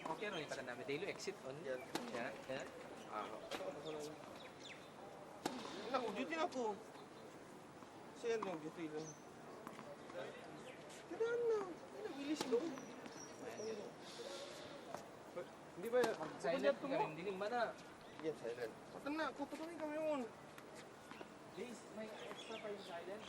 Okay, ano yung namin daily exit on. Yan. Yan, yan. Naku, duty na po. Siya yung duty lang. Kadaan na. Bilis ko. Hindi ba yan? Silent ka rin, dilim ba na? Yan, silent. Patan na, kututunin kami yun. Please, may extra pa yung silent.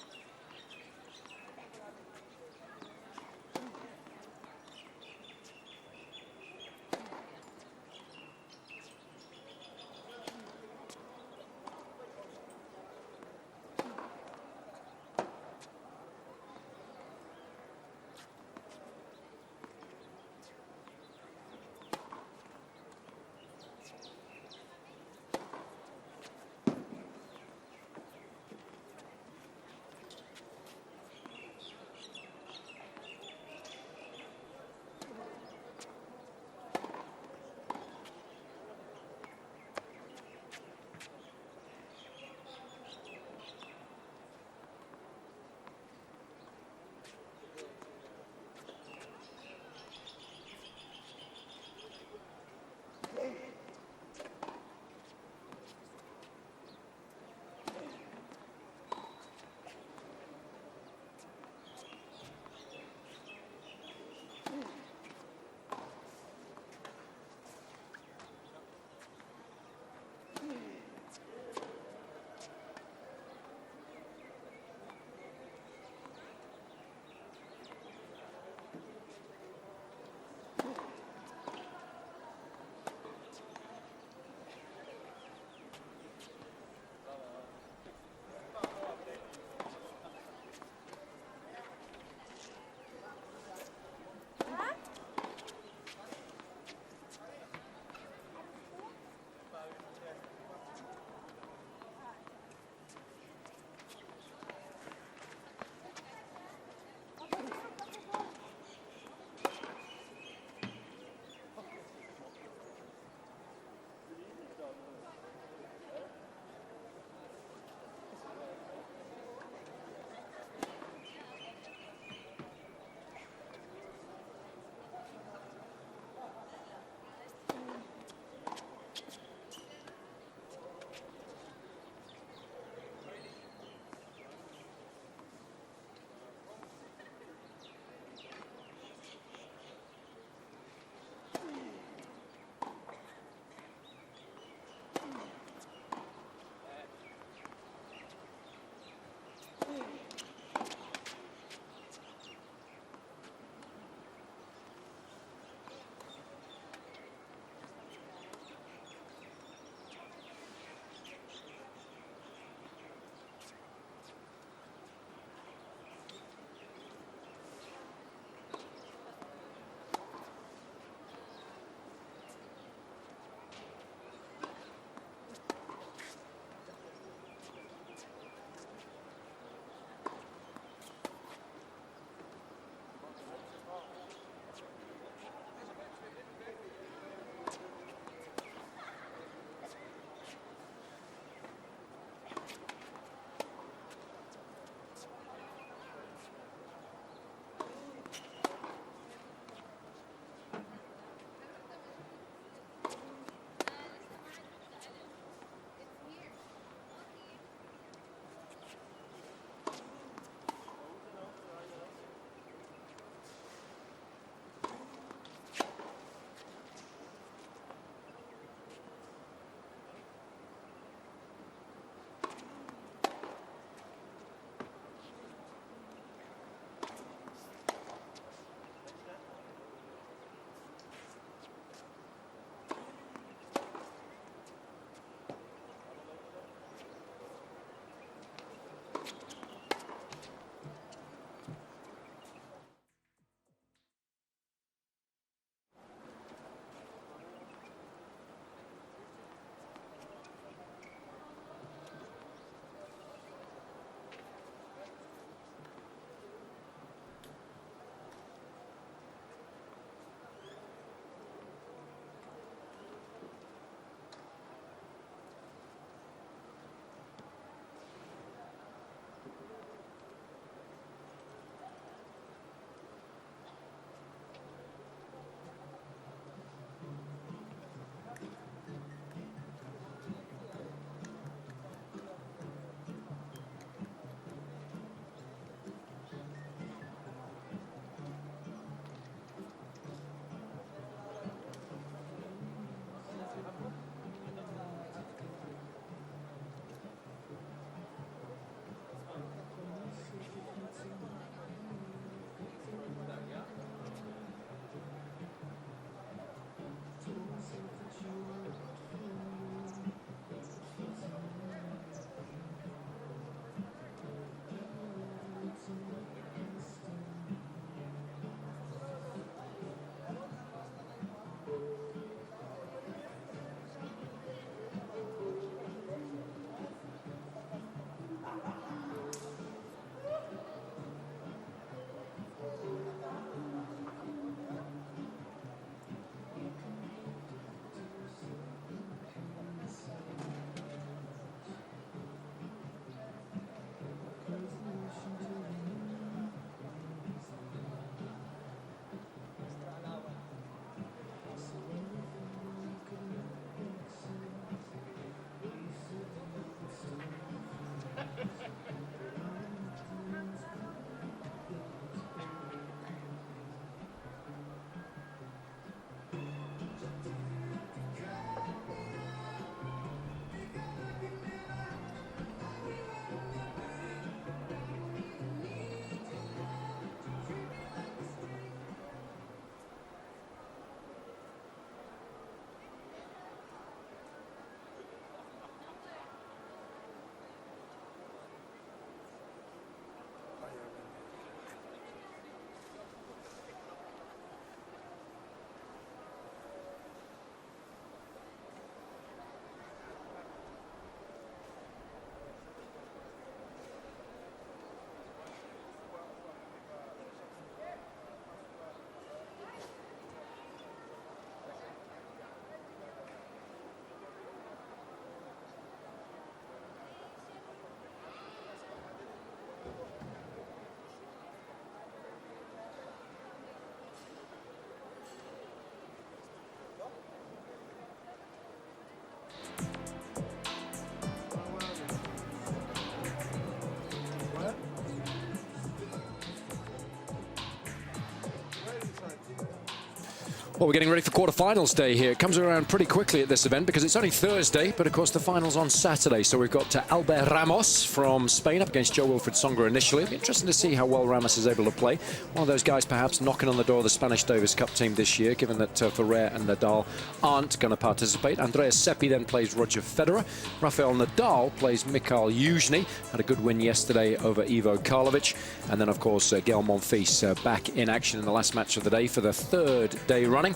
Well, we're getting ready for quarterfinals day here. It comes around pretty quickly at this event because it's only Thursday, but of course the final's on Saturday. So we've got Albert Ramos from Spain up against Jo-Wilfried Tsonga initially. It'll be interesting to see how well Ramos is able to play. One of those guys perhaps knocking on the door of the Spanish Davis Cup team this year, given that Federer and Nadal aren't going to participate. Andreas Seppi then plays Roger Federer. Rafael Nadal plays Mikhail Yuzhny. Had a good win yesterday over Ivo Karlovic. And then, of course, Gael Monfils back in action in the last match of the day for the third day running.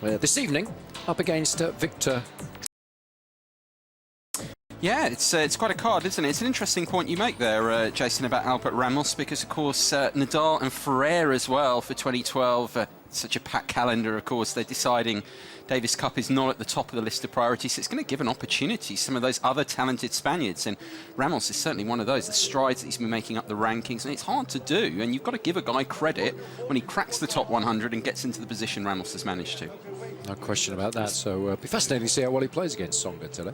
This evening, up against Victor. Yeah, it's quite a card, isn't it? It's an interesting point you make there, Jason, about Albert Ramos, because, of course, Nadal and Ferrer as well for 2012. Such a packed calendar, of course. They're deciding Davis Cup is not at the top of the list of priorities. So it's going to give an opportunity to some of those other talented Spaniards. And Ramos is certainly one of those. The strides that he's been making up the rankings. And it's hard to do. And you've got to give a guy credit when he cracks the top 100 and gets into the position Ramos has managed to. No question about that. So it'll be fascinating to see how well he plays against Tsonga today.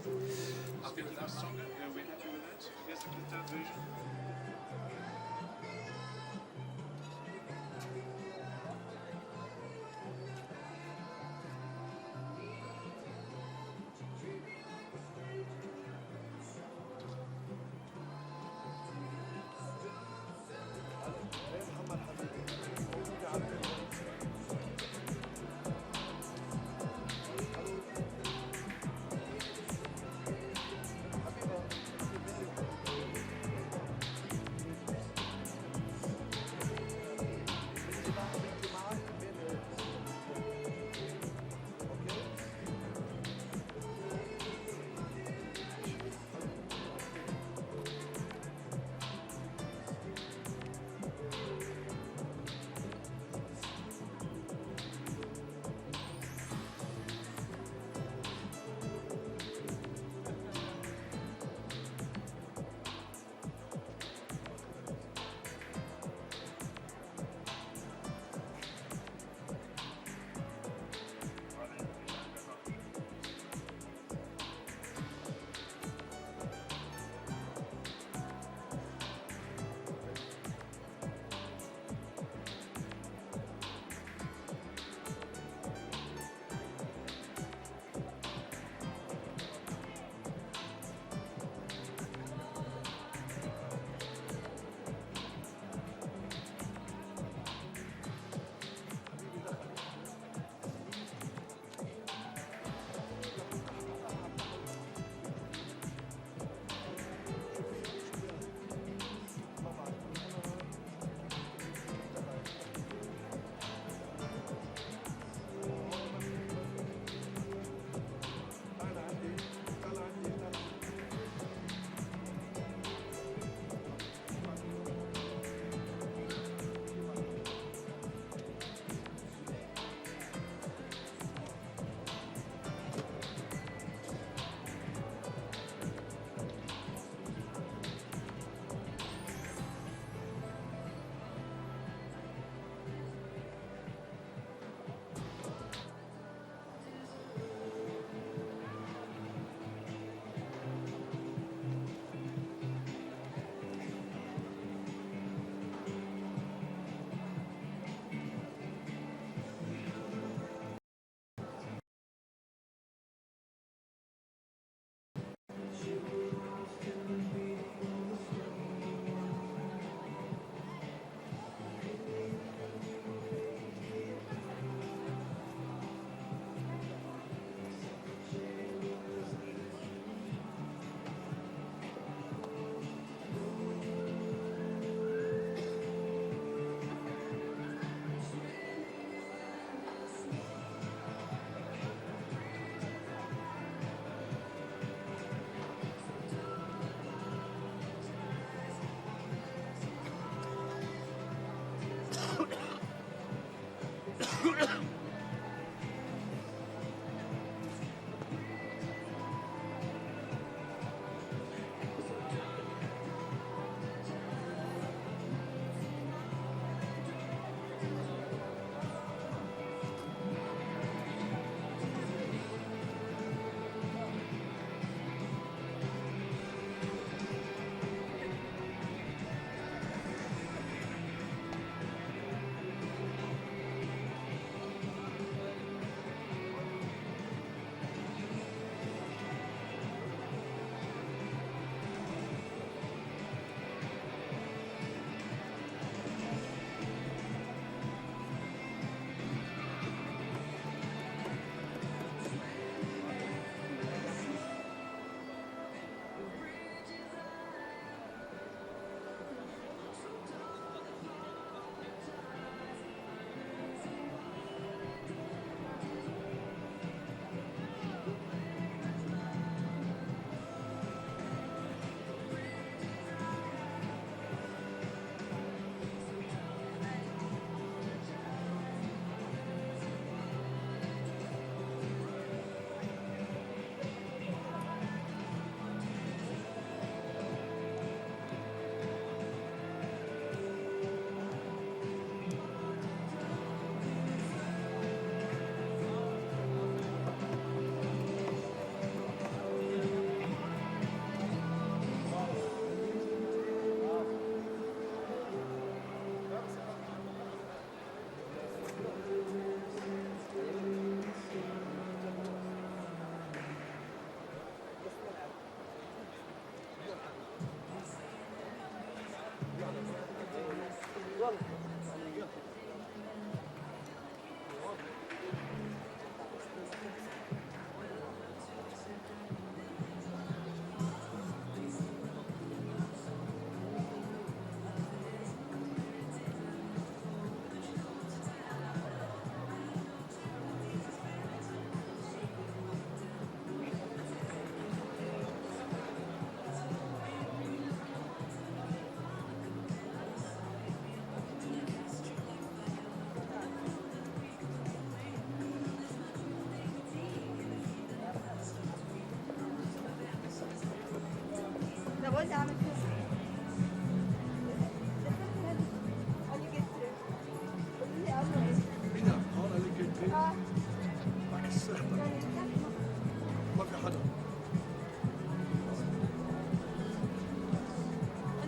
ما في حدا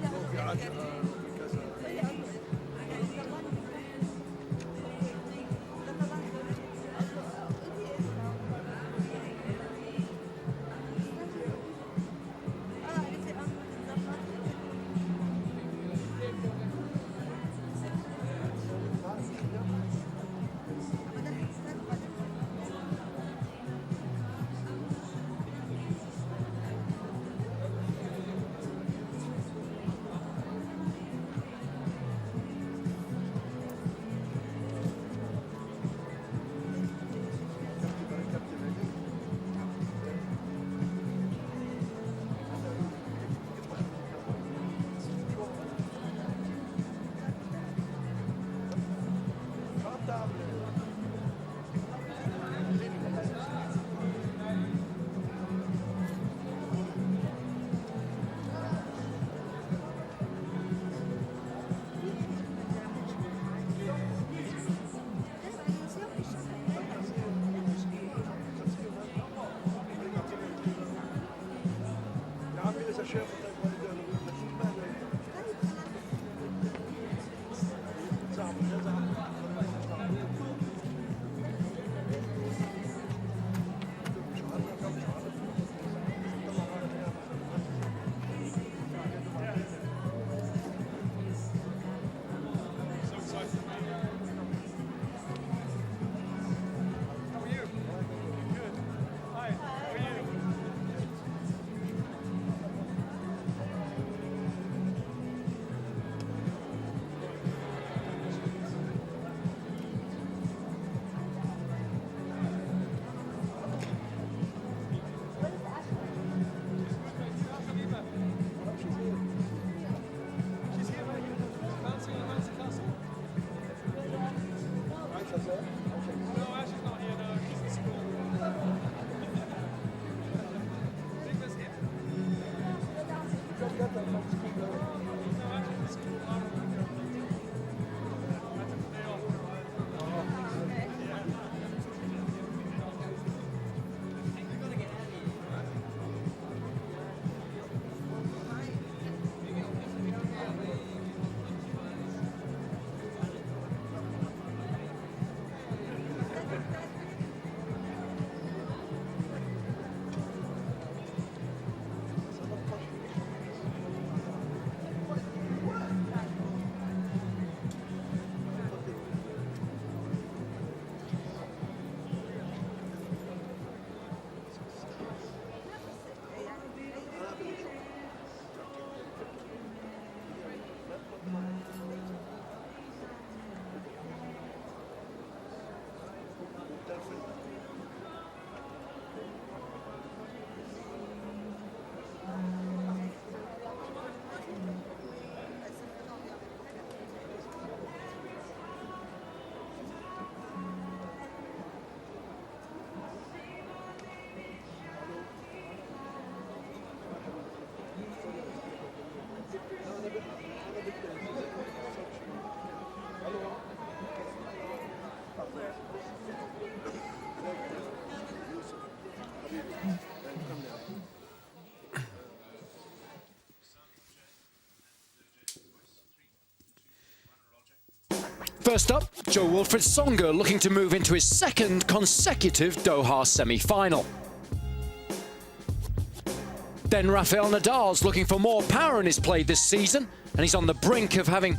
لو في عجقة لو في كذا First up, Jo-Wilfried Tsonga looking to move into his second consecutive Doha semi-final. Then Rafael Nadal's looking for more power in his play this season, and he's on the brink of having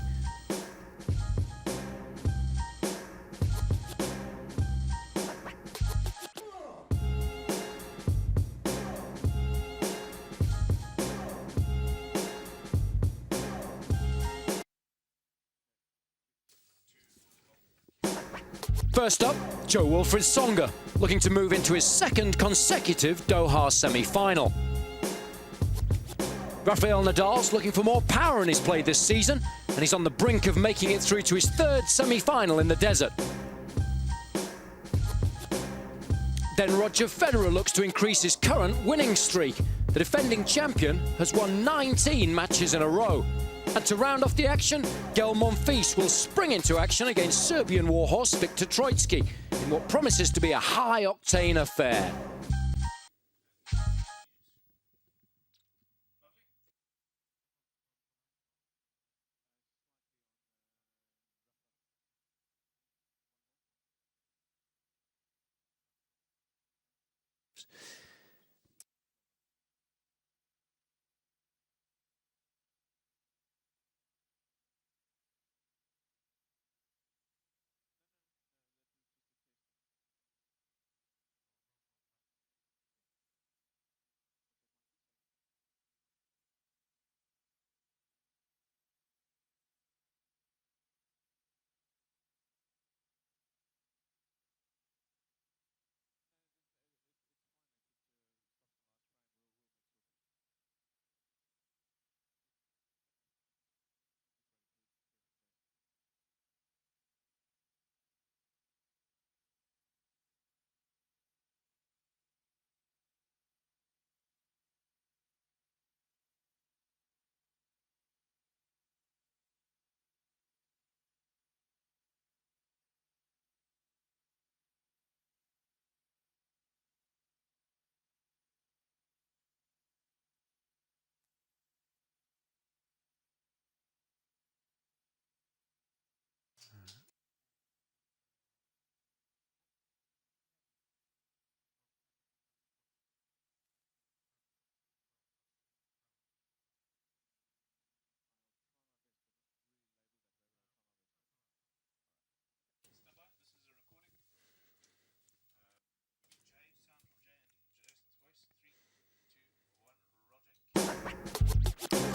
First up, Jo-Wilfried Tsonga, looking to move into his second consecutive Doha semi-final. Rafael Nadal's looking for more power in his play this season, and he's on the brink of making it through to his third semi-final in the desert. Then Roger Federer looks to increase his current winning streak, The defending champion has won 19 matches in a row. And to round off the action, Gael Monfils will spring into action against Serbian warhorse Viktor Troicki in what promises to be a high-octane affair.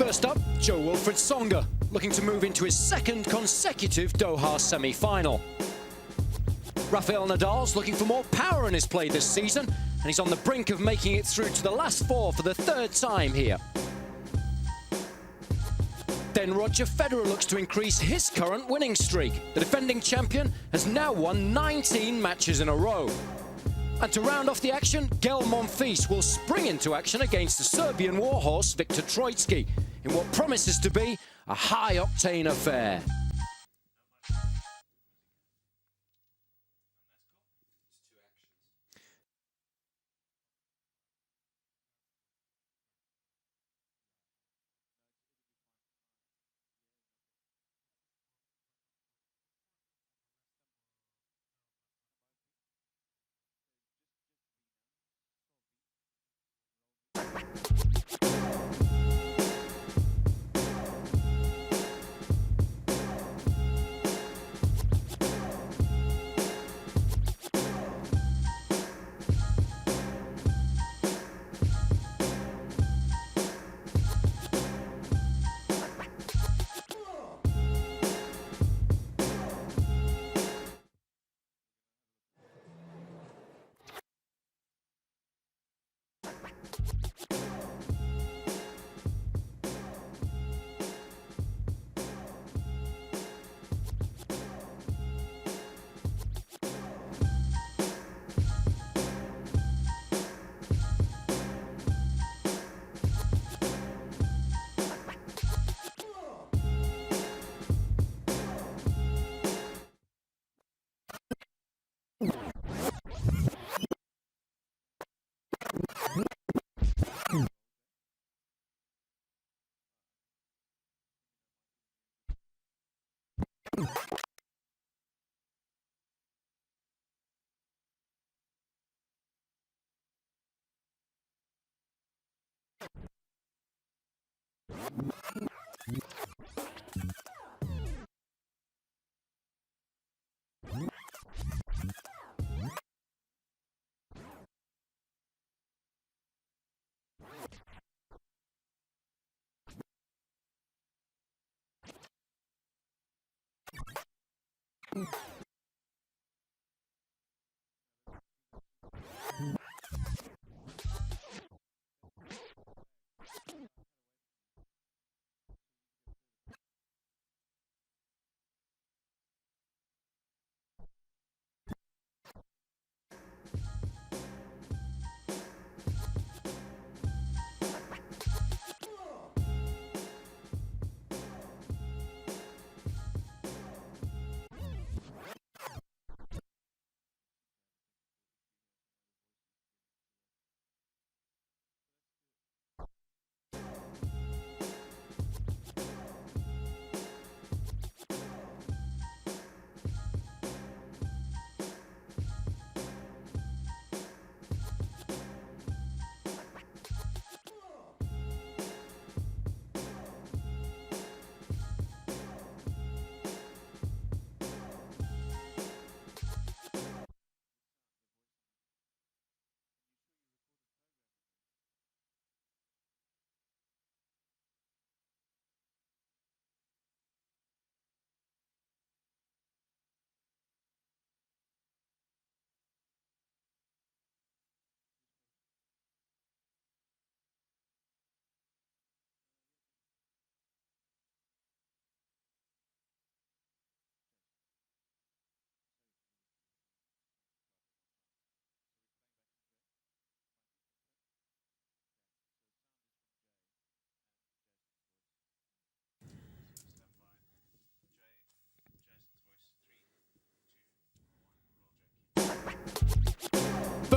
First up, Jo-Wilfried Tsonga, looking to move into his second consecutive Doha semi-final. Rafael Nadal's looking for more power in his play this season, and he's on the brink of making it through to the last four for the third time here. Then Roger Federer looks to increase his current winning streak. The defending champion has now won 19 matches in a row. And to round off the action, Gael Monfils will spring into action against the Serbian warhorse Viktor Troicki in what promises to be a high-octane affair.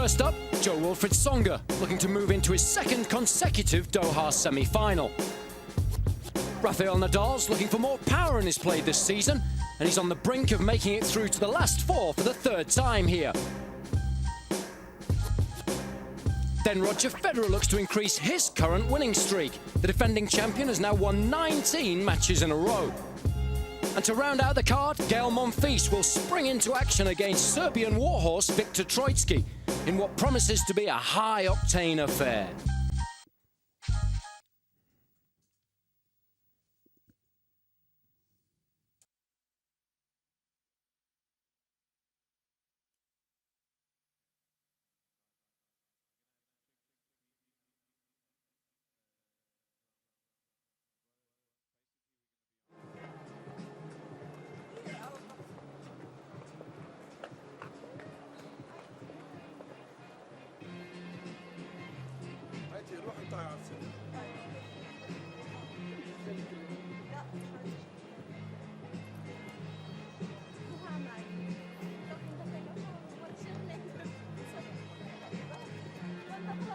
First up, Jo-Wilfried Tsonga, looking to move into his second consecutive Doha semi-final. Rafael Nadal's looking for more power in his play this season, and he's on the brink of making it through to the last four for the third time here. Then Roger Federer looks to increase his current winning streak. The defending champion has now won 19 matches in a row. And to round out the card, Gael Monfils will spring into action against Serbian warhorse Viktor Troicki in what promises to be a high-octane affair. هاتي روح انت على السرير.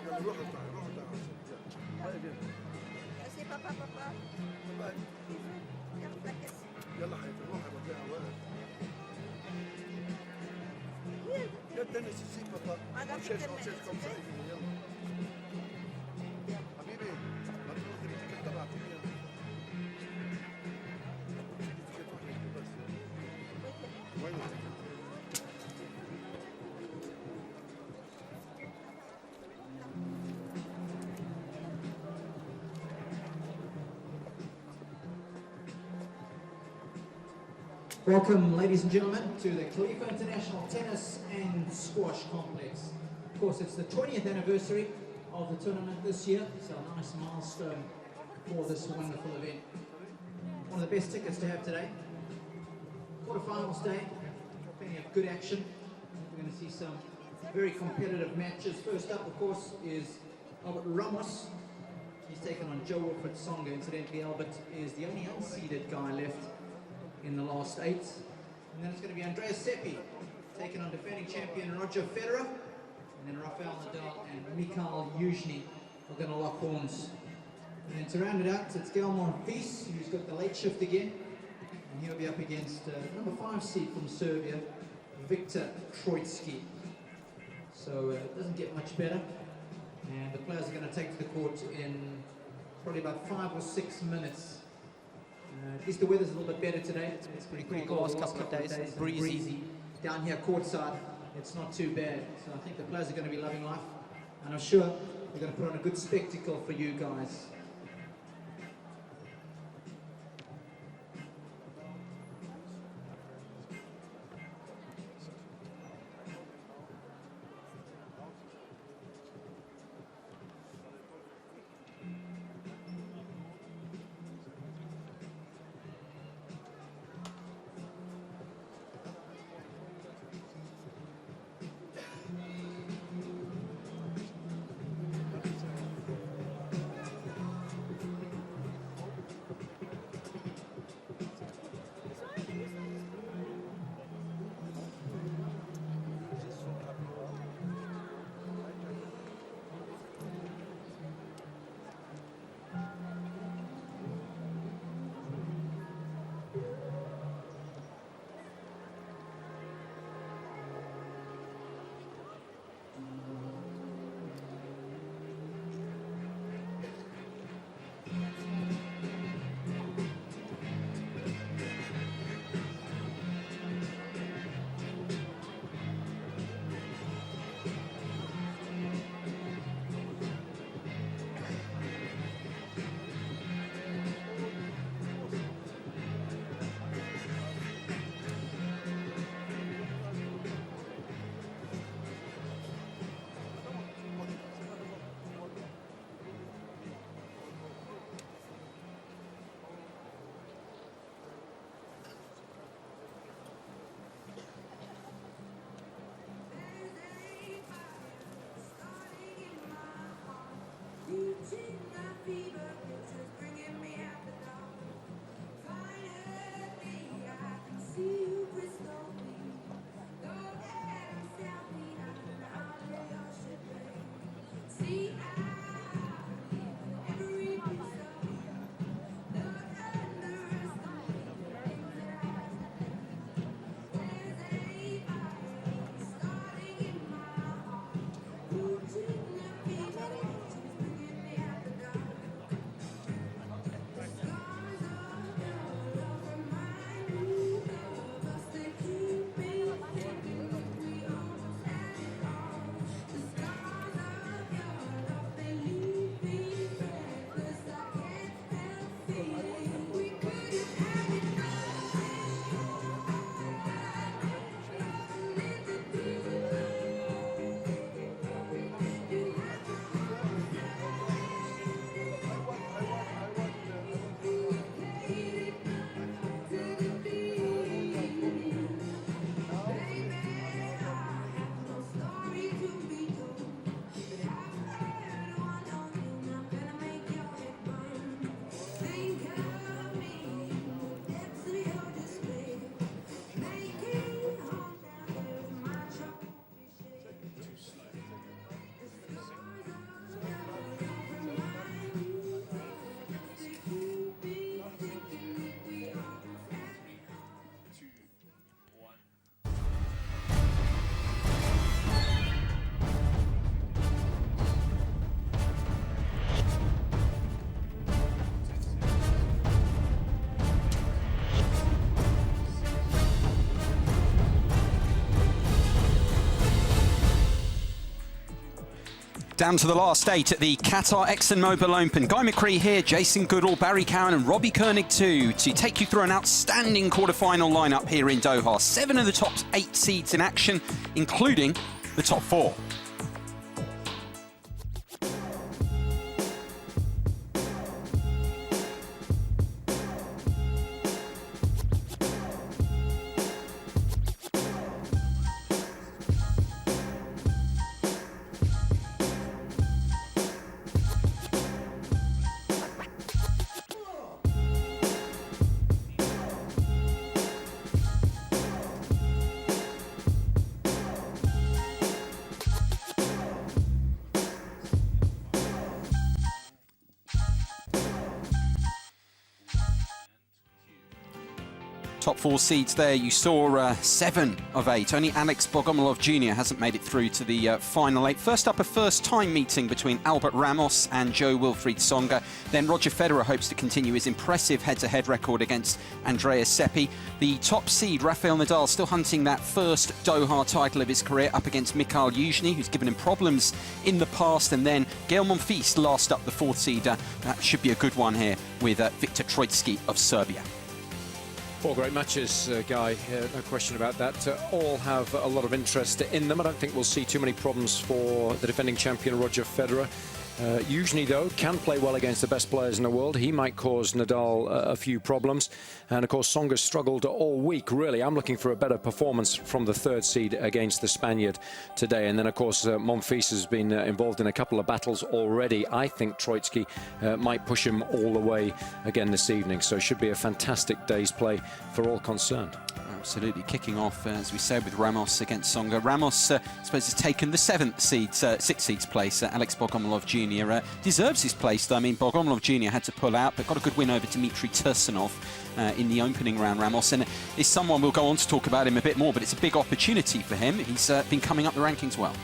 يلا روح انت على السرير. طيب يلا حياتي روح بطلع وقت. يا تنس ici papa. On cherche comme ça. يلا. حبيبي ما تروح تريدك انت بعطيني. وين Welcome, ladies and gentlemen, to the Khalifa International Tennis and Squash Complex. Of course, it's the 20th anniversary of the tournament this year, so a nice milestone for this wonderful event. One of the best tickets to have today. Quarterfinals day, plenty of good action. We're going to see some very competitive matches. First up, of course, is Albert Ramos. He's taken on Jo-Wilfried Tsonga. Incidentally, Albert is the only unseeded guy left in the last 8. And then it's going to be Andreas Seppi taking on defending champion Roger Federer, and then Rafael Nadal and Mikhail Yuzhny are going to lock horns. And then to round it out, it's Gael Monfils, who's got the late shift again, and he'll be up against number 5 seed from Serbia, Viktor Troicki. So it doesn't get much better, and the players are going to take to the court in probably about 5 or 6 minutes. At least the weather's a little bit better today. It's pretty cool the last couple of days. It's breezy. Down here courtside, it's not too bad. So I think the players are going to be loving life. And I'm sure they're going to put on a good spectacle for you guys. Down to the last 8 at the Qatar ExxonMobil Open. Guy McCree here, Jason Goodall, Barry Cowan and Robbie Koenig too, to take you through an outstanding quarter-final lineup here in Doha. 7 of the top 8 seeds in action, including the top 4. Top 4 seeds there, you saw 7 of 8. Only Alex Bogomolov Jr. hasn't made it through to the final 8. First up, a first-time meeting between Albert Ramos and Jo-Wilfried Tsonga. Then Roger Federer hopes to continue his impressive head-to-head record against Andreas Seppi. The top seed, Rafael Nadal, still hunting that first Doha title of his career up against Mikhail Yuzhny, who's given him problems in the past. And then Gael Monfils last up, the 4th seed. That should be a good one here with Viktor Troicki of Serbia. 4 great matches, Guy, no question about that. All have a lot of interest in them. I don't think we'll see too many problems for the defending champion, Roger Federer. Yuzhny, though, can play well against the best players in the world. He might cause Nadal a few problems. And, of course, Tsonga struggled all week, really. I'm looking for a better performance from the 3rd seed against the Spaniard today. And then, of course, Monfils has been involved in a couple of battles already. I think Troicki might push him all the way again this evening. So it should be a fantastic day's play for all concerned. Absolutely, kicking off, as we said, with Ramos against Tsonga. Ramos, I suppose, has taken the 7th seed, 6th seeds place. Alex Bogomolov Jr. Deserves his place, though. I mean, Bogomolov Jr. had to pull out, but got a good win over Dmitry Tursunov in the opening round, Ramos. And is someone we'll go on to talk about him a bit more, but it's a big opportunity for him. He's been coming up the rankings well.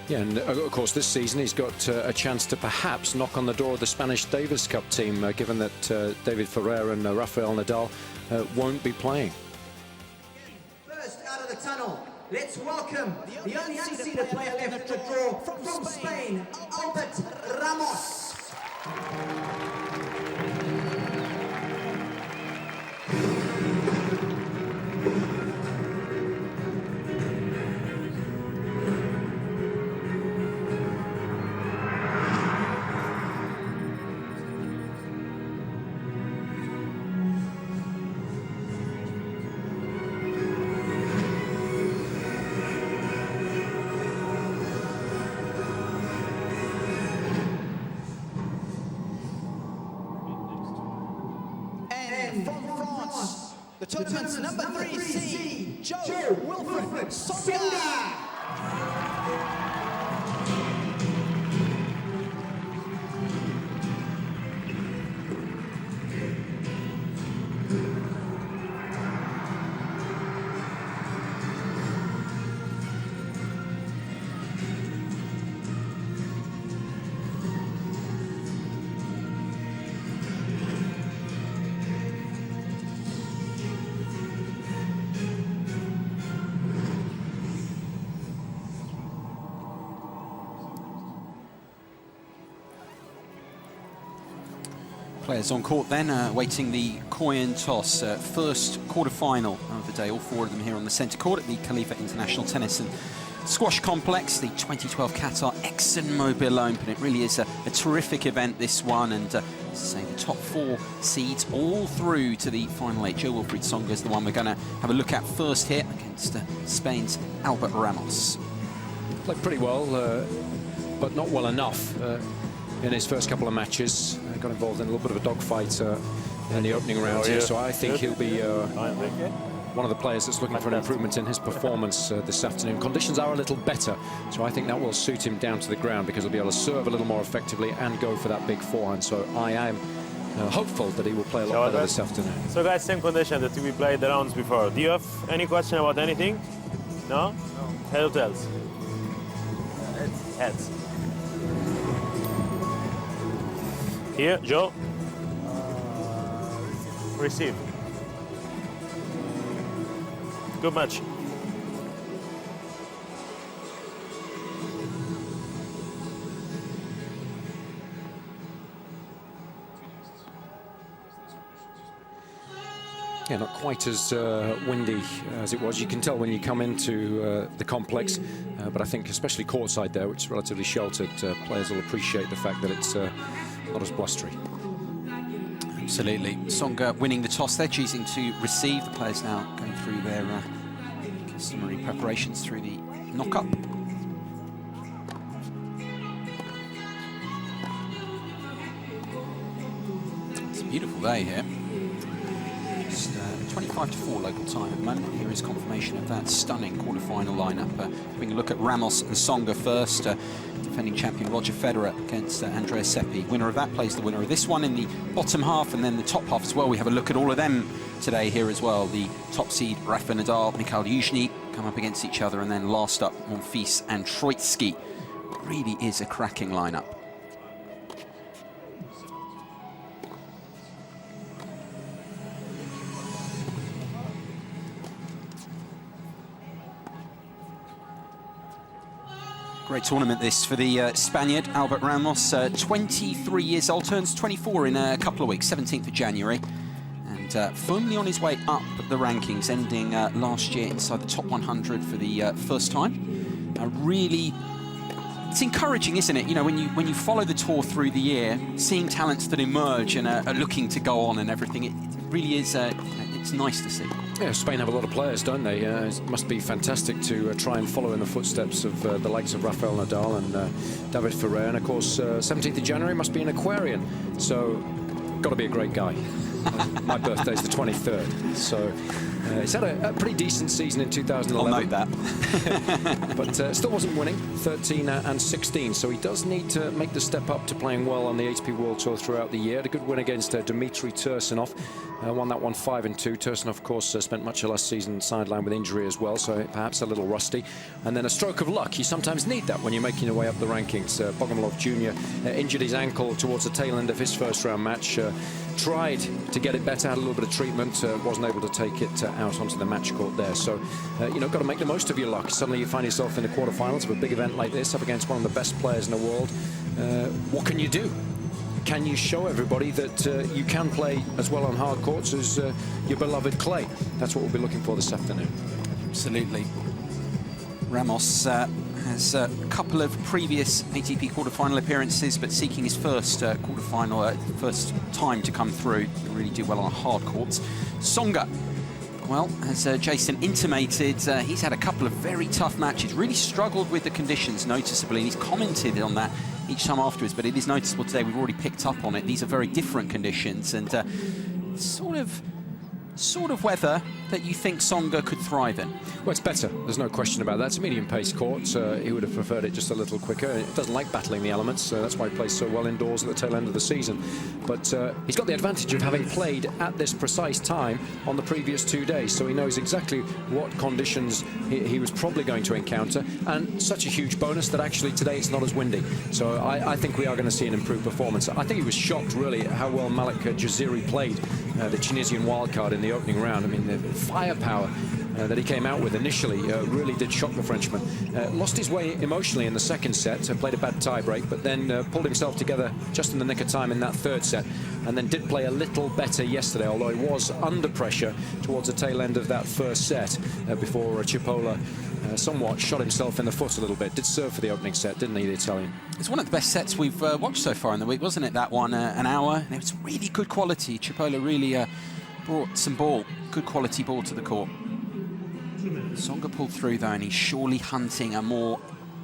Yeah, and of course this season he's got a chance to perhaps knock on the door of the Spanish Davis Cup team, given that David Ferrer and Rafael Nadal won't be playing. Out of the tunnel, let's welcome the only unseeded player left in the draw from Spain, Albert Ramos. From France, the tournament's number 3 seed, Jo-Wilfried Tsonga. Players on court then, waiting the coin toss. First quarter-final of the day, all 4 of them here on the centre court at the Khalifa International Tennis and Squash Complex, the 2012 Qatar ExxonMobil Open. It really is a terrific event, this one, and as I say, the top 4 seeds all through to the final 8. Jo-Wilfried Tsonga is the one we're going to have a look at first here against Spain's Albert Ramos. Played pretty well, but not well enough in his first couple of matches. Got involved in a little bit of a dogfight in the opening rounds here, so I think he'll be one of the players that's looking for an improvement in his performance this afternoon. Conditions are a little better, so I think that will suit him down to the ground because he'll be able to serve a little more effectively and go for that big forehand. So I am hopeful that he will play a lot better this afternoon. So guys, same condition that we played the rounds before. Do you have any question about anything? No? No. Head or tails? Heads. Heads. Here, Joe. Receive. Good match. Yeah, not quite as windy as it was. You can tell when you come into the complex, but I think especially courtside there, which is relatively sheltered, players will appreciate the fact that it's not as blustery. Absolutely. Tsonga winning the toss. They're choosing to receive. The players now going through their customary preparations through the knock-up. It's a beautiful day here. Just 25 to 4 local time at the moment. Here is confirmation of that stunning quarter-final lineup. Having a look at Ramos and Tsonga first. Defending champion Roger Federer against Andrea Seppi. Winner of that plays the winner of this one in the bottom half, and then the top half as well. We have a look at all of them today here as well. The top seed Rafael Nadal, Nikolay Davydenko come up against each other, and then last up Monfils and Troitsky. Really is a cracking lineup. Great tournament this for the Spaniard, Albert Ramos, 23 years old, turns 24 in a couple of weeks, 17th of January, and firmly on his way up the rankings, ending last year inside the top 100 for the first time. Really, it's encouraging, isn't it? You know, when you follow the tour through the year, seeing talents that emerge and are looking to go on and everything, it really is, it's nice to see. Yeah, Spain have a lot of players, don't they? It must be fantastic to try and follow in the footsteps of the likes of Rafael Nadal and David Ferrer. And of course, 17th of January must be an Aquarian, so got to be a great guy. My birthday's the 23rd, so he's had a pretty decent season in 2011. I'll note that. But still wasn't winning, 13 and 16, so he does need to make the step up to playing well on the ATP World Tour throughout the year. Had a good win against Dmitry Tursunov, won that one 5-2. Tursunov, of course, spent much of last season sidelined with injury as well, so perhaps a little rusty. And then a stroke of luck. You sometimes need that when you're making your way up the rankings. Bogomolov Jr. Injured his ankle towards the tail end of his first round match. Tried to get it better, had a little bit of treatment, wasn't able to take it out onto the match court there. So, you know, got to make the most of your luck. Suddenly you find yourself in the quarterfinals of a big event like this, up against one of the best players in the world. What can you do? Can you show everybody that you can play as well on hard courts as your beloved clay? That's what we'll be looking for this afternoon. Absolutely. Ramos has a couple of previous ATP quarterfinal appearances, but seeking his first quarterfinal, first time to come through. He'll really do well on hard courts. Tsonga, well, as Jason intimated, he's had a couple of very tough matches, really struggled with the conditions noticeably, and he's commented on that each time afterwards, but it is noticeable today. We've already picked up on it. These are very different conditions, and sort of weather that you think Tsonga could thrive in. Well, it's better. There's no question about that. It's a medium-paced court. He would have preferred it just a little quicker. It doesn't like battling the elements. That's why he plays so well indoors at the tail end of the season. But he's got the advantage of having played at this precise time on the previous 2 days. So he knows exactly what conditions he was probably going to encounter. And such a huge bonus that actually today it's not as windy. So I think we are going to see an improved performance. I think he was shocked, really, at how well Malik Jaziri played, the Tunisian wildcard in the opening round. I mean, the firepower that he came out with initially really did shock the Frenchman. Lost his way emotionally in the second set, played a bad tiebreak, but then pulled himself together just in the nick of time in that third set, and then did play a little better yesterday, although he was under pressure towards the tail end of that first set before Chipola somewhat shot himself in the foot a little bit. Did serve for the opening set, didn't he, the Italian? It's one of the best sets we've watched so far in the week, wasn't it, that one? An hour, and it was really good quality. Chipola really brought some ball, good quality ball to the court. Tsonga pulled through though, and he's surely hunting a more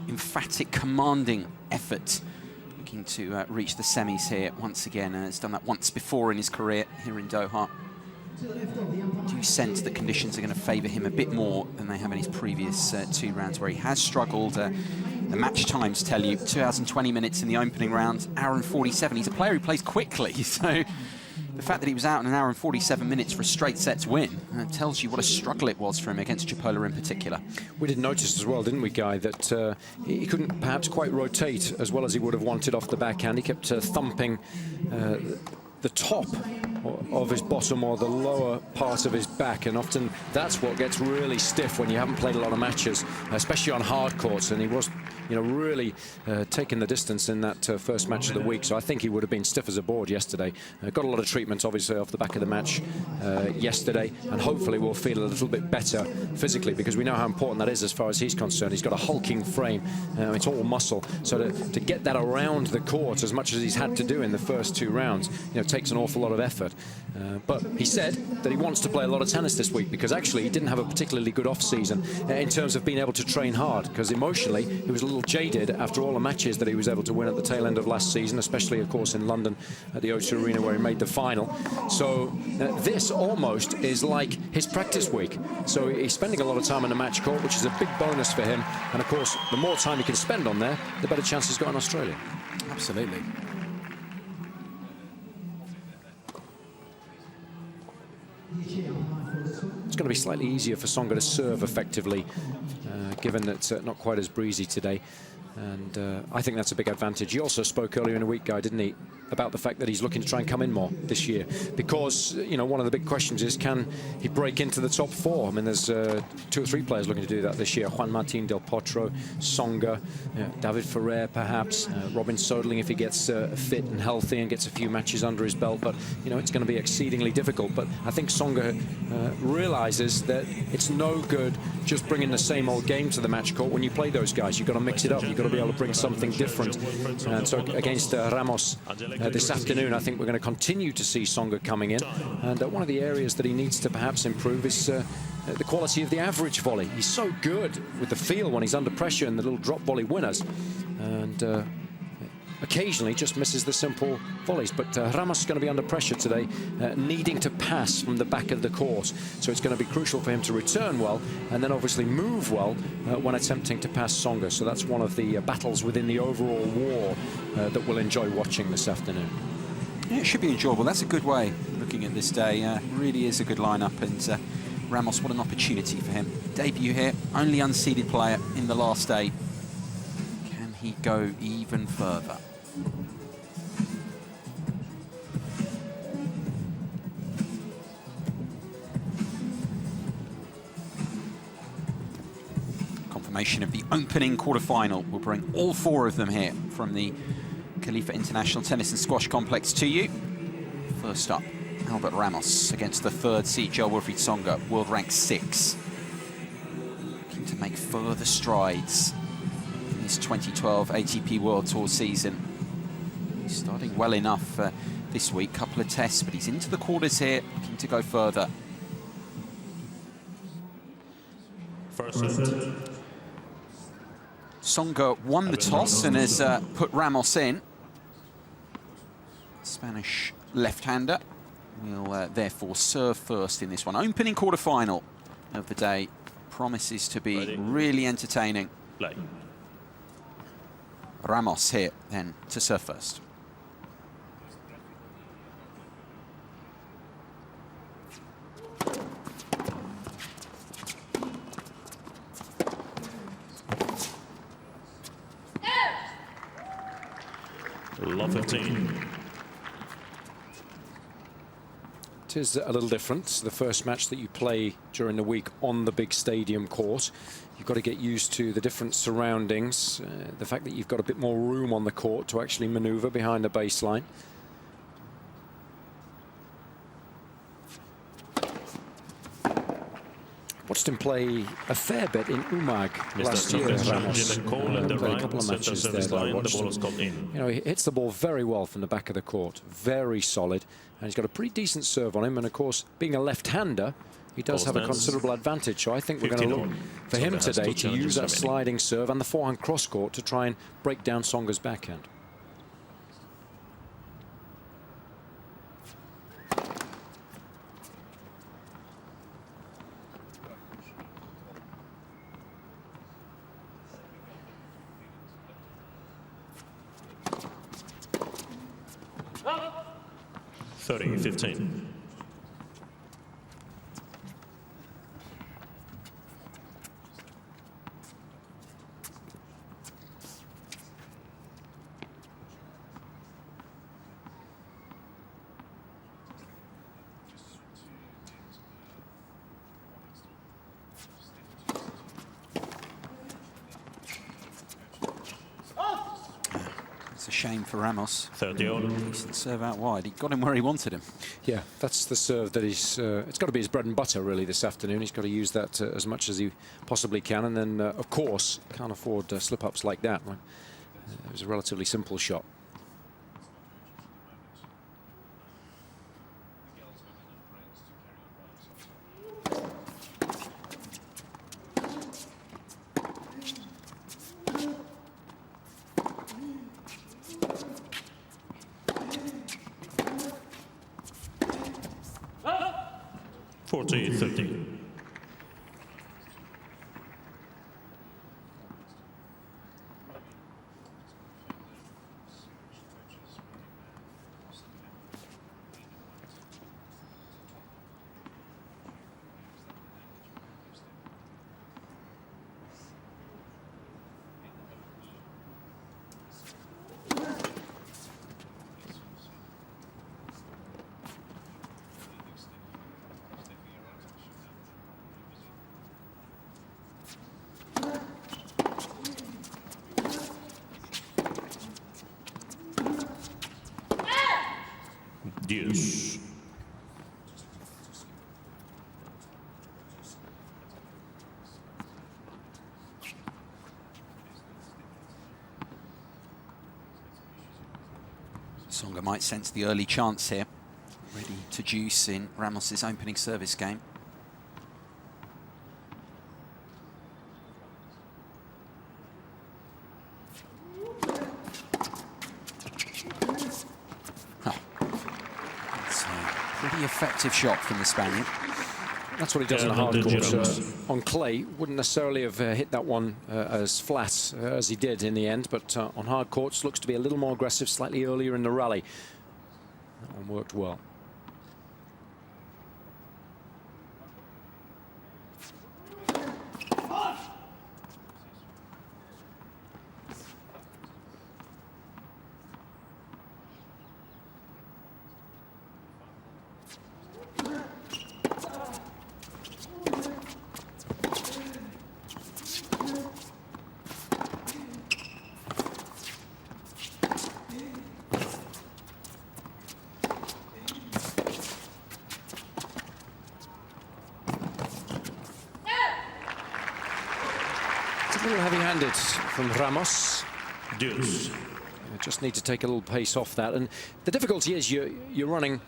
emphatic, commanding effort, looking to reach the semis here once again. He's done that once before in his career here in Doha. Do you sense that conditions are going to favour him a bit more than they have in his previous 2 rounds, where he has struggled? The match times tell you 2 hours and 20 minutes in the opening round, hour and 47. He's a player who plays quickly, so the fact that he was out in an hour and 47 minutes for a straight sets win tells you what a struggle it was for him against Chipola in particular. We did notice as well, didn't we, Guy, that he couldn't perhaps quite rotate as well as he would have wanted off the backhand. He kept thumping the top of his bottom or the lower part of his back, and often that's what gets really stiff when you haven't played a lot of matches, especially on hard courts, and he was you know, really taken the distance in that first match of the week. So I think he would have been stiff as a board yesterday. Got a lot of treatment, obviously, off the back of the match yesterday, and hopefully will feel a little bit better physically, because we know how important that is as far as he's concerned. He's got a hulking frame. It's all muscle. So to get that around the court as much as he's had to do in the first 2 rounds, you know, takes an awful lot of effort. But he said that he wants to play a lot of tennis this week, because actually he didn't have a particularly good off-season in terms of being able to train hard, because emotionally he was a little jaded after all the matches that he was able to win at the tail end of last season, especially, of course, in London at the O2 Arena where he made the final. So this almost is like his practice week. So he's spending a lot of time on the match court, which is a big bonus for him. And, of course, the more time he can spend on there, the better chance he's got in Australia. Absolutely. It's going to be slightly easier for Tsonga to serve effectively, given that it's not quite as breezy today. And I think that's a big advantage. He also spoke earlier in the week, Guy, didn't he, about the fact that he's looking to try and come in more this year. Because, you know, one of the big questions is, can he break into the top 4? I mean, there's 2 or 3 players looking to do that this year. Juan Martín del Potro, Tsonga, David Ferrer, perhaps. Robin Soderling, if he gets fit and healthy and gets a few matches under his belt. But, you know, it's going to be exceedingly difficult. But I think Tsonga realizes that it's no good just bringing the same old game to the match court when you play those guys. You've got to mix it up. You've got to be able to bring something different. And so against Ramos this afternoon, I think we're going to continue to see Tsonga coming in. And one of the areas that he needs to perhaps improve is the quality of the average volley. He's so good with the feel when he's under pressure and the little drop volley winners. And occasionally just misses the simple volleys. But Ramos is going to be under pressure today, needing to pass from the back of the court. So it's going to be crucial for him to return well and then obviously move well when attempting to pass Tsonga. So that's one of the battles within the overall war that we'll enjoy watching this afternoon. Yeah, it should be enjoyable. That's a good way looking at this day. Really is a good lineup. And Ramos, what an opportunity for him. Debut here, only unseeded player in the last day. Can he go even further? Confirmation of the opening quarter-final. We'll bring all 4 of them here from the Khalifa International Tennis and Squash Complex to you. First up, Albert Ramos against the 3rd seed Jo-Wilfried Tsonga, world rank 6. Looking to make further strides in this 2012 ATP World Tour season. He's starting well enough this week, couple of tests, but he's into the quarters here, looking to go further. First set. Tsonga won the toss and has put Ramos in. Spanish left-hander will therefore serve first in this one. Opening quarter-final of the day. Promises to be really entertaining. Play. Ramos here then to serve first. Love 15. It is a little different. It's the first match that you play during the week on the big stadium court. You've got to get used to the different surroundings, the fact that you've got a bit more room on the court to actually maneuver behind the baseline. Watched him play a fair bit in Umag last year. Ramos played a couple of matches there that I watched. You know, he hits the ball very well from the back of the court, very solid, and he's got a pretty decent serve on him. And of course, being a left-hander, he does have a considerable advantage. So I think we're going to look for him today to use that sliding serve and the forehand cross-court to try and break down Tsonga's backhand. Oh. 30-15. It's a shame for Ramos. 30 all. Decent serve out wide. He got him where he wanted him. Yeah, that's the serve that he's... it's got to be his bread and butter, really, this afternoon. He's got to use that as much as he possibly can. And then, of course, can't afford slip-ups like that. It was a relatively simple shot. Forty 30. Deuce. Tsonga might sense the early chance here. Ready to juice in Ramos's opening service game. Pretty effective shot from the Spaniard. That's what he does on a hard court. On clay, wouldn't necessarily have hit that one as flat as he did in the end, but on hard courts looks to be a little more aggressive slightly earlier in the rally. That one worked well. A little heavy-handed from Ramos. Deuce. You just need to take a little pace off that. And the difficulty is you're running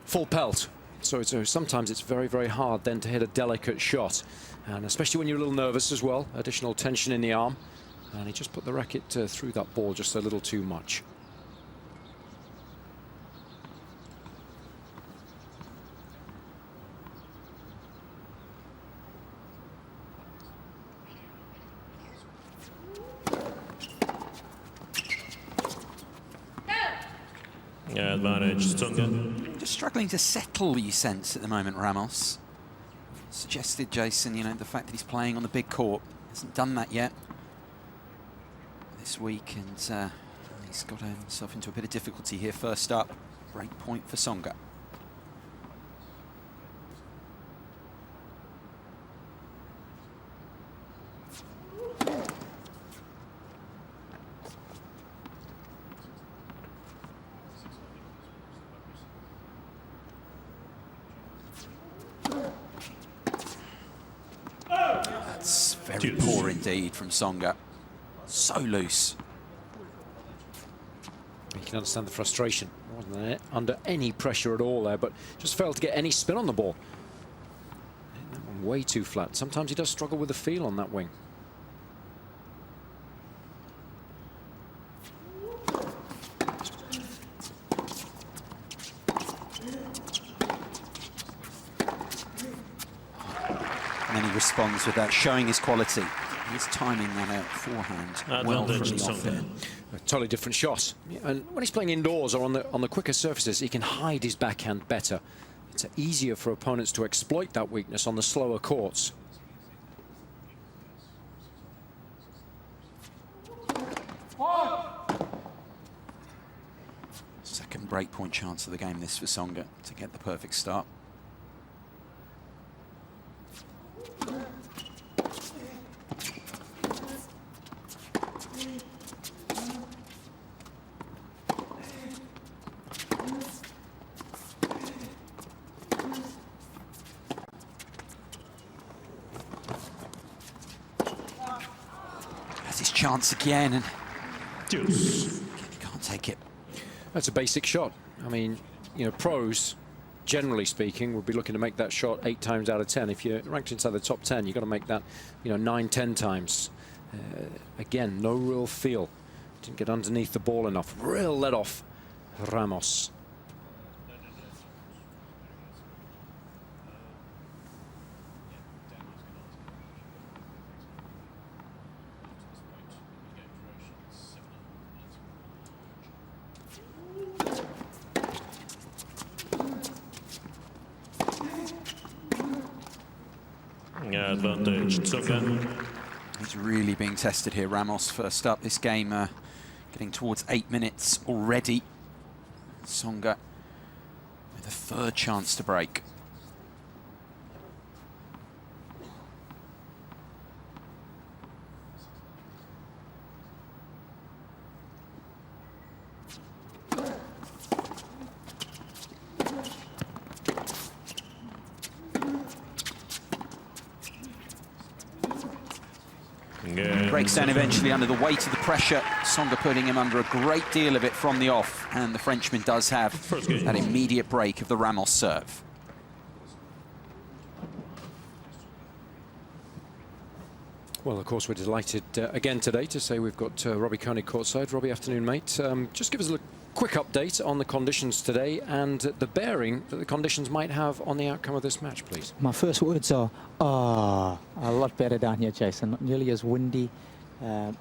full pelt. So sometimes it's very, very hard then to hit a delicate shot. And especially when you're a little nervous as well. Additional tension in the arm. And he just put the racket through that ball just a little too much. Yeah, advantage. Tsonga. Just struggling to settle, you sense, at the moment, Ramos. Suggested, Jason, you know, the fact that he's playing on the big court. Hasn't done that yet this week, and he's got himself into a bit of difficulty here. First up, break point for Tsonga. That's very poor indeed from Tsonga. So loose. You can understand the frustration. Wasn't under any pressure at all there, but just failed to get any spin on the ball. That one way too flat. Sometimes he does struggle with the feel on that wing. And then he responds with that, showing his quality. He's timing that out forehand well from the off there. A totally different shot. And when he's playing indoors or on the quicker surfaces, he can hide his backhand better. It's easier for opponents to exploit that weakness on the slower courts. Second breakpoint chance of the game, this for Tsonga, to get the perfect start. chance again, and Deuce. can't take it. That's a basic shot. I mean, you know, pros, generally speaking, would be looking to make that shot 8 times out of 10. If you're ranked inside the top 10, you've got to make that, you know, 9, 10 times. Again, no real feel. Didn't get underneath the ball enough. Real let off, Ramos. Yeah, advantage. Tsonga. He's really being tested here, Ramos. First up this game, getting towards 8 minutes already. Tsonga with a 3rd chance to break. Breaks down eventually under the weight of the pressure. Tsonga putting him under a great deal of it from the off, and the Frenchman does have that immediate break of the Ramos serve. Well, of course, we're delighted again today to say we've got Robbie Koenig courtside. Robbie, afternoon, mate. Just give us a quick update on the conditions today and the bearing that the conditions might have on the outcome of this match, please. My first words are, a lot better down here, Jason. Not nearly as windy.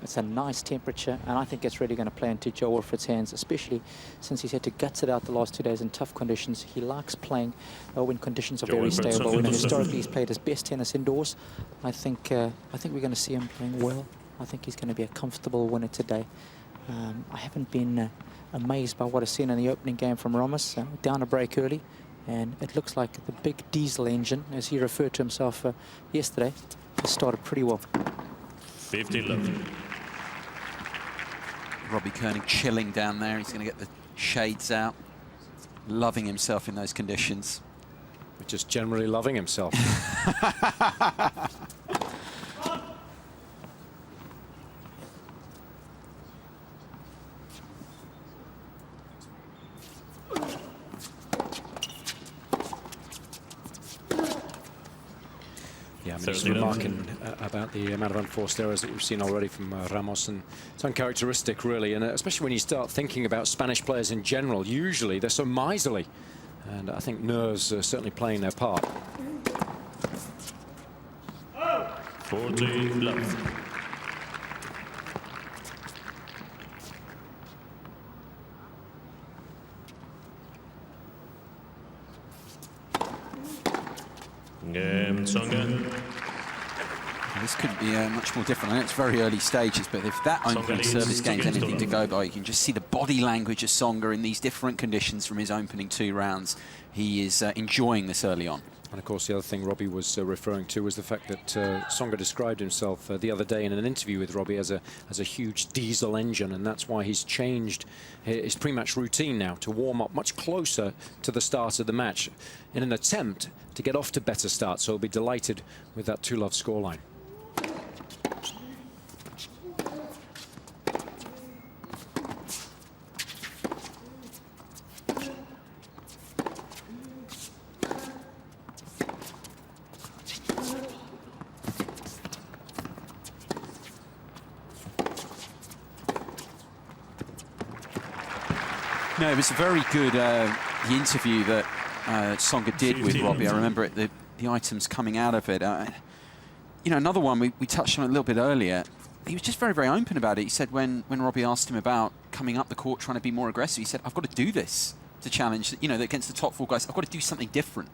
It's a nice temperature, and I think it's really going to play into Jo-Wilfried's hands, especially since he's had to guts it out the last 2 days in tough conditions. He likes playing when conditions are very stable. You know, historically, he's played his best tennis indoors. I think we're going to see him playing well. I think he's going to be a comfortable winner today. I haven't been amazed by what I've seen in the opening game from Ramos. Down a break early, and it looks like the big diesel engine, as he referred to himself yesterday, has started pretty well. 15 left. Robbie Koenig chilling down there. He's going to get the shades out. Loving himself in those conditions. Just generally loving himself. Yeah, I mean, just remarking about the amount of unforced errors that we've seen already from Ramos, and it's uncharacteristic, really, and especially when you start thinking about Spanish players in general. Usually they're so miserly, and I think nerves are certainly playing their part. 40 left. Game, Tsonga. This couldn't be much more different. I know it's very early stages, but if that opening service game's anything to go by, you can just see the body language of Tsonga in these different conditions from his opening 2 rounds. He is enjoying this early on. And of course, the other thing Robbie was referring to was the fact that Tsonga described himself the other day in an interview with Robbie as a huge diesel engine, and that's why he's changed his pre-match routine now to warm up much closer to the start of the match in an attempt to get off to better start. So he'll be delighted with that 2-love scoreline. No, it was a very good the interview that Tsonga did with Robbie. I remember it, the items coming out of it. You know, another one we touched on a little bit earlier. He was just very, very open about it. He said when Robbie asked him about coming up the court, trying to be more aggressive, he said, I've got to do this to challenge, you know, against the top 4 guys. I've got to do something different.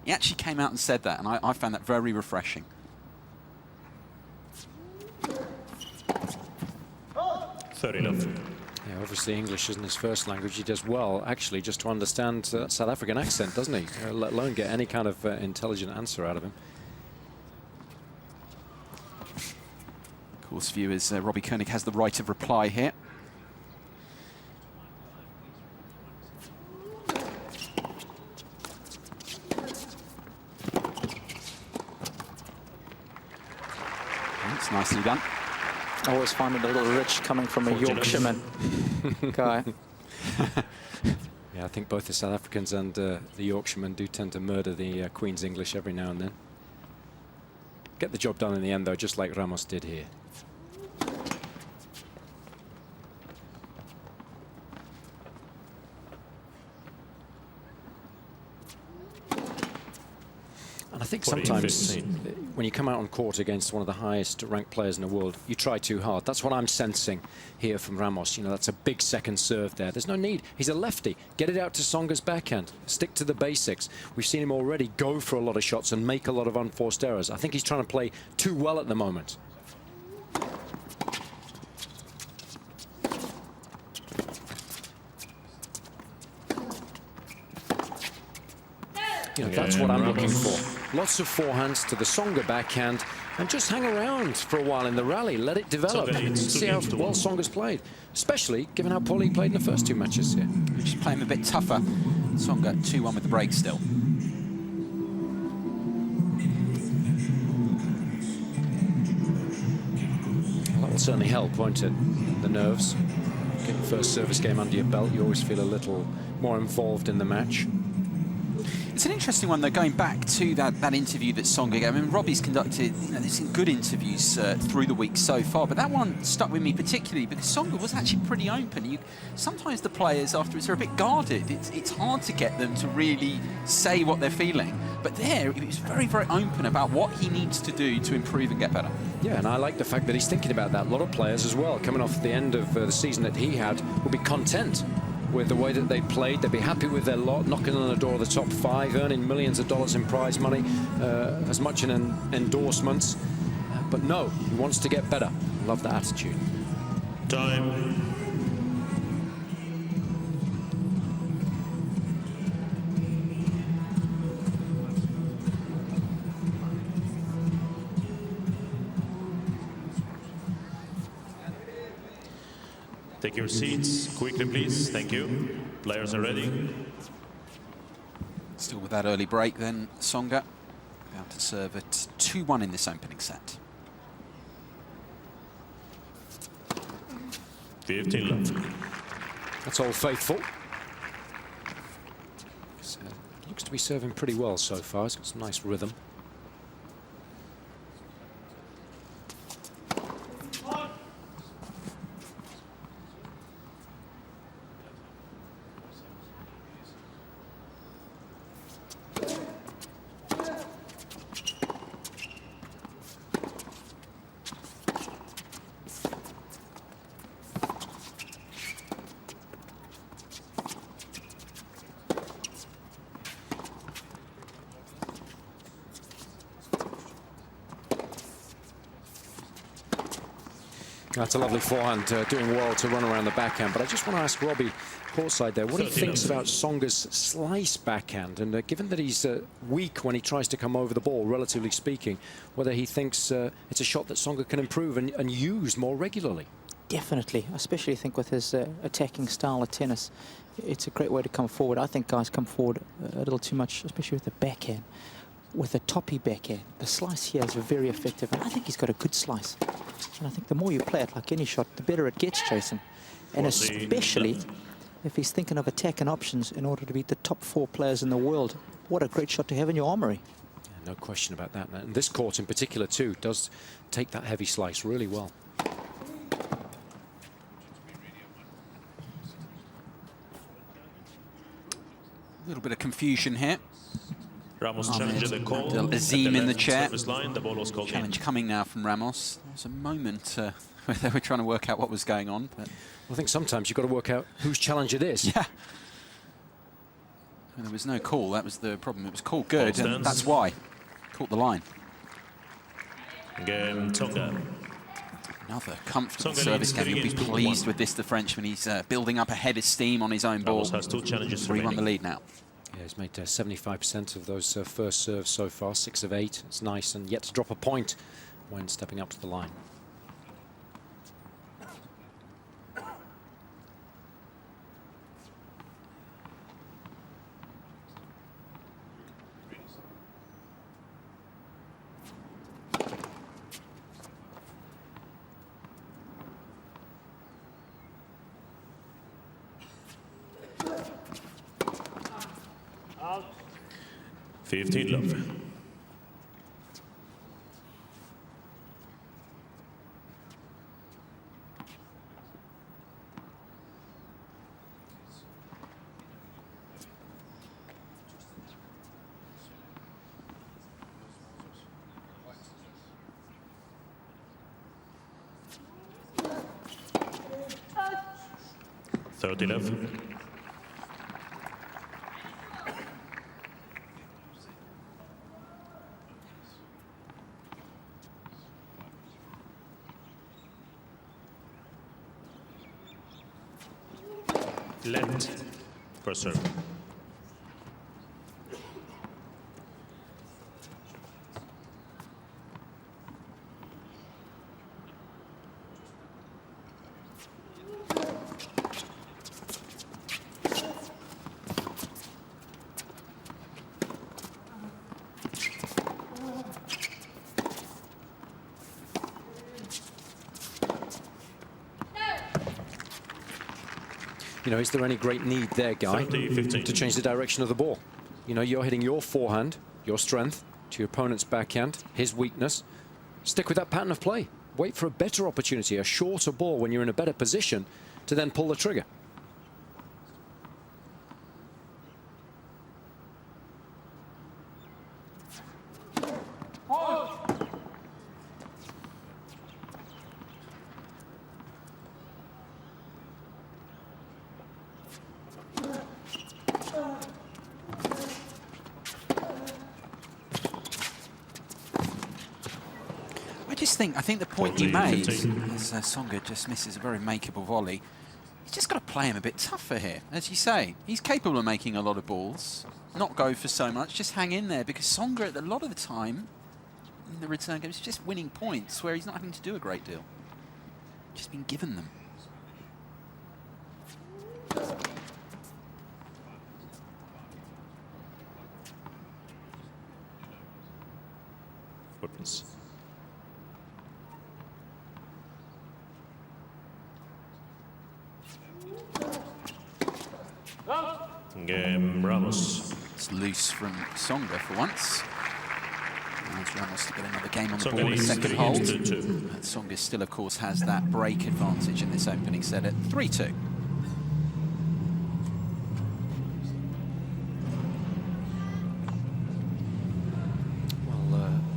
He actually came out and said that, and I found that very refreshing. 30 left. Yeah, obviously English isn't his first language. He does well, actually, just to understand South African accent, doesn't he? Let alone get any kind of intelligent answer out of him. Of course, viewers, Robbie Koenig has the right of reply here. That's nicely done. I always find it a little rich coming from a Yorkshireman guy. Yeah, I think both the South Africans and the Yorkshiremen do tend to murder the Queen's English every now and then. Get the job done in the end, though, just like Ramos did here. And I think sometimes when you come out on court against one of the highest ranked players in the world, you try too hard. That's what I'm sensing here from Ramos. You know, that's a big second serve there. There's no need. He's a lefty. Get it out to Tsonga's backhand. Stick to the basics. We've seen him already go for a lot of shots and make a lot of unforced errors. I think he's trying to play too well at the moment. You know, that's what I'm looking for. Lots of forehands to the Tsonga backhand and just hang around for a while in the rally. Let it develop and see how well Tsonga's played, especially given how poorly he played in the first two matches here. Just playing a bit tougher. Tsonga 2-1 with the break still. Well, that will certainly help, won't it? The nerves. Getting first service game under your belt, you always feel a little more involved in the match. It's an interesting one, though, going back to that interview that Tsonga gave. I mean, Robbie's conducted there's some good interviews through the week so far, but that one stuck with me particularly because Tsonga was actually pretty open. Sometimes the players afterwards are a bit guarded. It's hard to get them to really say what they're feeling. But there, he was very, very open about what he needs to do to improve and get better. Yeah, and I like the fact that he's thinking about that. A lot of players as well, coming off the end of the season that he had, will be content with the way that they played. They'd be happy with their lot, knocking on the door of the top 5, earning millions of dollars in prize money, as much in endorsements. But no, he wants to get better. Love that attitude. Time. Take your seats quickly, please. Thank you. Players are ready. Still with that early break then, Tsonga about to serve at 2-1 in this opening set. 15 left. That's Old Faithful. Looks to be serving pretty well so far. He's got some nice rhythm. That's a lovely forehand, doing well to run around the backhand. But I just want to ask Robbie, courtside there, what he thinks about Tsonga's slice backhand. And given that he's weak when he tries to come over the ball, relatively speaking, whether he thinks it's a shot that Tsonga can improve and use more regularly. Definitely, I especially think with his attacking style of tennis, it's a great way to come forward. I think guys come forward a little too much, especially with the backhand. With a toppy backhand, the slice here is very effective, and I think he's got a good slice. And I think the more you play it, like any shot, the better it gets, Jason. And especially if he's thinking of attacking options in order to beat the top 4 players in the world. What a great shot to have in your armory. Yeah, no question about that. And this court in particular, too, does take that heavy slice really well. A little bit of confusion here. Ramos challenged the call. Azim in the chair. Line, the ball was called Challenge in. coming now from Ramos. There was a moment where they were trying to work out what was going on. But I think sometimes you've got to work out whose challenge it is. yeah. And there was no call. That was the problem. It was called good, and that's why. Caught the line. Game Tsonga. Another comfortable Tsonga service game. You'll be 3-2-1. pleased with this, the Frenchman. He's building up a head of steam on his own ball. Ramos has 2 challenges 3-1 the remaining. lead now. Yeah, he's made 75% of those first serves so far, 6 of 8. It's nice, and yet to drop a point when stepping up to the line. 15 love. Thirty love. Length for serve. You know, is there any great need there, Guy, 30-15. to change the direction of the ball? You know, you're hitting your forehand, your strength, to your opponent's backhand, his weakness. Stick with that pattern of play. Wait for a better opportunity, a shorter ball when you're in a better position to then pull the trigger. I think the point you made, 15. as Tsonga just misses a very makeable volley, he's just got to play him a bit tougher here. As you say, he's capable of making a lot of balls, not go for so much, just hang in there, because Tsonga, a lot of the time, in the return game, is just winning points where he's not having to do a great deal. Just been given them. Footprints. Game Ramos. It's loose from Tsonga for once. Allows Ramos to get another game on the Tsonga board, a leads second hold. 3-2. Tsonga still, of course, has that break advantage in this opening set at 3-2.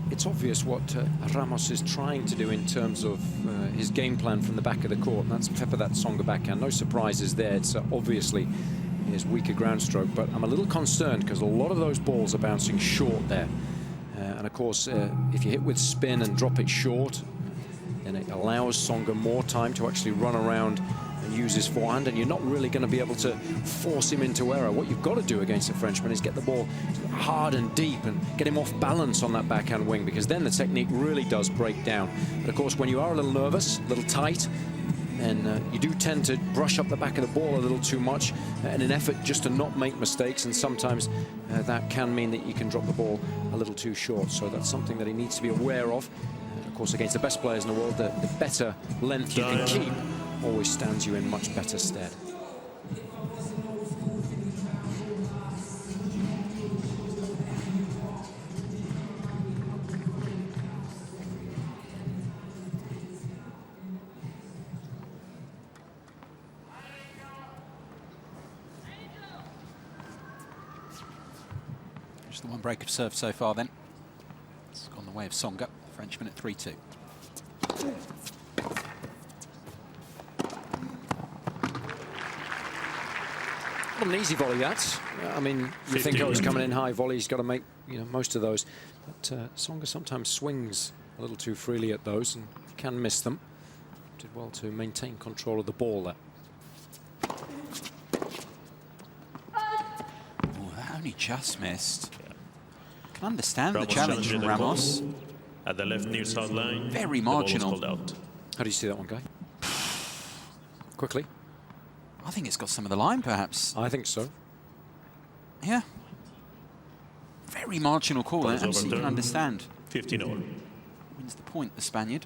It's obvious what Ramos is trying to do in terms of his game plan from the back of the court. And that's pepper that Tsonga backhand. No surprises there. It's obviously his weaker ground stroke, but I'm a little concerned because a lot of those balls are bouncing short there. And of course, if you hit with spin and drop it short, then it allows Tsonga more time to actually run around and use his forehand, and you're not really going to be able to force him into error. What you've got to do against a Frenchman is get the ball hard and deep and get him off balance on that backhand wing, because then the technique really does break down. But of course, when you are a little nervous, a little tight, then you do tend to brush up the back of the ball a little too much in an effort just to not make mistakes, and sometimes that can mean that you can drop the ball a little too short. So that's something that he needs to be aware of. Of course, against the best players in the world, the better length you can keep always stands you in much better stead. Just the one break of serve so far then. It's gone the way of Tsonga, Frenchman at 3-2. Not an easy volley, that. I mean, you think, oh, he's coming in high volley, he's got to make, you know, most of those. But Tsonga sometimes swings a little too freely at those and can miss them. Did well to maintain control of the ball there. Oh, that only just missed. Can understand Ramos the challenge from challenging the Ramos. call at the left near side line. Very The ball was marginal. called out. How do you see that one, Guy? Quickly. I think it's got some of the line, perhaps. I think so. Yeah. Very marginal call. Ball I is absolutely can overturned. understand. 15-all. Wins the point, the Spaniard.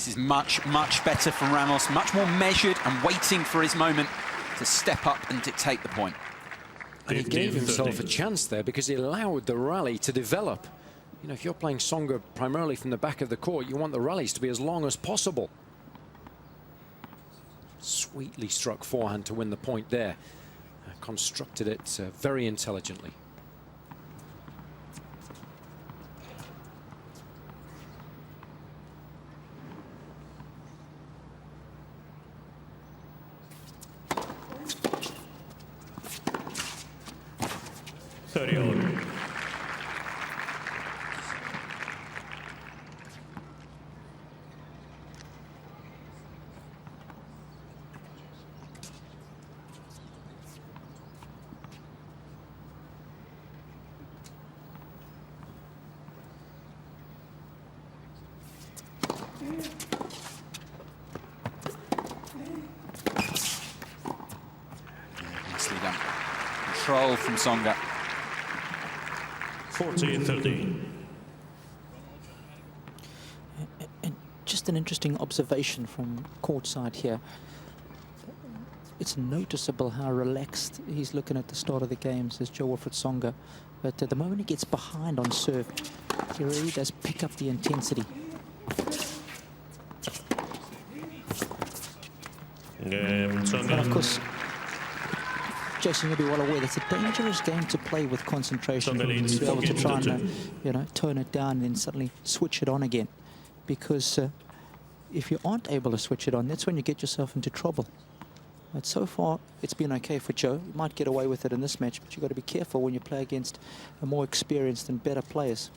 This is much, much better from Ramos, much more measured and waiting for his moment to step up and dictate the point. And he gave himself a chance there because he allowed the rally to develop. You know, if you're playing Tsonga primarily from the back of the court, you want the rallies to be as long as possible. Sweetly struck forehand to win the point there. Constructed it very intelligently. Nicely done. Control from Tsonga. 14-13. And just an interesting observation from courtside here. It's noticeable how relaxed he's looking at the start of the game, says Jo-Wilfried Tsonga. But at the moment he gets behind on serve, he really does pick up the intensity. And of course, Jason, you'll be well aware that's a dangerous game to play with concentration. To be able to try and, you know, tone it down and then suddenly switch it on again. Because if you aren't able to switch it on, that's when you get yourself into trouble. But so far, it's been okay for Joe. You might get away with it in this match, but you've got to be careful when you play against a more experienced and better players.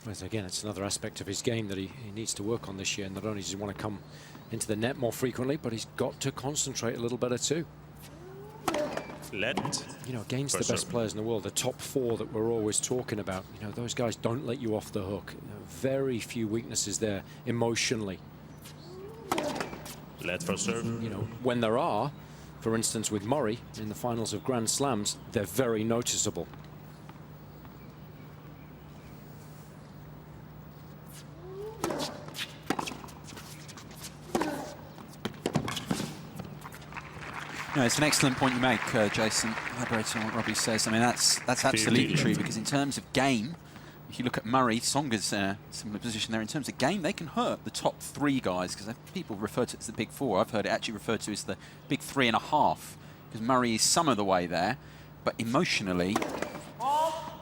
Well, again, it's another aspect of his game that he needs to work on this year. Not only does he want to come into the net more frequently, but he's got to concentrate a little better too. You know, against the best players in the world, the top four that we're always talking about, you know, those guys don't let you off the hook. You know, very few weaknesses there emotionally. For serve. You know, when there are, for instance, with Murray in the finals of Grand Slams, they're very noticeable. No, it's an excellent point you make, Jason, elaborating on what Robbie says. I mean, that's absolutely true, because in terms of game, if you look at Murray, Tsonga's similar position there. In terms of game, they can hurt the top three guys, because people refer to it as the big four. I've heard it actually referred to as the big 3.5, because Murray is some of the way there. But emotionally,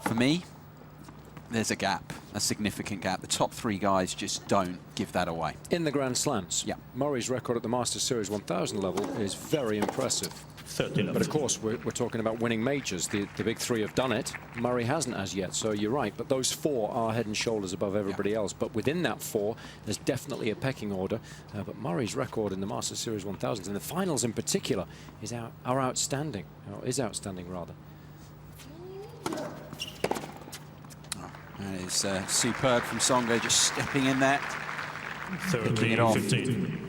for me, there's a gap, a significant gap. The top three guys just don't give that away. In the Grand Slams, yeah. Murray's record at the Masters Series 1000 level is very impressive. But of course, we're talking about winning majors. The big three have done it. Murray hasn't as yet, so you're right. But those four are head and shoulders above everybody else. But within that four, there's definitely a pecking order. But Murray's record in the Masters Series 1000s, in the finals in particular, is outstanding. Or is outstanding, rather. That is superb from Tsonga, just stepping in there, picking it off. 15.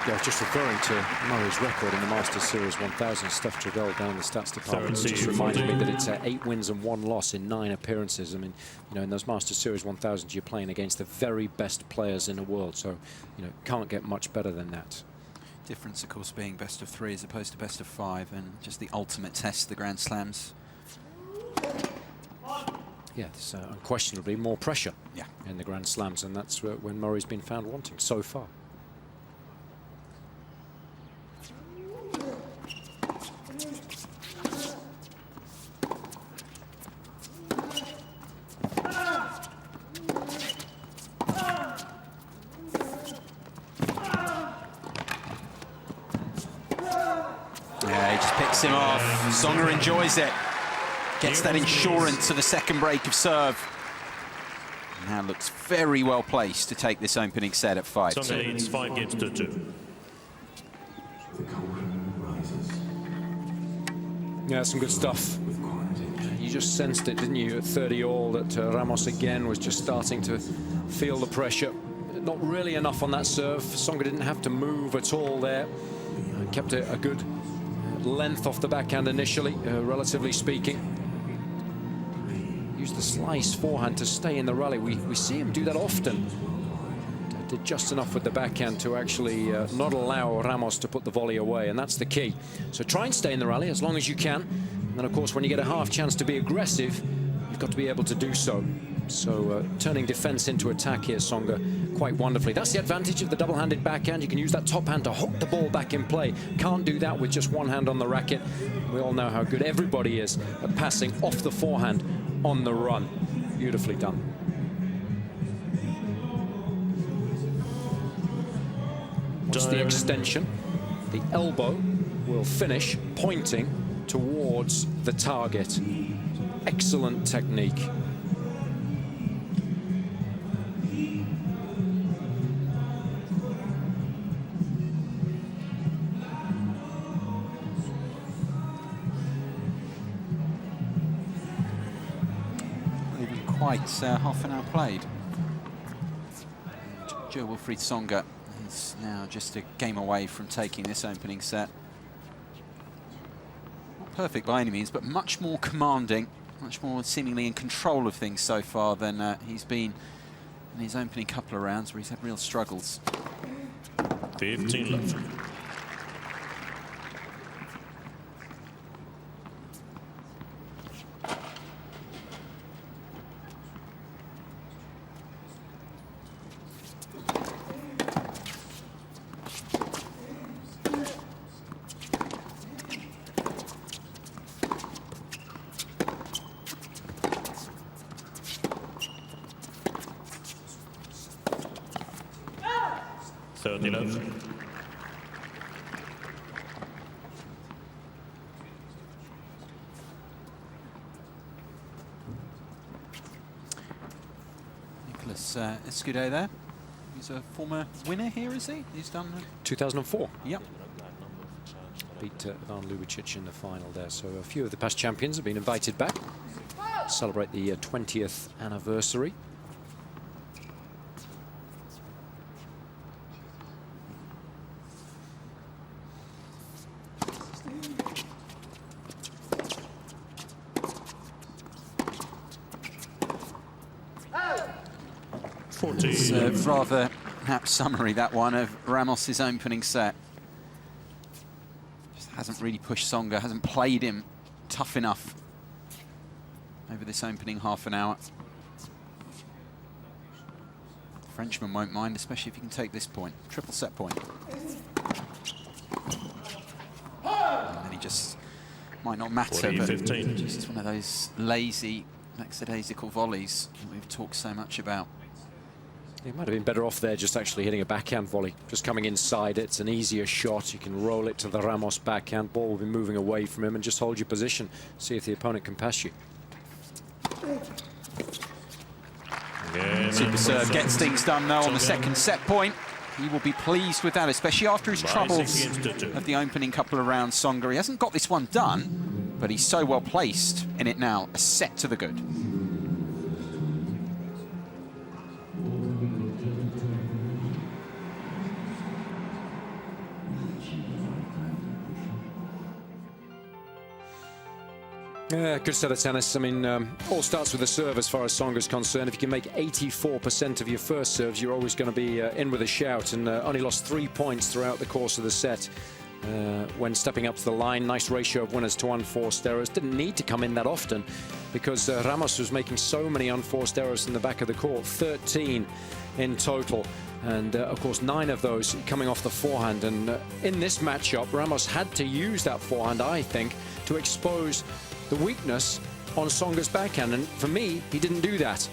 Yeah, just referring to Murray's record in the Masters Series 1000, Steph Gael down in the stats department just reminded me that it's 8 wins and 1 loss in 9 appearances. I mean, you know, in those Masters Series 1000s, you're playing against the very best players in the world, so, you know, can't get much better than that. Difference, of course, being best of 3 as opposed to best of 5, and just the ultimate test, the Grand Slams. Yeah, there's unquestionably more pressure in the Grand Slams, and that's when Murray's been found wanting so far. Yeah, he just picks him off. Tsonga enjoys it. Gets that insurance to the second break of serve. Now looks very well placed to take this opening set at 5-2. Tsonga leads 5 games to 2. Yeah, some good stuff. You just sensed it, didn't you, at 30-all, that Ramos again was just starting to feel the pressure. Not really enough on that serve. Tsonga didn't have to move at all there. Kept a good length off the backhand initially, relatively speaking. Used the slice forehand to stay in the rally. We see him do that often. Did just enough with the backhand to actually not allow Ramos to put the volley away, and that's the key. So try and stay in the rally as long as you can. And then, of course, when you get a half chance to be aggressive, you've got to be able to do so. So turning defense into attack here, Tsonga, quite wonderfully. That's the advantage of the double-handed backhand. You can use that top hand to hook the ball back in play. Can't do that with just one hand on the racket. We all know how good everybody is at passing off the forehand on the run. Beautifully done. What's the extension? The elbow will finish pointing towards the target. Excellent technique. Quite half an hour played. Jo-Wilfried Tsonga is now just a game away from taking this opening set. Not perfect by any means, but much more commanding, much more seemingly in control of things so far than he's been in his opening couple of rounds, where he's had real struggles. 15 left. Escudo there. He's a former winner here, is he? He's done 2004. Yep. Beat Van Lubicic in the final there. So a few of the past champions have been invited back to celebrate the 20th anniversary. It's a rather apt summary, that one, of Ramos's opening set. Just hasn't really pushed Tsonga, hasn't played him tough enough over this opening half an hour. The Frenchman won't mind, especially if he can take this point. Triple set point. And then he just might not matter, but just one of those lazy, lackadaisical volleys that we've talked so much about. He might have been better off there just actually hitting a backhand volley. Just coming inside, it's an easier shot. You can roll it to the Ramos backhand. Ball will be moving away from him and just hold your position. See if the opponent can pass you. Super serve gets things done though on the second set point. He will be pleased with that, especially after his troubles of the opening couple of rounds. Tsonga, he hasn't got this one done, but he's so well placed in it now. A set to the good. Yeah, good set of tennis. I mean, all starts with the serve as far as Tsonga's concerned. If you can make 84% of your first serves, you're always going to be in with a shout, and only lost 3 points throughout the course of the set. when stepping up to the line. Nice ratio of winners to unforced errors. Didn't need to come in that often because Ramos was making so many unforced errors in the back of the court, 13 in total. And of course, 9 of those coming off the forehand. And in this matchup, Ramos had to use that forehand, I think, to expose the weakness on Tsonga's backhand. And for me, he didn't do that.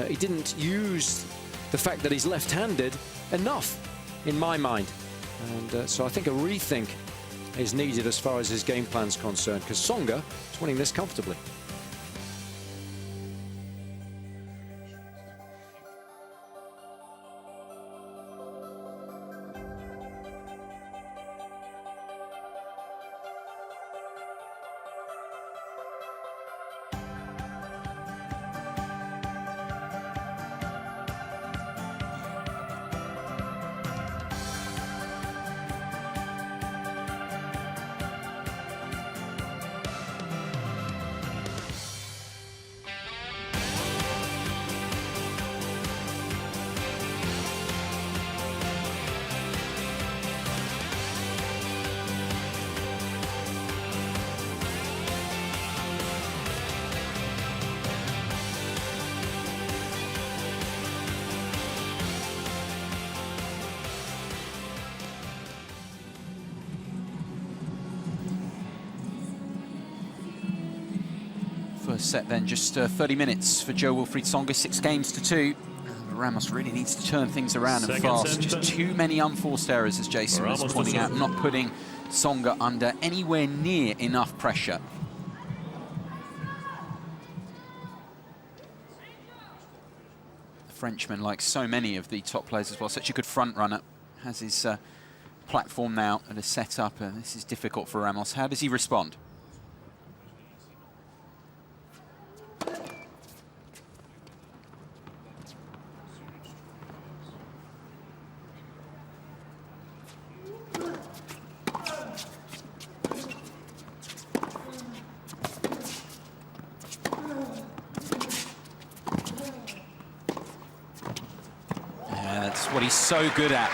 He didn't use the fact that he's left-handed enough, in my mind. And so I think a rethink is needed as far as his game plan's concerned, because Tsonga is winning this comfortably. First set then, just 30 minutes for Jo-Wilfried Tsonga, 6 games to 2. Ramos really needs to turn things around and fast. Just too many unforced errors, as Jason was pointing out, not putting Tsonga under anywhere near enough pressure. The Frenchman, like so many of the top players as well, such a good front runner, has his platform now and a set-up, and this is difficult for Ramos. How does he respond? What he's so good at,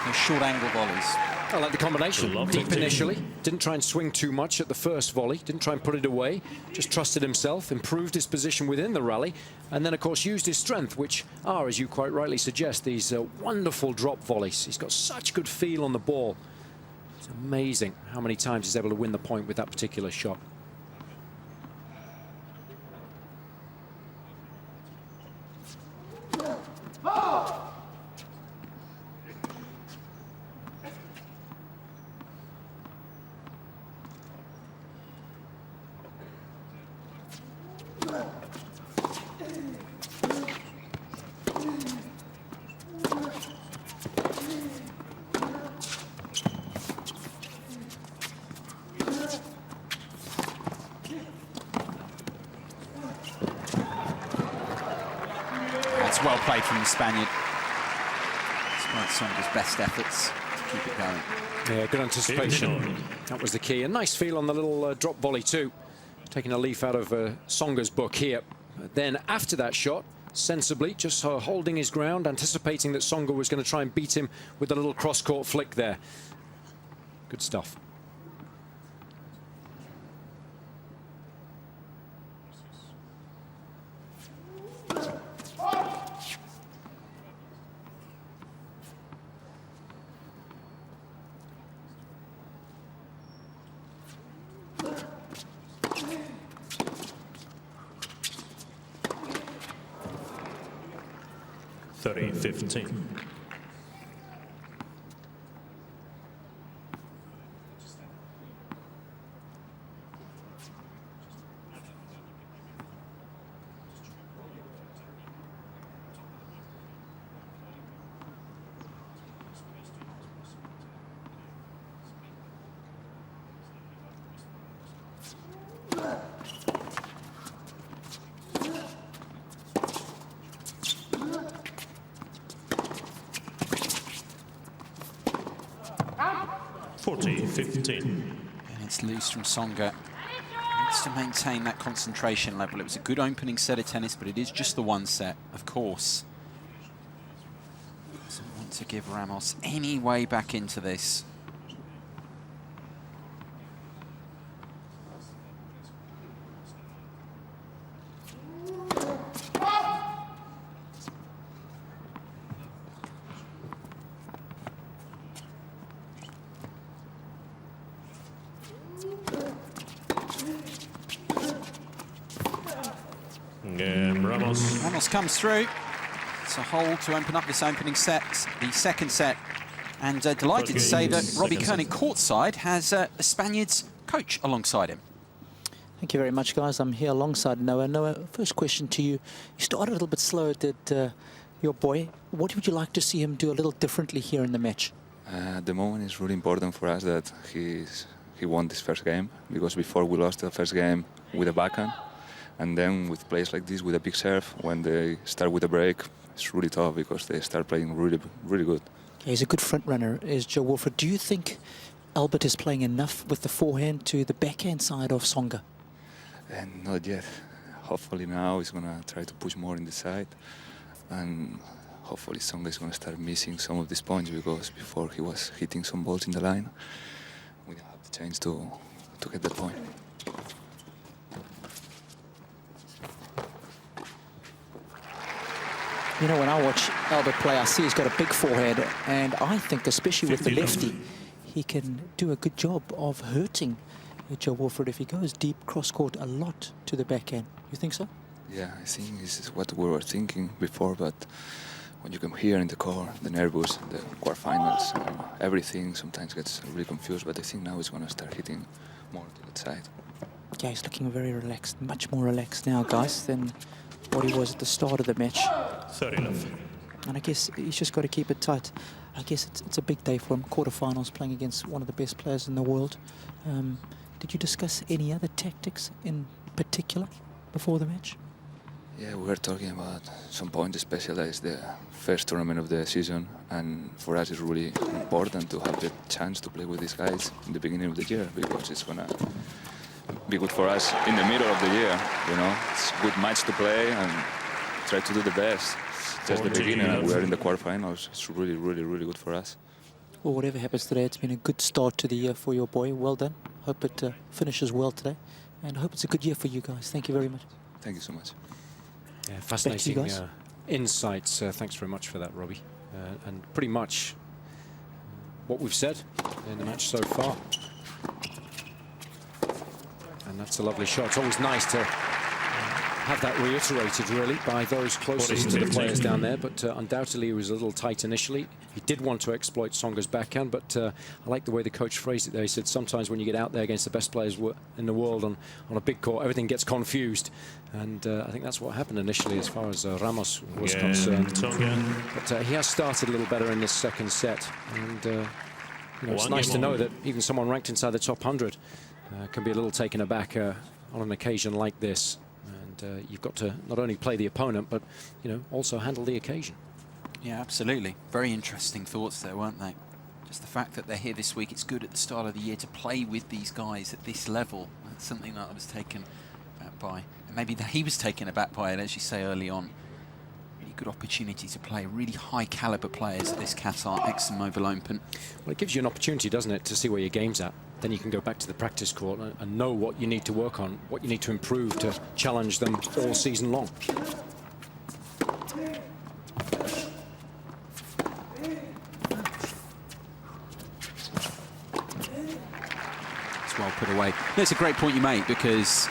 those short angle volleys. I like the combination. Deep initially, didn't try and swing too much at the first volley, didn't try and put it away, just trusted himself, improved his position within the rally, and then of course used his strength, which are, as you quite rightly suggest, these wonderful drop volleys. He's got such good feel on the ball. It's amazing how many times he's able to win the point with that particular shot. Well played from the Spaniard. Despite Tsonga's best efforts to keep it going. Yeah, good anticipation. That was the key. A nice feel on the little drop volley too. Taking a leaf out of Tsonga's book here. Then after that shot, sensibly, just holding his ground, anticipating that Tsonga was going to try and beat him with a little cross-court flick there. Good stuff. .15. And it's loose from Tsonga. Needs to maintain that concentration level. It was a good opening set of tennis, but it is just the one set, of course. Doesn't want to give Ramos any way back into this. Ramos. Ramos comes through. It's a hole to open up this opening set, the second set. And delighted to say that Robbie Koenig courtside has the Spaniards coach alongside him. Thank you very much, guys. I'm here alongside Noah. Noah, first question to you. You started a little bit slow, did your boy. What would you like to see him do a little differently here in the match? At the moment, it's really important for us that he won this first game, because before we lost the first game with a backhand, and then with plays like this with a big serve, when they start with a break, it's really tough because they start playing really good. Yeah, he's a good front runner, is Jo-Wilfried. Do you think Albert is playing enough with the forehand to the backhand side of Tsonga? And not yet. Hopefully now he's going to try to push more in the side, and hopefully Tsonga is going to start missing some of these points, because before he was hitting some balls in the line. We have the chance to get that point. You know, when I watch Albert play, I see he's got a big forehead, and I think, especially with the lefty, he can do a good job of hurting Jo-Wilfried if he goes deep cross-court a lot to the backhand. You think so? Yeah, I think this is what we were thinking before, but when you come here in the core, the nervous, the quarterfinals, everything sometimes gets really confused, but I think now he's going to start hitting more to that side. Yeah, he's looking very relaxed, much more relaxed now, guys, than what he was at the start of the match. 30 left. And I guess he's just got to keep it tight. I guess it's a big day for him, quarterfinals, playing against one of the best players in the world. Did you discuss any other tactics in particular before the match? Yeah, we were talking about some points, especially as the first tournament of the season, and for us it's really important to have the chance to play with these guys in the beginning of the year, because it's gonna be good for us in the middle of the year. You know, it's a good match to play and try to do the best. It's just the beginning, and we're in the quarterfinals. It's really good for us. Well, whatever happens today, it's been a good start to the year for your boy. Well done. Hope it finishes well today, and I hope it's a good year for you guys. Thank you very much. Thank you so much. Yeah, fascinating guys. insights. Thanks very much for that, Robbie. And pretty much what we've said in the match so far. And that's a lovely shot. It's always nice to have that reiterated, really, by those closest to the players down there. But undoubtedly, he was a little tight initially. He did want to exploit Tsonga's backhand, but I like the way the coach phrased it there. He said sometimes when you get out there against the best players in the world on a big court, everything gets confused. And I think that's what happened initially as far as Ramos was concerned. But he has started a little better in this second set. And you know, it's nice to know that even someone ranked inside the top 100 can be a little taken aback on an occasion like this. And you've got to not only play the opponent, but you know, also handle the occasion. Yeah, absolutely. Very interesting thoughts there, weren't they? Just the fact that they're here this week, it's good at the start of the year to play with these guys at this level. That's something that I was taken aback by. And maybe that he was taken aback by it, as you say early on. Really good opportunity to play really high caliber players at this Qatar ExxonMobil Open. Well, it gives you an opportunity, doesn't it, to see where your game's at. Then you can go back to the practice court and know what you need to work on, what you need to improve to challenge them all season long. It's well put away. That's a great point you make, because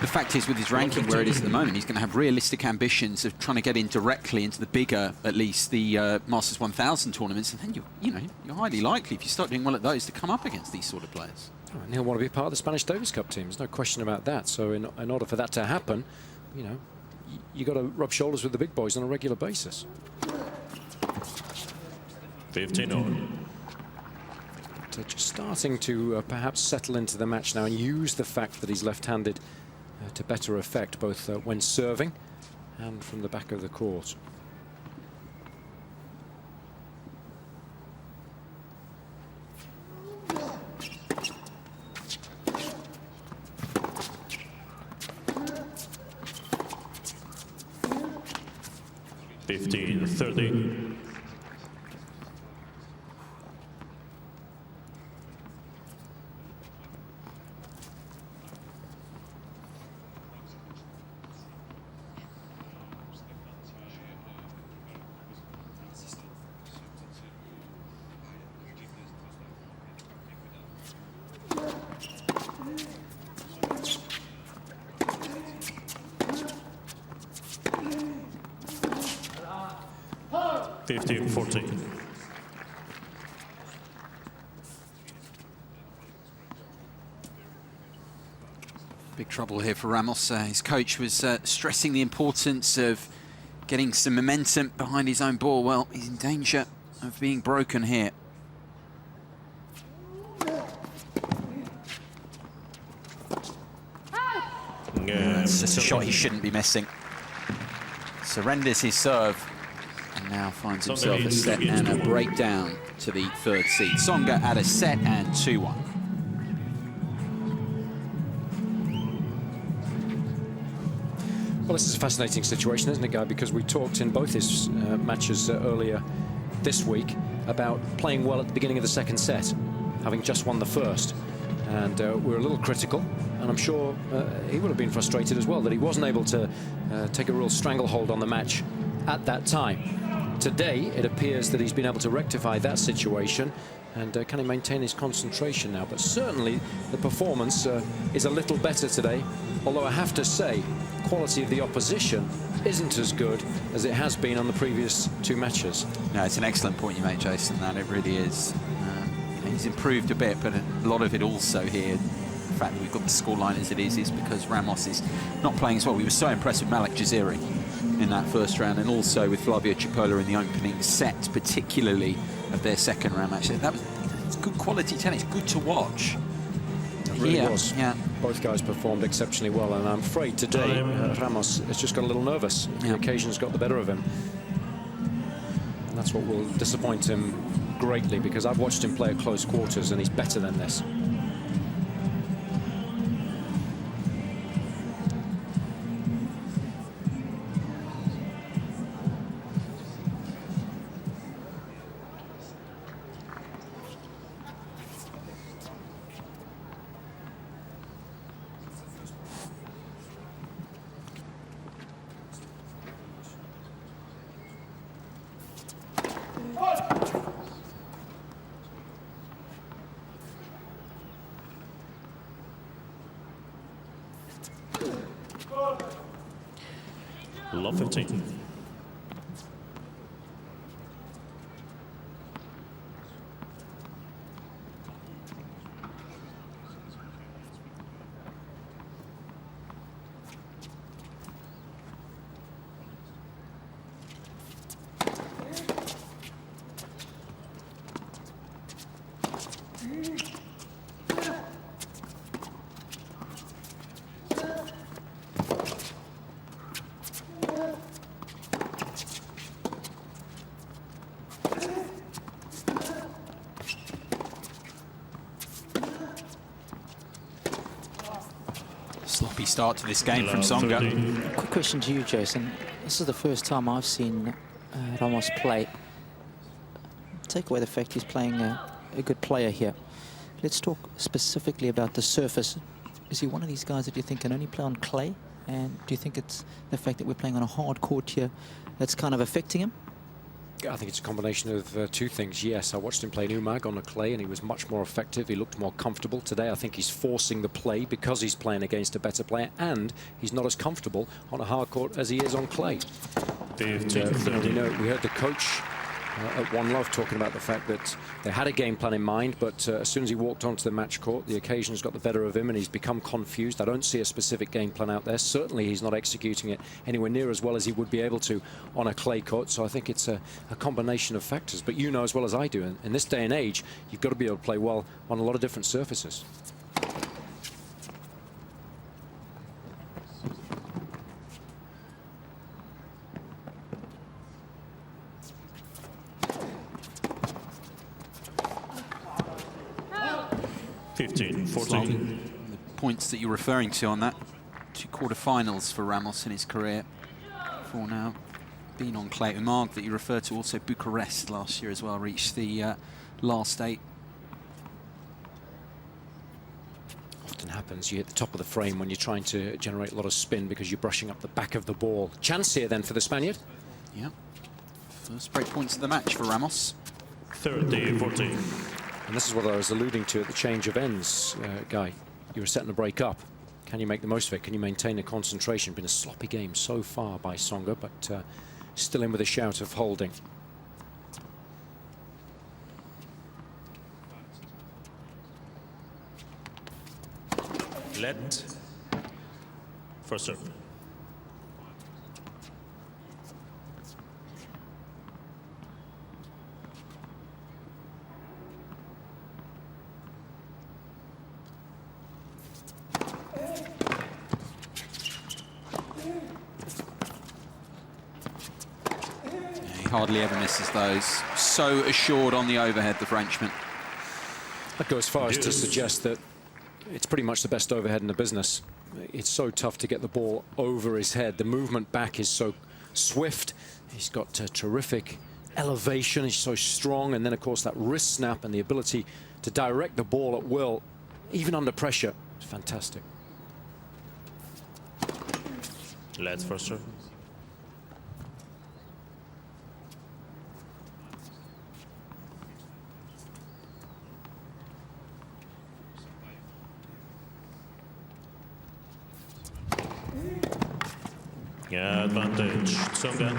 the fact is, with his ranking where it is at the moment, he's going to have realistic ambitions of trying to get in directly into the bigger, at least the Masters 1000 tournaments, and then you're highly likely, if you start doing well at those, to come up against these sort of players. And he'll want to be part of the Spanish Davis Cup team. There's no question about that. So in order for that to happen, you know, you got to rub shoulders with the big boys on a regular basis. 15-0. Just starting to perhaps settle into the match now and use the fact that he's left-handed to better effect, both when serving and from the back of the court. Fifteen, 30. 15-14. Big trouble here for Ramos. His coach was stressing the importance of getting some momentum behind his own ball. Well, he's in danger of being broken here. That's just a shot he shouldn't be missing. Surrenders his serve and now finds himself a set and a breakdown to the third seed. Tsonga at a set and 2-1. Well, this is a fascinating situation, isn't it, Guy? Because we talked in both his matches earlier this week about playing well at the beginning of the second set, having just won the first. And we're a little critical, and I'm sure he would have been frustrated as well that he wasn't able to take a real stranglehold on the match at that time. Today, it appears that he's been able to rectify that situation, and can he maintain his concentration now? But certainly the performance is a little better today, although I have to say, quality of the opposition isn't as good as it has been on the previous two matches. No, it's an excellent point you make, Jason, that it really is. He's improved a bit, but a lot of it also here, the fact that we've got the scoreline as it is because Ramos is not playing as well. We were so impressed with Malik Jaziri in that first round, and also with Flavio Cipolla in the opening set, particularly of their second round match. That was good quality tennis, good to watch. It really was. Yeah. Both guys performed exceptionally well, and I'm afraid today Ramos has just got a little nervous. The occasion's got the better of him. And that's what will disappoint him greatly, because I've watched him play at close quarters and he's better than this. Love 15. Sloppy start to this game from Tsonga. Quick question to you, Jason. This is the first time I've seen Ramos play. Take away the fact he's playing a good player here. Let's talk specifically about the surface. Is he one of these guys that you think can only play on clay? And do you think it's the fact that we're playing on a hard court here that's kind of affecting him? I think it's a combination of two things. Yes, I watched him play in Umag on the clay and he was much more effective. He looked more comfortable. Today I think he's forcing the play because he's playing against a better player, and he's not as comfortable on a hard court as he is on clay. And, you know, we heard the coach at One Love talking about the fact that they had a game plan in mind, but as soon as he walked onto the match court, the occasion's got the better of him and he's become confused. I don't see a specific game plan out there. Certainly he's not executing it anywhere near as well as he would be able to on a clay court. So I think it's a combination of factors. But you know as well as I do, in this day and age, you've got to be able to play well on a lot of different surfaces. The points that you're referring to on that, 2 quarterfinals for Ramos in his career. For now, being on clay. Umag that you referred to, also Bucharest last year as well, reached the last 8. Often happens, you hit the top of the frame when you're trying to generate a lot of spin because you're brushing up the back of the ball. Chance here then for the Spaniard. Yeah. First break points of the match for Ramos. 30-14. And this is what I was alluding to at the change of ends, Guy. You were setting the break up. Can you make the most of it? Can you maintain the concentration? Been a sloppy game so far by Tsonga, but still in with a shout of holding. Let for serve. He hardly ever misses those. So assured on the overhead, the Frenchman. I'd go as far as to suggest that it's pretty much the best overhead in the business. It's so tough to get the ball over his head. The movement back is so swift. He's got terrific elevation. He's so strong. And then, of course, that wrist snap and the ability to direct the ball at will, even under pressure. It's fantastic. Let's for serve. Yeah, advantage. Tsonga.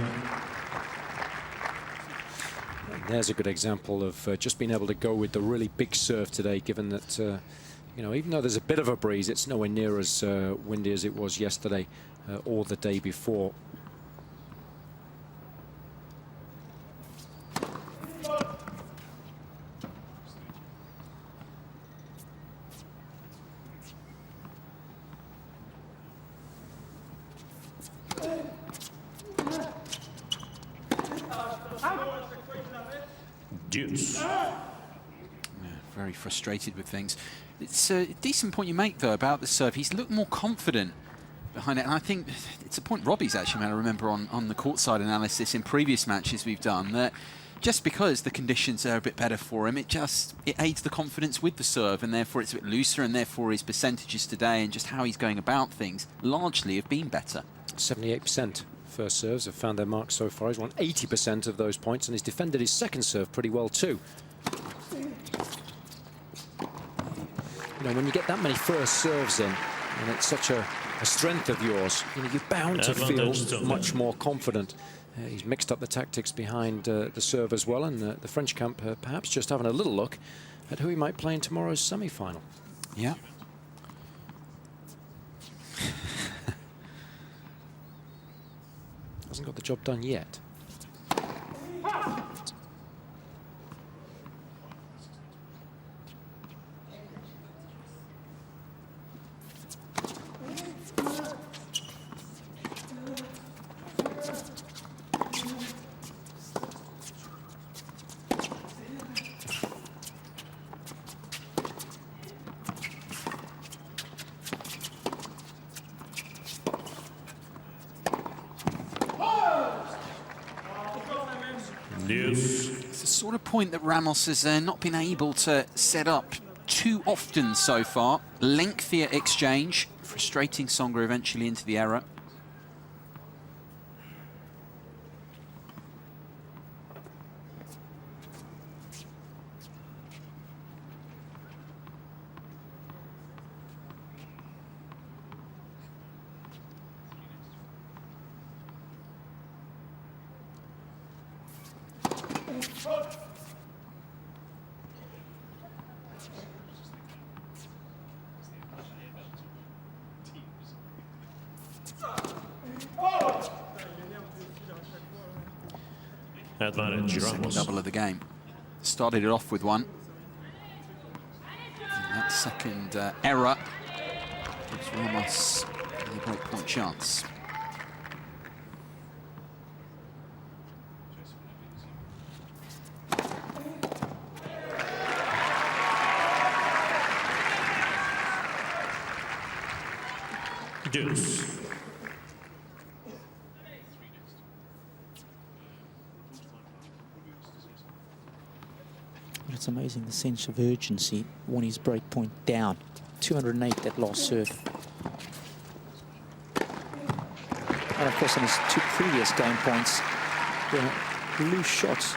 There's a good example of just being able to go with the really big serve today, given that, you know, even though there's a bit of a breeze, it's nowhere near as windy as it was yesterday or the day before. Deuce. Yeah, very frustrated with things. It's a decent point you make, though, about the serve. He's looked more confident behind it, and I think it's a point Robbie's actually made, I remember, on the courtside analysis in previous matches we've done, that just because the conditions are a bit better for him, it aids the confidence with the serve, and therefore it's a bit looser, and therefore his percentages today and just how he's going about things largely have been better. 78% first serves have found their mark so far. He's won 80% of those points, and he's defended his second serve pretty well too. You know, when you get that many first serves in, and it's such a strength of yours, you know, you're bound to feel much more confident. He's mixed up the tactics behind the serve as well, and the French camp perhaps just having a little look at who he might play in tomorrow's semi-final. Yeah. Hasn't got the job done yet. It's the sort of point that Ramos has not been able to set up too often so far. Lengthier exchange, frustrating Tsonga eventually into the error. Advantage, Ramos. Double of the game. Started it off with one. And that second error gives Ramos a break-point chance. Deuce. It's amazing the sense of urgency when his break point down. 208 that last serve. And of course, in his two previous game points, loose shots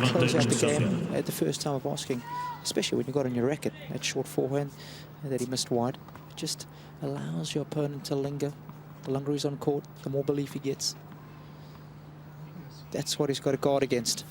close out the game at the first time of asking, especially when you got on your racket that short forehand that he missed wide. It just allows your opponent to linger. The longer he's on court, the more belief he gets. That's what he's got to guard against.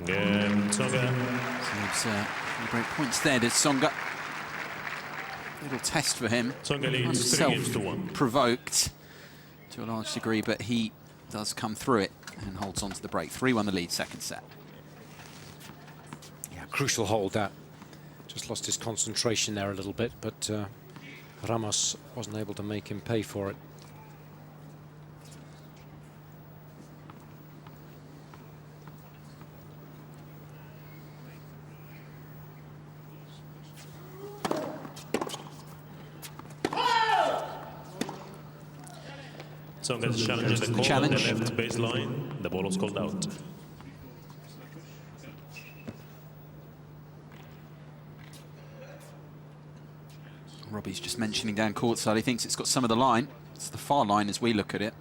Tsonga. Saves great points there to Tsonga. Little test for him. Tsonga leads 3 games to 1. Provoked to a large degree, but he does come through it and holds on to the break. 3-1 the lead, second set. Yeah, crucial hold that. Just lost his concentration there a little bit, but Ramos wasn't able to make him pay for it. Tsonga's challenge the call on the left baseline. The ball was called out. Robbie's just mentioning down courtside, he thinks it's got some of the line. It's the far line as we look at it.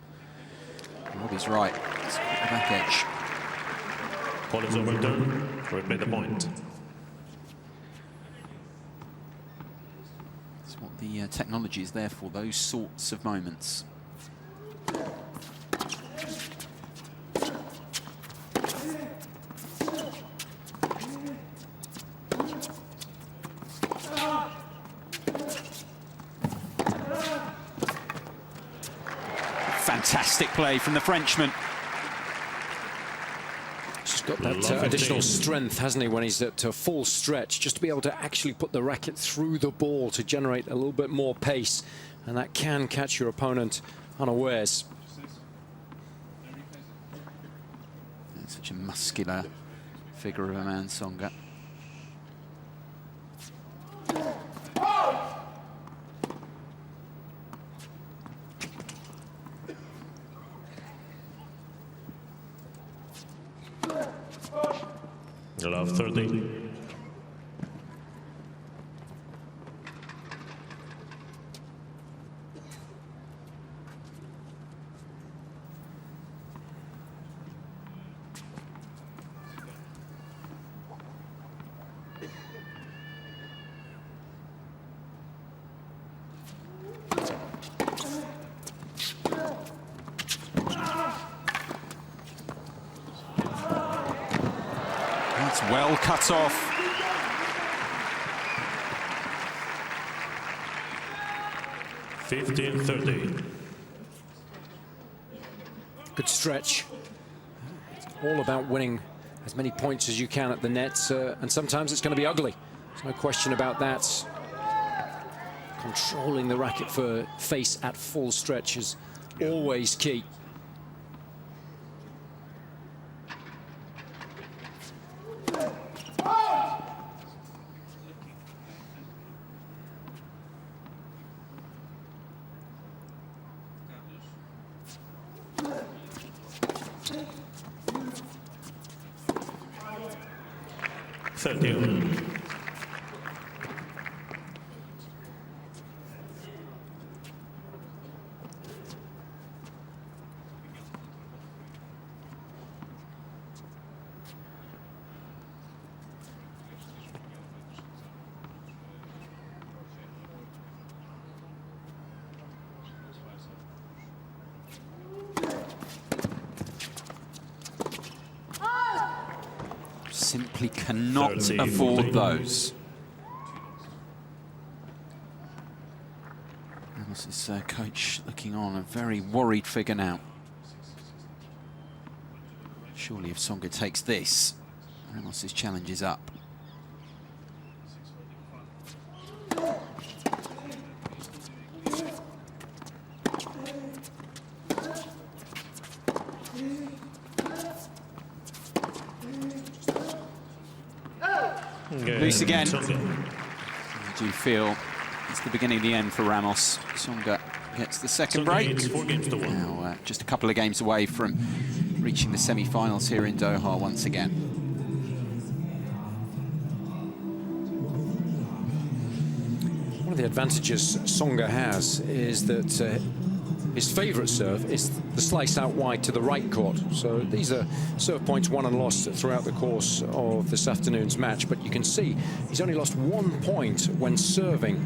And Robbie's right. It's got the back edge. Call is overturned. Replay the point. That's what the technology is there for, those sorts of moments. Fantastic play from the Frenchman. He's got that additional strength, hasn't he, when he's at full stretch, just to be able to actually put the racket through the ball to generate a little bit more pace, and that can catch your opponent unawares. That's such a muscular figure of a man, Tsonga. Allow 30. Well cut off. (15-30). Good stretch. It's all about winning as many points as you can at the nets, and sometimes it's going to be ugly. There's no question about that. Controlling the racket for face at full stretch is always key. Simply cannot afford those. Ramos's coach looking on, a very worried figure now. Surely if Tsonga takes this, Ramos's challenge is up. Loose again. I do feel it's the beginning of the end for Ramos. Tsonga gets the second break. Now just a couple of games away from reaching the semi-finals here in Doha once again. One of the advantages Tsonga has is that his favourite serve is the slice out wide to the right court. So these are serve points won and lost throughout the course of this afternoon's match. But you can see he's only lost 1 point when serving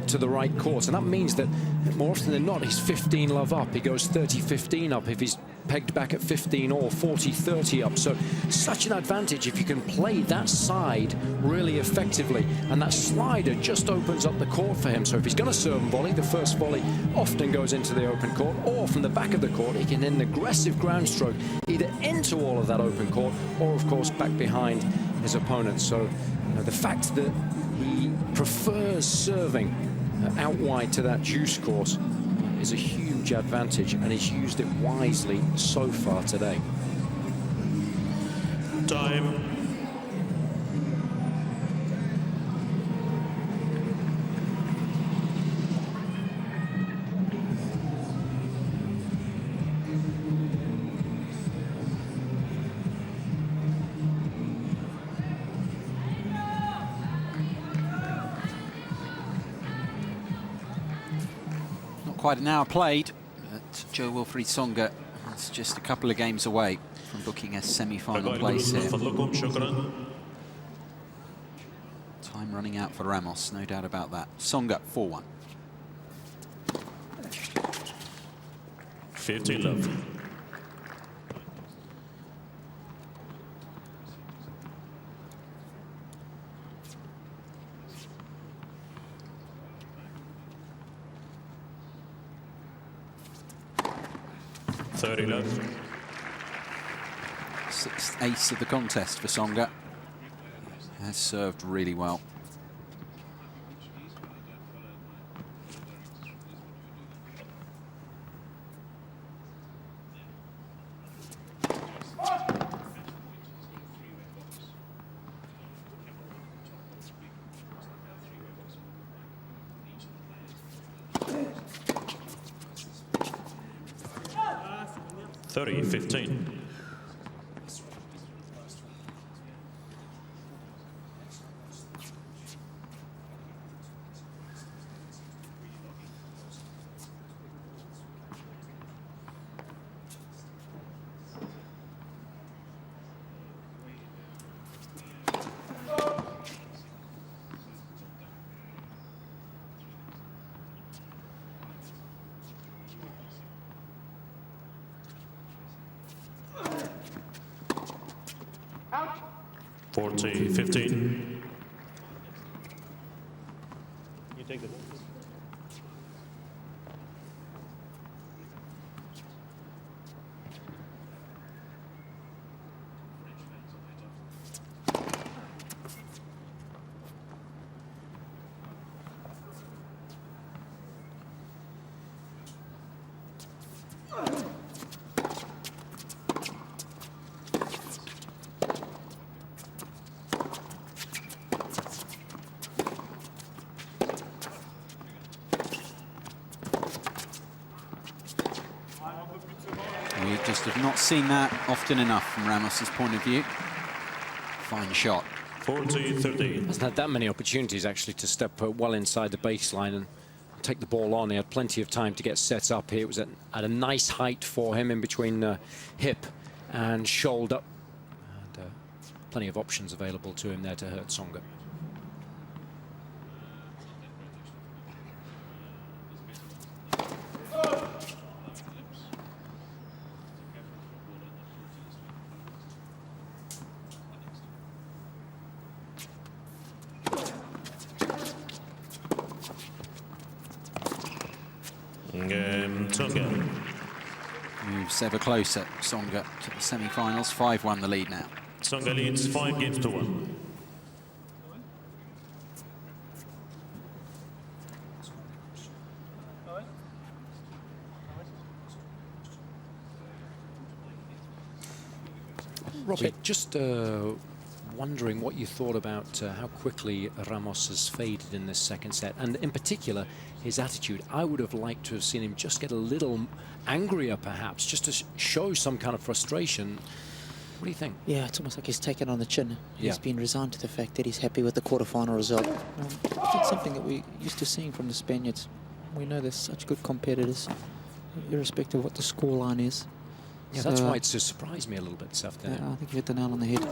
to the right court. And that means that more often than not, he's 15 love up. He goes 30-15 up if he's pegged back at 15 or 40-30 up. So such an advantage if you can play that side really effectively. And that slider just opens up the court for him. So if he's going to serve and volley, the first volley often goes into the open court, or from the back of the court, he can hit an aggressive ground stroke either into all of that open court or, of course, back behind his opponent. So the fact that he prefers serving out wide to that juice course is a huge advantage, and he's used it wisely so far today. Time. Quite an hour played, but Jo-Wilfried Tsonga is just a couple of games away from booking a semi-final place here. Time running out for Ramos, no doubt about that. Tsonga 4-1. 15 love. Sixth ace of the contest for Tsonga. Has served really well. 30-15. Out. 40-15. You take the ball. We just have not seen that often enough from Ramos's point of view. Fine shot. 40-30. Hasn't had that many opportunities actually to step well inside the baseline and take the ball on. He had plenty of time to get set up here. It was at a nice height for him in between hip and shoulder. And plenty of options available to him there to hurt Tsonga. Tsonga. Moves ever closer, Tsonga, to the semi-finals. 5-1 the lead now. Tsonga leads 5-1. Robbie, just wondering what you thought about how quickly Ramos has faded in this second set, and in particular his attitude. I would have liked to have seen him just get a little angrier, perhaps, just to show some kind of frustration. What do you think? Yeah, it's almost like he's taken on the chin. Yeah. He's been resigned to the fact that he's happy with the quarterfinal result. I think something that we're used to seeing from the Spaniards. We know they're such good competitors, irrespective of what the scoreline is. Yeah, so, that's why it's just surprised me a little bit this afternoon. Yeah, I think you hit the nail on the head.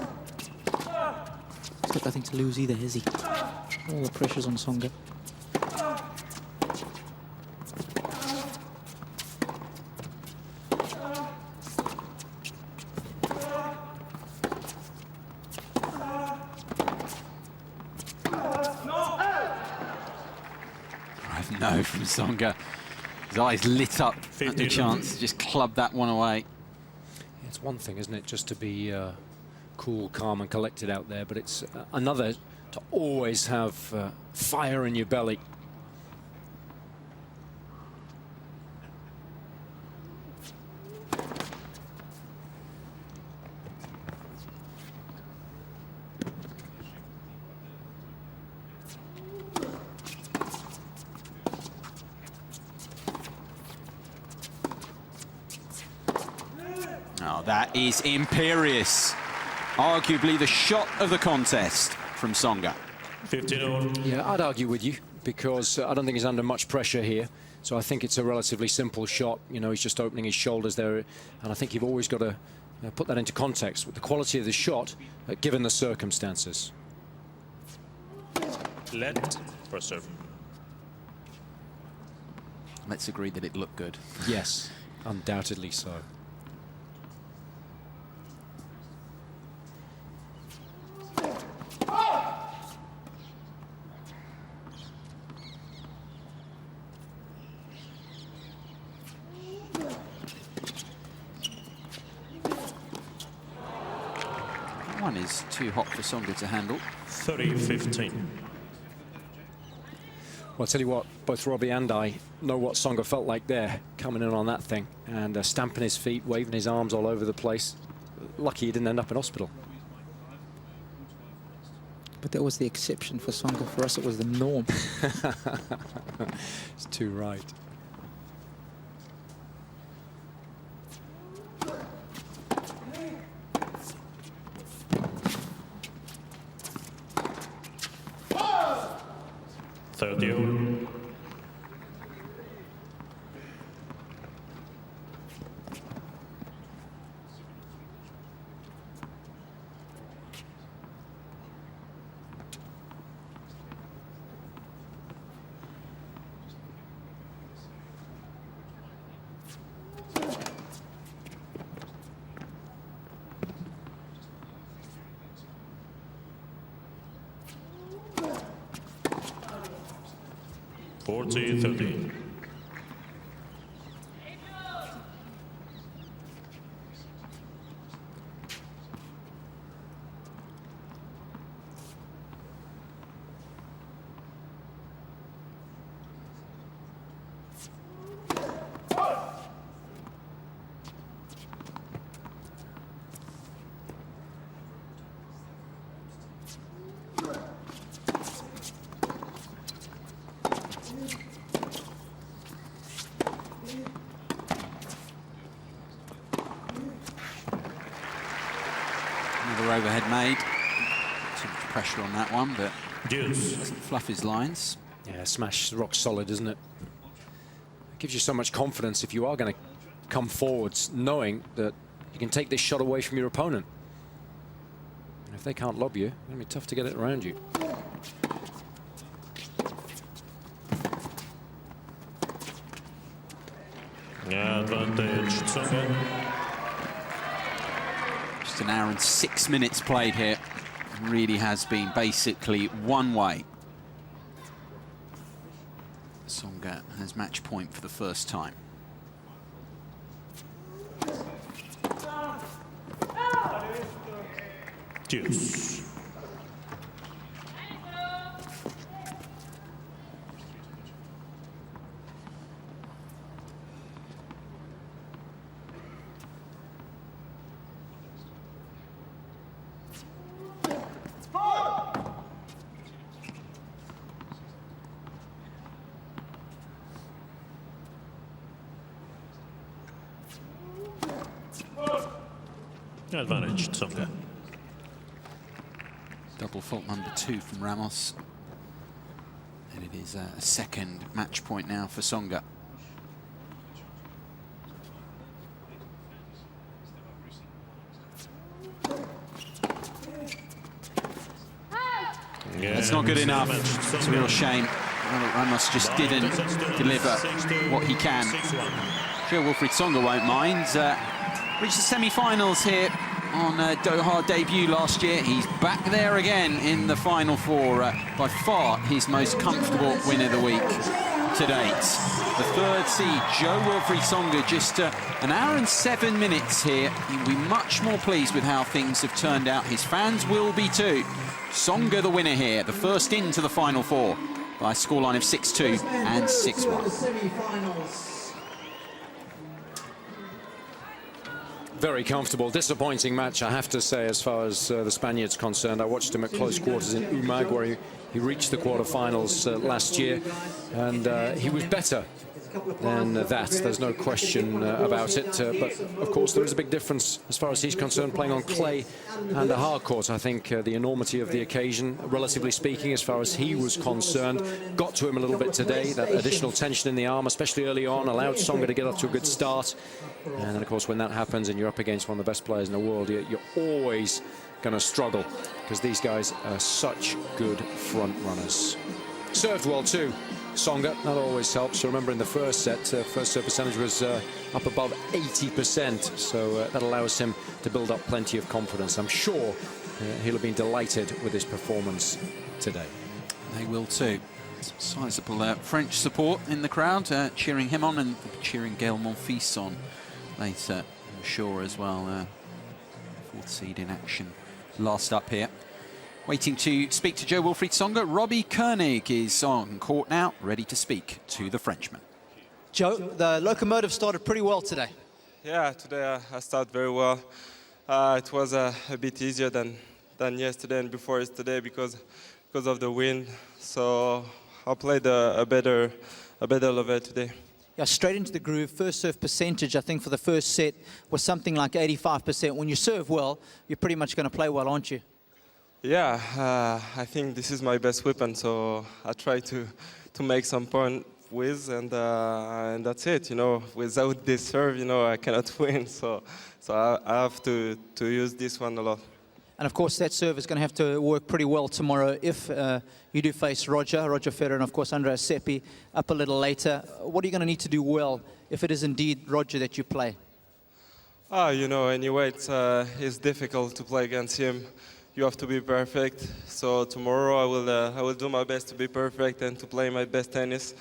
He's got nothing to lose either, has he? All the pressure's on Tsonga. no from Tsonga. His eyes lit up at the chance to just club that one away. It's one thing, isn't it, just to be cool, calm and collected out there, but it's another to always have fire in your belly. Oh, that is imperious. Arguably the shot of the contest from Tsonga. 15-all. Yeah, I'd argue with you because I don't think he's under much pressure here. So I think it's a relatively simple shot. You know, he's just opening his shoulders there. And I think you've always got to put that into context with the quality of the shot, given the circumstances. Let first serve. Let's agree that it looked good. Yes, undoubtedly so. One is too hot for Tsonga to handle. 30-15. Well, I'll tell you what, both Robbie and I know what Tsonga felt like there, coming in on that thing and stamping his feet, waving his arms all over the place. Lucky he didn't end up in hospital. But that was the exception for Tsonga. For us, it was the norm. It's too right. $40-30. Another overhead made. Too much pressure on that one, but Deuce. doesn't fluff his lines. Yeah, smash rock solid, isn't it? It gives you so much confidence if you are going to come forwards, knowing that you can take this shot away from your opponent. And if they can't lob you, it's going to be tough to get it around you. Advantage Tsonga. Just an hour and 6 minutes played here. It really has been basically one way. Tsonga has match point for the first time. Deuce. Advantage Tsonga. Double fault number 2 from Ramos. And it is a second match point now for Tsonga. Yeah, That's not good enough. It's a real shame. Ramos just didn't deliver what he can. Jo-Wilfried Tsonga won't mind. Reached the semi-finals here on Doha debut last year. He's back there again in the final four. By far his most comfortable win of the week. to date. The third seed, Jo-Wilfried Tsonga, just an hour and 7 minutes here. He'll be much more pleased with how things have turned out. His fans will be too. Tsonga the winner here, the first into the Final Four by a scoreline of 6-2 and 6-1. Very comfortable, disappointing match, I have to say, as far as the Spaniard's concerned. I watched him at close quarters in Umag, where he reached the quarterfinals last year, and he was better than that. There's no question about it. But of course, there is a big difference as far as he's concerned, playing on clay and a hard court. I think the enormity of the occasion, relatively speaking, as far as he was concerned, got to him a little bit today. That additional tension in the arm, especially early on, allowed Tsonga to get up to a good start. And then, of course, when that happens and you're up against one of the best players in the world, you're always going to struggle, because these guys are such good front runners. Served well too, Tsonga. That always helps. Remember, in the first set, first serve percentage was up above 80%, so that allows him to build up plenty of confidence. I'm sure he'll have been delighted with his performance today. They will too. Some sizable French support in the crowd, cheering him on, and cheering Gael Monfils on later, I'm sure, as well. Fourth seed in action. Last up here. Waiting to speak to Jo-Wilfried Tsonga, Robbie Koenig is on court now, ready to speak to the Frenchman. Joe, the locomotive started pretty well today. Yeah, today I started very well. It was a bit easier than yesterday and before yesterday because of the wind. So I played a better level today. Yeah, straight into the groove. First serve percentage, I think, for the first set was something like 85%. When you serve well, you're pretty much going to play well, aren't you? Yeah, I think this is my best weapon, so I try to make some point with, and that's it. You know, without this serve, you know, I cannot win. So I have to use this one a lot. And of course, that serve is going to have to work pretty well tomorrow if you do face Roger Federer, and of course Andrea Seppi up a little later. What are you going to need to do well if it is indeed Roger that you play? You know, anyway, it's difficult to play against him. You have to be perfect. So tomorrow I will do my best to be perfect and to play my best tennis.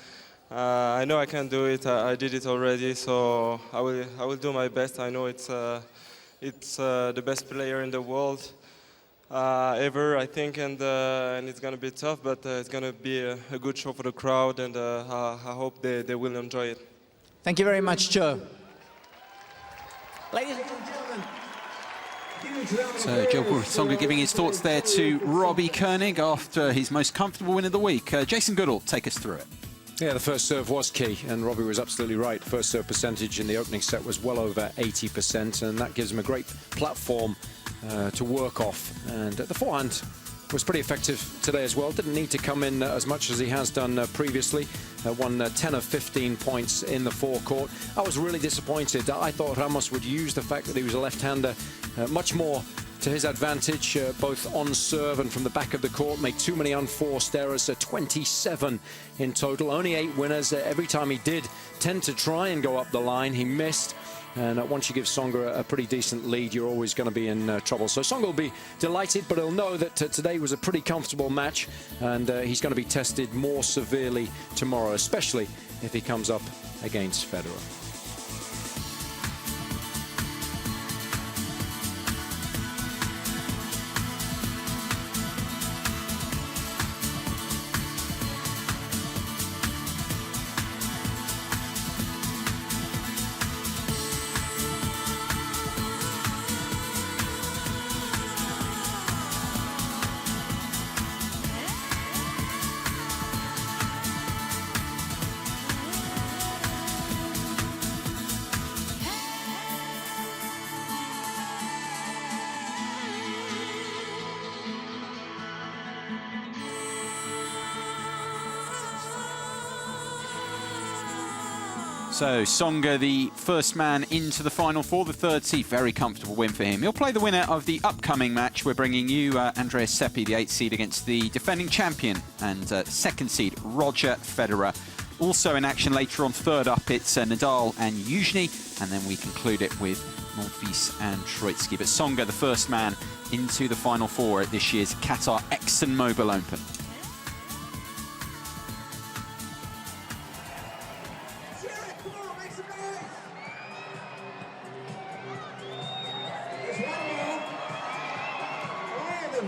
I know I can do it. I did it already. So I will do my best. I know it's the best player in the world ever, I think, and it's going to be tough, but it's going to be a good show for the crowd, and I hope they will enjoy it. Thank you very much, Joe. Ladies and gentlemen, So Jo-Wilfried Tsonga giving his thoughts there to Robbie Koenig after his most comfortable win of the week. Jason Goodall, take us through it. Yeah, the first serve was key, and Robbie was absolutely right. First serve percentage in the opening set was well over 80%, and that gives him a great platform to work off. And the forehand was pretty effective today as well. Didn't need to come in as much as he has done previously. Won 10 of 15 points in the forecourt. I was really disappointed. I thought Ramos would use the fact that he was a left-hander much more to his advantage, both on serve and from the back of the court. Made too many unforced errors, 27 in total. Only 8 winners. Every time he did tend to try and go up the line, he missed. And once you give Tsonga a pretty decent lead, you're always going to be in trouble. So Tsonga will be delighted, but he'll know that today was a pretty comfortable match, and he's going to be tested more severely tomorrow, especially if he comes up against Federer. So Tsonga, the first man into the Final Four, the third seed, very comfortable win for him. He'll play the winner of the upcoming match. We're bringing you Andrea Seppi, the 8th seed, against the defending champion and 2nd seed, Roger Federer. Also in action later on, third up, it's Nadal and Yuzhny, and then we conclude it with Monfils and Troitsky. But Tsonga, the first man into the Final Four at this year's Qatar ExxonMobil Open.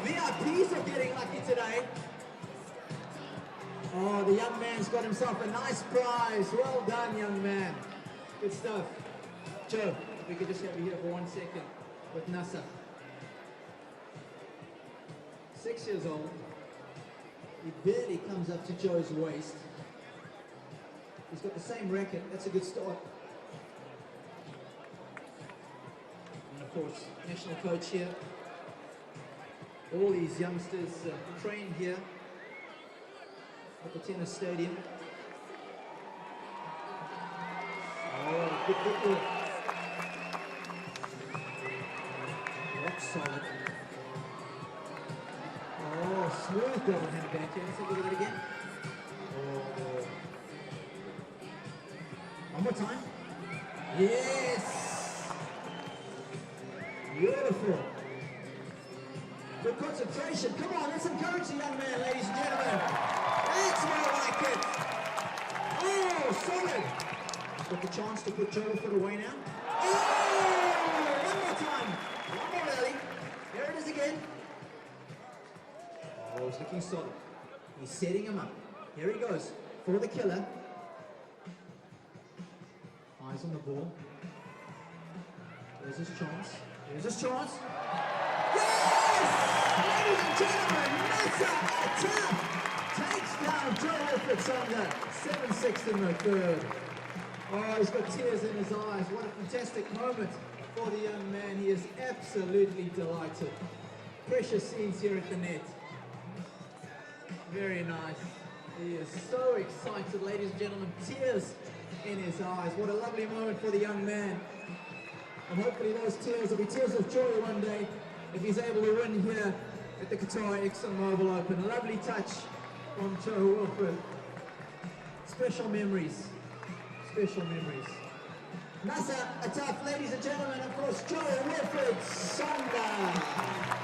VIPs are getting lucky today. Oh, the young man's got himself a nice prize. Well done, young man. Good stuff. Joe, if we could just have you here for 1 second with Nasa. 6 years old. He barely comes up to Joe's waist. He's got the same racket. That's a good start. And of course, national coach here. All these youngsters train here at the tennis stadium. Oh, good football. Rock solid. Oh, smooth double hand backhand. Let's have a look at it again. Oh. One more time. Yes! Beautiful. Good concentration. Come on, let's encourage the young man, ladies and gentlemen. That's more like it. Oh, solid. Got the chance to put Jo-Wilfried away now. Oh! One more time. One more rally. There it is again. Oh, he's looking solid. He's setting him up. Here he goes for the killer. Eyes on the ball. There's his chance. There's his chance. Yes! Ladies and gentlemen, Massa takes down Jo-Wilfried Tsonga. 7-6 in the third. Oh, he's got tears in his eyes. What a fantastic moment for the young man. He is absolutely delighted. Precious scenes here at the net. Very nice. He is so excited, ladies and gentlemen. Tears in his eyes. What a lovely moment for the young man. And hopefully those tears will be tears of joy one day if he's able to win here at the Qatar ExxonMobil Open. A lovely touch from Jo-Wilfried. Special memories. Special memories. Nasa Ataf, ladies and gentlemen, of course, Jo-Wilfried Tsonga.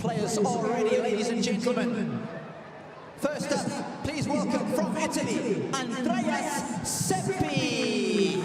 players are ready, ladies and gentlemen. First up, please welcome from Italy, Andreas Seppi.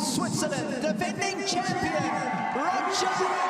Switzerland, defending champion, Roger Federer.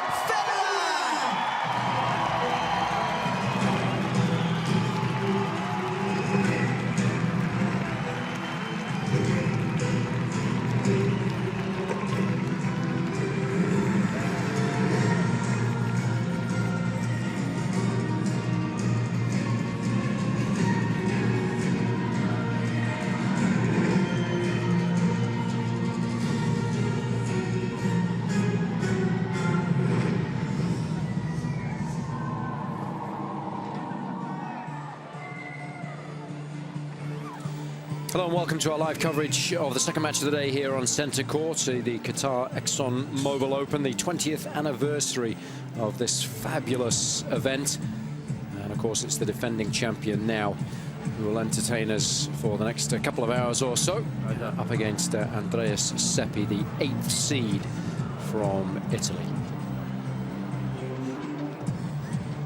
Hello and welcome to our live coverage of the second match of the day here on Centre Court, the Qatar ExxonMobil Open, the 20th anniversary of this fabulous event. And of course it's the defending champion now who will entertain us for the next couple of hours or so, up against Andreas Seppi, the 8th seed from Italy.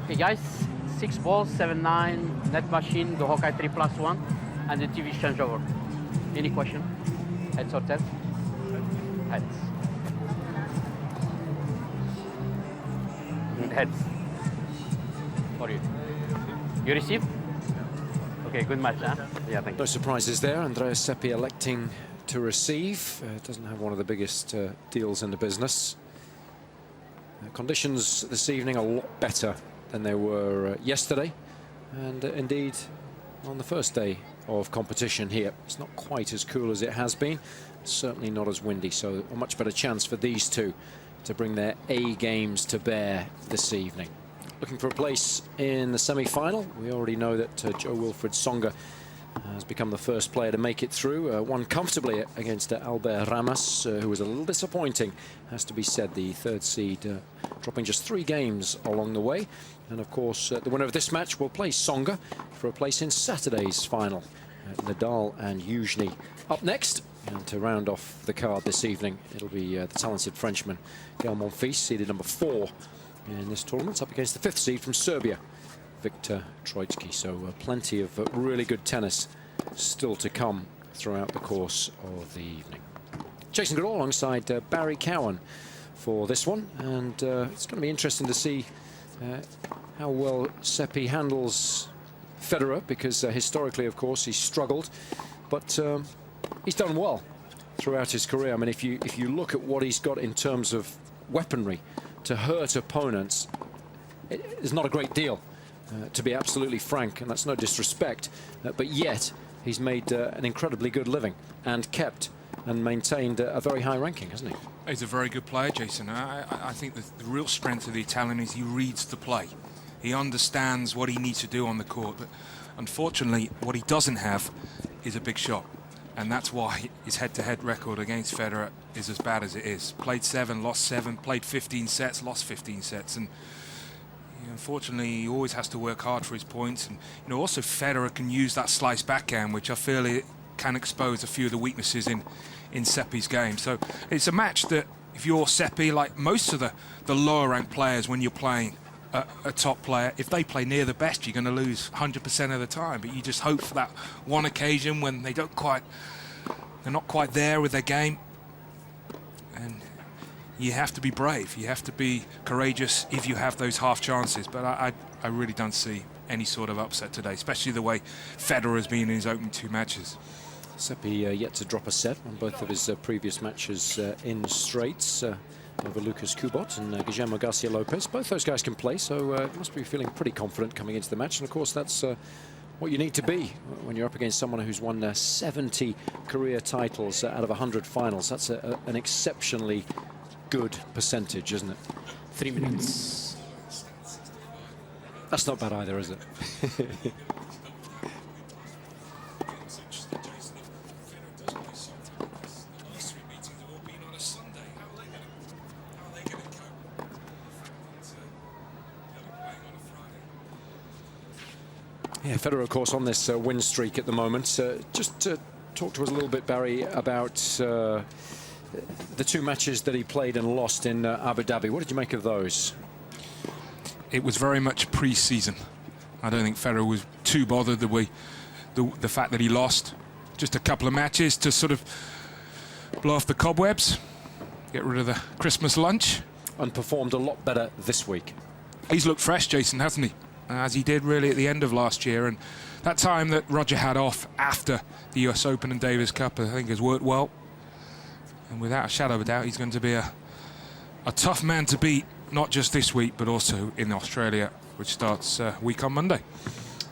Hey guys, 6 balls, 7-9, net machine, the Hawkeye 3+1. And the TV changeover. Any question? Heads or tails? Heads. Heads. For you. You received? Okay, good match, huh? Yeah, thank you. No surprises there. Andreas Seppi electing to receive. Doesn't have one of the biggest deals in the business. Conditions this evening are a lot better than they were yesterday. And indeed, on the first day of competition here, it's not quite as cool as it has been, certainly not as windy, so a much better chance for these two to bring their A games to bear this evening. Looking for a place in the semi-final. We already know that Jo-Wilfried Tsonga has become the first player to make it through, won comfortably against Albert Ramos, who was a little disappointing, has to be said, the third seed, dropping just 3 games along the way. And of course, the winner of this match will play Tsonga for a place in Saturday's final. Nadal and Yuzhny up next. And to round off the card this evening, it'll be the talented Frenchman, Gael Monfils, seeded number 4 in this tournament, up against the 5th seed from Serbia, Viktor Troicki. So plenty of really good tennis still to come throughout the course of the evening. Jason Goodall alongside Barry Cowan for this one. And it's going to be interesting to see how well Seppi handles Federer, because historically, of course, he's struggled, but he's done well throughout his career. I mean, if you look at what he's got in terms of weaponry to hurt opponents, it's not a great deal, to be absolutely frank, and that's no disrespect, but yet he's made an incredibly good living and kept and maintained a very high ranking, hasn't he? He's a very good player, Jason. I think the real strength of the Italian is he reads the play. He understands what he needs to do on the court. But unfortunately, what he doesn't have is a big shot. And that's why his head-to-head record against Federer is as bad as it is. Played 7, lost 7, played 15 sets, lost 15 sets. And unfortunately, he always has to work hard for his points. And also Federer can use that slice backhand, which I feel it can expose a few of the weaknesses in Seppi's game. So it's a match that if you're Seppi, like most of the lower-ranked players, when you're playing a top player, if they play near the best, you're going to lose 100% of the time. But you just hope for that one occasion when they're not quite there with their game. And you have to be brave. You have to be courageous if you have those half chances. But I really don't see any sort of upset today, especially the way Federer has been in his opening 2 matches. Seppi yet to drop a set on both of his previous matches in straights over Lucas Kubot and Guillermo Garcia-Lopez. Both those guys can play, so must be feeling pretty confident coming into the match. And of course, that's what you need to be when you're up against someone who's won 70 career titles out of 100 finals. That's an exceptionally good percentage, isn't it? 3 minutes. That's not bad either, is it? Yeah, Federer, of course, on this win streak at the moment. Just talk to us a little bit, Barry, about the 2 matches that he played and lost in Abu Dhabi. What did you make of those? It was very much pre-season. I don't think Federer was too bothered the fact that he lost. Just a couple of matches to sort of blow off the cobwebs, get rid of the Christmas lunch. And performed a lot better this week. He's looked fresh, Jason, hasn't he? As he did really at the end of last year. And that time that Roger had off after the US Open and Davis Cup, I think has worked well. And without a shadow of a doubt, he's going to be a tough man to beat, not just this week, but also in Australia, which starts week on Monday.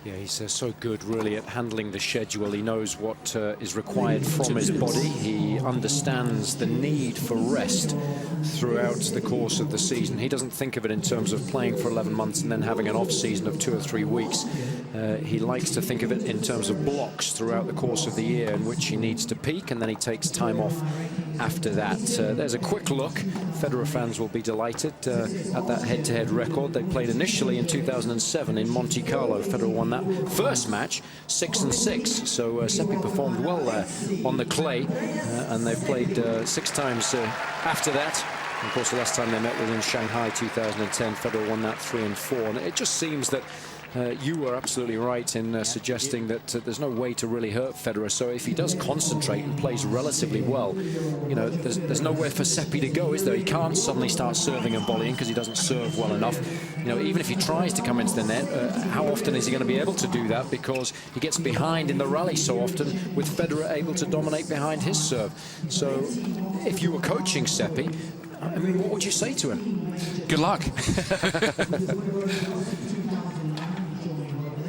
Yeah, he's so good, really, at handling the schedule. He knows what is required from his body. He understands the need for rest throughout the course of the season. He doesn't think of it in terms of playing for 11 months and then having an off-season of 2 or 3 weeks. He likes to think of it in terms of blocks throughout the course of the year in which he needs to peak, and then he takes time off after that. There's a quick look. Federer fans will be delighted at that head-to-head record. They played initially in 2007 in Monte Carlo. Federer won that first match 6-6, so Seppi performed well there on the clay, and they've played 6 times after that. And of course, the last time they met was in Shanghai 2010. Federer won that 3-4, and it just seems that you were absolutely right in suggesting that there's no way to really hurt Federer. So if he does concentrate and plays relatively well, you know, there's nowhere for Seppi to go, is there? He can't suddenly start serving and volleying because he doesn't serve well enough. You know, even if he tries to come into the net, how often is he going to be able to do that? Because he gets behind in the rally so often, with Federer able to dominate behind his serve. So if you were coaching Seppi, I mean, what would you say to him? Good luck.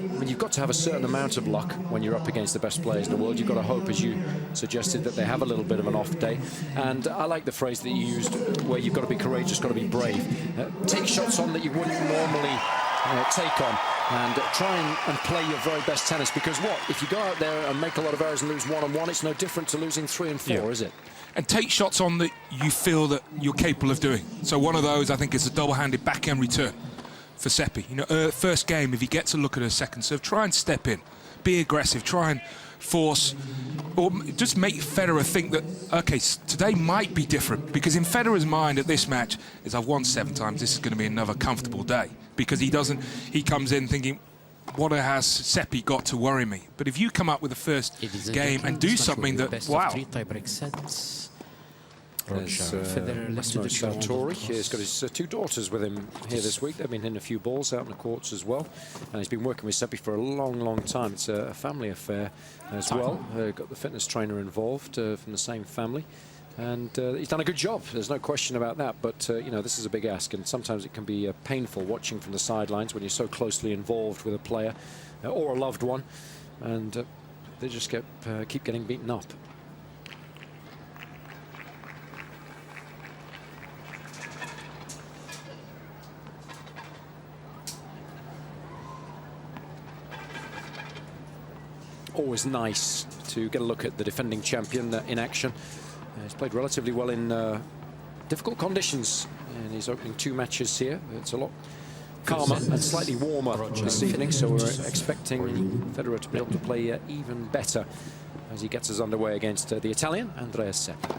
I mean, you've got to have a certain amount of luck when you're up against the best players in the world. You've got to hope, as you suggested, that they have a little bit of an off day. And I like the phrase that you used, where you've got to be courageous, got to be brave. Take shots on that you wouldn't normally take on, and try and play your very best tennis. Because what? If you go out there and make a lot of errors and lose 1-on-1, it's no different to losing 3 and 4, is it? And take shots on that you feel that you're capable of doing. So one of those, I think, is a double-handed backhand return for Seppi. You know, first game, if he gets a look at a second serve, try and step in, be aggressive, try and force, or just make Federer think that, okay, today might be different. Because in Federer's mind at this match is, I've won 7 times, this is going to be another comfortable day. Because he comes in thinking, what has Seppi got to worry me? But if you come up with the first game and do something that, wow. Massimo Sartori, he's got his 2 daughters with him here this week. They've been hitting a few balls out in the courts as well, and he's been working with Seppi for a long, long time. It's a family affair as well. Got the fitness trainer involved from the same family, and he's done a good job. There's no question about that. But you know, this is a big ask, and sometimes it can be painful watching from the sidelines when you're so closely involved with a player or a loved one, and they just keep getting beaten up. Always nice to get a look at the defending champion in action. He's played relatively well in difficult conditions in his opening 2 matches here. It's a lot calmer and slightly warmer this evening, so we're expecting Federer to be able to play even better as he gets us underway against the Italian, Andrea Seppi.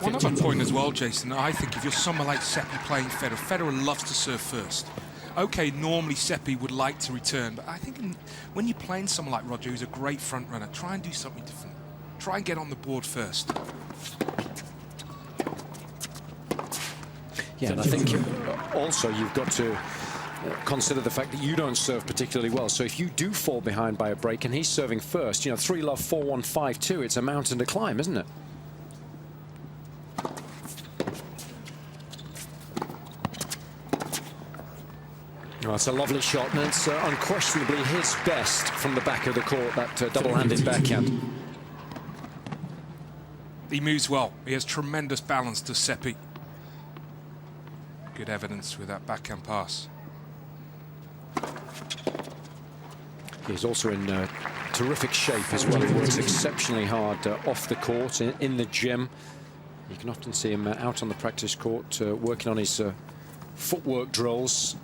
One other point as well, Jason, I think if you're someone like Seppi playing Federer, Federer loves to serve first. Okay, normally Seppi would like to return, but I think when you're playing someone like Roger, who's a great front runner, try and do something different. Try and get on the board first. Yeah, and I think also you've got to consider the fact that you don't serve particularly well. So if you do fall behind by a break and he's serving first, you know, 3-love, 4-1, 5-2, it's a mountain to climb, isn't it? Oh, it's a lovely shot, and it's unquestionably his best from the back of the court, that double-handed backhand. He moves well. He has tremendous balance to Seppi. Good evidence with that backhand pass. He's also in terrific shape as well. He works exceptionally hard off the court, in the gym. You can often see him out on the practice court working on his footwork drills.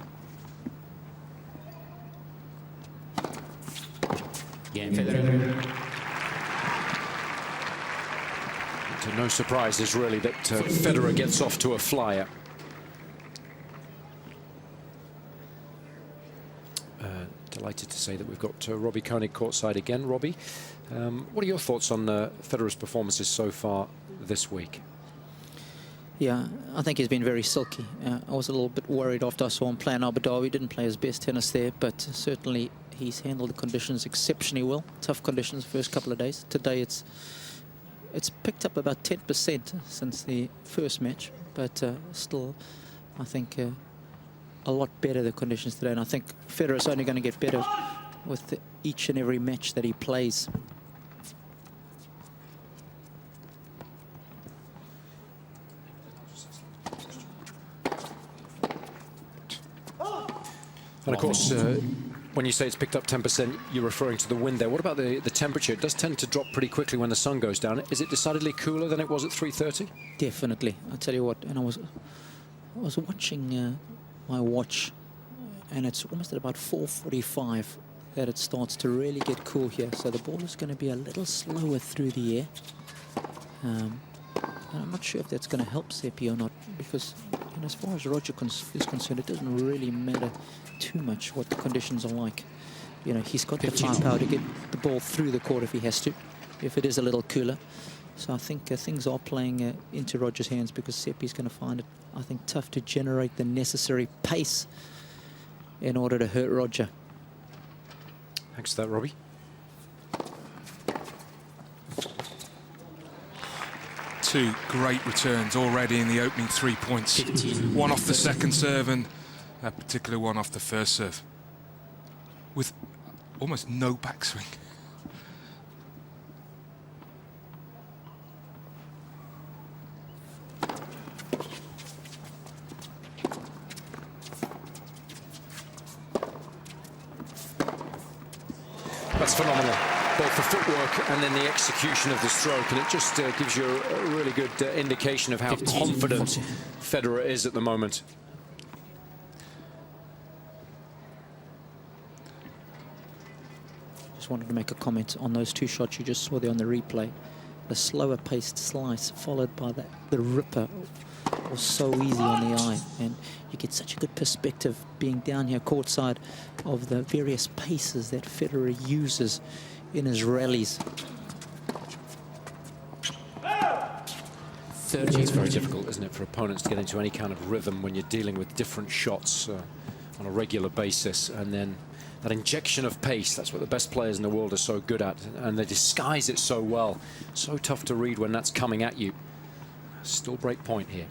So no surprises really that Federer gets off to a flyer. Delighted to say that we've got Robbie Koenig courtside again. Robbie, what are your thoughts on Federer's performances so far this week? Yeah, I think he's been very silky. I was a little bit worried after I saw him play in Abu Dhabi. He didn't play his best tennis there, but certainly he's handled the conditions exceptionally well. Tough conditions the first couple of days. Today it's picked up about 10% since the first match, but still, I think a lot better the conditions today. And I think Federer's only going to get better with each and every match that he plays. And of course, when you say it's picked up 10%, you're referring to the wind there. What about the temperature? It does tend to drop pretty quickly when the sun goes down. Is it decidedly cooler than it was at 3:30? Definitely. I'll tell you what, and I was watching my watch, and it's almost at about 4:45 that it starts to really get cool here. So the ball is going to be a little slower through the air. And I'm not sure if that's going to help Seppi or not, because as far as Roger is concerned, it doesn't really matter too much what the conditions are like. You know, he's got the firepower to get the ball through the court if he has to, if it is a little cooler. So I think things are playing into Roger's hands, because Seppi's going to find it, I think, tough to generate the necessary pace in order to hurt Roger. Thanks for that, Robbie. Two great returns already in the opening 3 points. One off the second serve and that particular one off the first serve. With almost no backswing. That's phenomenal, both the footwork and then the execution of the stroke, and it just gives you a really good indication of how confident Federer is at the moment. Just wanted to make a comment on those two shots you just saw there on the replay. The slower paced slice followed by the ripper was so easy on the eye, and you get such a good perspective being down here courtside of the various paces that Federer uses in his rallies. It's very difficult, isn't it, for opponents to get into any kind of rhythm when you're dealing with different shots on a regular basis, and then that injection of pace, that's what the best players in the world are so good at, and they disguise it so well. So tough to read when that's coming at you. Still break point here.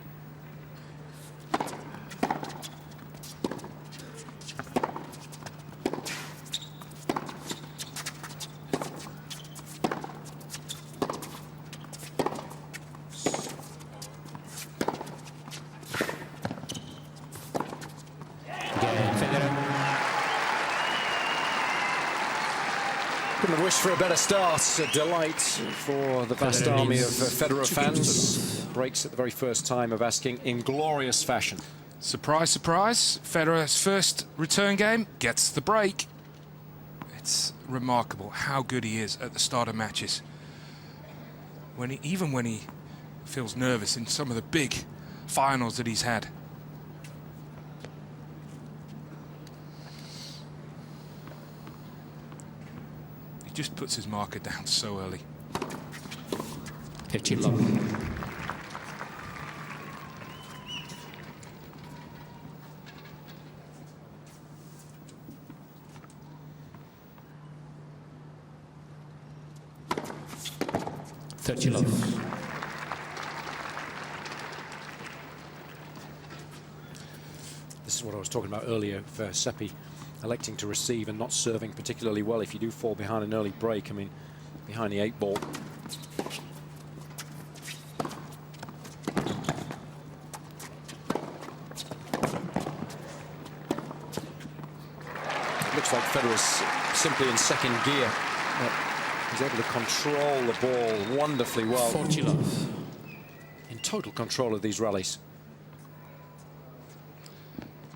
Couldn't wish for a better start. A delight for the vast army of Federer fans. Breaks at the very first time of asking in glorious fashion. Surprise, surprise. Federer's first return game gets the break. It's remarkable how good he is at the start of matches. Even when he feels nervous in some of the big finals that he's had. He just puts his marker down so early. 50 love. is what I was talking about earlier, for Seppi electing to receive and not serving particularly well if you do fall behind an early break. I mean, behind the 8 ball. It looks like Federer's simply in second gear. He's able to control the ball wonderfully well. 40 love. In total control of these rallies.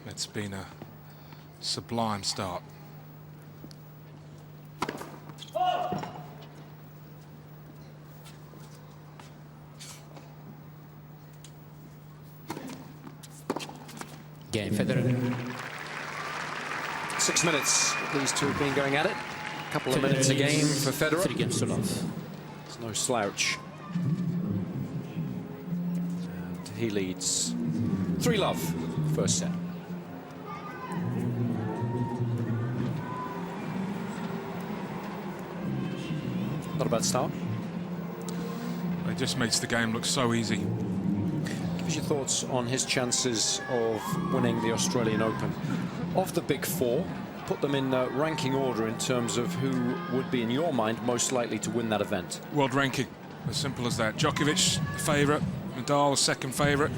It's been a sublime start. Game Federer. 6 minutes, these two have been going at it. A couple of minutes a game for Federer. 3 games to love. It's no slouch. And he leads 3-love, first set. Not a bad start. It just makes the game look so easy. Give us your thoughts on his chances of winning the Australian Open. Of the big four, put them in ranking order in terms of who would be, in your mind, most likely to win that event. World ranking, as simple as that. Djokovic, the favourite. Nadal, second favourite.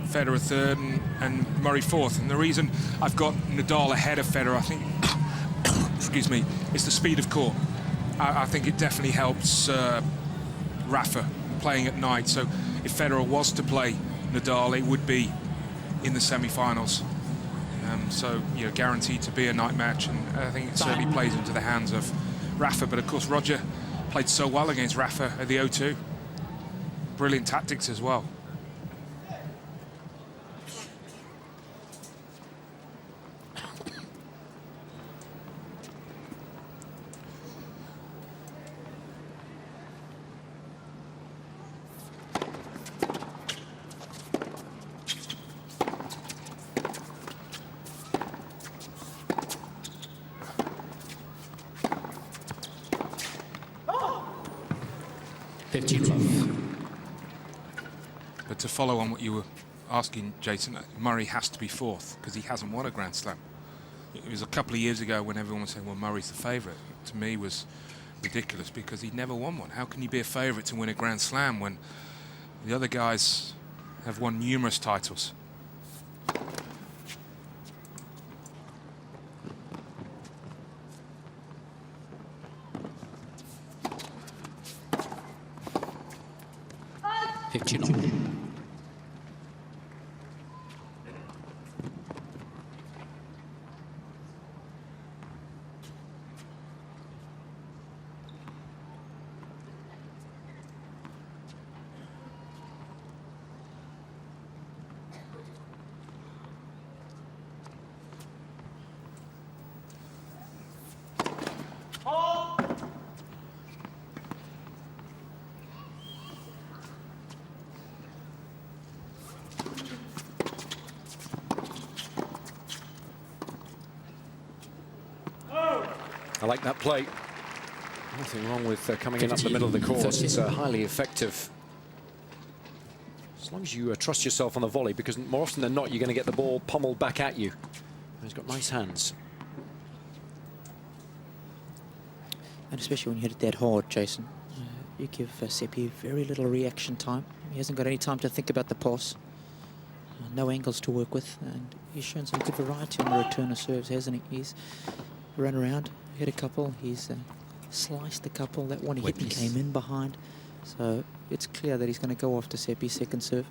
Federer third, and Murray fourth. And the reason I've got Nadal ahead of Federer, I think, excuse me, is the speed of court. I think it definitely helps Rafa playing at night. So if Federer was to play Nadal, it would be in the semi-finals. So, you know, guaranteed to be a night match, and I think it certainly plays into the hands of Rafa. But of course, Roger played so well against Rafa at the O2. Brilliant tactics as well. But to follow on what you were asking, Jason, Murray has to be fourth because he hasn't won a Grand Slam. It was a couple of years ago when everyone was saying, well, Murray's the favourite. To me, was ridiculous because he'd never won one. How can you be a favourite to win a Grand Slam when the other guys have won numerous titles? I like that play. Nothing wrong with coming in up the middle of the course. It's highly effective. As long as you trust yourself on the volley, because more often than not, you're going to get the ball pummeled back at you. And he's got nice hands. And especially when you hit it that hard, Jason, you give Seppi very little reaction time. He hasn't got any time to think about the pass. No angles to work with, and he's shown some good variety on the return of serves, hasn't he? He's run around, hit a couple, he's sliced a couple. That one he hit and came in behind. So it's clear that he's going to go after Seppi's second serve.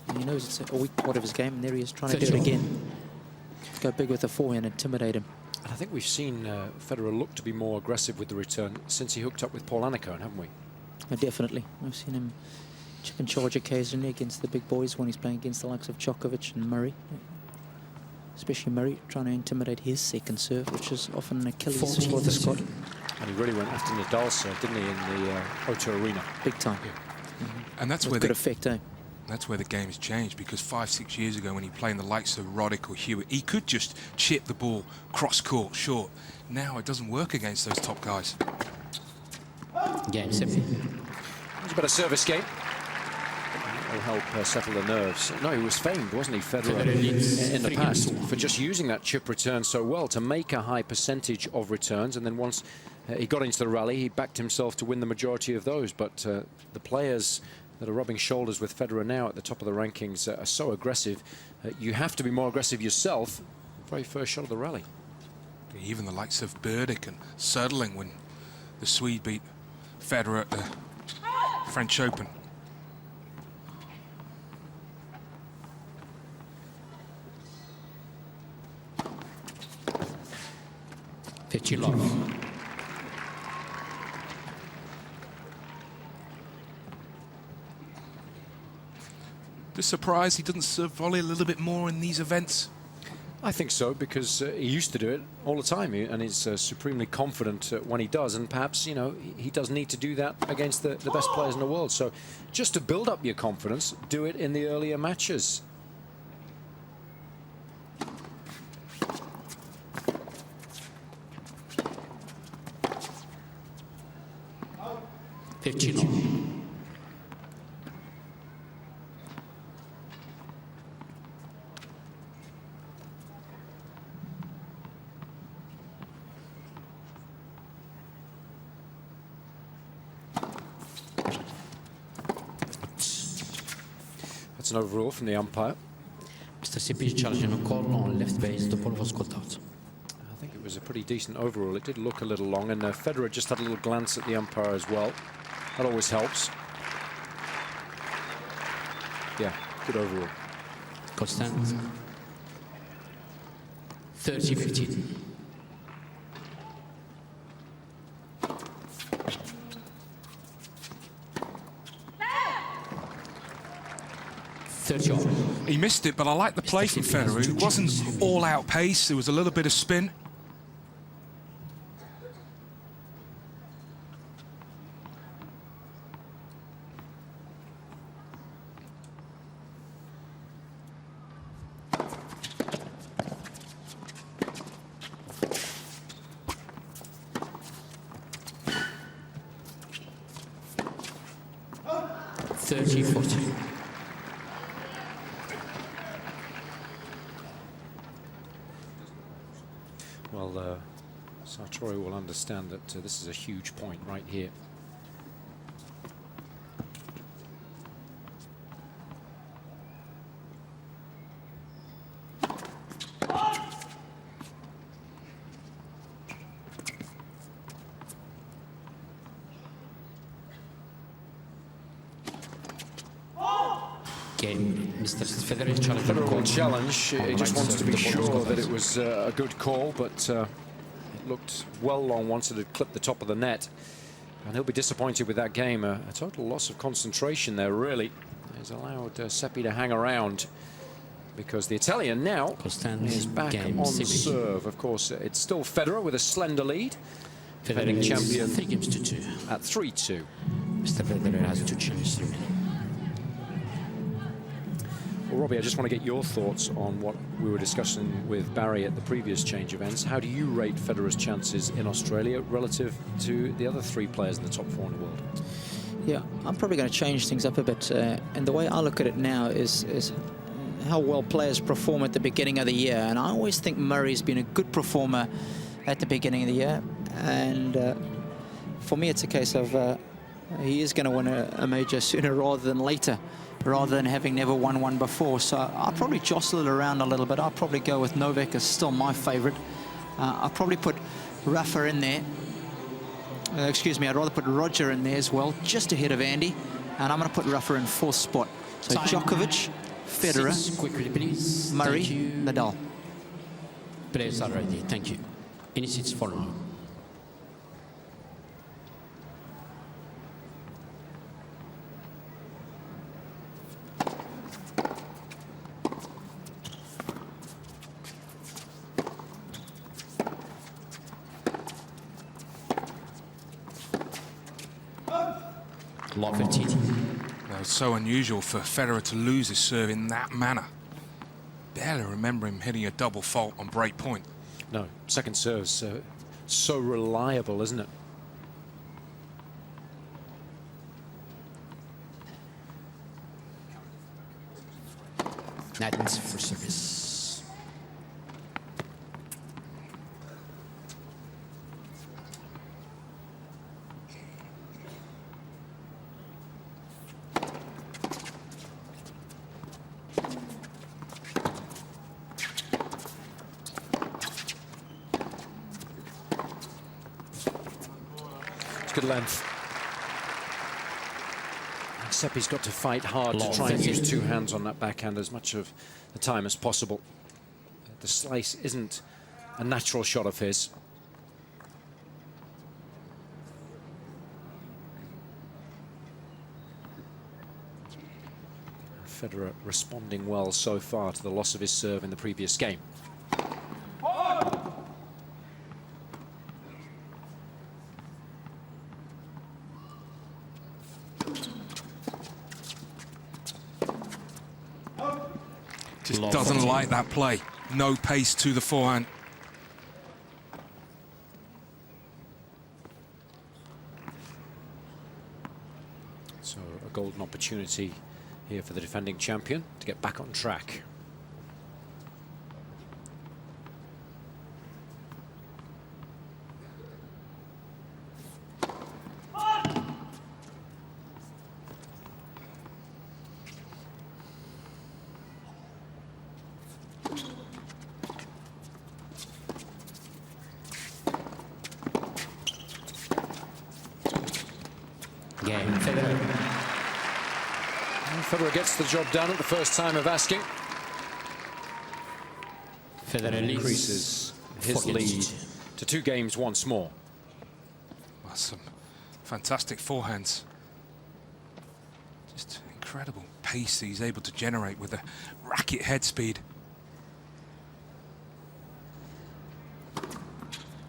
And he knows it's a weak part of his game, and there he is trying to do it again. Go big with the forehand, intimidate him. And I think we've seen Federer look to be more aggressive with the return since he hooked up with Paul Annacone, haven't we? Definitely. I've seen him chip and charge occasionally against the big boys when he's playing against the likes of Djokovic and Murray. Especially Murray, trying to intimidate his second serve, which is often an Achilles for the squad. And he really went after Nadal's serve, didn't he, in the O2 Arena? Big time. Yeah. And that's where the effect, eh? That's where the game has changed, because 5-6 years ago when he played in the likes of Roddick or Hewitt, he could just chip the ball cross-court short. Now it doesn't work against those top guys. Game 7. It's a better service game. will help settle the nerves. No, he was famed, wasn't he, Federer, in the past, for just using that chip return so well to make a high percentage of returns. And then once he got into the rally, he backed himself to win the majority of those. But the players that are rubbing shoulders with Federer now at the top of the rankings are so aggressive. You have to be more aggressive yourself. Very first shot of the rally. Even the likes of Burdick and Söderling when the Swede beat Federer at the French Open. Just surprised he doesn't serve volley a little bit more in these events. I think so, because he used to do it all the time, and he's supremely confident when he does. And perhaps, you know, he does need to do that against the best players in the world. So just to build up your confidence, do it in the earlier matches. That's an overrule from the umpire. Mr. CP challenging a call on left base. The ball was called out. I think it was a pretty decent overrule. It did look a little long, and Federer just had a little glance at the umpire as well. That always helps. Yeah, good overrule. Constant. 30-15. He missed it, but I like the play from Federer. It wasn't all-out pace. There was a little bit of spin. Well, Sartori will understand that this is a huge point right here. Mr. Federer will challenge. He just wants to be sure that it was a good call, but it looked well long, wanted to clip the top of the net. And he'll be disappointed with that game. A total loss of concentration there, really. He's allowed Seppi to hang around because the Italian now is back on serve. Of course, it's still Federer with a slender lead. Defending champion 3 games to 2 at 3-2. Mr. Federer has 2 chances remaining. Well, Robbie, I just want to get your thoughts on what we were discussing with Barry at the previous change events. How do you rate Federer's chances in Australia relative to the other 3 players in the top 4 in the world? Yeah, I'm probably going to change things up a bit. And the way I look at it now is how well players perform at the beginning of the year. And I always think Murray's been a good performer at the beginning of the year. And for me, it's a case of he is going to win a major sooner rather than later, rather than having never won one before. So I'll probably jostle it around a little bit. I'll probably go with Novak as still my favorite. I'll probably put Rafa in there. Excuse me, I'd rather put Roger in there as well, just ahead of Andy. And I'm going to put Rafa in 4th spot. So Djokovic, Federer, quickly, please. Murray, Nadal. Players are ready. Thank you. Any seats for now? Law 15. Well, it's so unusual for Federer to lose his serve in that manner. Barely remember him hitting a double fault on break point. No, second serve's so reliable, isn't it? Net for service. Good length. Seppi's got to fight hard to try and use two hands on that backhand as much of the time as possible. The slice isn't a natural shot of his. Federer responding well so far to the loss of his serve in the previous game. Just doesn't like that play. No pace to the forehand. So a golden opportunity here for the defending champion to get back on track. Federer gets the job done at the first time of asking. Federer increases his lead to 2 games once more. Well, some fantastic forehands. Just incredible pace he's able to generate with the racket head speed.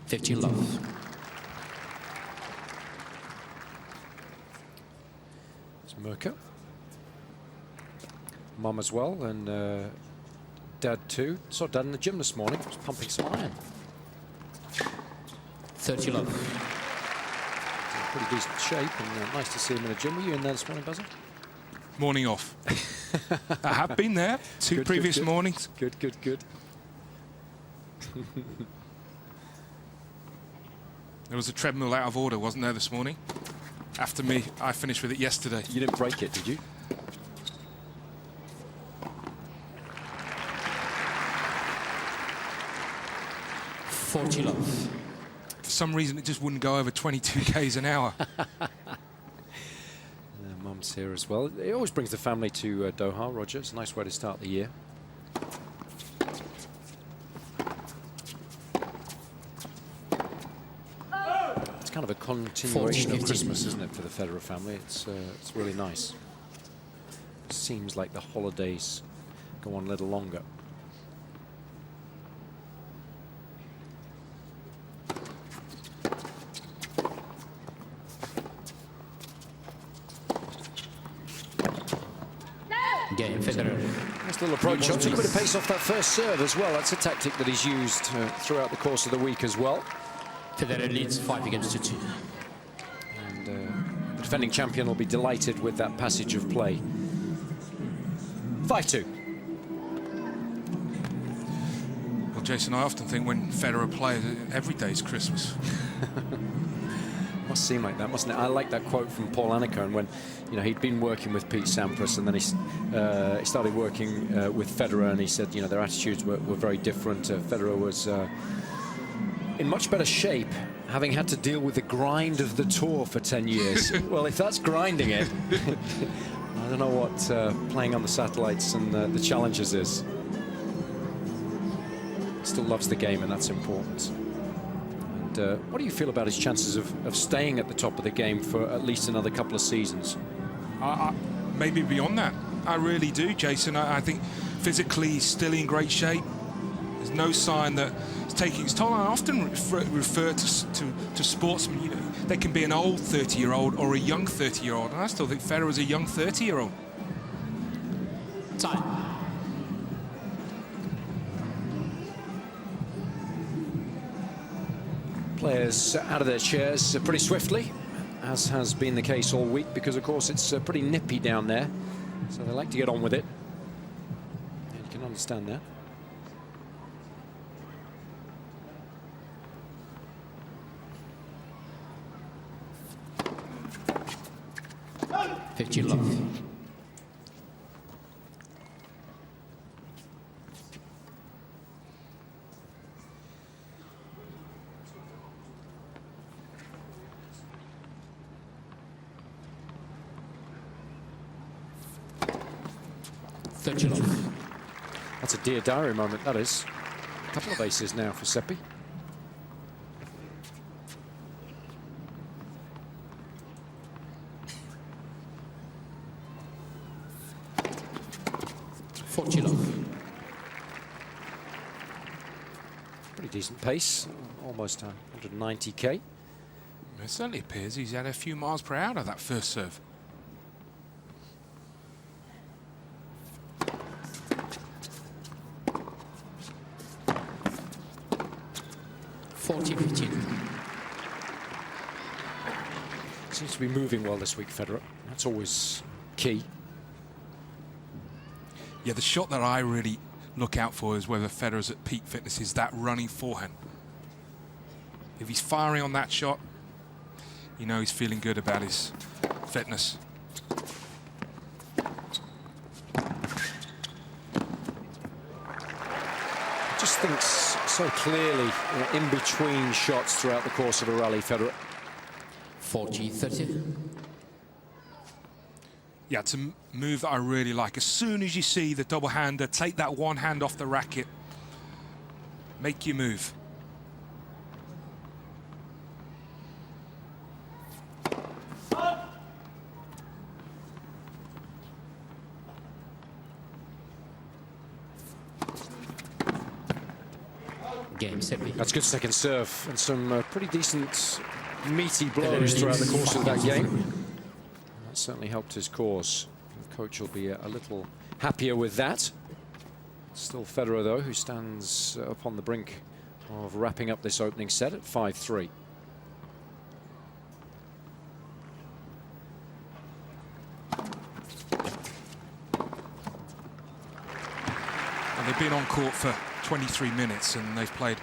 15 love. It's Mirka. Mum as well, and Dad too. Saw Dad in the gym this morning, was pumping some iron. 30 love. In pretty decent shape, and nice to see him in the gym. Were you in there this morning, Buzzer? Morning off. I have been there 2 previous mornings. Good. There was a treadmill out of order, wasn't there, this morning? After me, I finished with it yesterday. You didn't break it, did you? For some reason, it just wouldn't go over 22 k's an hour. Mum's here as well. It always brings the family to Doha, Roger. It's a nice way to start the year. It's kind of a continuation of Christmas, isn't it, for the Federer family? It's really nice. Seems like the holidays go on a little longer. Nice little approach shot. Took a bit of pace off that first serve as well. That's a tactic that he's used throughout the course of the week as well. Federer leads 5-2. And the defending champion will be delighted with that passage of play. 5-2. Well, Jason, I often think when Federer plays, every day's Christmas. Must seem like that, mustn't it? I like that quote from Paul Annika, and when he'd been working with Pete Sampras, and then he started working with Federer, and he said their attitudes were very different. Federer was in much better shape, having had to deal with the grind of the tour for 10 years. Well, if that's grinding it, I don't know what playing on the satellites and the challenges is. Still loves the game, and that's important. What do you feel about his chances of staying at the top of the game for at least another couple of seasons? Maybe beyond that. I really do, Jason. I think physically he's still in great shape. There's no sign that he's taking his toll. I often refer to sportsmen. They can be an old 30-year-old or a young 30-year-old, and I still think Federer's a young 30-year-old. Time. Players out of their chairs pretty swiftly, as has been the case all week, because of course it's pretty nippy down there, so they like to get on with it. And understand that. love. That's a dear diary moment, that is. A couple of aces now for Seppi. Pretty decent pace, almost 190k. It certainly appears he's had a few miles per hour of that first serve. Seems to be moving well this week, Federer. That's always key. Yeah, the shot that I really look out for is whether Federer's at peak fitness, is that running forehand. If he's firing on that shot, you know he's feeling good about his fitness. Just thinks so clearly in between shots throughout the course of a rally, Federer. 40-30. Yeah, it's a move that I really like. As soon as you see the double-hander, take that one hand off the racket, make your move. Game, Seppi. That's good second serve and some pretty decent meaty blows throughout the course of that game. That certainly helped his cause. The coach will be a little happier with that. Still Federer, though, who stands upon the brink of wrapping up this opening set at 5-3. And they've been on court for 23 minutes and they've played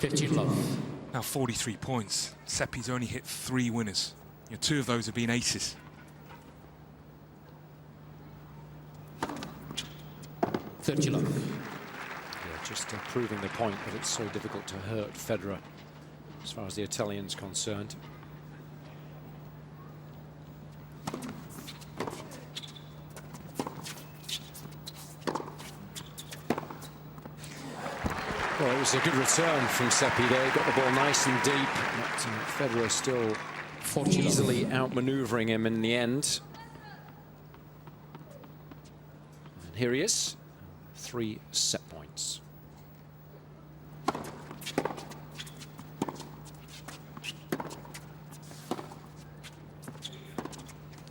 50 love. Now 43 points. Seppi's only hit 3 winners. You know, 2 of those have been aces. Yeah, just proving the point that it's so difficult to hurt Federer as far as the Italian's concerned. Well, it was a good return from Seppi there. Got the ball nice and deep. But Federer still easily outmaneuvering him in the end. And here he is. 3 set points.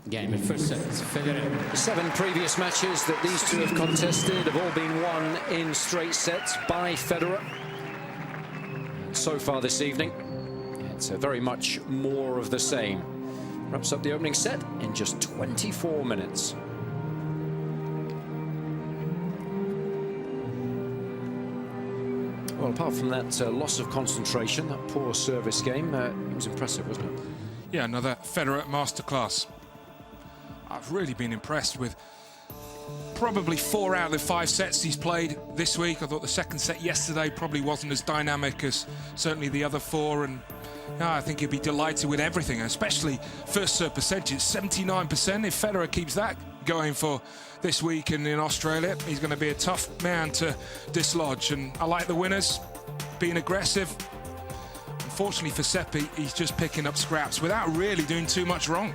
Game at first set. Federer. The 7 previous matches that these two have contested have all been won in straight sets by Federer. And so far this evening, it's very much more of the same. Wraps up the opening set in just 24 minutes. Well, apart from that loss of concentration, that poor service game, it was impressive, wasn't it? Yeah, another Federer masterclass. I've really been impressed with probably 4 out of the 5 sets he's played this week. I thought the second set yesterday probably wasn't as dynamic as certainly the other 4, and no, I think he'll be delighted with everything, especially first serve percentage, 79%. If Federer keeps that going for this week in Australia, he's going to be a tough man to dislodge. And I like the winners being aggressive. Unfortunately for Seppi, he's just picking up scraps without really doing too much wrong.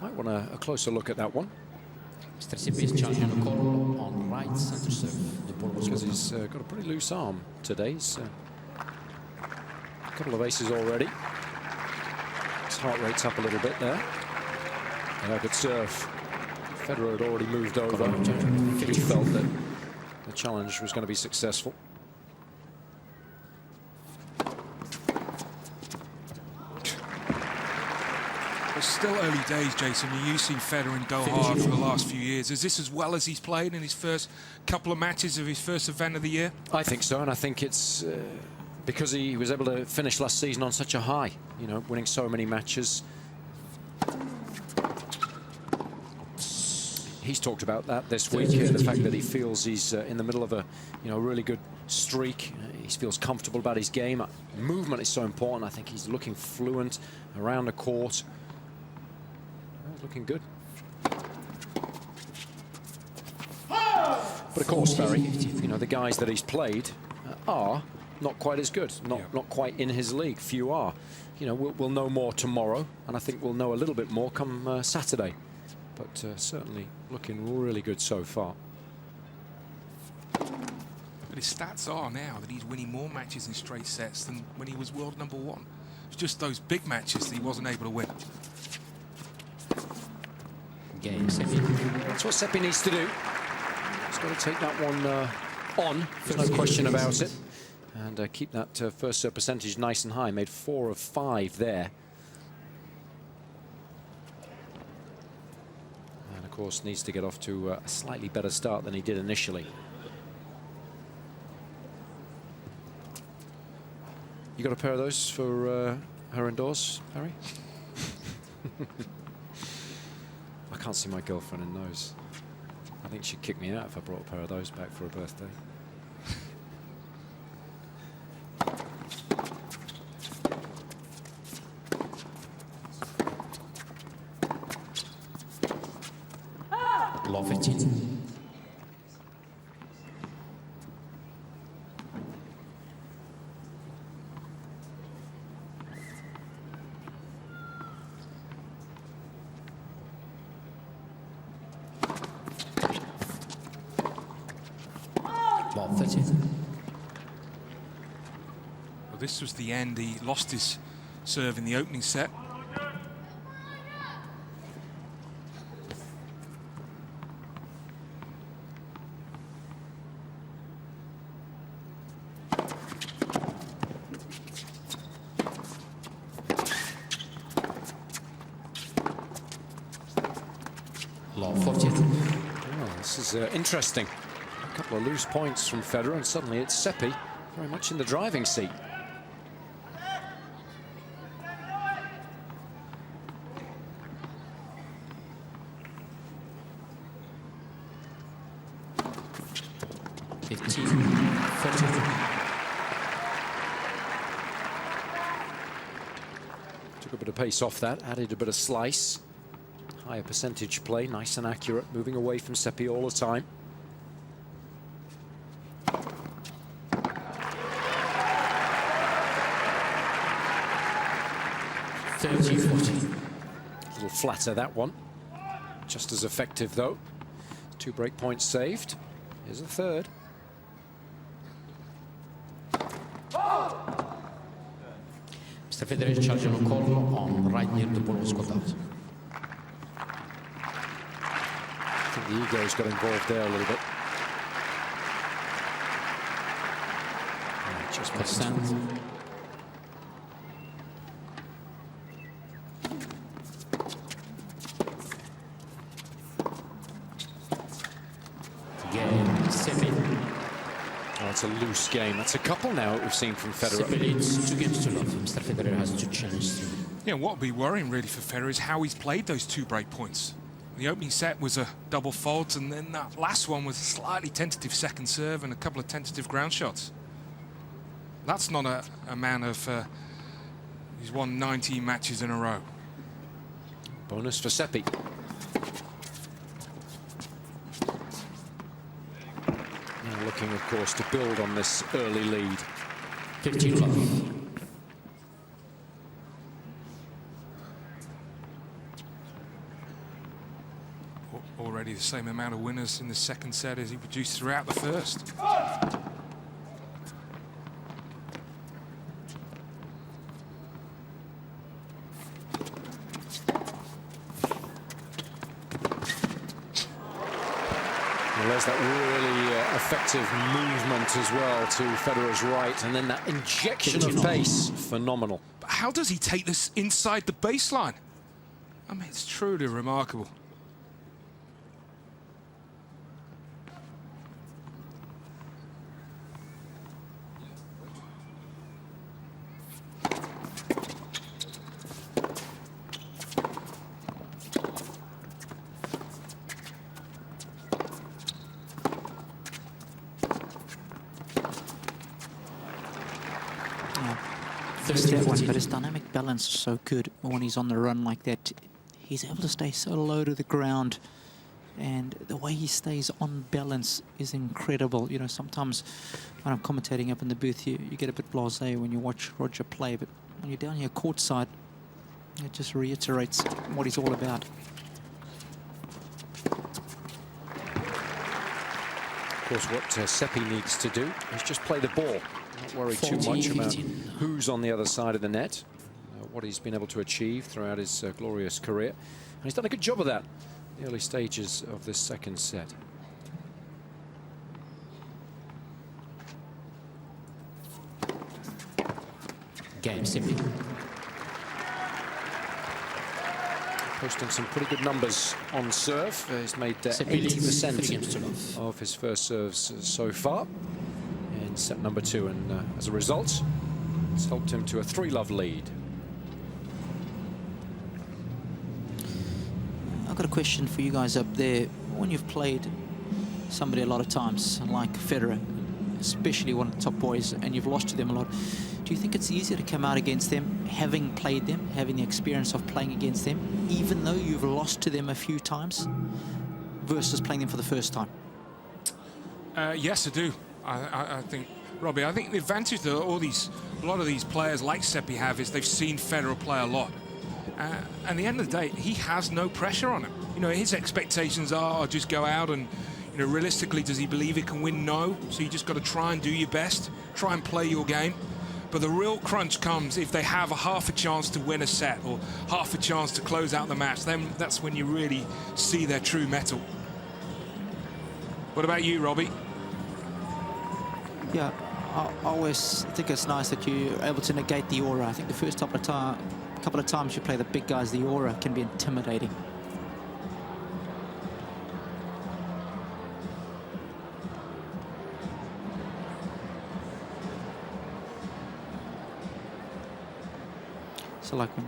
Might want a closer look at that one. Mr. Seppi is charging a call on right center serve. The ball was Because he's got a pretty loose arm today. He's a couple of aces already. His heart rate's up a little bit there. Yeah, good serve. Federer had already moved over. He felt that the challenge was going to be successful. It's still early days, Jason. You've seen Federer in Doha for the last few years. Is this as well as he's played in his first couple of matches of his first event of the year? I think so, and I think it's because he was able to finish last season on such a high, you know, winning so many matches. He's talked about that this week, the fact that he feels he's in the middle of a, you know, really good streak. He feels comfortable about his game. Movement is so important. I think he's looking fluent around the court. Looking good. But of course, Barry, you know, the guys that he's played are not quite as good, not quite in his league. Few are. You know, we'll know more tomorrow, and I think we'll know a little bit more come Saturday. But certainly looking really good so far. But his stats are now that he's winning more matches in straight sets than when he was world #1. It's just those big matches that he wasn't able to win. Game, Seppi. That's what Seppi needs to do. He's got to take that one on, there's no question about it. And keep that first serve percentage nice and high. Made 4 of 5 there. And of course needs to get off to a slightly better start than he did initially. You got a pair of those for her indoors, Harry? I can't see my girlfriend in those. I think she'd kick me out if I brought a pair of those back for her birthday. Law 15. Law 13. Well, this was the end. He lost his serve in the opening set. Law 14. Oh, this is interesting. A couple of loose points from Federer, and suddenly it's Seppi very much in the driving seat. Took a bit of pace off that, added a bit of slice. Higher percentage play, nice and accurate, moving away from Seppi all the time. A little flatter, that one. Just as effective, though. 2 break points saved. Here's a third. Mr. Federer is charging a call on right near the ball was got out. I think the ego's got involved there a little bit. Just missed. Oh, it's a loose game. That's a couple now that we've seen from Federer. Seppi leads 2 games to love. Mr. Federer has to change. Yeah, what would be worrying really for Federer is how he's played those 2 break points. The opening set was a double fault, and then that last one was a slightly tentative second serve and a couple of tentative ground shots. That's not a man of... he's won 19 matches in a row. Bonus for Seppi. Now looking, of course, to build on this early lead. 15 love. Already the same amount of winners in the second set as he produced throughout the first. Well, there's that really effective movement as well to Federer's right, and then that injection of pace, phenomenal. But how does he take this inside the baseline? I mean, it's truly remarkable. That one, but his dynamic balance is so good when he's on the run like that. He's able to stay so low to the ground, and the way he stays on balance is incredible. You know, sometimes when I'm commentating up in the booth, you get a bit blasé when you watch Roger play, but when you're down here courtside, it just reiterates what he's all about. Of course, what Seppi needs to do is just play the ball. Not worry too much about who's on the other side of the net, what he's been able to achieve throughout his glorious career. And he's done a good job of that in the early stages of this second set. Game Seppi. Posting some pretty good numbers on serve. He's made 80% of his first serves so far in set number 2, and as a result, it's helped him to a 3-love lead. I've got a question for you guys up there. When you've played somebody a lot of times, like Federer, especially one of the top boys, and you've lost to them a lot, do you think it's easier to come out against them, having played them, having the experience of playing against them, even though you've lost to them a few times, versus playing them for the first time? Yes, I do. I think, Robbie, I think the advantage that a lot of these players like Seppi have is they've seen Federer play a lot. And at the end of the day, he has no pressure on him. You know, his expectations are just go out and, you know, realistically, does he believe he can win? No. So you just got to try and do your best, try and play your game. But the real crunch comes if they have a half a chance to win a set or half a chance to close out the match. Then that's when you really see their true mettle. What about you, Robbie? Yeah, I always think it's nice that you're able to negate the aura. I think the first couple of times you play the big guys, the aura can be intimidating. So like when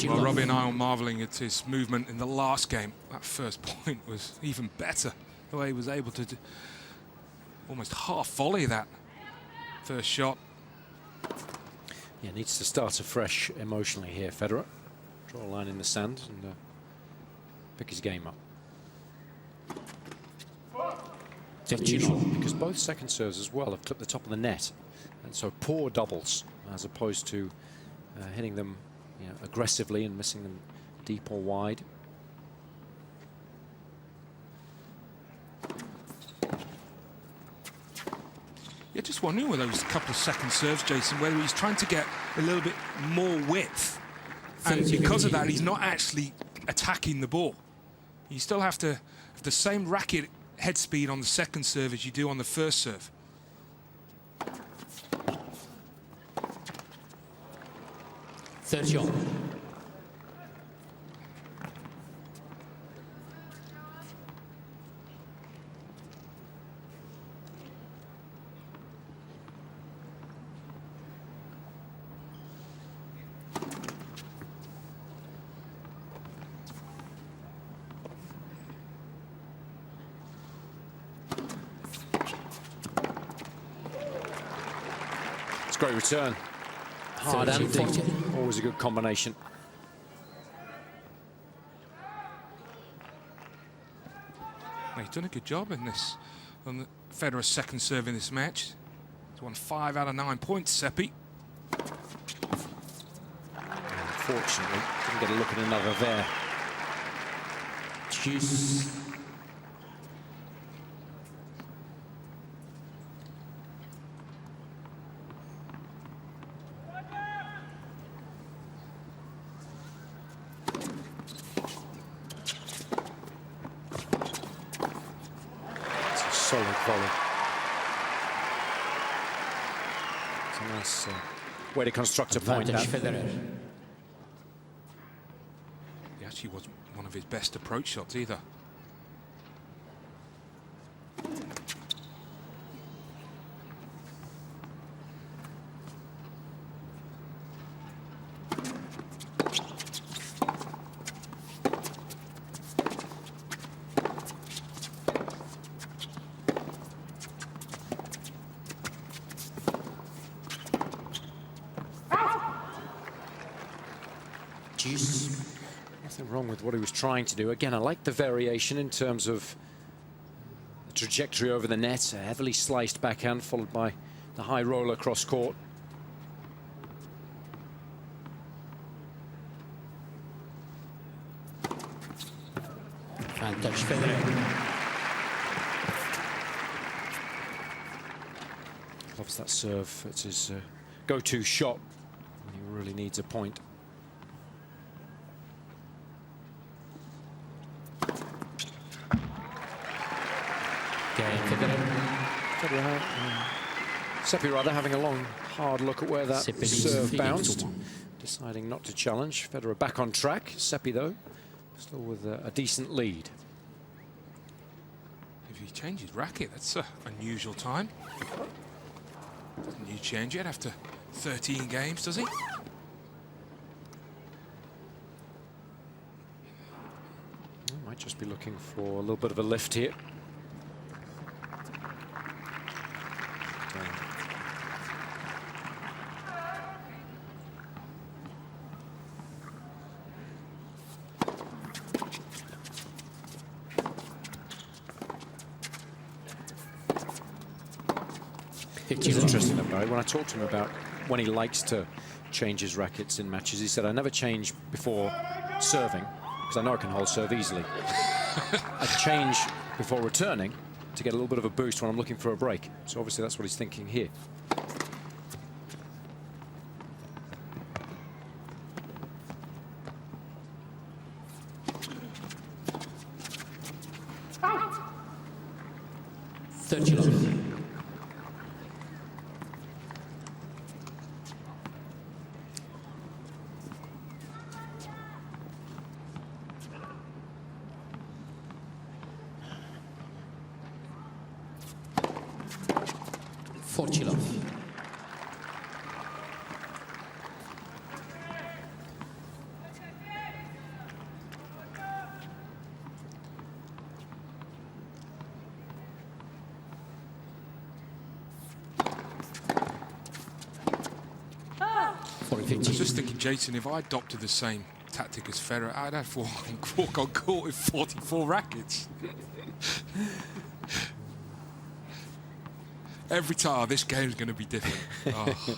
Well, Robbie and I are marvelling at his movement in the last game. That first point was even better. The way he was able to almost half volley that first shot. Yeah, needs to start afresh emotionally here, Federer. Draw a line in the sand and pick his game up. Because both second serves as well have clipped the top of the net. And so poor doubles as opposed to hitting them aggressively and missing them deep or wide. Yeah, just wondering with those couple of second serves, Jason, whether he's trying to get a little bit more width. And because of that, he's not actually attacking the ball. You still have to have the same racket head speed on the second serve as you do on the first serve. Third shot. great return. Hard and deep. Always a good combination. He's done a good job in this. On Federer's second serve in this match. He's won 5 out of 9 points, Seppi. Unfortunately, didn't get a look at another there. Juice. Solid volley. It's a nice way to construct a point. Federer. He actually wasn't one of his best approach shots either. Nothing wrong with what he was trying to do. Again, I like the variation in terms of the trajectory over the net. A heavily sliced backhand followed by the high roller across court. Fan touch Federer. Loves that serve. It's his go-to shot when he really needs a point. Seppi rather having a long, hard look at where that serve bounced, deciding not to challenge. Federer back on track. Seppi, though, still with a decent lead. If he changes racket, that's an unusual time. Doesn't he change it after 13 games, does he? Might just be looking for a little bit of a lift here. It's interesting, though, when I talked to him about when he likes to change his rackets in matches, he said, I never change before serving, because I know I can hold serve easily. I change before returning to get a little bit of a boost when I'm looking for a break. So obviously that's what he's thinking here. I was just thinking, Jason, if I adopted the same tactic as Federer, I'd have walk on court with 44 rackets. Every time, this game's going to be different. Oh.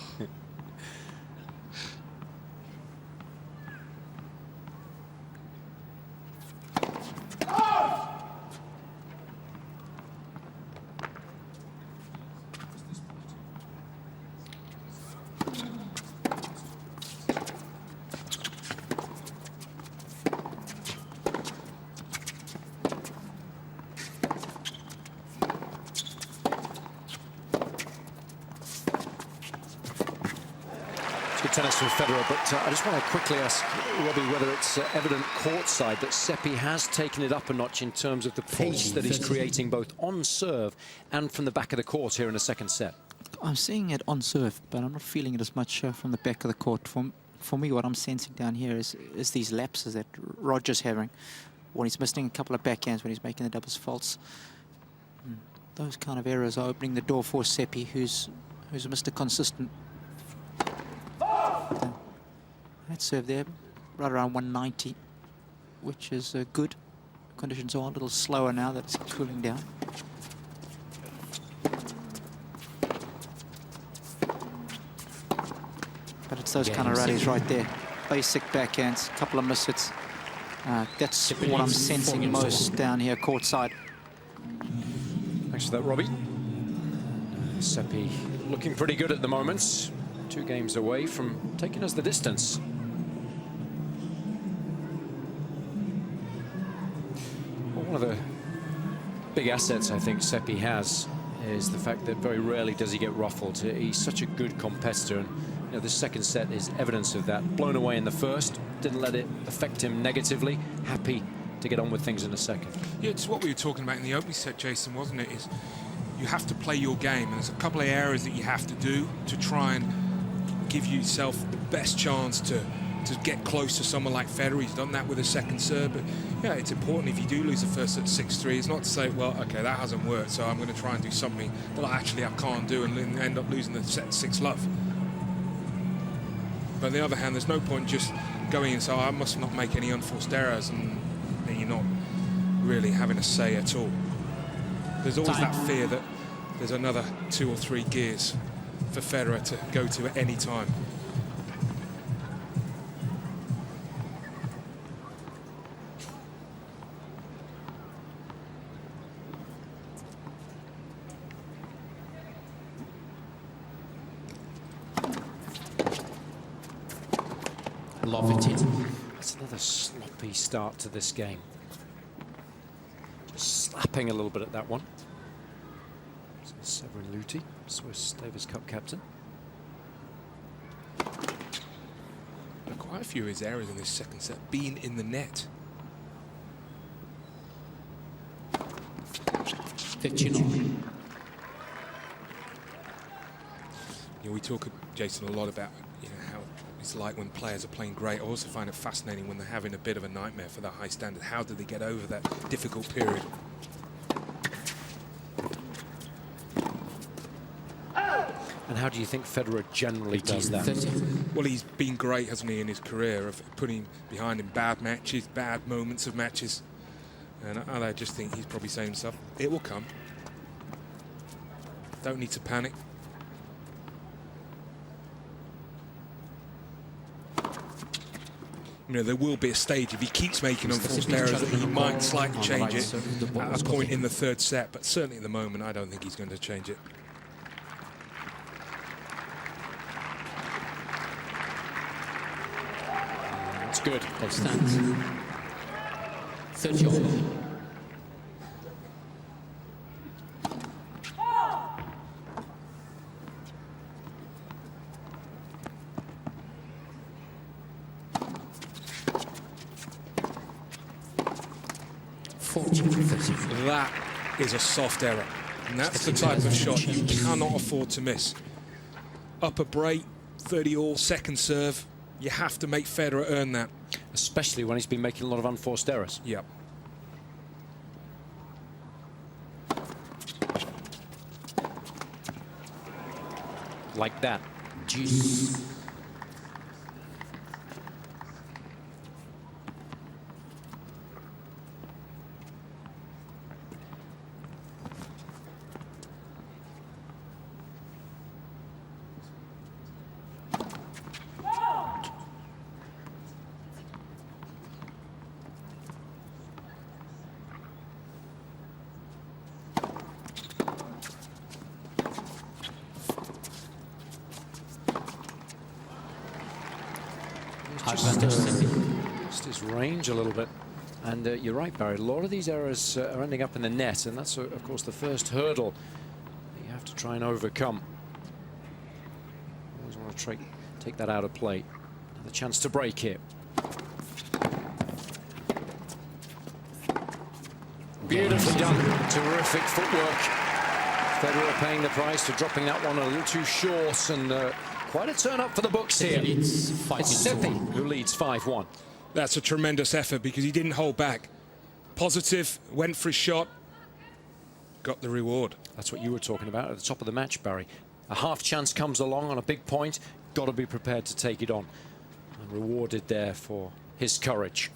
Tennis from Federer, but I just want to quickly ask Robbie whether it's evident courtside that Seppi has taken it up a notch in terms of the pace that he's creating both on serve and from the back of the court here in the second set. I'm seeing it on serve, but I'm not feeling it as much from the back of the court. For me, what I'm sensing down here is these lapses that Roger's having when he's missing a couple of backhands, when he's making the doubles faults. Those kind of errors are opening the door for Seppi, who's Mr. Consistent That serve there, right around 190, which is good. Conditions are a little slower now that it's cooling down. But it's those kind of rallies right there. Basic backhands, couple of miss hits. That's what I'm sensing most down here courtside. Thanks for that, Robbie. Seppi looking pretty good at the moment. 2 games away from taking us the distance. Well, one of the big assets I think Seppi has is the fact that very rarely does he get ruffled. He's such a good competitor, and you know, this second set is evidence of that. Blown away in the first, didn't let it affect him negatively. Happy to get on with things in the second. Yeah, it's what we were talking about in the opening set, Jason, wasn't it? Is you have to play your game, and there's a couple of areas that you have to do to try and give yourself the best chance to get close to someone like Federer. He's done that with a second serve, but yeah, it's important if you do lose the first at 6-3. It's not to say, well, okay, that hasn't worked, so I'm going to try and do something that actually I can't do and end up losing the set 6-love. But on the other hand, there's no point just going and saying, I must not make any unforced errors, and then you're not really having a say at all. There's always that fear that there's another 2 or 3 gears for Federer to go to at any time. That's another sloppy start to this game. Just slapping a little bit at that one. Severin Luthi, Swiss Davis Cup captain. Quite a few of his errors in this second set being in the net. 59. You know, we talk, Jason, a lot about how it's like when players are playing great. I also find it fascinating when they're having a bit of a nightmare for the high standard. How do they get over that difficult period? And how do you think Federer generally does that? Well, he's been great, hasn't he, in his career of putting behind him bad matches, bad moments of matches. And I just think he's probably saying himself, it will come. Don't need to panic. You know, there will be a stage if he keeps making unforced errors that he might slightly change it at a point in the third set. But certainly at the moment, I don't think he's going to change it. That's good. All stands. 30 over. That is a soft error, and that's the type of shot you cannot afford to miss. Upper break, 30-all, second serve. You have to make Federer earn that. Especially when he's been making a lot of unforced errors. Yep. Like that. Juice. Just his range a little bit. And you're right, Barry, a lot of these errors are ending up in the net, and that's, of course, the first hurdle that you have to try and overcome. Always want to take that out of play. Another chance to break here. Beautifully done. Terrific footwork. Federer paying the price for dropping that one a little too short, and quite a turn up for the books here. It's Seppi who leads 5-1. That's a tremendous effort because he didn't hold back. Positive, went for his shot, got the reward. That's what you were talking about at the top of the match, Barry. A half chance comes along on a big point, got to be prepared to take it on. rewarded there for his courage.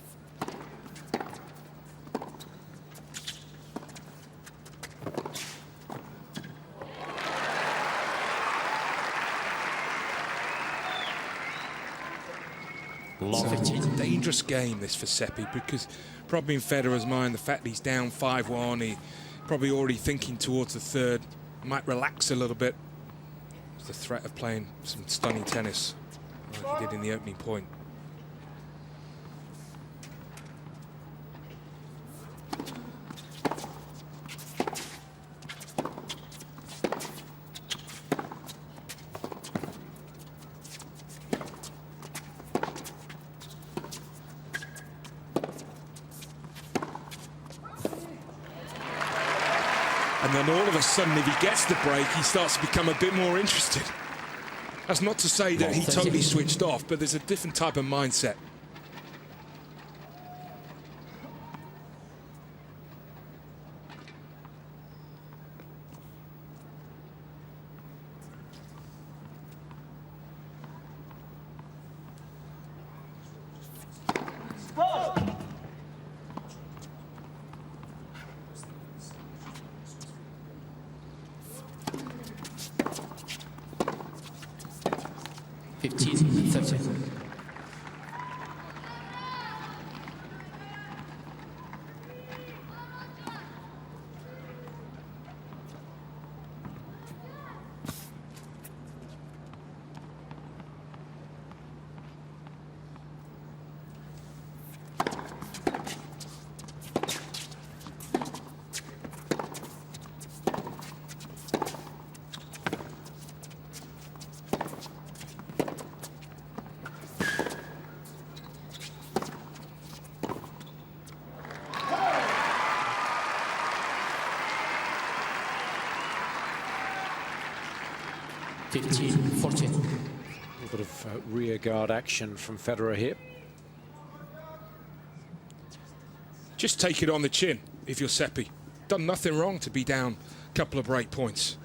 It's a dangerous game, this, for Seppi, because probably in Federer's mind, the fact that he's down 5-1, he probably already thinking towards the third, might relax a little bit. There's the threat of playing some stunning tennis, like he did in the opening point. And then all of a sudden, if he gets the break, he starts to become a bit more interested. That's not to say that he totally switched off, but there's a different type of mindset. A little bit of rear guard action from Federer here. Just take it on the chin if you're Seppi. Done nothing wrong to be down a couple of break points.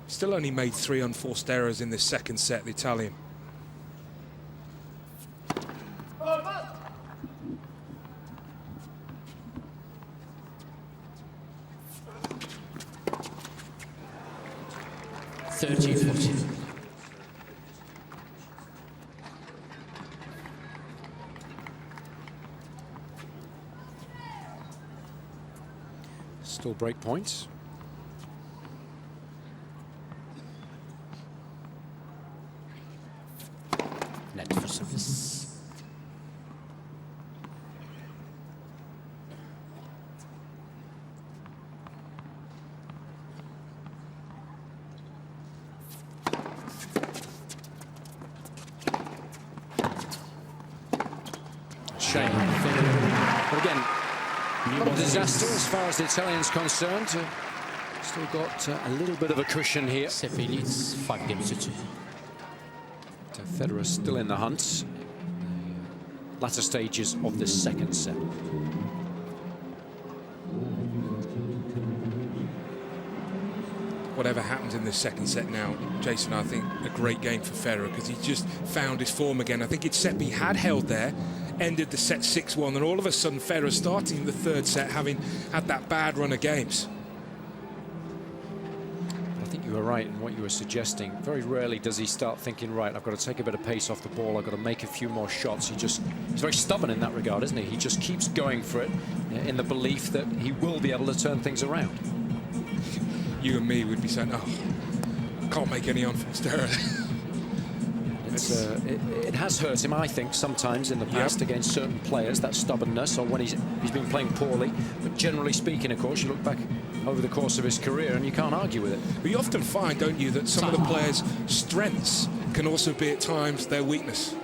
Still only made 3 unforced errors in this second set, the Italian. Still break points. Net for service. Shame. But again, not a disaster as far as the Italian's concerned. Still got a little bit of a cushion here. Seppi leads 5 games to 2. Federer still in the hunt. Latter stages of the second set. Whatever happens in the second set now, Jason, I think a great game for Federer because he just found his form again. I think it's Seppi had held there, ended the set 6-1, and all of a sudden Federer starting the third set having had that bad run of games. I think you were right in what you were suggesting. Very rarely does he start thinking, right, I've got to take a bit of pace off the ball, I've got to make a few more shots. He's very stubborn in that regard, isn't he? He just keeps going for it in the belief that he will be able to turn things around. You and me would be saying, oh, can't make any unforced error. It has hurt him, I think, sometimes in the past against certain players, that stubbornness, or when he's been playing poorly. But generally speaking, of course, you look back over the course of his career and you can't argue with it. But you often find, don't you, that some of the players' strengths can also be at times their weakness.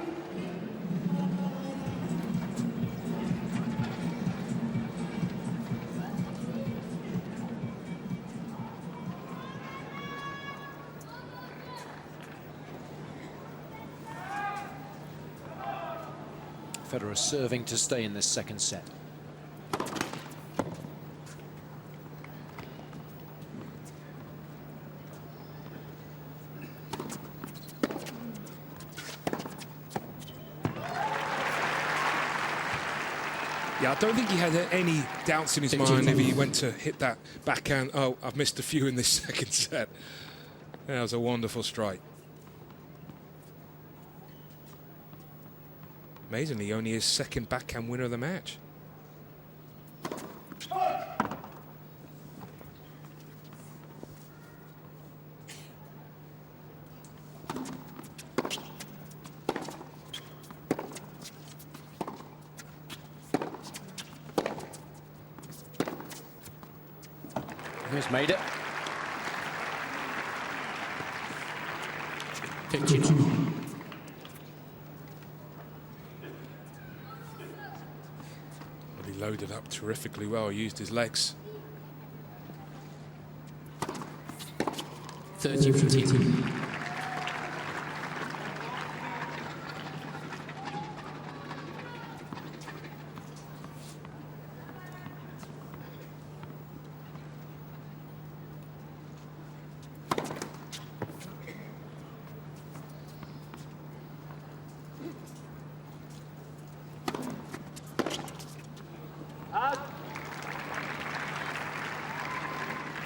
Federer serving to stay in this second set. Yeah, I don't think he had any doubts in his mind if he went to hit that backhand. Oh, I've missed a few in this second set. That was a wonderful strike. Amazingly, only his second backhand winner of the match. He's made it. 15. He loaded up terrifically well, used his legs. 30-15.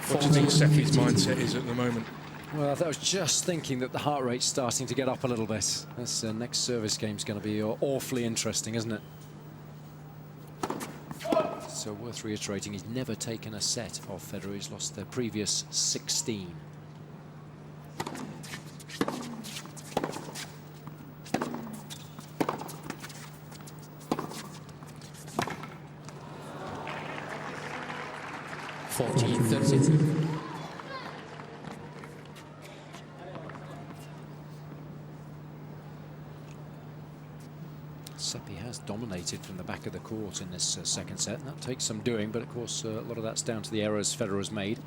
What do you think Seppi's mindset is at the moment? Well, I was just thinking that the heart rate's starting to get up a little bit. This next service game's going to be awfully interesting, isn't it? So worth reiterating, he's never taken a set off Federer. He's lost their previous 16. Seppi has dominated from the back of the court in this second set, and that takes some doing, but of course a lot of that's down to the errors Federer's made.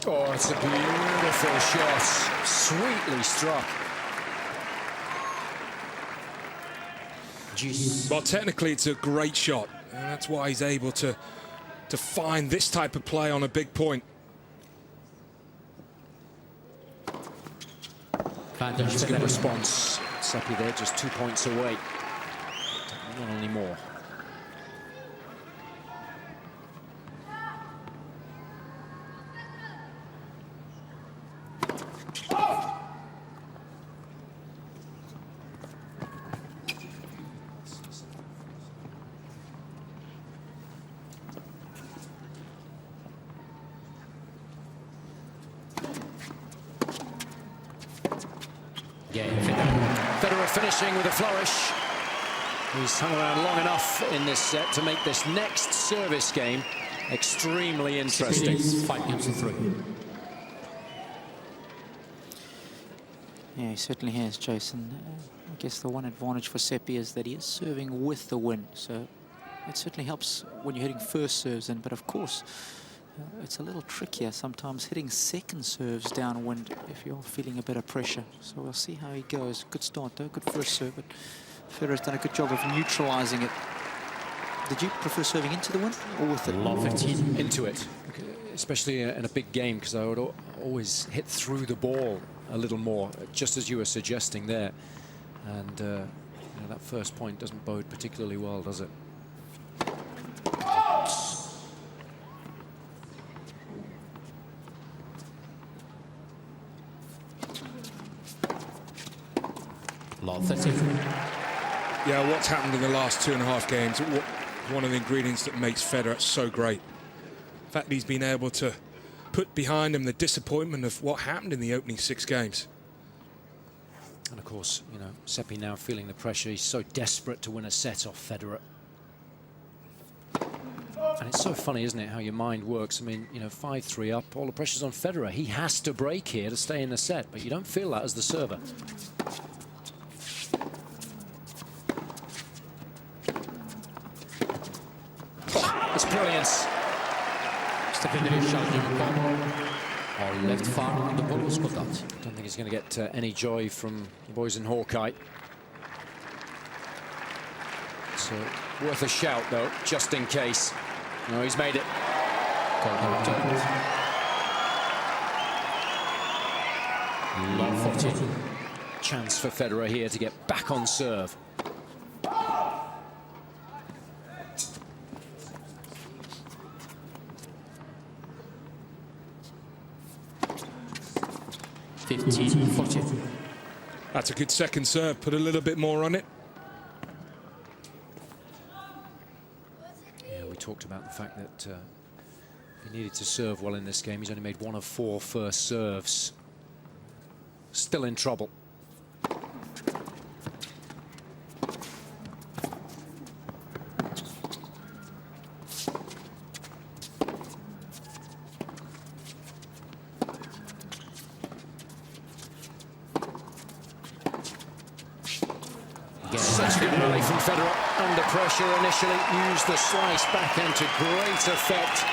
Oh, it's a beautiful shot. Sweetly struck. Well, technically it's a great shot, and that's why he's able to find this type of play on a big point. That's a good response. Seppi there, just 2 points away. Not anymore. Federer finishing with a flourish. He's hung around long enough in this set to make this next service game extremely interesting. 5 games to 3. Yeah, he certainly has, Jason. I guess the one advantage for Seppi is that he is serving with the wind, so it certainly helps when you're hitting first serves in, but of course it's a little trickier sometimes hitting second serves downwind if you're feeling a bit of pressure. So we'll see how he goes. Good start though, good first serve, but Federer's done a good job of neutralizing it. Did you prefer serving into the wind or with it? Love 15 into it, especially in a big game, because I would always hit through the ball a little more, just as you were suggesting there. And you know, that first point doesn't bode particularly well, does it? Yeah, what's happened in the last 2.5 games, one of the ingredients that makes Federer so great. The fact that he's been able to put behind him the disappointment of what happened in the opening 6 games. And of course, you know, Seppi now feeling the pressure. He's so desperate to win a set off Federer. And it's so funny, isn't it, how your mind works. I mean, you know, 5-3 up, all the pressure's on Federer. He has to break here to stay in the set, but you don't feel that as the server. It's brilliance. Left far, the ball was got out. Don't think he's going to get any joy from the boys in Hawkeye. So worth a shout, though, just in case. No, he's made it. Long 14. Chance for Federer here to get back on serve. That's a good second serve. Put a little bit more on it. Yeah, we talked about the fact that he needed to serve well in this game. He's only made 1 of 4 first serves. Still in trouble. Such good rally from Federer. Under pressure initially, used the slice backhand to great effect.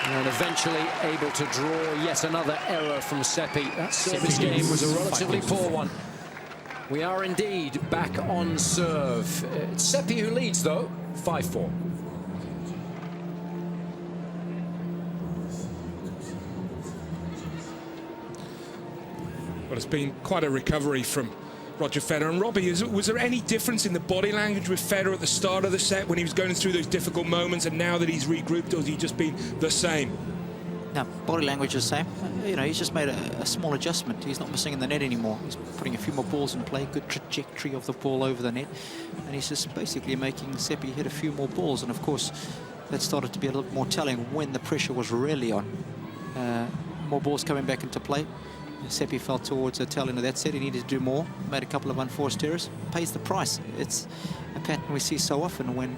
And eventually able to draw yet another error from Seppi. That service game was a relatively poor one. We are indeed back on serve. It's Seppi who leads, though, 5-4. Well, it's been quite a recovery from Roger Federer. And Robbie, was there any difference in the body language with Federer at the start of the set when he was going through those difficult moments, and now that he's regrouped, or has he just been the same? No, body language is the same. You know, he's just made a small adjustment. He's not missing in the net anymore. He's putting a few more balls in play, good trajectory of the ball over the net. And he's just basically making Seppi hit a few more balls. And of course, that started to be a little more telling when the pressure was really on. More balls coming back into play. Seppi fell towards the tail end of that set. He needed to do more. Made a couple of unforced errors. Pays the price. It's a pattern we see so often when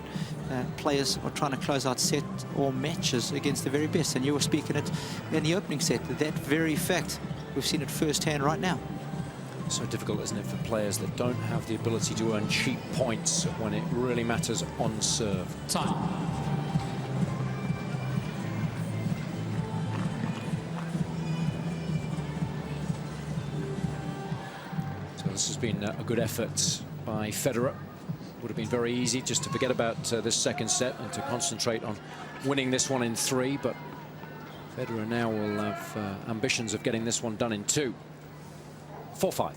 players are trying to close out set or matches against the very best. And you were speaking it in the opening set. That very fact, we've seen it firsthand right now. So difficult, isn't it, for players that don't have the ability to earn cheap points when it really matters on serve. Time. This has been a good effort by Federer. Would have been very easy just to forget about this second set and to concentrate on winning this one in 3, but Federer now will have ambitions of getting this one done in 2. 4-5.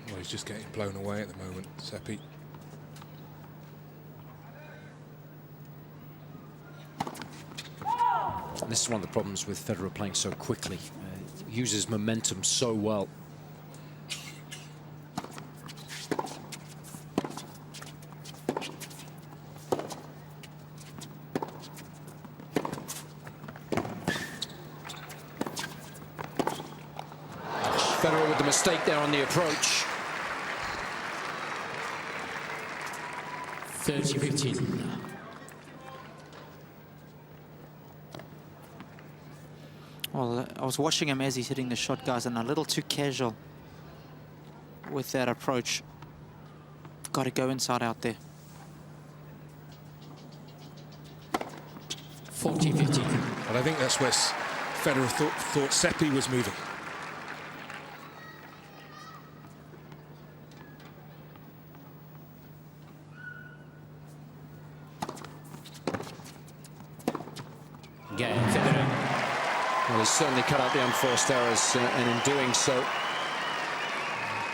Well, he's just getting blown away at the moment, Seppi. And this is one of the problems with Federer playing so quickly. Uses momentum so well. Federer with the mistake there on the approach. 30-15. Well, I was watching him as he's hitting the shot, guys, and a little too casual with that approach. Got to go inside out there. 40-15. But I think that's where Federer thought Seppi was moving. Gael, Federer. Well, he's certainly cut out the unforced errors, and in doing so,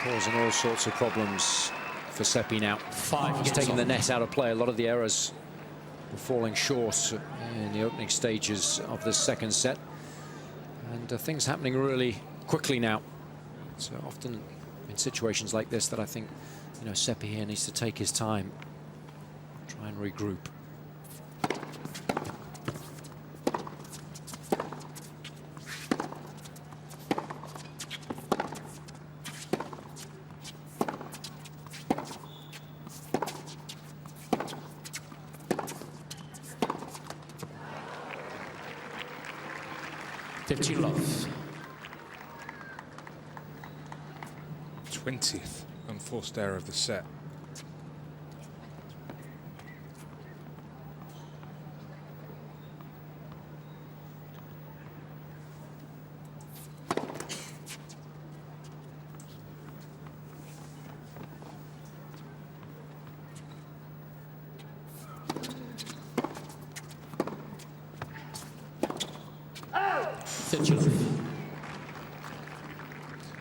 causing all sorts of problems for Seppi now. He's taking the net out of play. A lot of the errors were falling short in the opening stages of this second set. And things happening really quickly now. So often in situations like this that I think, you know, Seppi here needs to take his time, try and regroup. 20th unforced error of the set.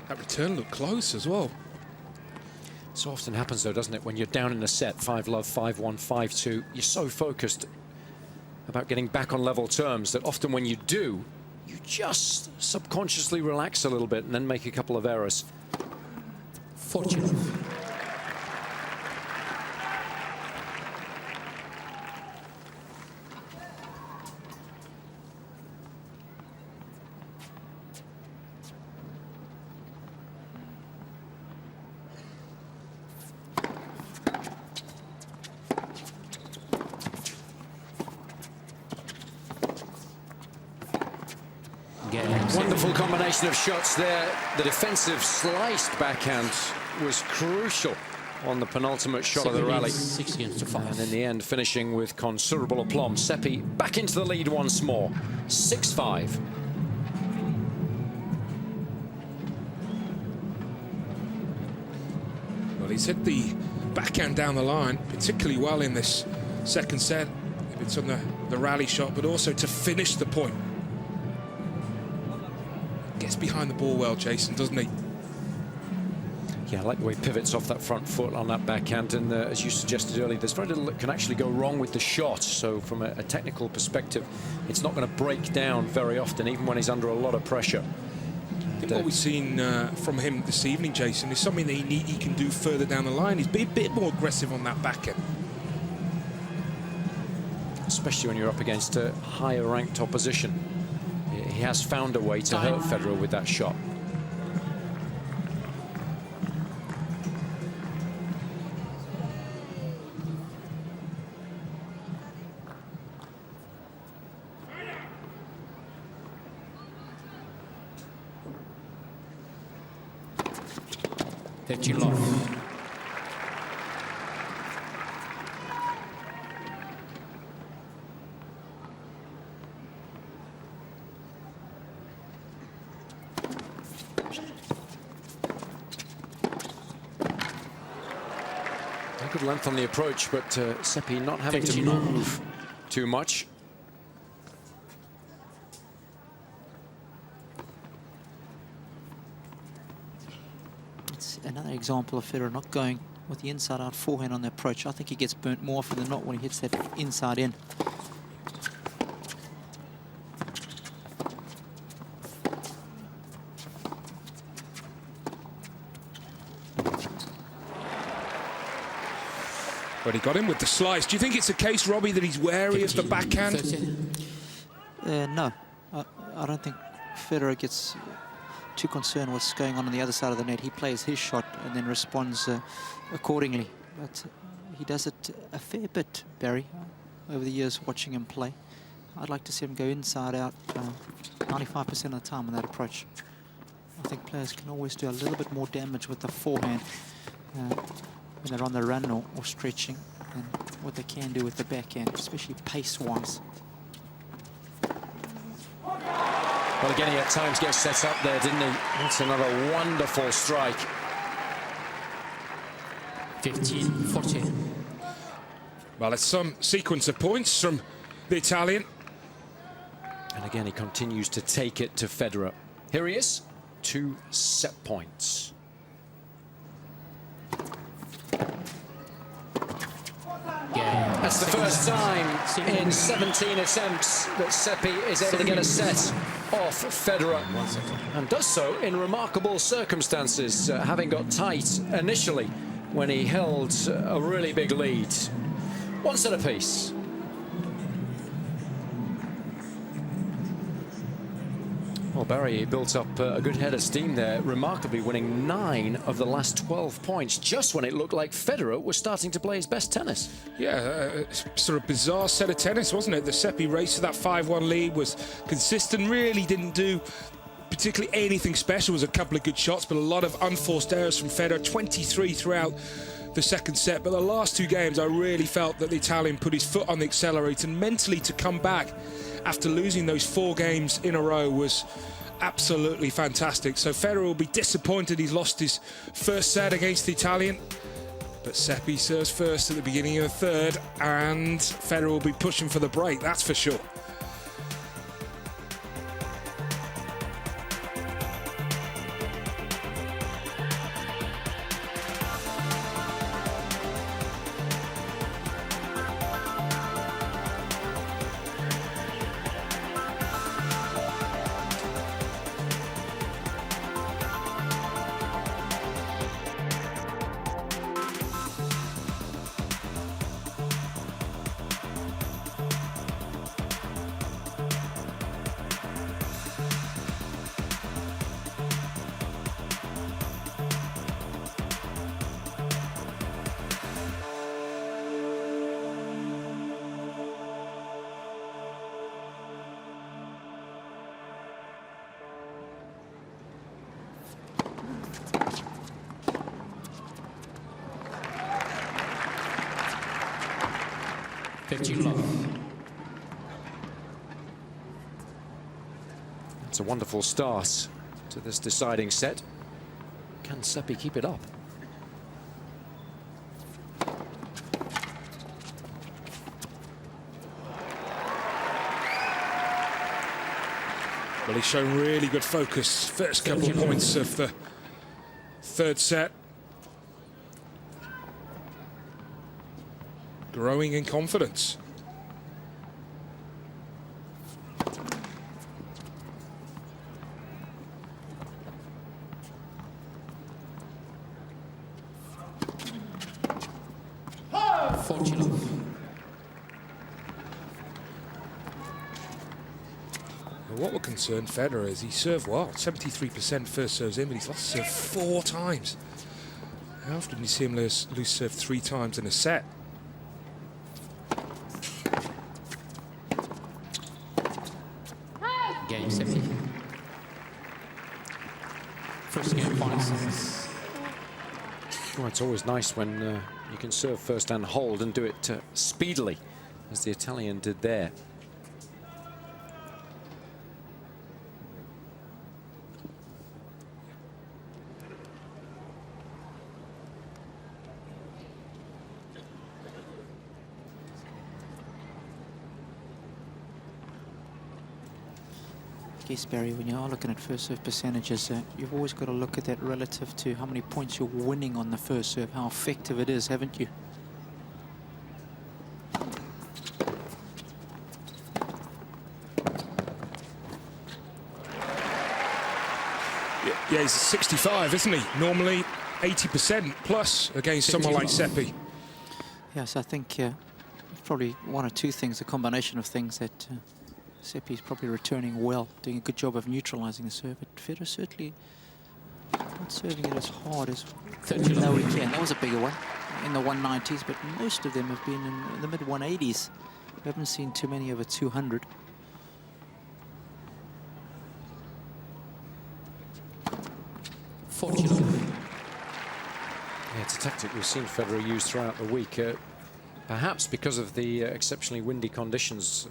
That return looked close as well. So often happens though, doesn't it, when you're down in a set, 5-love, 5-1, 5-2, you're so focused about getting back on level terms that often when you do, you just subconsciously relax a little bit and then make a couple of errors. Fortune. Wonderful combination of shots there. The defensive sliced backhand was crucial on the penultimate shot of the rally. 6 against 5. And in the end, finishing with considerable aplomb. Seppi back into the lead once more. 6-5. Well, he's hit the backhand down the line particularly well in this second set. If it's on the rally shot, but also to finish the point. Gets behind the ball well, Jason, doesn't he? Yeah, I like the way he pivots off that front foot on that backhand. And as you suggested earlier, there's very little that can actually go wrong with the shot. So from a technical perspective, it's not going to break down very often, even when he's under a lot of pressure. I think what we've seen from him this evening, Jason, is something that he can do further down the line. He's been a bit more aggressive on that backhand. Especially when you're up against a higher ranked opposition. He has found a way to hurt Federer with that shot. Good length on the approach, but Seppi not having to move too much. It's another example of Federer not going with the inside-out forehand on the approach. I think he gets burnt more often than not when he hits that inside in. But he got him with the slice. Do you think it's a case, Robbie, that he's wary of the backhand? No, I don't think Federer gets too concerned what's going on the other side of the net. He plays his shot and then responds accordingly. But he does it a fair bit, Barry, over the years watching him play. I'd like to see him go inside out 95% of the time on that approach. I think players can always do a little bit more damage with the forehand when they're on the run or stretching, and what they can do with the backhand, especially pace-wise. Well, again, he at times gets set up there, didn't he? That's another wonderful strike. 15-14. Well, it's some sequence of points from the Italian. And again, he continues to take it to Federer. Here he is, 2 set points. That's the first time in 17 attempts that Seppi is able to get a set off Federer, and does so in remarkable circumstances, having got tight initially when he held a really big lead. 1 set apiece. Well, Barry built up a good head of steam there, remarkably winning 9 of the last 12 points, just when it looked like Federer was starting to play his best tennis. Yeah, sort of bizarre set of tennis, wasn't it? The Seppi race to that 5-1 lead was consistent, really didn't do particularly anything special. It was a couple of good shots, but a lot of unforced errors from Federer, 23 throughout the second set. But the last two games, I really felt that the Italian put his foot on the accelerator, and mentally to come back after losing those 4 games in a row was absolutely fantastic. So Federer will be disappointed he's lost his first set against the Italian. But Seppi serves first at the beginning of the third, and Federer will be pushing for the break, that's for sure. It's a wonderful start to this deciding set. Can Seppi keep it up? Well, he's shown really good focus. First couple of points of the third set. Growing in confidence. What will concern Federer is he served well, 73% first serves in, but he's lost serve 4 times. How often do you see him lose serve 3 times in a set? Game 70. First game, final sets. Well, it's always nice when you can serve first and hold and do it speedily, as the Italian did there. Yes, Barry, when you are looking at first serve percentages, you've always got to look at that relative to how many points you're winning on the first serve, how effective it is, haven't you? Yeah, he's 65, isn't he? Normally 80% plus against someone like Seppi. Yes, I think probably one or two things, a combination of things that Seppi's probably returning well, doing a good job of neutralizing the serve, but Federer certainly not serving it as hard as we know he can. That was a bigger one in the 190s, but most of them have been in the mid-180s. We haven't seen too many over 200. Yeah, it's a tactic we've seen Federer use throughout the week, perhaps because of the exceptionally windy conditions,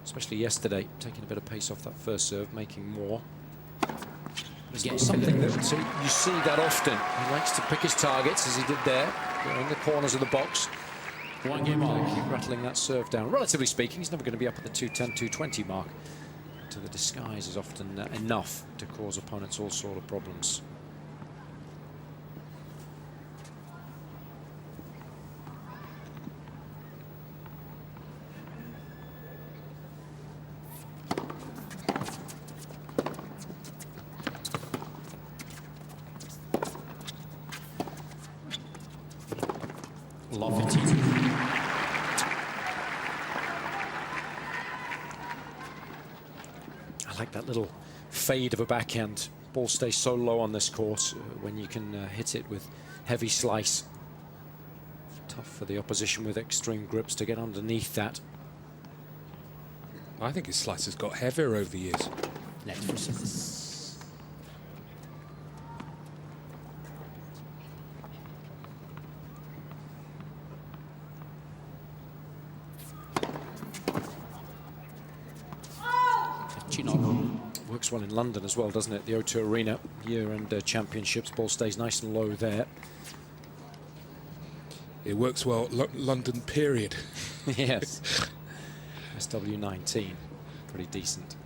especially yesterday, taking a bit of pace off that first serve, making more. It's not something that you see that often. He likes to pick his targets, as he did there, in the corners of the box. One game on. Keep rattling that serve down. Relatively speaking, he's never going to be up at the 210, 220 mark. To the disguise is often enough to cause opponents all sort of problems. I like that little fade of a backhand. Ball stays so low on this course when you can hit it with heavy slice. Tough for the opposition with extreme grips to get underneath that. I think his slice has got heavier over the years. Next for service. works well in London as well, doesn't it? The O2 Arena, year-end championships, ball stays nice and low there. It works well, London period. Yes. SW19, pretty decent.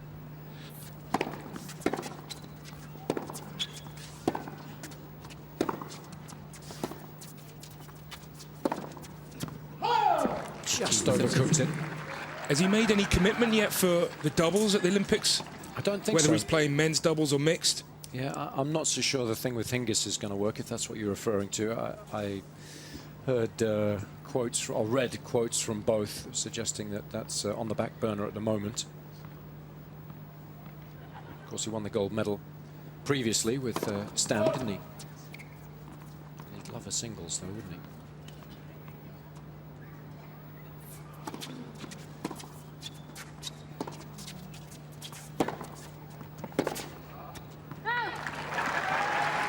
Just overcooked it. Has he made any commitment yet for the doubles at the Olympics? I don't think so. Whether he's playing men's doubles or mixed? Yeah, I'm not so sure the thing with Hingis is going to work, if that's what you're referring to. I heard quotes, or read quotes from both suggesting that that's on the back burner at the moment. Of course, he won the gold medal previously with Stam, didn't he? He'd love a singles, though, wouldn't he?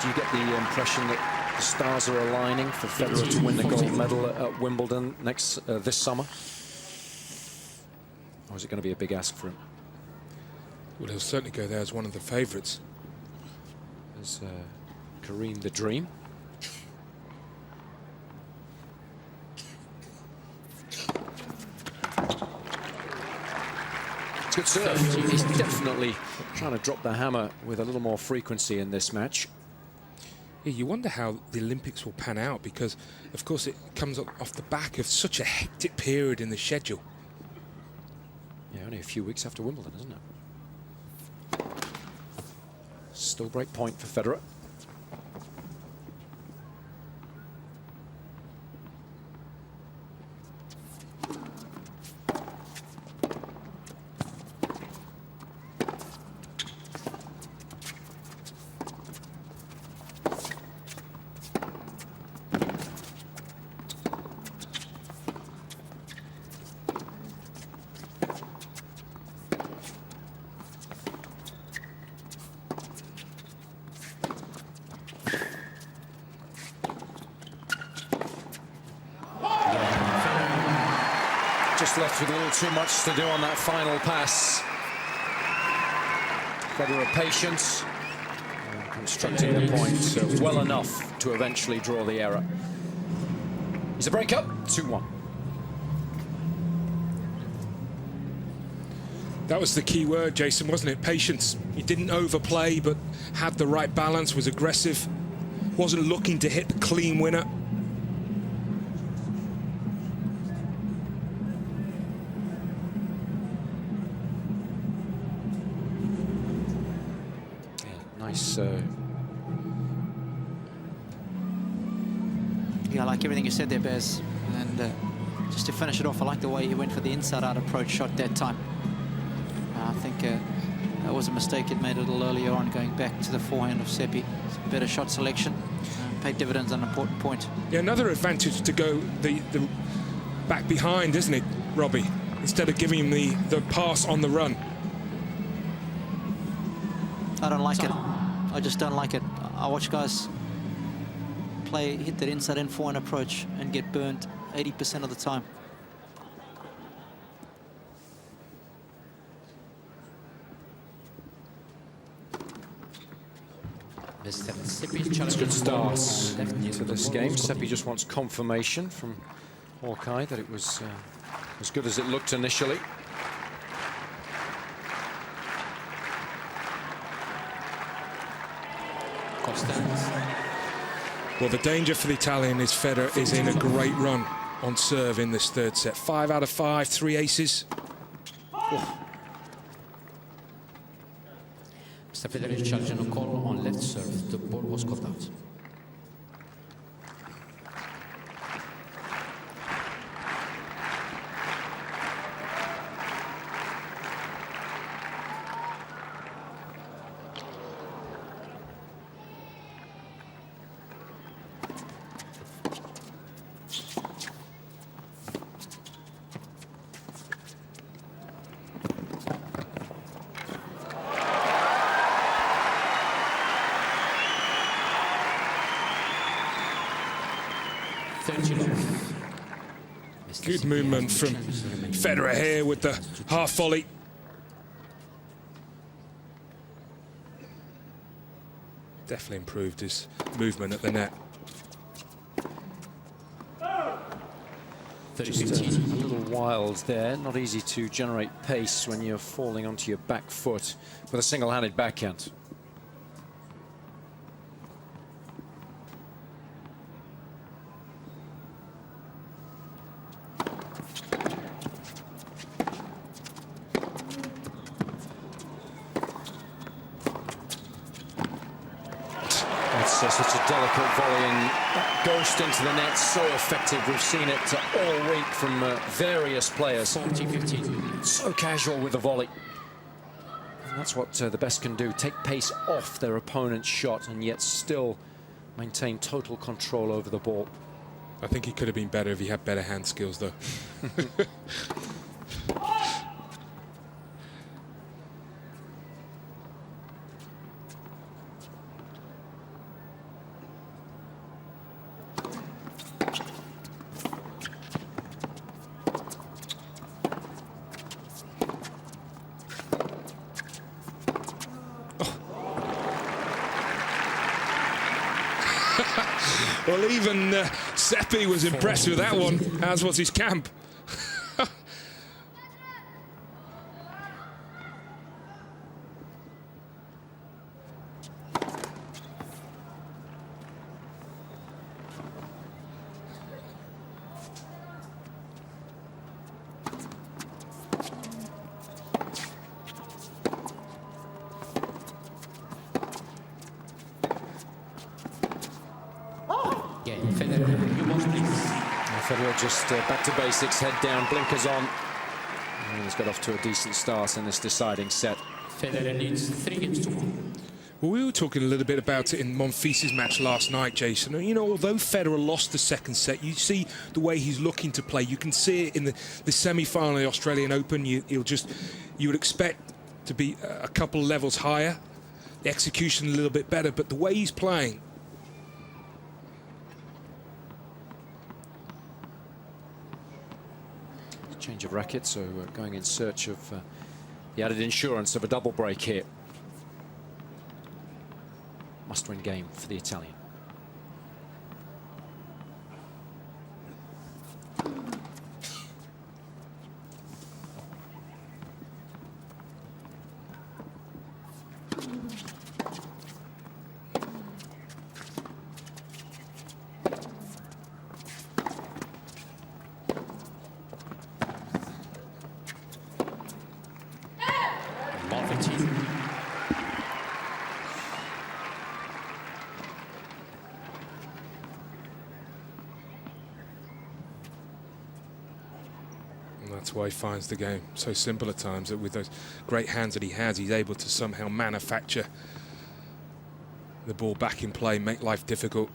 Do you get the impression that the stars are aligning for Federer to win the gold medal at Wimbledon this summer? Or is it going to be a big ask for him? Well, he'll certainly go there as one of the favourites. There's Kareem the Dream. It's good serve. He's definitely trying to drop the hammer with a little more frequency in this match. Yeah, you wonder how the Olympics will pan out, because, of course, it comes off the back of such a hectic period in the schedule. Yeah, only a few weeks after Wimbledon, isn't it? Still break point for Federer. Just left with a little too much to do on that final pass. Federer patience, constructing the point well enough to eventually draw the error. It's a break-up, 2-1. That was the key word, Jason, wasn't it? Patience. He didn't overplay, but had the right balance, was aggressive, wasn't looking to hit the clean winner. Nice. Yeah, I like everything you said there, Bez. And just to finish it off, I like the way he went for the inside-out approach shot that time. I think that was a mistake he'd made a little earlier on, going back to the forehand of Seppi. Better shot selection. Paid dividends on an important point. Yeah, another advantage to go the back behind, isn't it, Robbie? Instead of giving him the pass on the run. I don't like it. I just don't like it. I watch guys hit that inside-in forehand approach and get burnt 80% of the time. It's good starts to this game. Seppi just wants confirmation from Hawkeye that it was as good as it looked initially. Well, the danger for the Italian is Federer is in a great run on serve in this third set. 5 out of 5, 3 aces. Mr. Federer charging a call on left serve. The ball was caught out. Good movement from Federer here with the half volley. definitely improved his movement at the net. Just a little wild there. Not easy to generate pace when you're falling onto your back foot with a single-handed backhand. Such a delicate volley and ghost into the net, so effective. We've seen it all week from various players. 40-15. So casual with the volley. And that's what the best can do, take pace off their opponent's shot and yet still maintain total control over the ball. I think he could have been better if he had better hand skills, though. Well, even Seppi was impressed with that one, as was his camp. Federer just back to basics, head down, blinkers on. And he's got off to a decent start in this deciding set. Federer needs 3 games to 1. Well, we were talking a little bit about it in Monfils' match last night, Jason. You know, although Federer lost the second set, you see the way he's looking to play. You can see it in the semi-final of the Australian Open. You would expect to be a couple levels higher, the execution a little bit better, but the way he's playing. Change of racket, so going in search of the added insurance of a double break here. Must-win game for the Italian. That's why he finds the game so simple at times, that with those great hands that he has, he's able to somehow manufacture the ball back in play, make life difficult.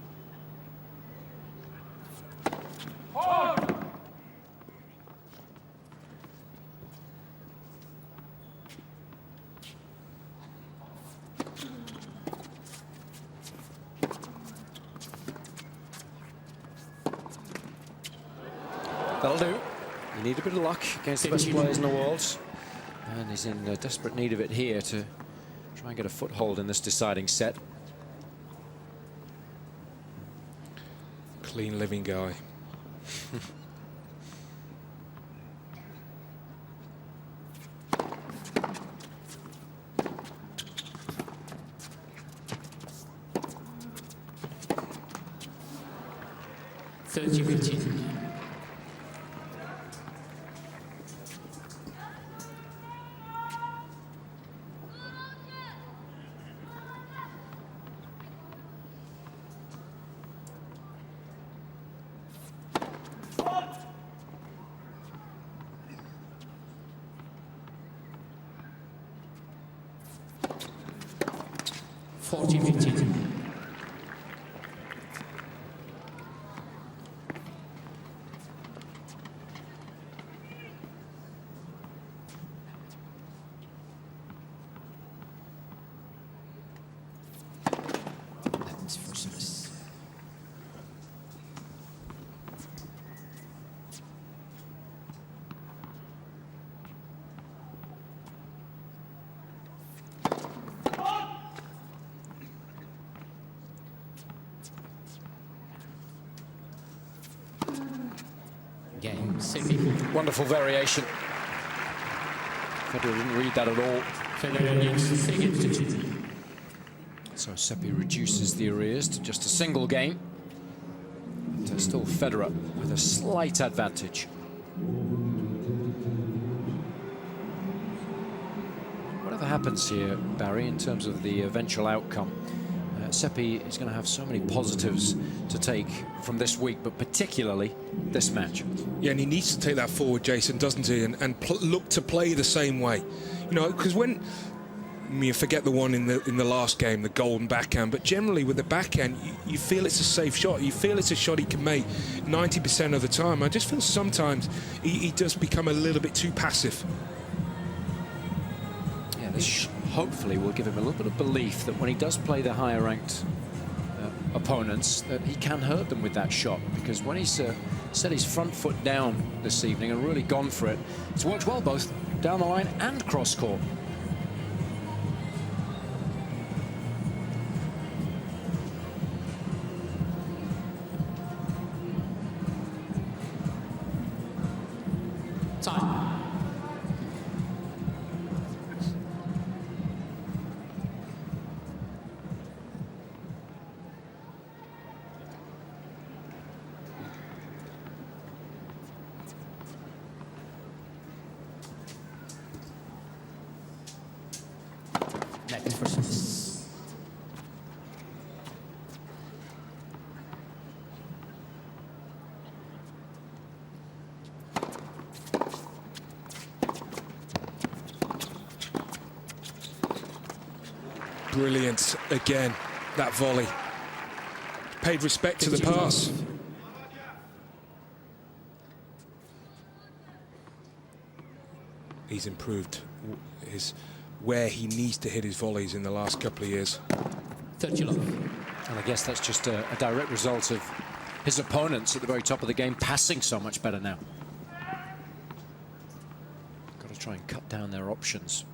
That'll do. You need a bit of luck against the best players in the world. And he's in desperate need of it here to try and get a foothold in this deciding set. Clean living guy. Game, Seppi. Wonderful variation. Federer didn't read that at all. Federer needs 3 games to 2. So Seppi reduces the arrears to just a single game. But still Federer with a slight advantage. Whatever happens here, Barry, in terms of the eventual outcome, Seppi is going to have so many positives to take from this week, but particularly this match. Yeah, and he needs to take that forward, Jason, doesn't he? And look to play the same way. You know, because when you forget the one in the last game, the golden backhand, but generally with the backhand, you feel it's a safe shot. You feel it's a shot he can make 90% of the time. I just feel sometimes he does become a little bit too passive. Yeah, this hopefully will give him a little bit of belief that when he does play the higher ranked opponents, that he can hurt them with that shot, because when he's set his front foot down this evening and really gone for it, it's worked well both down the line and cross court. Time. Net for service. Brilliant again, that volley. Paid respect to the pass. He's improved where he needs to hit his volleys in the last couple of years. 30 love. And I guess that's just a direct result of his opponents at the very top of the game passing so much better now. Got to try and cut down their options.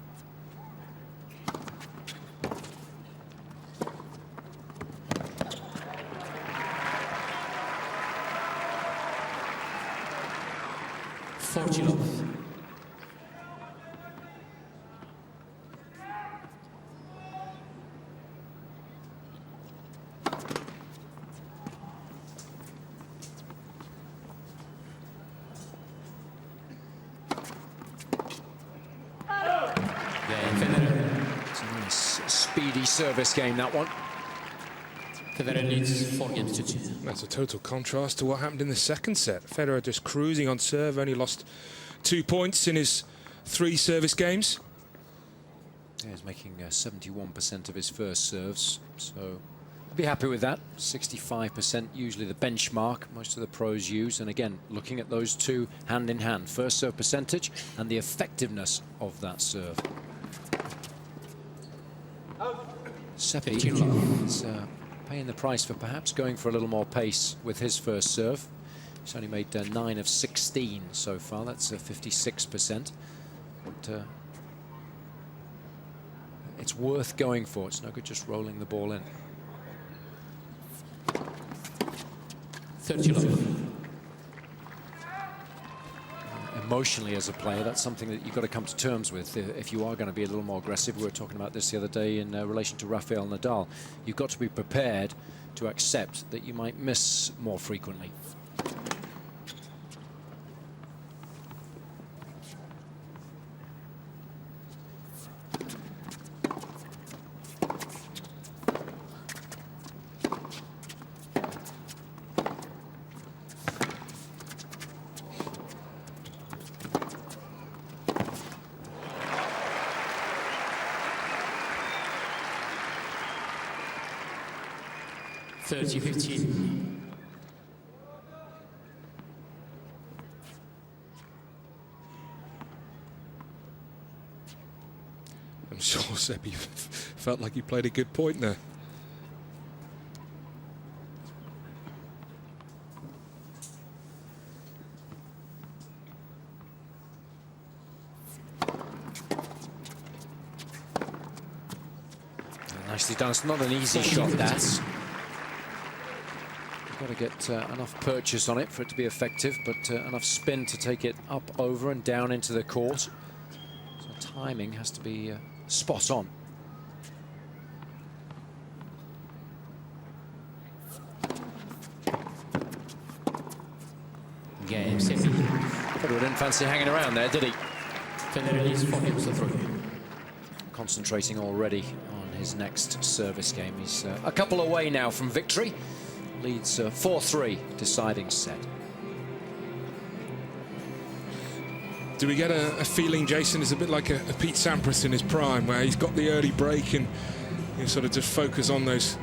It's a nice speedy service game, that one. Federer needs 4 games to 2. That's a total contrast to what happened in the second set. Federer just cruising on serve, only lost 2 points in his 3 service games. Yeah, he's making 71% of his first serves, so I'd be happy with that. 65%, usually the benchmark most of the pros use. And again, looking at those two hand in hand, first serve percentage and the effectiveness of that serve. Seppi is paying the price for perhaps going for a little more pace with his first serve. He's only made 9 of 16 so far. That's 56%. But it's worth going for. It's no good just rolling the ball in. 30 love. Emotionally, as a player, that's something that you've got to come to terms with if you are going to be a little more aggressive. We were talking about this the other day in relation to Rafael Nadal. You've got to be prepared to accept that you might miss more frequently. I'm sure Seppi felt like he played a good point there. Nicely done. It's not an easy shot, that's. got to get enough purchase on it for it to be effective, but enough spin to take it up, over and down into the court. So timing has to be spot on. Game, Seppi. Federer didn't fancy hanging around there, did he? Federer is 4 games to 3. Concentrating already on his next service game. He's a couple away now from victory. Leads 4-3, deciding set. Do we get a feeling, Jason, is a bit like a Pete Sampras in his prime, where he's got the early break and you sort of just focus on his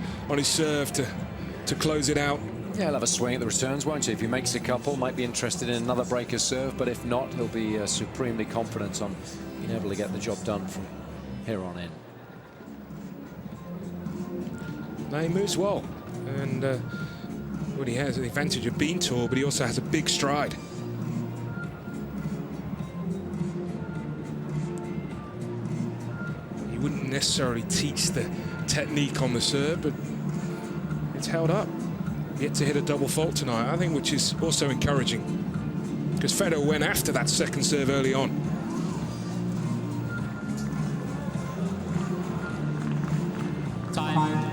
serve to close it out? Yeah, he'll have a swing at the returns, won't he? If he makes a couple, might be interested in another breaker serve, but if not, he'll be supremely confident on being able to get the job done from here on in. No, he moves well, and well, he has the advantage of being tall, but he also has a big stride. He wouldn't necessarily teach the technique on the serve, but it's held up. Yet to hit a double fault tonight, I think, which is also encouraging, because Federer went after that second serve early on. Time.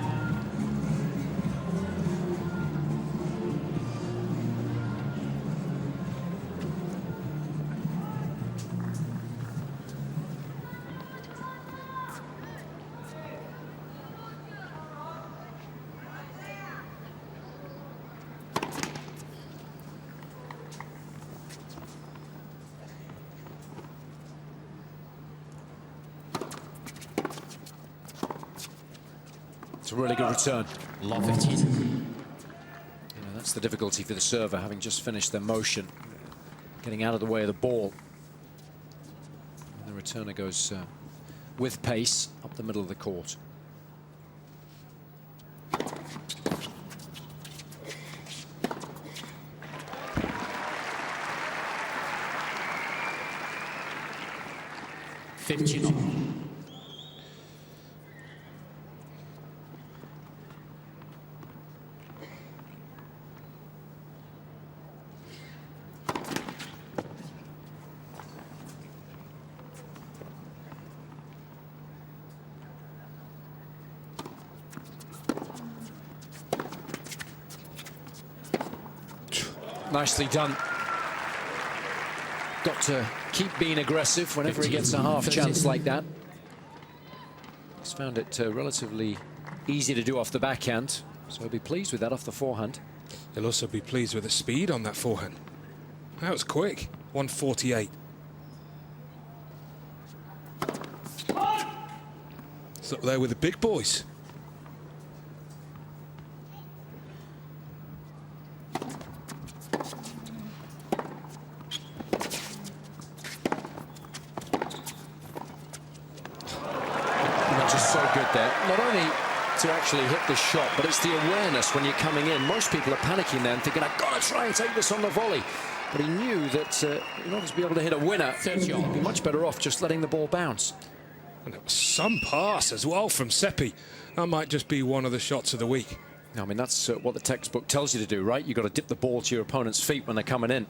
It's a really good return. Long 15. You know, that's the difficulty for the server, having just finished their motion, getting out of the way of the ball. And the returner goes with pace up the middle of the court. Nicely done. Got to keep being aggressive whenever he gets a half chance like that. He's found it relatively easy to do off the backhand, so he'll be pleased with that off the forehand. He'll also be pleased with the speed on that forehand. That was quick, 148. It's up there with the big boys. Not only to actually hit the shot, but it's the awareness when you're coming in. Most people are panicking there and thinking, I've got to try and take this on the volley. But he knew that in order to be able to hit a winner, he'd be much better off just letting the ball bounce. And it was some pass as well from Seppi. That might just be one of the shots of the week. I mean, that's what the textbook tells you to do, right? You've got to dip the ball to your opponent's feet when they're coming in.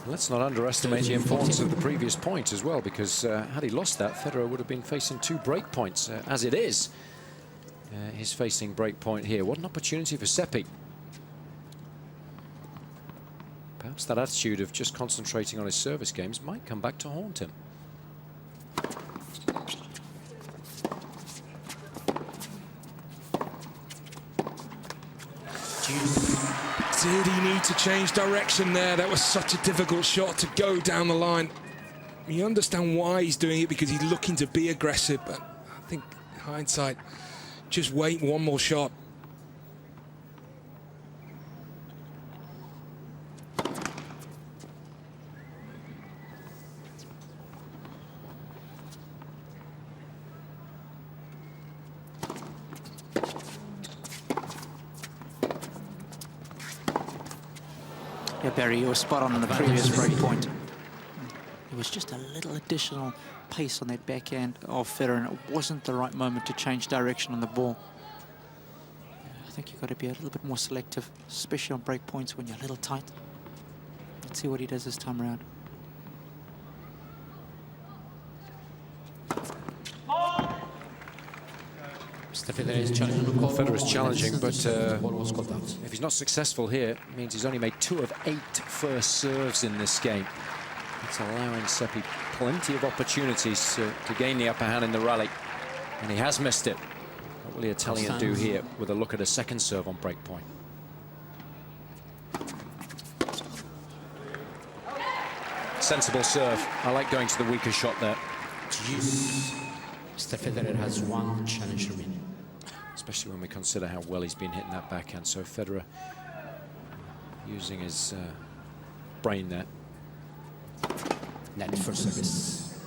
Let's not underestimate the importance of the previous point as well, because had he lost that, Federer would have been facing 2 break points. As it is, he's facing break point here. What an opportunity for Seppi. Perhaps that attitude of just concentrating on his service games might come back to haunt him. Did he need to change direction there? That was such a difficult shot to go down the line. You understand why he's doing it, because he's looking to be aggressive, but I think in hindsight, just wait one more shot. Yeah, Barry, you were spot on the previous break point. It was just a little additional pace on that backhand of Federer, and it wasn't the right moment to change direction on the ball. I think you've got to be a little bit more selective, especially on break points when you're a little tight. Let's see what he does this time around. Federer is challenging, but if he's not successful here, it means he's only made 2 of 8 first serves in this game. It's allowing Seppi plenty of opportunities to gain the upper hand in the rally, and he has missed it. What will the Italian do here with a look at a second serve on break point? Sensible serve. I like going to the weaker shot there. Mr. Federer has 1 challenge remaining. Especially when we consider how well he's been hitting that backhand. So Federer using his brain there. Net for service.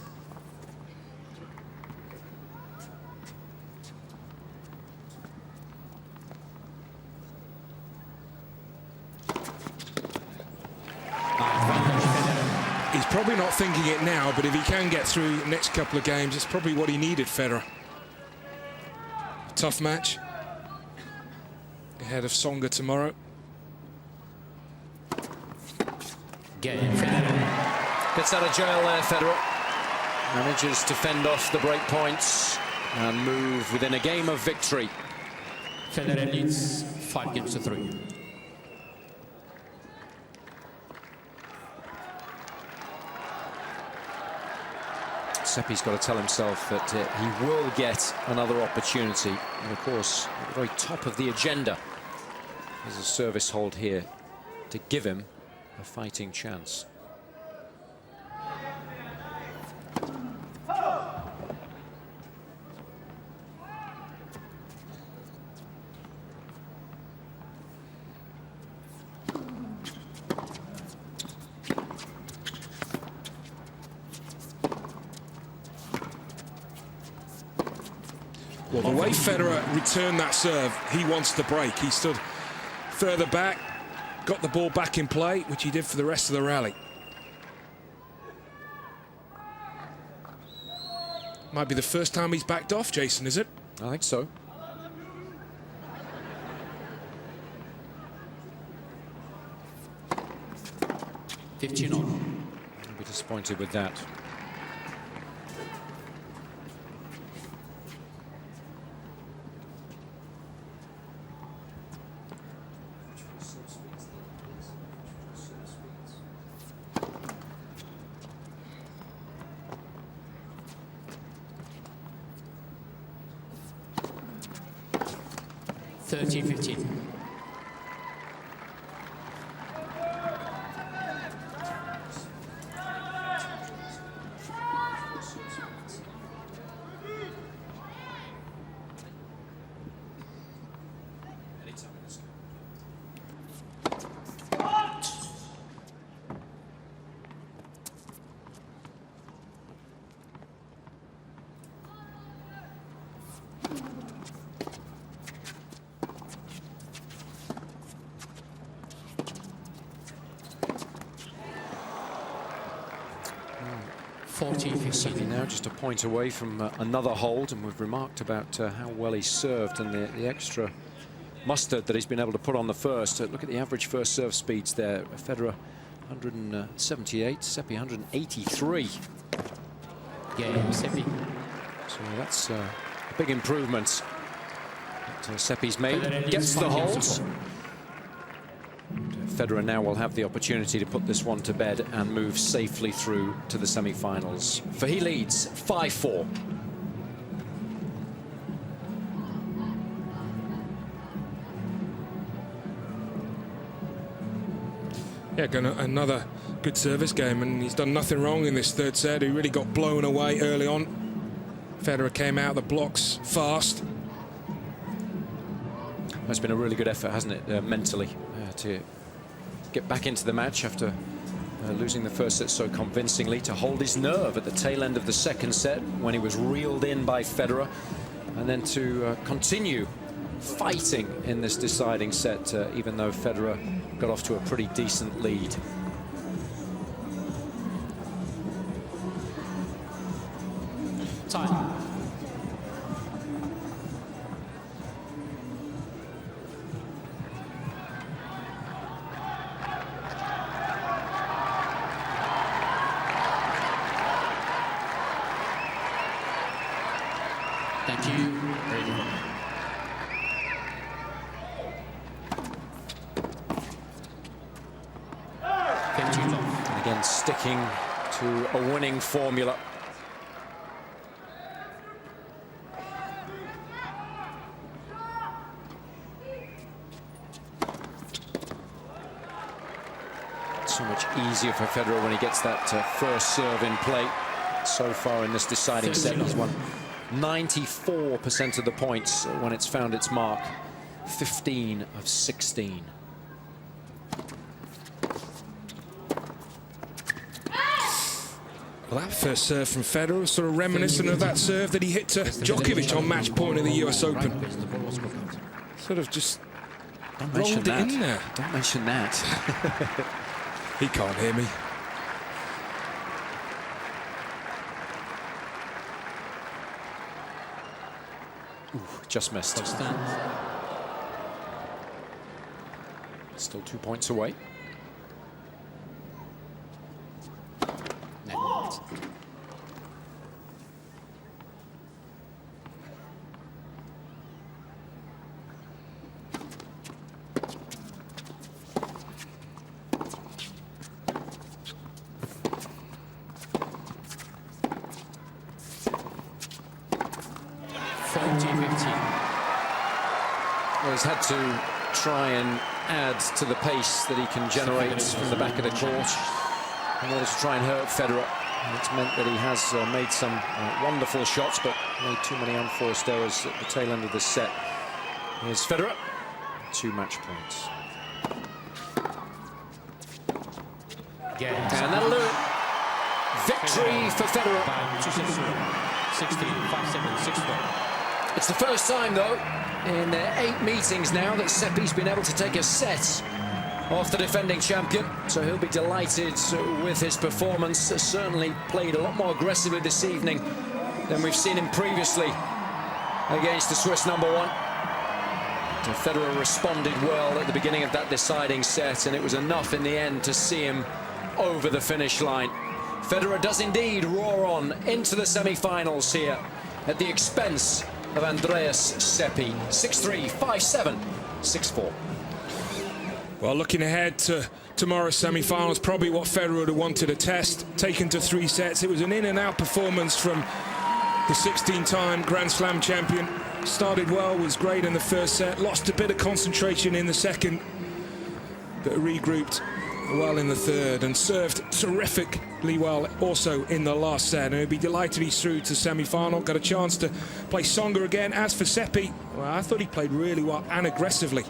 He's probably not thinking it now, but if he can get through the next couple of games, it's probably what he needed, Federer. Tough match ahead of Tsonga tomorrow. Gets out of jail there, Federer. Manages to fend off the break points and move within a game of victory. Federer leads 5 games to 3. Seppi's got to tell himself that he will get another opportunity. And of course, at the very top of the agenda is a service hold here to give him a fighting chance. Well, the way Federer returned that serve, he wants to break. He stood further back, got the ball back in play, which he did for the rest of the rally. Might be the first time he's backed off, Jason, is it? I think so. I'll be disappointed with that. Seppi now just a point away from another hold, and we've remarked about how well he served and the extra mustard that he's been able to put on the first. Look at the average first serve speeds there. Federer 178, Seppi 183. Seppi. So that's a big improvement that Seppi's made. Gets the holds. Federer now will have the opportunity to put this one to bed and move safely through to the semi-finals. For he leads 5-4. Yeah, another good service game, and he's done nothing wrong in this third set. He really got blown away early on. Federer came out the blocks fast. That's been a really good effort, hasn't it, mentally, to get back into the match after losing the first set so convincingly, to hold his nerve at the tail end of the second set when he was reeled in by Federer, and then to continue fighting in this deciding set, even though Federer got off to a pretty decent lead. Time. Thank you. Very good. And again, sticking to a winning formula. So much easier for Federer when he gets that first serve in play. So far in this deciding set, he's won 94% of the points when it's found its mark. 15 of 16. Well, that first serve from Federer was sort of reminiscent of that serve that he hit to Djokovic on match point of the US Open. Sort of just rolled it in there. Don't mention that. He can't hear me. Ooh, just missed. Still 2 points away. Net. Well, he's had to try and add to the pace that he can generate from the back of the court in order to try and hurt Federer. And it's meant that he has made some wonderful shots, but made too many unforced errors at the tail end of the set. Here's Federer, 2 match points. And that'll do it. Victory for Federer. 16, 5-7, 6-4. It's the first time, though, in 8 meetings now that Seppi's been able to take a set off the defending champion. So he'll be delighted with his performance. Certainly played a lot more aggressively this evening than we've seen him previously against the Swiss #1. And Federer responded well at the beginning of that deciding set, and it was enough in the end to see him over the finish line. Federer does indeed roar on into the semi-finals here at the expense of Andreas Seppi. 6-3, 5-7, 6-4. Well, looking ahead to tomorrow's semi-finals, probably what Federer would have wanted to test. Taken to 3 sets. It was an in-and-out performance from the 16-time Grand Slam champion. Started well, was great in the first set. Lost a bit of concentration in the second, but regrouped well in the third and served terrifically well also in the last set. And he'll be delighted he's through to semi-final. Got a chance to play Tsonga again. As for Seppi, well, I thought he played really well and aggressively.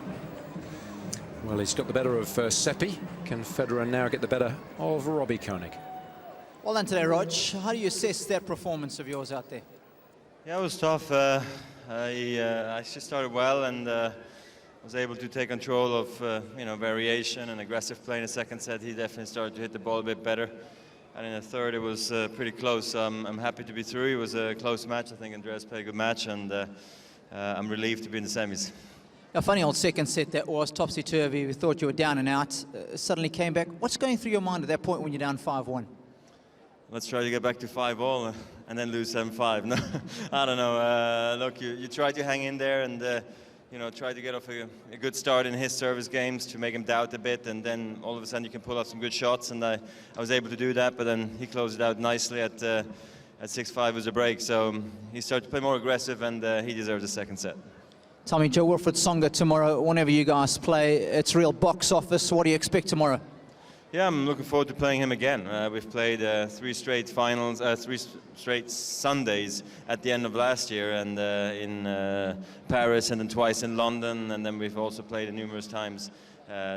Well, he's got the better of Seppi. Can Federer now get the better of Robbie Koenig? Well done today, Rog. How do you assess that performance of yours out there? Yeah, it was tough. I just started well and was able to take control of variation and aggressive play in the second set. He definitely started to hit the ball a bit better. And in the third, it was pretty close. I'm happy to be through. It was a close match. I think Andreas played a good match, and I'm relieved to be in the semis. A funny old second set that was, topsy-turvy. We thought you were down and out. Suddenly came back. What's going through your mind at that point when you're down 5-1? Let's try to get back to 5-all and then lose 7-5. No, I don't know. Look, you try to hang in there and try to get off a good start in his service games to make him doubt a bit, and then all of a sudden you can pull off some good shots, and I was able to do that, but then he closed it out nicely at 6-5 was a break, so he started to play more aggressive, and he deserves the second set. Tell me, Jo-Wilfried Tsonga tomorrow, whenever you guys play, it's real box office. What do you expect tomorrow? Yeah, I'm looking forward to playing him again. We've played 3 straight finals, 3 straight Sundays at the end of last year, and in Paris, and then twice in London, and then we've also played numerous times,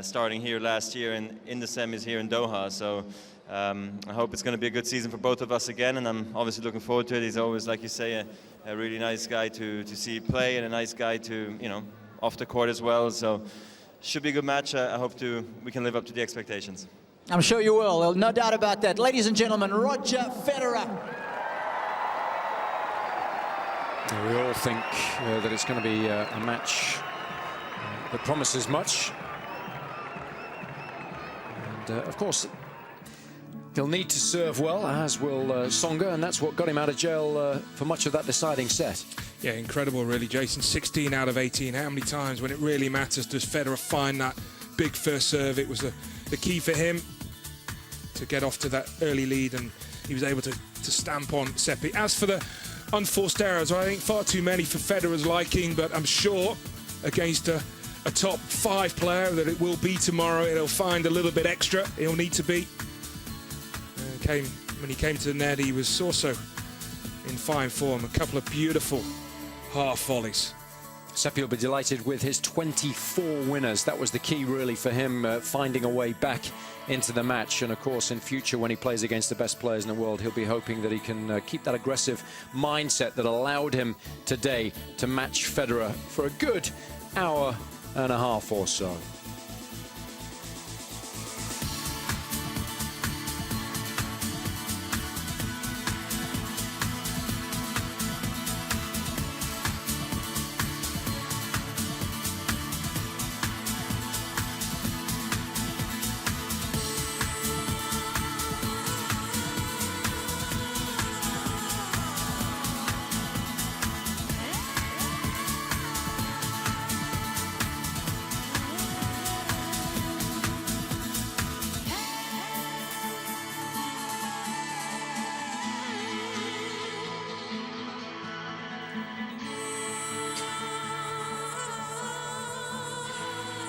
starting here last year in the semis here in Doha. So I hope it's going to be a good season for both of us again, and I'm obviously looking forward to it. He's always, like you say, a really nice guy to see play, and a nice guy to off the court as well. So should be a good match. I hope we can live up to the expectations. I'm sure you will, no doubt about that. Ladies and gentlemen, Roger Federer. We all think that it's going to be a match that promises much. And of course, he'll need to serve well, as will Tsonga, and that's what got him out of jail for much of that deciding set. Yeah, incredible, really, Jason. 16 out of 18. How many times, when it really matters, does Federer find that big first serve? It was the key for him to get off to that early lead, and he was able to stamp on Seppi. As for the unforced errors, I think far too many for Federer's liking, but I'm sure against a top 5 player that it will be tomorrow, he'll find a little bit extra. He'll need to be. When he came to the net, he was also in fine form. A couple of beautiful half volleys. Seppi will be delighted with his 24 winners. That was the key, really, for him, finding a way back into the match. And, of course, in future, when he plays against the best players in the world, he'll be hoping that he can keep that aggressive mindset that allowed him today to match Federer for a good hour and a half or so.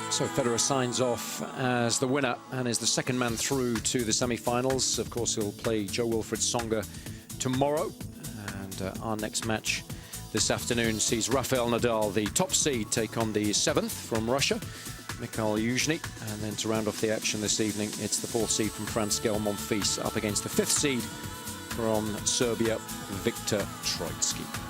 So Federer signs off as the winner and is the second man through to the semi-finals. Of course, he'll play Jo-Wilfried Tsonga tomorrow. And our next match this afternoon sees Rafael Nadal, the top seed, take on the 7th from Russia, Mikhail Yuzhny. And then to round off the action this evening, it's the 4th seed from France, Gael Monfils, up against the 5th seed from Serbia, Viktor Troicki.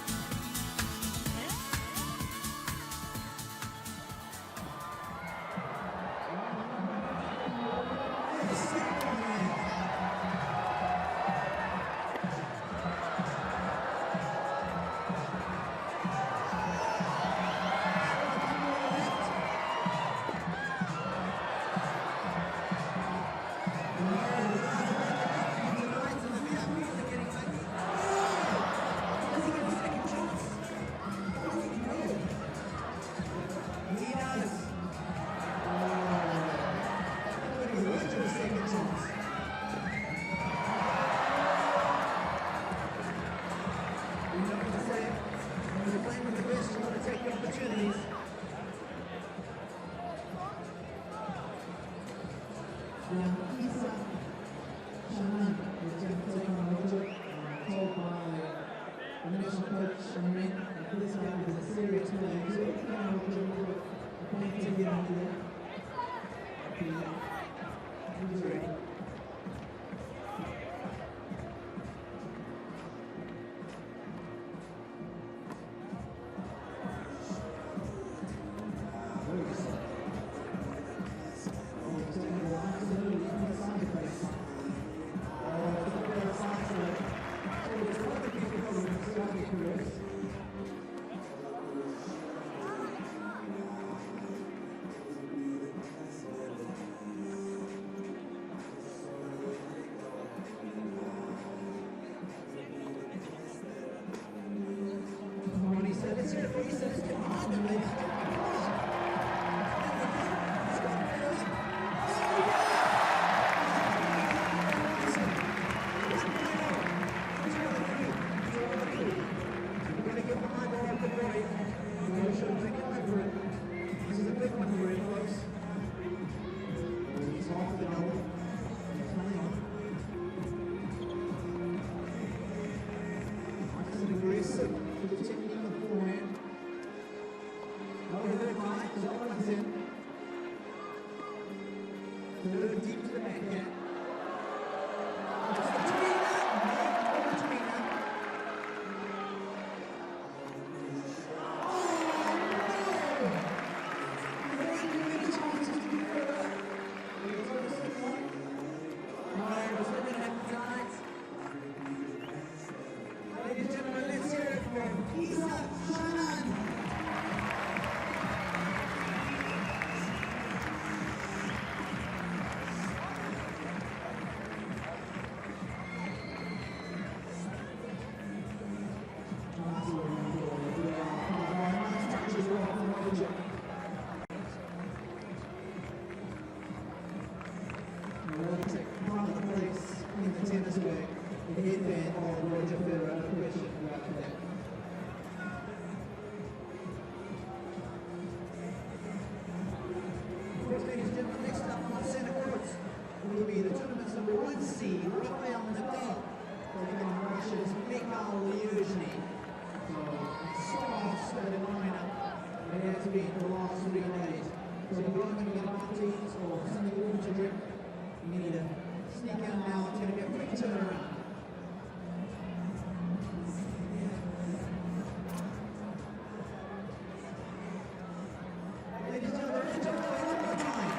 Aussie, Rafael Nadal, taking on Russia's Gael. So fast the lineup it has been the last 3 days. So if you're going to get teas or something warm to drink, you need to sneak out now. It's going to be a quick turnaround. Ladies and gentlemen, it's one more time.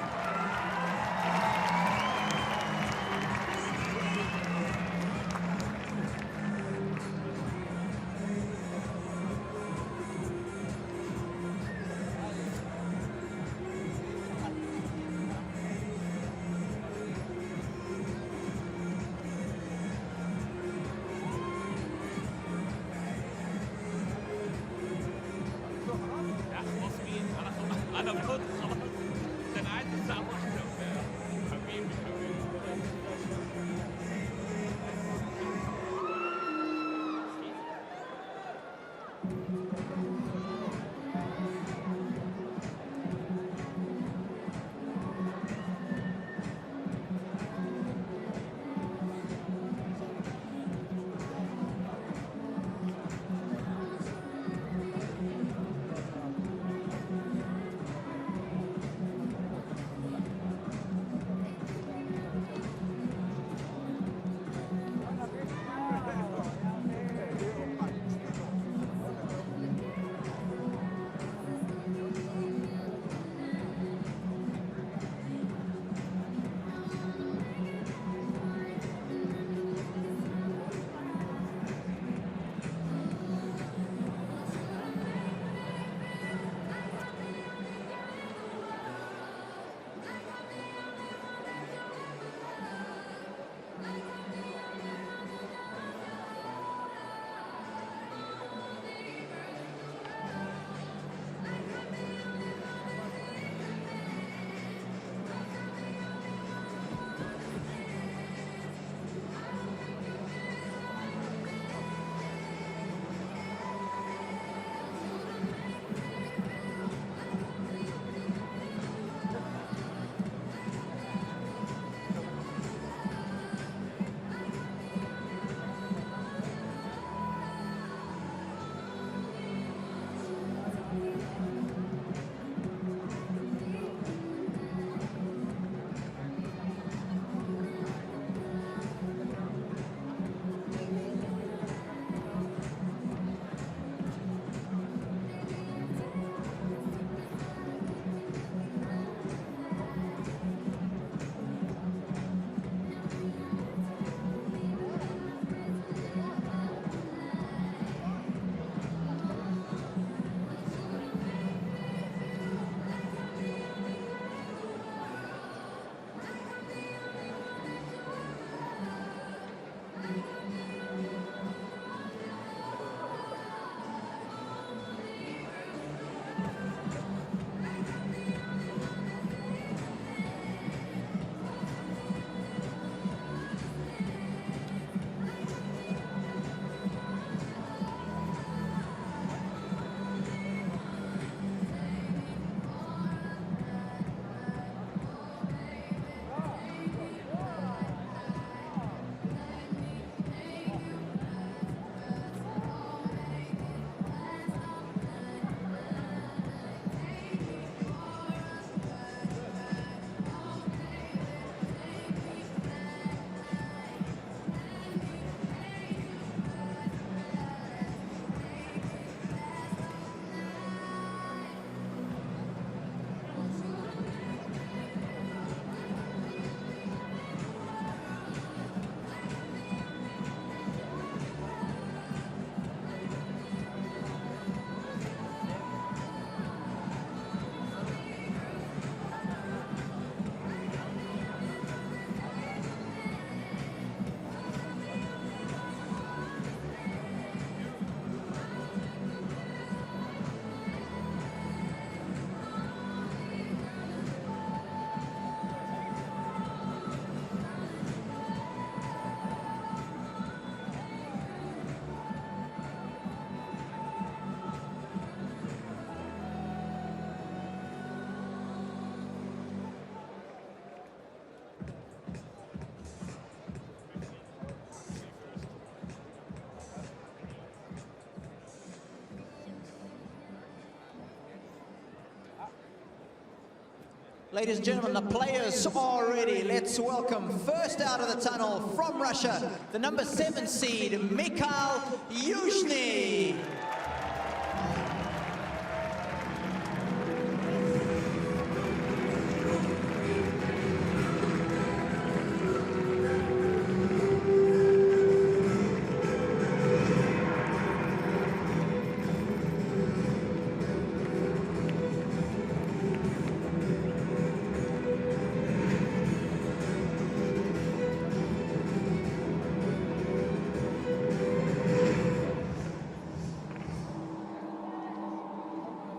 Ladies and gentlemen, the players are ready. Let's welcome first out of the tunnel from Russia, the number 7 seed, Mikhail Yuzhny.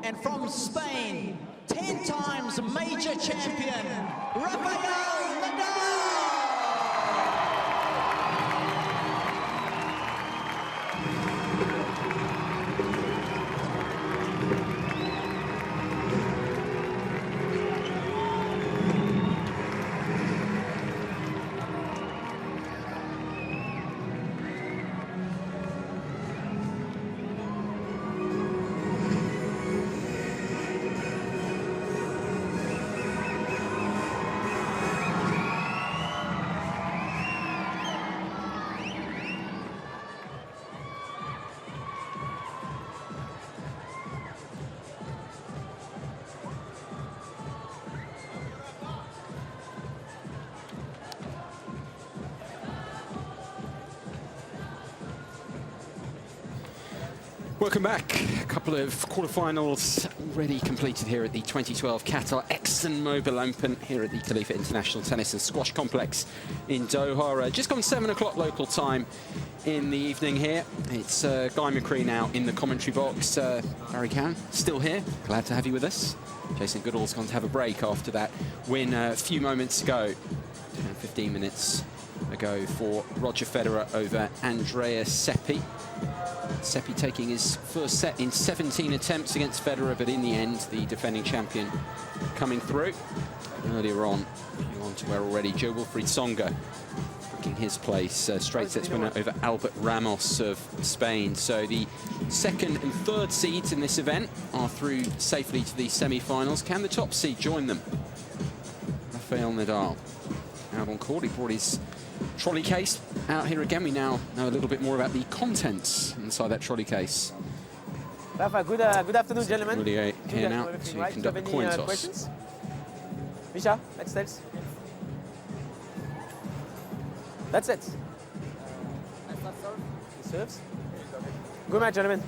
And from Spain, 10 times major champion, Rafael Nadal. Welcome back. A couple of quarterfinals already completed here at the 2012 Qatar ExxonMobil Open here at the Khalifa International Tennis and Squash Complex in Doha. Just gone 7 o'clock local time in the evening here. It's Guy McCree now in the commentary box. Barry Cowan still here. Glad to have you with us. Jason Goodall's gone to have a break after that win a few moments ago, 15 minutes ago for Roger Federer over Andrea Seppi. Seppi taking his first set in 17 attempts against Federer, but in the end, the defending champion coming through. Earlier on to where already Jo-Wilfried Tsonga taking his place. Straight sets winner over Albert Ramos of Spain. So the second and third seeds in this event are through safely to the semi-finals. Can the top seed join them? Rafael Nadal out on court. He brought his trolley case out here again. We now know a little bit more about the contents inside that trolley case. Rafa, good afternoon, gentlemen. Really here now to conduct the coin toss. Questions? Misha, next steps. That's it. He serves. Good match, gentlemen.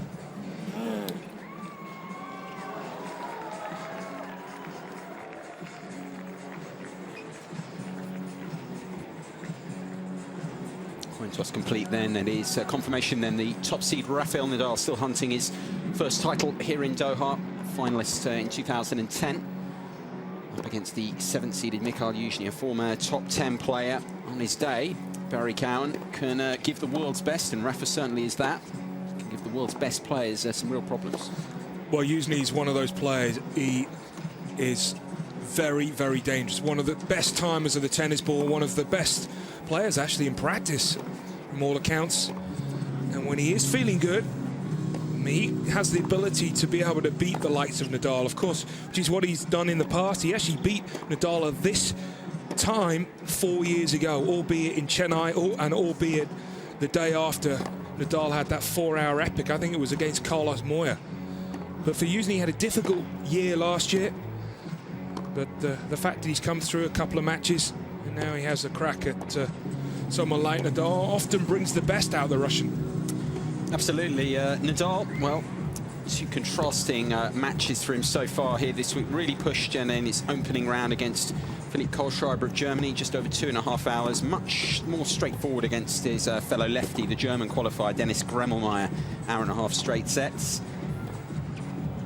Coin toss complete then. It is confirmation then. The top seed Rafael Nadal still hunting his first title here in Doha. Finalist in 2010. Up against the 7th seeded Mikhail Yuzhny, a former top 10 player. On his day, Barry Cowan can give the world's best, and Rafa certainly is that. Can give the world's best players some real problems. Well, Yuzhny is one of those players. He is very, very dangerous. One of the best timers of the tennis ball, one of the best players actually in practice from all accounts. And when he is feeling good, he has the ability to be able to beat the likes of Nadal, of course, which is what he's done in the past. He actually beat Nadal at this time 4 years ago, albeit in Chennai, and albeit the day after Nadal had that 4-hour epic. I think it was against Carlos Moya. But for Yuzhny, he had a difficult year last year. But the fact that he's come through a couple of matches and now he has a crack at someone like Nadal often brings the best out of the Russian. Absolutely. Nadal, well, two contrasting matches for him so far here this week. Really pushed in his opening round against Philipp Kohlschreiber of Germany, just over 2.5 hours. Much more straightforward against his fellow lefty, the German qualifier, Dennis Gremmelmeier, 1.5 hour straight sets.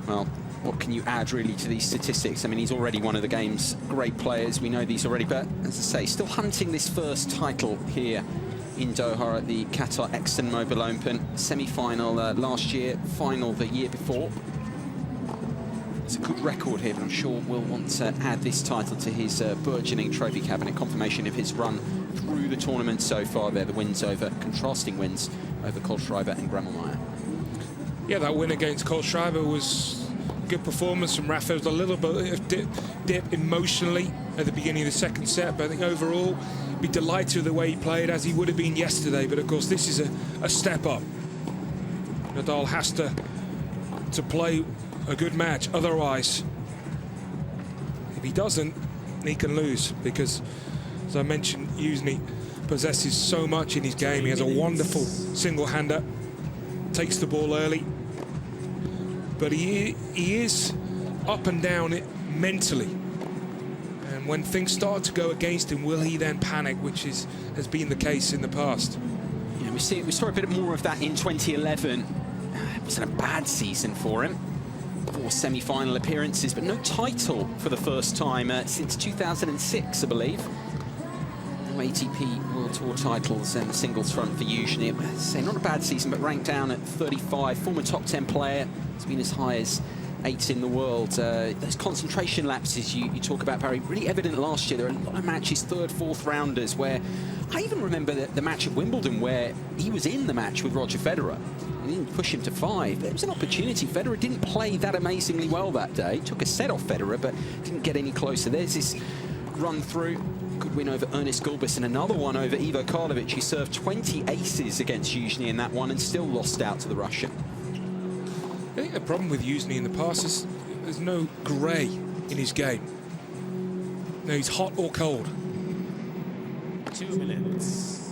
Well, what can you add really to these statistics? I mean, he's already one of the game's great players. We know these already, but as I say, still hunting this first title here in Doha at the Qatar ExxonMobil Open. Semi-final last year, final the year before. It's a good record here, but I'm sure we'll want to add this title to his burgeoning trophy cabinet. Confirmation of his run through the tournament so far there. The wins over, contrasting wins over Kohlschreiber and Gremmelmeier. Yeah, that win against Kohlschreiber was good performance from Rafael. There was a little bit of dip emotionally at the beginning of the second set, but I think overall, be delighted with the way he played, as he would have been yesterday. But of course, this is a step up. Nadal has to play a good match. Otherwise, if he doesn't, he can lose, because, as I mentioned, Jusni possesses so much in his game. He has a wonderful single-hander, takes the ball early, but he is up and down it mentally. And when things start to go against him, will he then panic, which has been the case in the past? Yeah, we saw a bit more of that in 2011. It wasn't a bad season for him. 4 semi-final appearances, but no title for the first time since 2006, I believe. No ATP World Tour titles and the singles front for Jusni. Say not a bad season, but ranked down at 35. Former top 10 player. It's been as high as 8 in the world. Those concentration lapses you talk about, Barry, really evident last year. There are a lot of matches, 3rd, 4th rounders, where I even remember the match at Wimbledon where he was in the match with Roger Federer. He didn't push him to 5. There was an opportunity. Federer didn't play that amazingly well that day. Took a set off Federer, but didn't get any closer. There's this run through. Good win over Ernest Gulbis, and another one over Ivo Karlovic. He served 20 aces against Jusni in that one and still lost out to the Russian. I think the problem with Jusni in the past is there's no grey in his game. No, he's hot or cold. 2 minutes.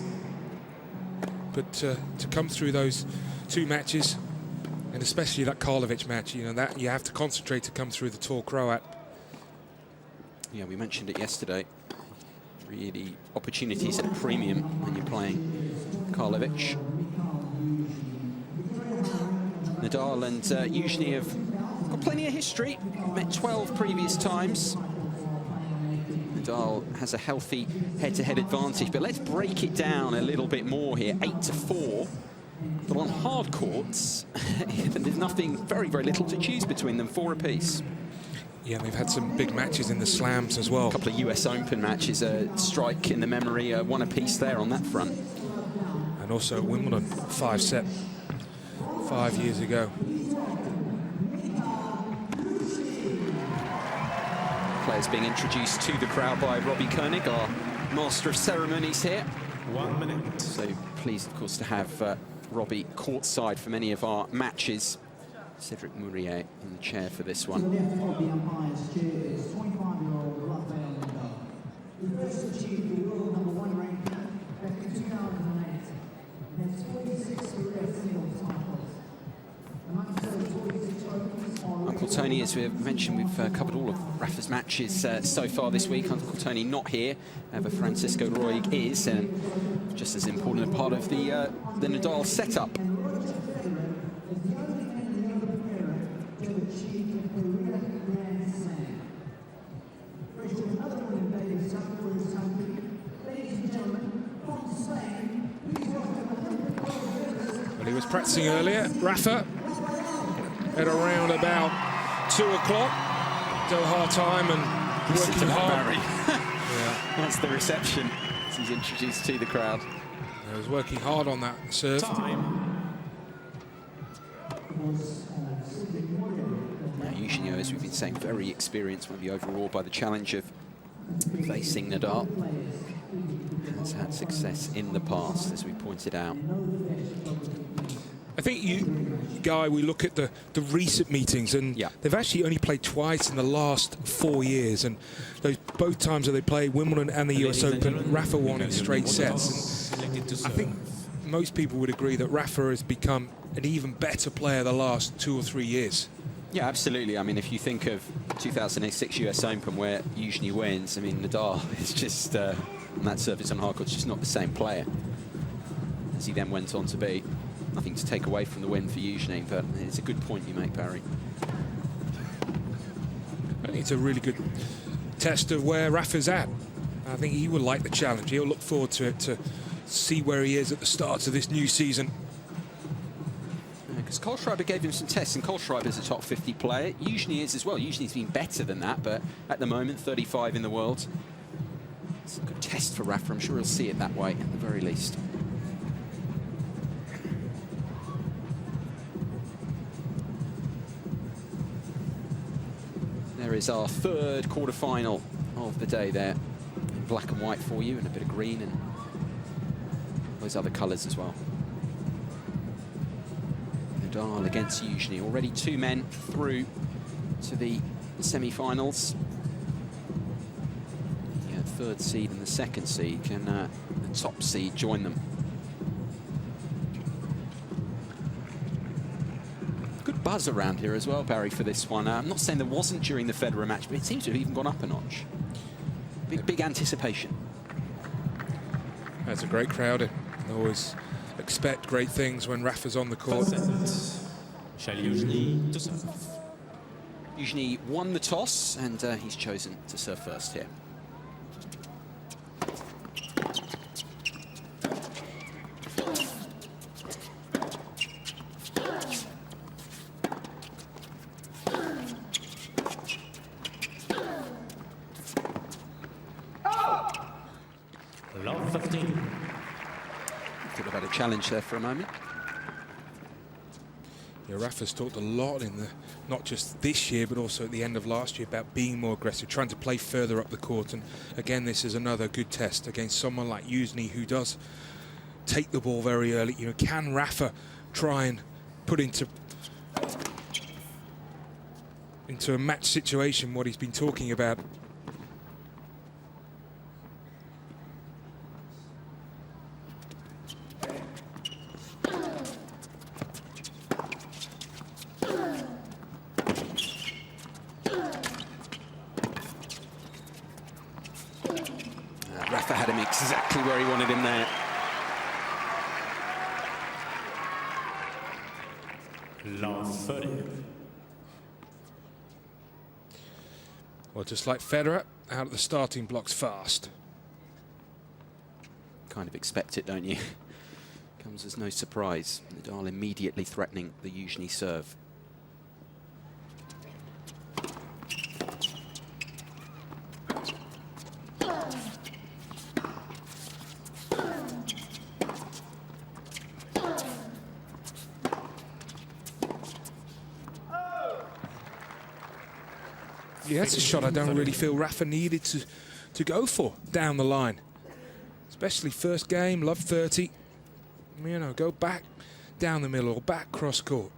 But to come through those 2 matches, and especially that Karlovic match, you know, that you have to concentrate to come through the tall Croat. Yeah, we mentioned it yesterday. Really, opportunities at a premium when you're playing Karlovic. Nadal and Jusni have got plenty of history. Met 12 previous times. Nadal has a healthy head-to-head advantage, but let's break it down a little bit more here. 8-4. But on hard courts, there's nothing, very, very little to choose between them. 4 apiece. Yeah, they've had some big matches in the slams as well. A couple of US Open matches, strike in the memory, 1 apiece there on that front. And also at Wimbledon, 5-set 5 years ago. Players being introduced to the crowd by Robbie Koenig, our master of ceremonies here. 1 minute. So pleased, of course, to have Robbie courtside for many of our matches. Cedric Mourier in the chair for this one. The left of the umpire's chair is 25-year-old Rafael Nadal. He first achieved the world #1 ranking back in 2008. Has 46 career singles titles. Among those 46 opens are... Uncle Tony, as we've mentioned, we've covered all of Rafa's matches so far this week. Uncle Tony not here, but Francisco Roig is, and just as important a part of the Nadal setup. Well, he was practicing earlier. Rafa at around about 2 o'clock Doha time, and working hard. Yeah. That's the reception as he's introduced to the crowd. He was working hard on that serve. Usually, as we've been saying, very experienced, won't be overawed by the challenge of facing Nadal. Has had success in the past, as we pointed out. I think Guy, we look at the recent meetings, and they've actually only played twice in the last 4 years, and those both times that they played, Wimbledon and the US Open, Rafa won in straight sets. And I think most people would agree that Rafa has become an even better player the last 2 or 3 years. Yeah, absolutely. I mean, if you think of 2006 US Open, where Jusni wins, I mean, Nadal is just, on that surface on hard court, just not the same player as he then went on to be. Nothing to take away from the win for Jusni, but it's a good point you make, Barry. I think it's a really good test of where Rafa's at. I think he would like the challenge. He'll look forward to it, to see where he is at the start of this new season. Because Kohlschreiber gave him some tests, and Kohlschreiber's a top 50 player. Jusni is as well. Jusni's been better than that, but at the moment, 35 in the world. It's a good test for Rafa. I'm sure he'll see it that way, at the very least. There is our third quarter-final of the day there. In black and white for you, and a bit of green and those other colours as well. Nadal against Yuzhny. Already 2 men through to the semi-finals. Yeah, third seed and the second seed. Can the top seed join them? Good buzz around here as well, Barry, for this one. I'm not saying there wasn't during the Federer match, but it seems to have even gone up a notch. Big anticipation. That's a great crowd. Always expect great things when Rafa's on the court. Yuzhny won the toss, and he's chosen to serve first here. Love 15. Could have had a challenge there for a moment. Yeah, Rafa's talked a lot in the, not just this year, but also at the end of last year, about being more aggressive, trying to play further up the court. And again, this is another good test against someone like Yuzhny, who does take the ball very early. You know, can Rafa try and put into a match situation what he's been talking about? Rafa had him exactly where he wanted him there. Love 30. Well, just like Federer, out of the starting blocks fast. Kind of expect it, don't you? Comes as no surprise. Nadal immediately threatening the Yuzhny serve. Yeah, that's a shot I don't really feel Rafa needed to go for down the line. Especially first game, love 30. You know, go back down the middle or back cross court.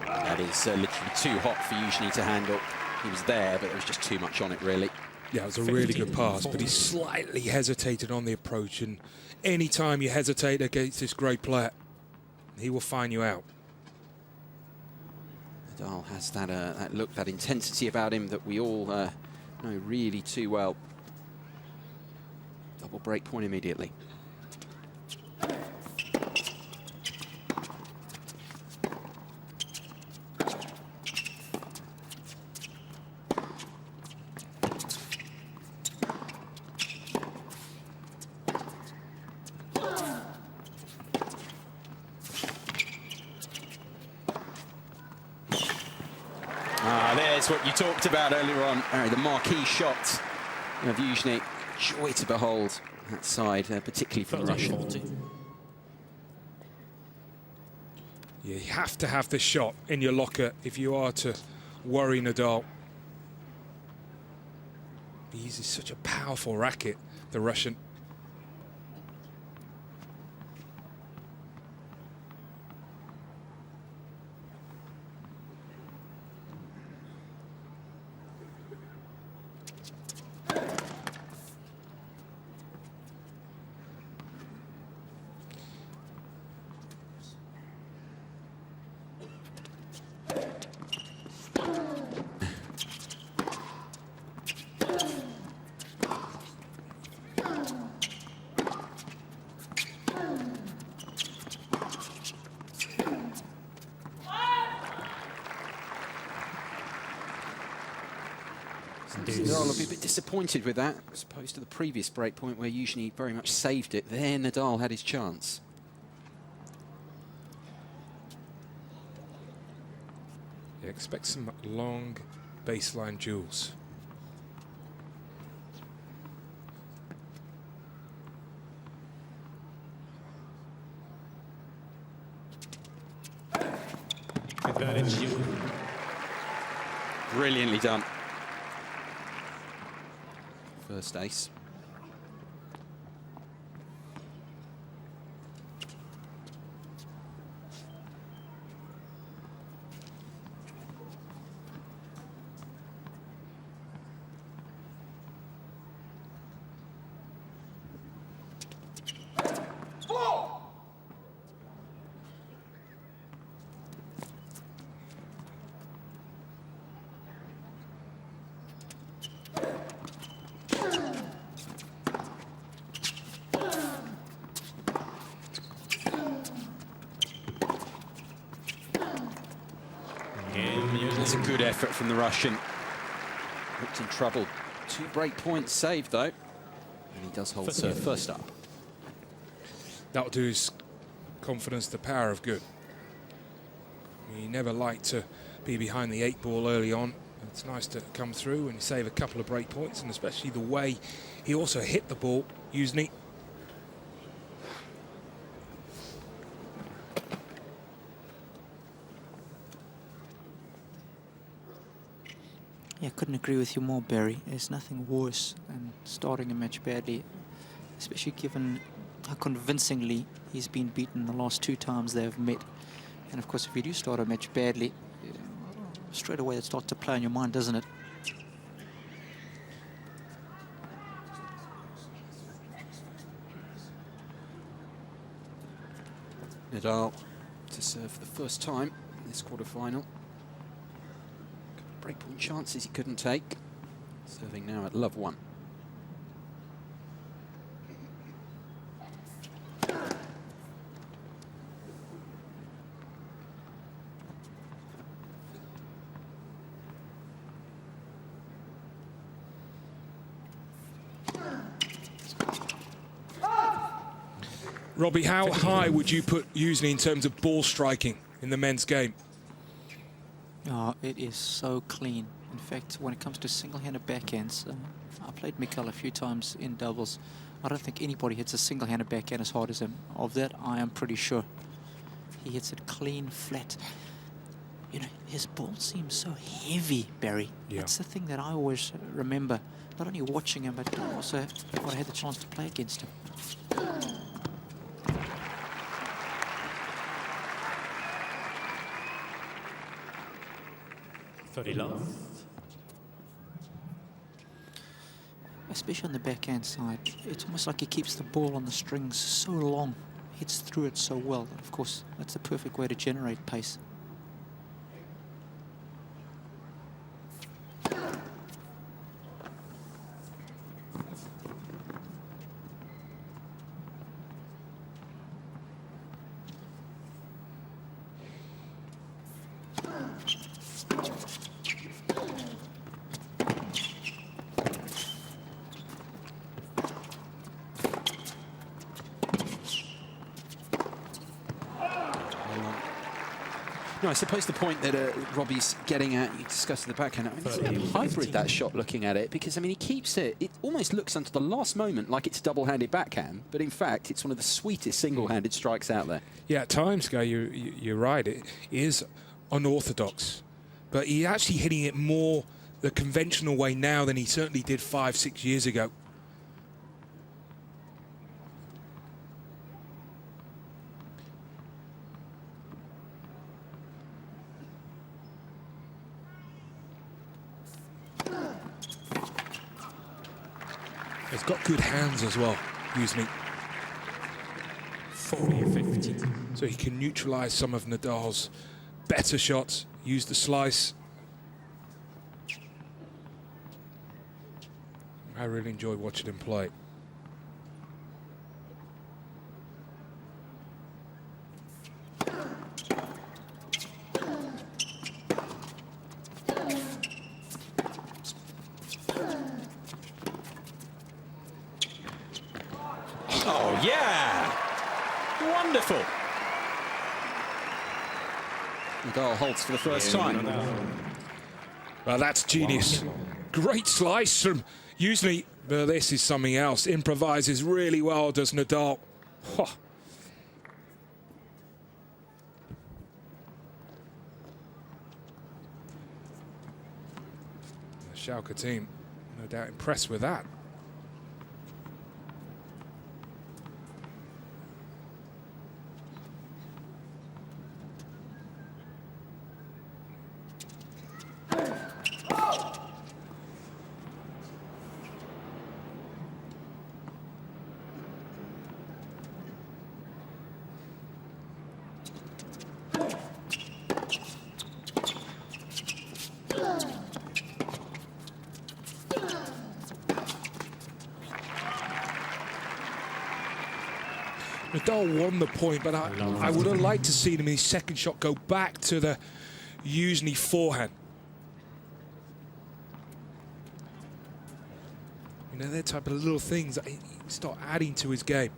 That is literally too hot for Yuzhny to handle. He was there, but there was just too much on it, really. Yeah, it was a really good pass, but he slightly hesitated on the approach, and any time you hesitate against this great player, he will find you out. Nadal has that look, that intensity about him that we all know really too well. Double break point immediately. There's what you talked about earlier on, Barry, the marquee shot of Yuzhny. Joy to behold that side, particularly from the Russian. Yeah, you have to have this shot in your locker if you are to worry Nadal. He uses such a powerful racket, the Russian. Nadal will be a bit disappointed with that, as opposed to the previous break point where Yuzhny very much saved it. There, Nadal had his chance. Yeah, expect some long baseline duels. Brilliantly done. First ace. That's a good effort from the Russian. Looked in trouble. 2 break points saved, though. And he does hold serve first up. That'll do his confidence the power of good. He never liked to be behind the 8 ball early on. It's nice to come through and save a couple of break points, and especially the way he also hit the ball, using it. Yeah, couldn't agree with you more, Barry. There's nothing worse than starting a match badly, especially given how convincingly he's been beaten the last 2 times they've met. And of course, if you do start a match badly, straight away it starts to play in your mind, doesn't it? Nadal to serve for the first time in this quarter-final. Breakpoint chances he couldn't take. Serving now at love 1. Robbie, how high would you put Usley in terms of ball striking in the men's game? Oh, it is so clean. In fact, when it comes to single-handed backhands, I played Mikkel a few times in doubles. I don't think anybody hits a single-handed backhand as hard as him. Of that, I am pretty sure. He hits it clean, flat. You know, his ball seems so heavy, Barry. Yeah. That's the thing that I always remember. Not only watching him, but also when I had the chance to play against him. 30 love. Especially on the backhand side, it's almost like he keeps the ball on the strings so long, hits through it so well. And of course, that's the perfect way to generate pace. No, I suppose the point that Robbie's getting at, you discussed in the backhand, I mean, it's a hybrid, that shot, looking at it, because, I mean, he keeps it, it almost looks until the last moment like it's a double-handed backhand, but in fact, it's one of the sweetest single-handed strikes out there. Yeah, at times, Guy, you're right, it is unorthodox, but he's actually hitting it more the conventional way now than he certainly did 5-6 years ago. He's got good hands as well, Usley. 40-50. So he can neutralize some of Nadal's better shots, use the slice. I really enjoy watching him play. Oh, yeah! Wonderful. Nadal holds for the first time. Well, that's genius. Great slice from usually, but this is something else. Improvises really well, does Nadal. Oh. The Schalke team, no doubt impressed with that. Nadal won the point, but I would have liked to see him in his second shot go back to the usually forehand. You know, they're type of little things that start adding to his game.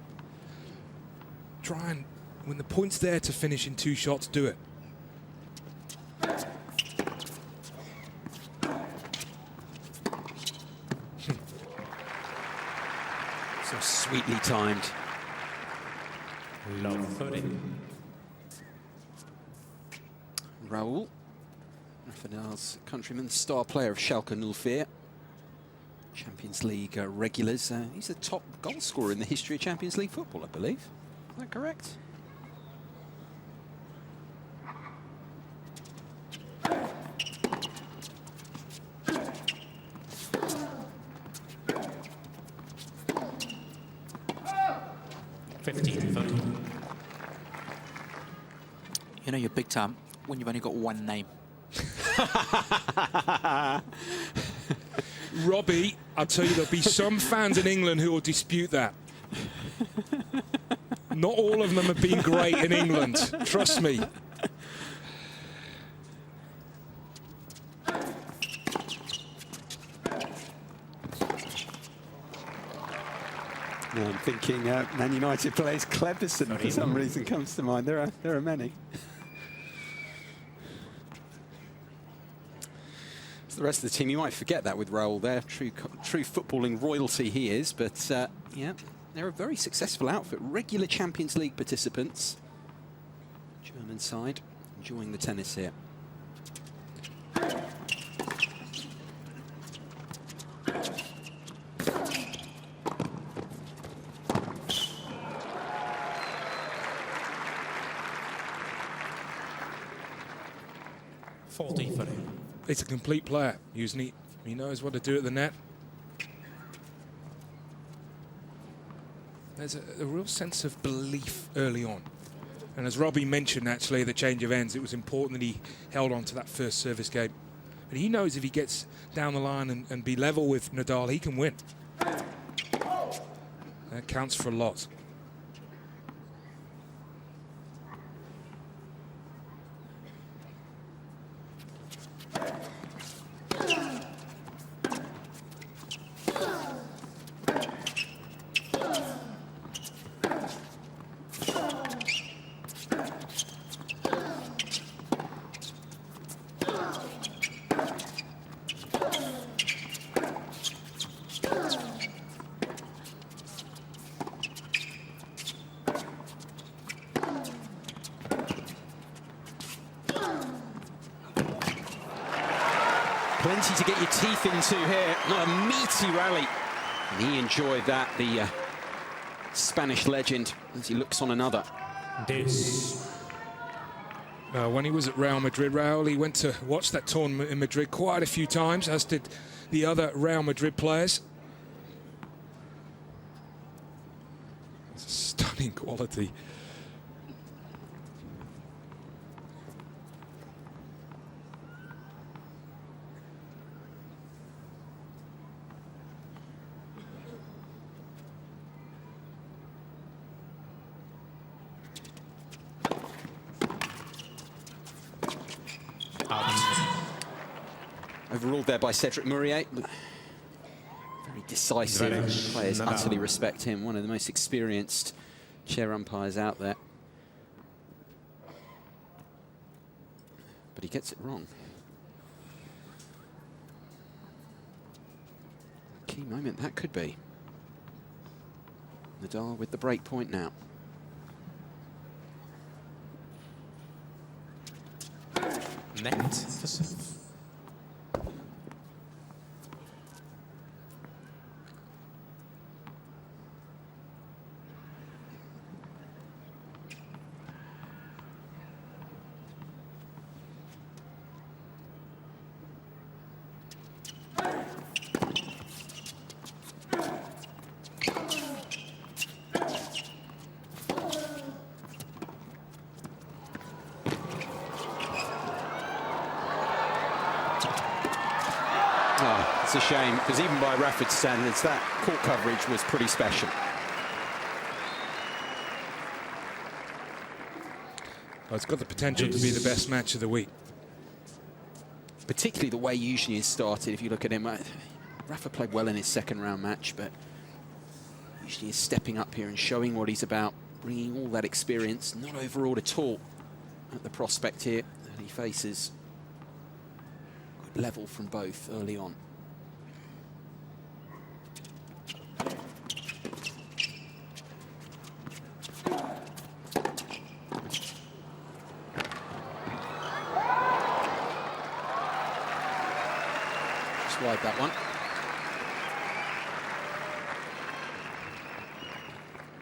Try and, when the point's there to finish in 2 shots, do it. So sweetly timed. Love 30. Raul, Rafael's countryman, star player of Schalke 04. Champions League regulars. He's the top goal scorer in the history of Champions League football, I believe. Is that correct? You know you're big time when you've only got one name. Robbie, I'll tell you, there'll be some fans in England who will dispute that. Not all of them have been great in England, trust me. No, I'm thinking Man United plays Cleberson for some reason comes to mind. There are many. It's the rest of the team. You might forget that with Raul there. True footballing royalty he is. But yeah, they're a very successful outfit. Regular Champions League participants. German side enjoying the tennis here. It's a complete player. Usually he knows what to do at the net. There's a real sense of belief early on. And as Robbie mentioned, actually, the change of ends, it was important that he held on to that first service game. And he knows if he gets down the line and be level with Nadal, he can win. That counts for a lot. Plenty to get your teeth into here. Not a meaty rally. And he enjoyed that, the Spanish legend, as he looks on another. When he was at Real Madrid, Raul, he went to watch that tournament in Madrid quite a few times, as did the other Real Madrid players. It's a stunning quality. Overruled there by Cedric Murier. Very decisive. Players utterly respect him. One of the most experienced chair umpires out there. but he gets it wrong. Key moment that could be. Nadal with the break point now. Net for serve. Oh, it's a shame, because even by Rafa's standards, that court coverage was pretty special. Well, it's got the potential to be the best match of the week. Particularly the way usually has started. If you look at him, Rafa played well in his second round match, but usually is stepping up here and showing what he's about, bringing all that experience, not overawed at all at the prospect here that he faces. Good level from both early on. Just wide that one.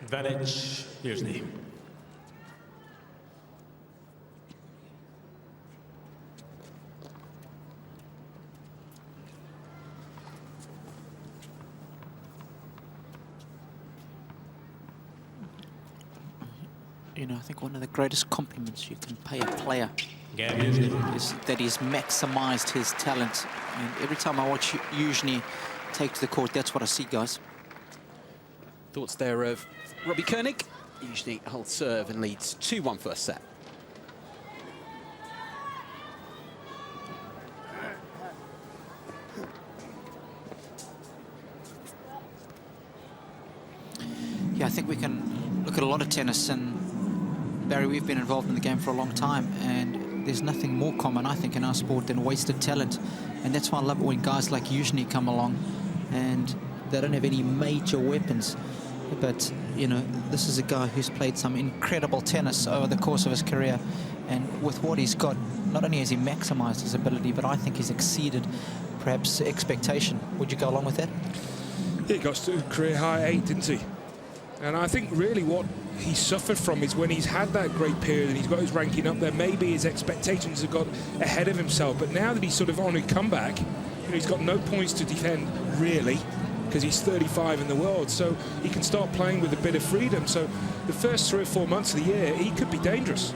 Advantage, Jusni. You know, I think one of the greatest compliments you can pay a player Gael. is that he's maximised his talent. And every time I watch Jusni take to the court, that's what I see, guys. Thoughts there of Robbie Koenig. Usually holds serve and leads 2-1 first set. Yeah, I think we can look at a lot of tennis, and Barry, we've been involved in the game for a long time, and there's nothing more common, I think, in our sport than wasted talent. And that's why I love it when guys like Jusni come along and they don't have any major weapons. But, you know, this is a guy who's played some incredible tennis over the course of his career. And with what he's got, not only has he maximised his ability, but I think he's exceeded perhaps expectation. Would you go along with that? He got to career high 8, didn't he? And I think really what he suffered from is when he's had that great period and he's got his ranking up there, maybe his expectations have got ahead of himself. But now that he's sort of on a comeback, you know, he's got no points to defend, really, because he's 35 in the world, so he can start playing with a bit of freedom. So the first 3 or 4 months of the year, he could be dangerous.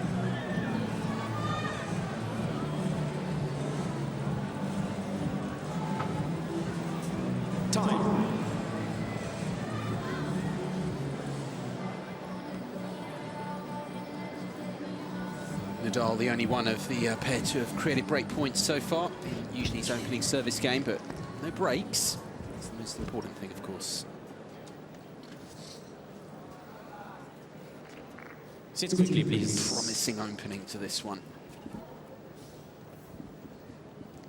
Time. Nadal, the only one of the pair to have created break points so far. Usually his opening service game, but no breaks. That's the most important thing, of course. Sit quickly, please. Promising opening to this one.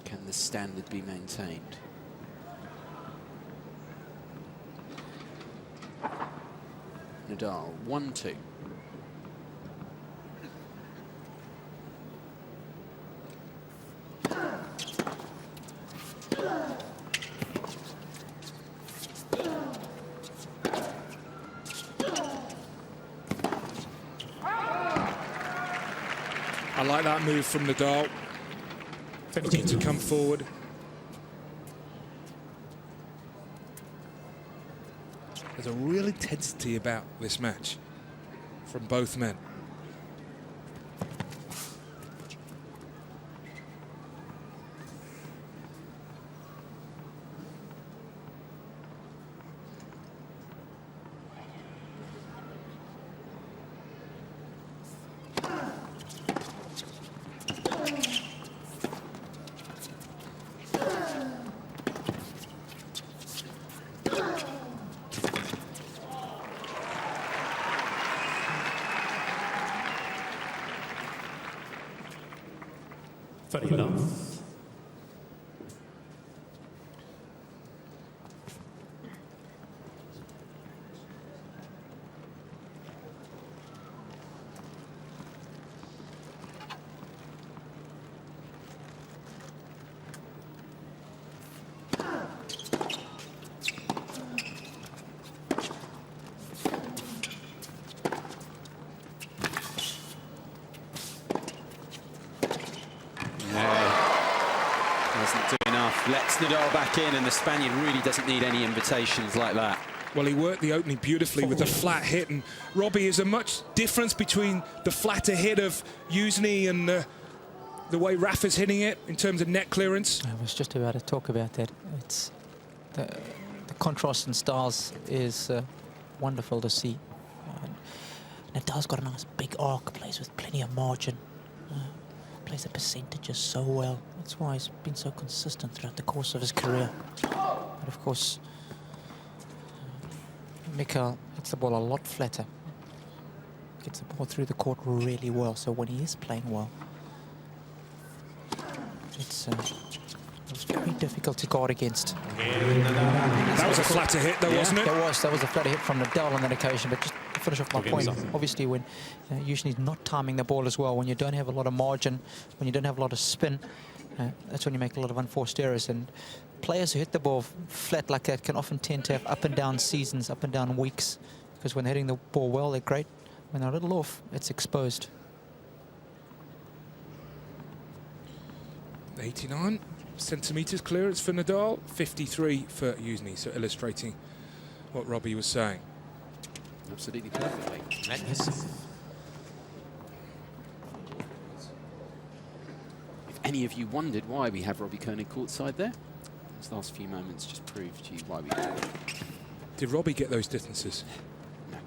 Can the standard be maintained? Nadal, 1-2. I like that move from Nadal. Looking to come forward. There's a real intensity about this match from both men. Very love. Doesn't do enough. Lets Nadal back in, and the Spaniard really doesn't need any invitations like that. Well, he worked the opening beautifully with the flat hit, and Robbie, is there much difference between the flatter hit of Jusni and the way Rafa's hitting it in terms of net clearance? I was just about to talk about that. It's the contrast in styles is wonderful to see. Nadal's got a nice big arc, plays with plenty of margin, plays the percentages so well. That's why he's been so consistent throughout the course of his career. But of course, Mikael hits the ball a lot flatter. Gets the ball through the court really well. So when he is playing well, it's very difficult to guard against. That was a flatter hit, though, wasn't it? That was a flatter hit from Nadal on that occasion. But just to finish off my point, obviously when usually not timing the ball as well, when you don't have a lot of margin, when you don't have a lot of spin, that's when you make a lot of unforced errors. And players who hit the ball flat like that can often tend to have up and down seasons, up and down weeks, because when they're hitting the ball well, they're great. When they're a little off, it's exposed. 89 centimetres clearance for Nadal, 53 for Jusni, so illustrating what Robbie was saying. Absolutely perfectly. If any of you wondered why we have Robbie Koenig courtside there, these last few moments just proved to you why we do it. Did Robbie get those distances? No.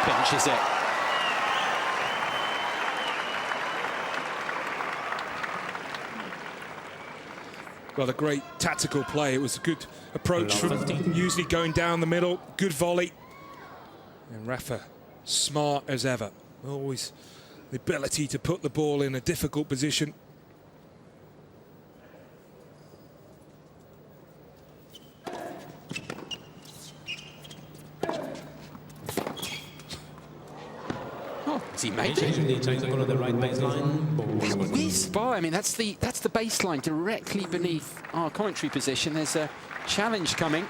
Pinches it. Well, a great tactical play. It was a good approach from usually going down the middle. Good volley. And Rafa, smart as ever. Always the ability to put the ball in a difficult position. Is he making it? Trying to go to the right baseline. Whiz by. I mean, that's the baseline directly beneath our commentary position. There's a challenge coming.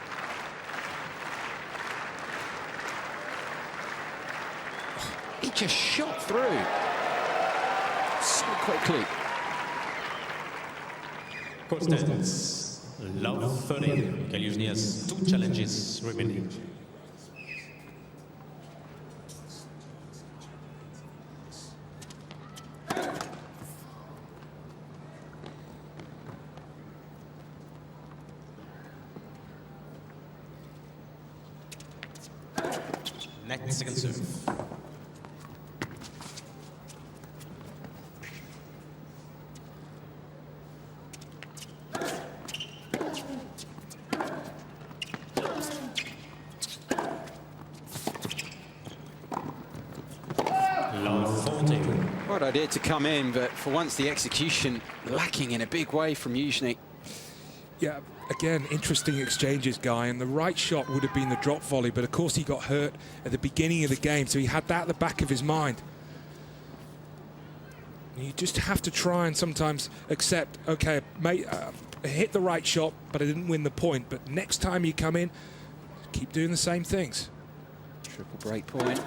He just shot through so quickly. Court stands. Love Federer. Gael Jusni has 2 challenges remaining. Next second serve. What idea to come in, but for once the execution lacking in a big way from Jusni. Yeah, again, interesting exchanges, Guy, and the right shot would have been the drop volley, but of course he got hurt at the beginning of the game, so he had that at the back of his mind. You just have to try and sometimes accept, okay, mate, I hit the right shot, but I didn't win the point, but next time you come in, keep doing the same things. Triple break point.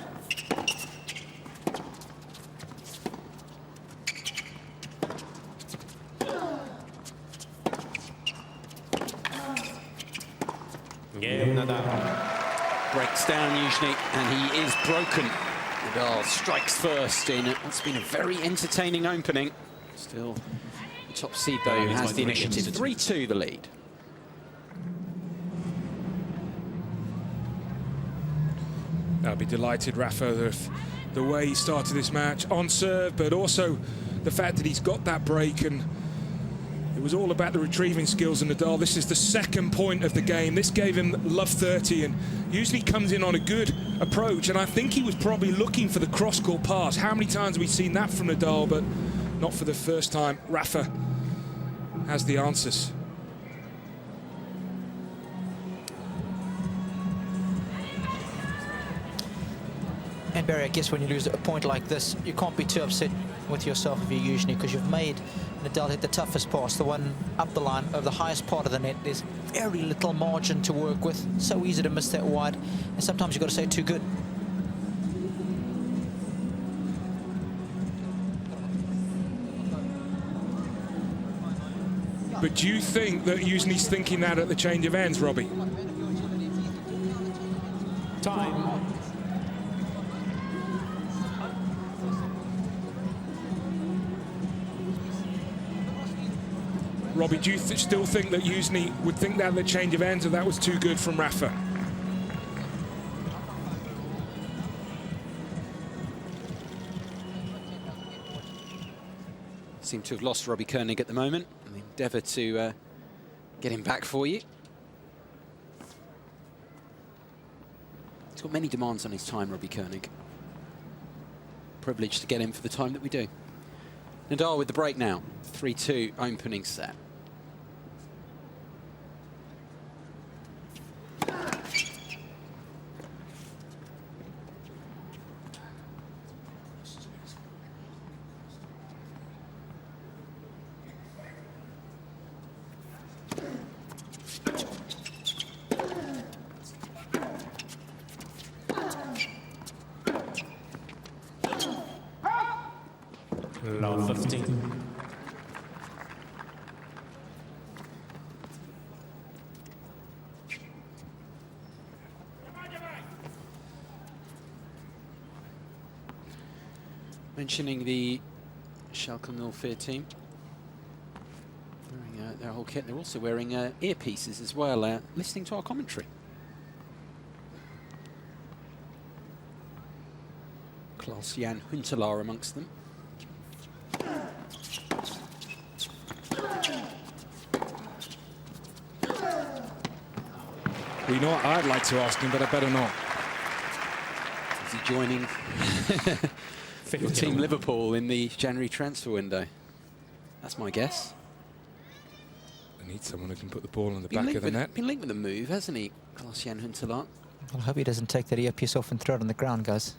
Breaks down usually, and he is broken. Nadal strikes first in what's been a very entertaining opening. Still, the top seed though has the initiative. 3-2 the lead. I'll be delighted, Rafa, if the way he started this match on serve, but also the fact that he's got that break, and it was all about the retrieving skills of Nadal. This is the second point of the game. This gave him love 30 and usually comes in on a good approach, and I think he was probably looking for the cross-court pass. How many times have we seen that from Nadal, but not for the first time. Rafa has the answers. And Barry, I guess when you lose a point like this, you can't be too upset with yourself if you're usually, because you've made Nadal hit the toughest pass, the one up the line over the highest part of the net. There's very little margin to work with. So easy to miss that wide, and sometimes you've got to say too good. But do you think that Jusni's thinking that at the change of ends, Robbie? Time. Robbie, do you still think that Jusni would think that at the change of ends, or that was too good from Rafa? Seem to have lost Robbie Koenig at the moment. An endeavour to get him back for you. He's got many demands on his time, Robbie Koenig. Privileged to get him for the time that we do. Nadal with the break now. 3-2 opening set. Love 15. Mentioning the Schalke 04 team. Wearing their whole kit. They're also wearing earpieces as well, listening to our commentary. Klaas-Jan Huntelaar amongst them. Well, you know what, I'd like to ask him, but I better not. Is he joining your team Liverpool in the January transfer window? That's my guess. I need someone who can put the ball on the back of the net. Been linked with a move, hasn't he, Klaas-Jan Huntelaar? I hope he doesn't take that earpiece off and throw it on the ground, guys.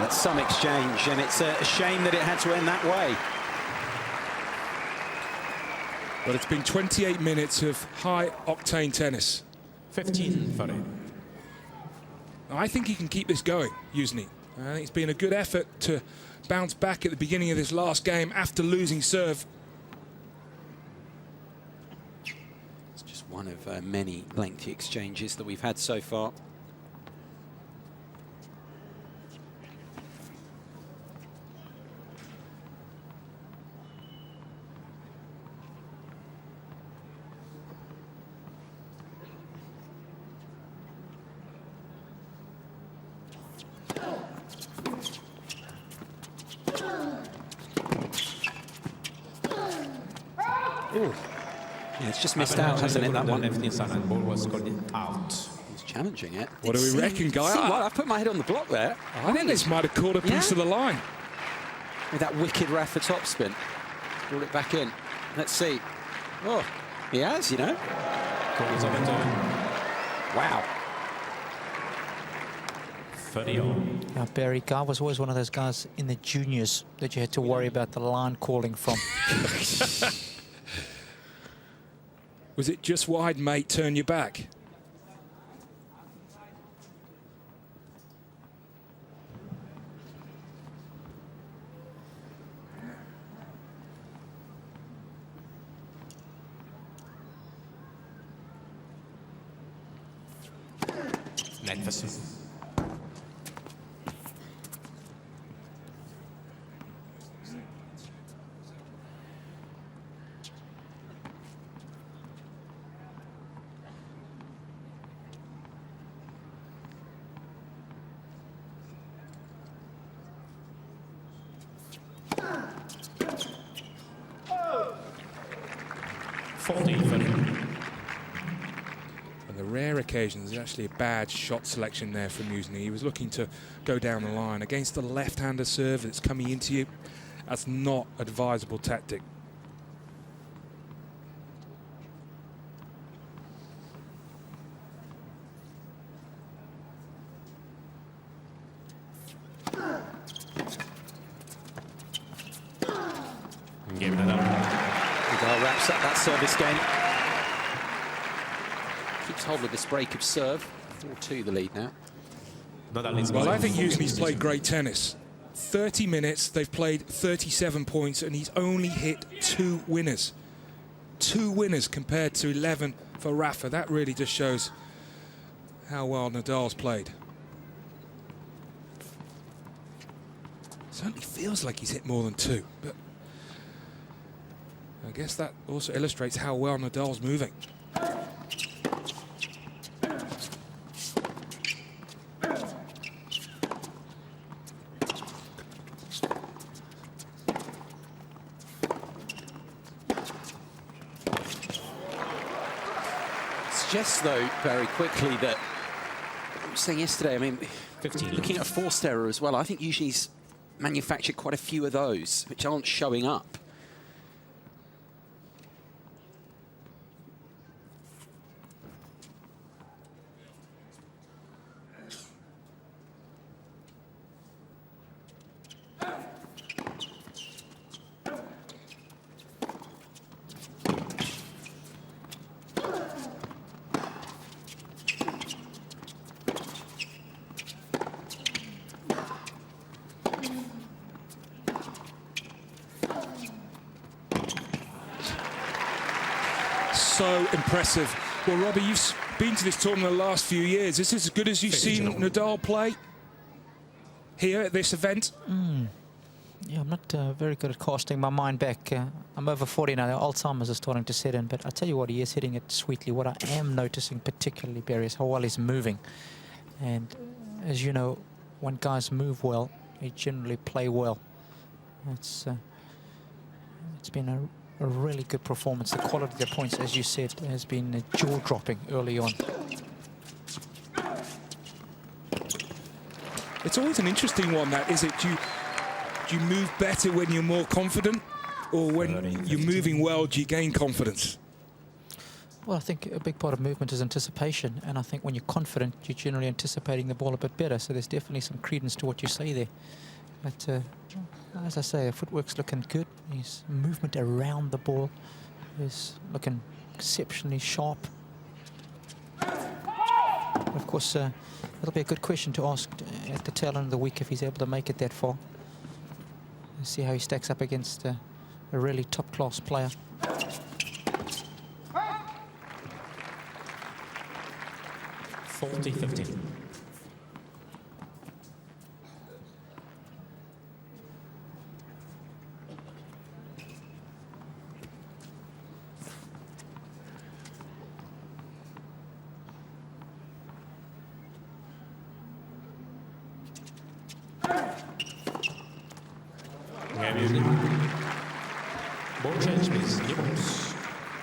Some exchange, and it's a shame that it had to end that way. But it's been 28 minutes of high-octane tennis. 15-30. I think he can keep this going, Jusni. I think it's been a good effort to bounce back at the beginning of this last game after losing serve. It's just one of many lengthy exchanges that we've had so far. Yeah, it's just missed out, hasn't it, that one? Left inside and ball was called out. He's challenging it. What do we reckon, Gael? Well, I've put my head on the block there. I think this might have caught a piece of the line. With that wicked Rafa topspin. Brought it back in. Let's see. Oh, he has, you know. Wow. 30 on. Barry, Guy was always one of those guys in the juniors that you had to worry about the line calling from. Was it just wide, mate, turn your back? Netversen. On the rare occasions, there's actually a bad shot selection there from Musni. He was looking to go down the line. Against the left-hander serve that's coming into you, that's not advisable tactic. Giving it up. Nadal wraps up that service game. Keeps hold of this break of serve. 4-2 the lead now. Well, I think Musni's played great tennis. 30 minutes, they've played 37 points, and he's only hit 2 winners. 2 winners compared to 11 for Rafa. That really just shows how well Nadal's played. Certainly feels like he's hit more than 2, but I guess that also illustrates how well Nadal's moving. Suggests, though, very quickly that I was saying yesterday, I mean, looking at a forced error as well, I think usually he's manufactured quite a few of those, which aren't showing up. So impressive. Well, Robbie, you've been to this tournament the last few years. Is this as good as you've seen Nadal play here at this event? Yeah, I'm not very good at casting my mind back. I'm over 40 now. Alzheimer's is starting to set in. But I tell you what, he is hitting it sweetly. What I am noticing particularly, Barry, is how well he's moving. And as you know, when guys move well, they generally play well. It's been a really good performance. The quality of the points, as you said, has been jaw-dropping early on. It's always an interesting one, that, is it? Do you move better when you're more confident, or when you're moving well, do you gain confidence? Well, I think a big part of movement is anticipation, and I think when you're confident, you're generally anticipating the ball a bit better, so there's definitely some credence to what you say there. But as I say, footwork's looking good. His movement around the ball is looking exceptionally sharp. Of course, it'll be a good question to ask at the tail end of the week if he's able to make it that far. We'll see how he stacks up against a really top-class player. $40-15.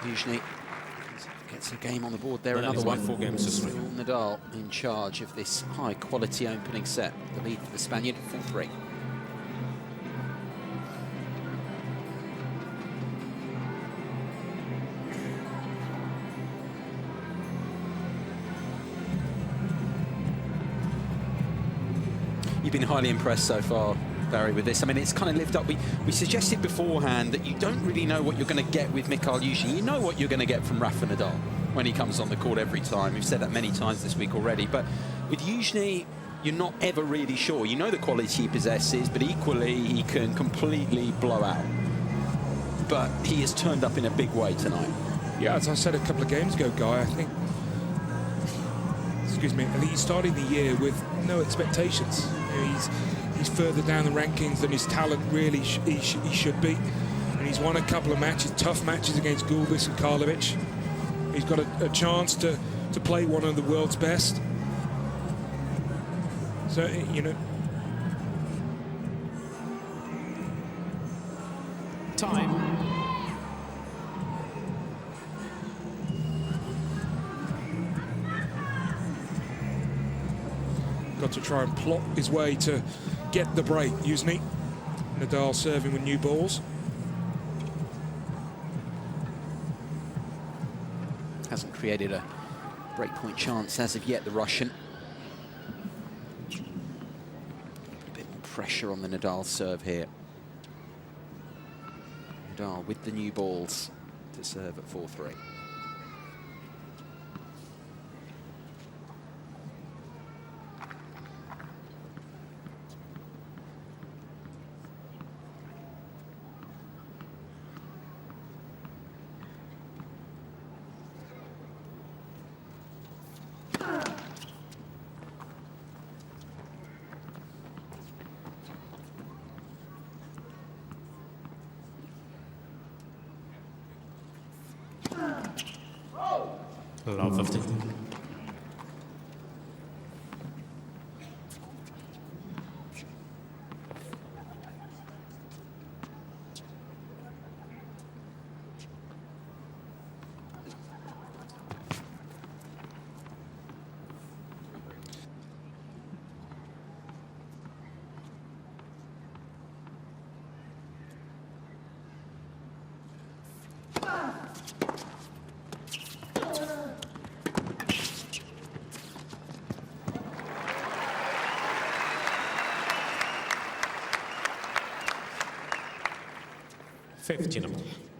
Usually gets So game on the board there, That another is my one. 4 games to 3. Still Nadal in charge of this high-quality opening set. The lead for the Spaniard, 4-3. You've been highly impressed so far, Barry, with this. I mean, it's kind of lived up. We suggested beforehand that you don't really know what you're going to get with Mikhail Yuzhny. You know what you're going to get from Rafa Nadal when he comes on the court every time. We've said that many times this week already. But with Yuzhny, you're not ever really sure. You know the quality he possesses, but equally he can completely blow out. But he has turned up in a big way tonight. Yeah, as I said a couple of games ago, Guy, I think he's starting the year with no expectations. You know, he's further down the rankings than his talent really he should be. And he's won a couple of matches, tough matches against Gulbis and Karlovic. He's got a chance to play one of the world's best. So, you know. Time. Got to try and plot his way to get the break. Yuzhny, Nadal serving with new balls. Hasn't created a breakpoint chance as of yet, the Russian. A bit more pressure on the Nadal serve here. Nadal with the new balls to serve at 4-3. Love 15.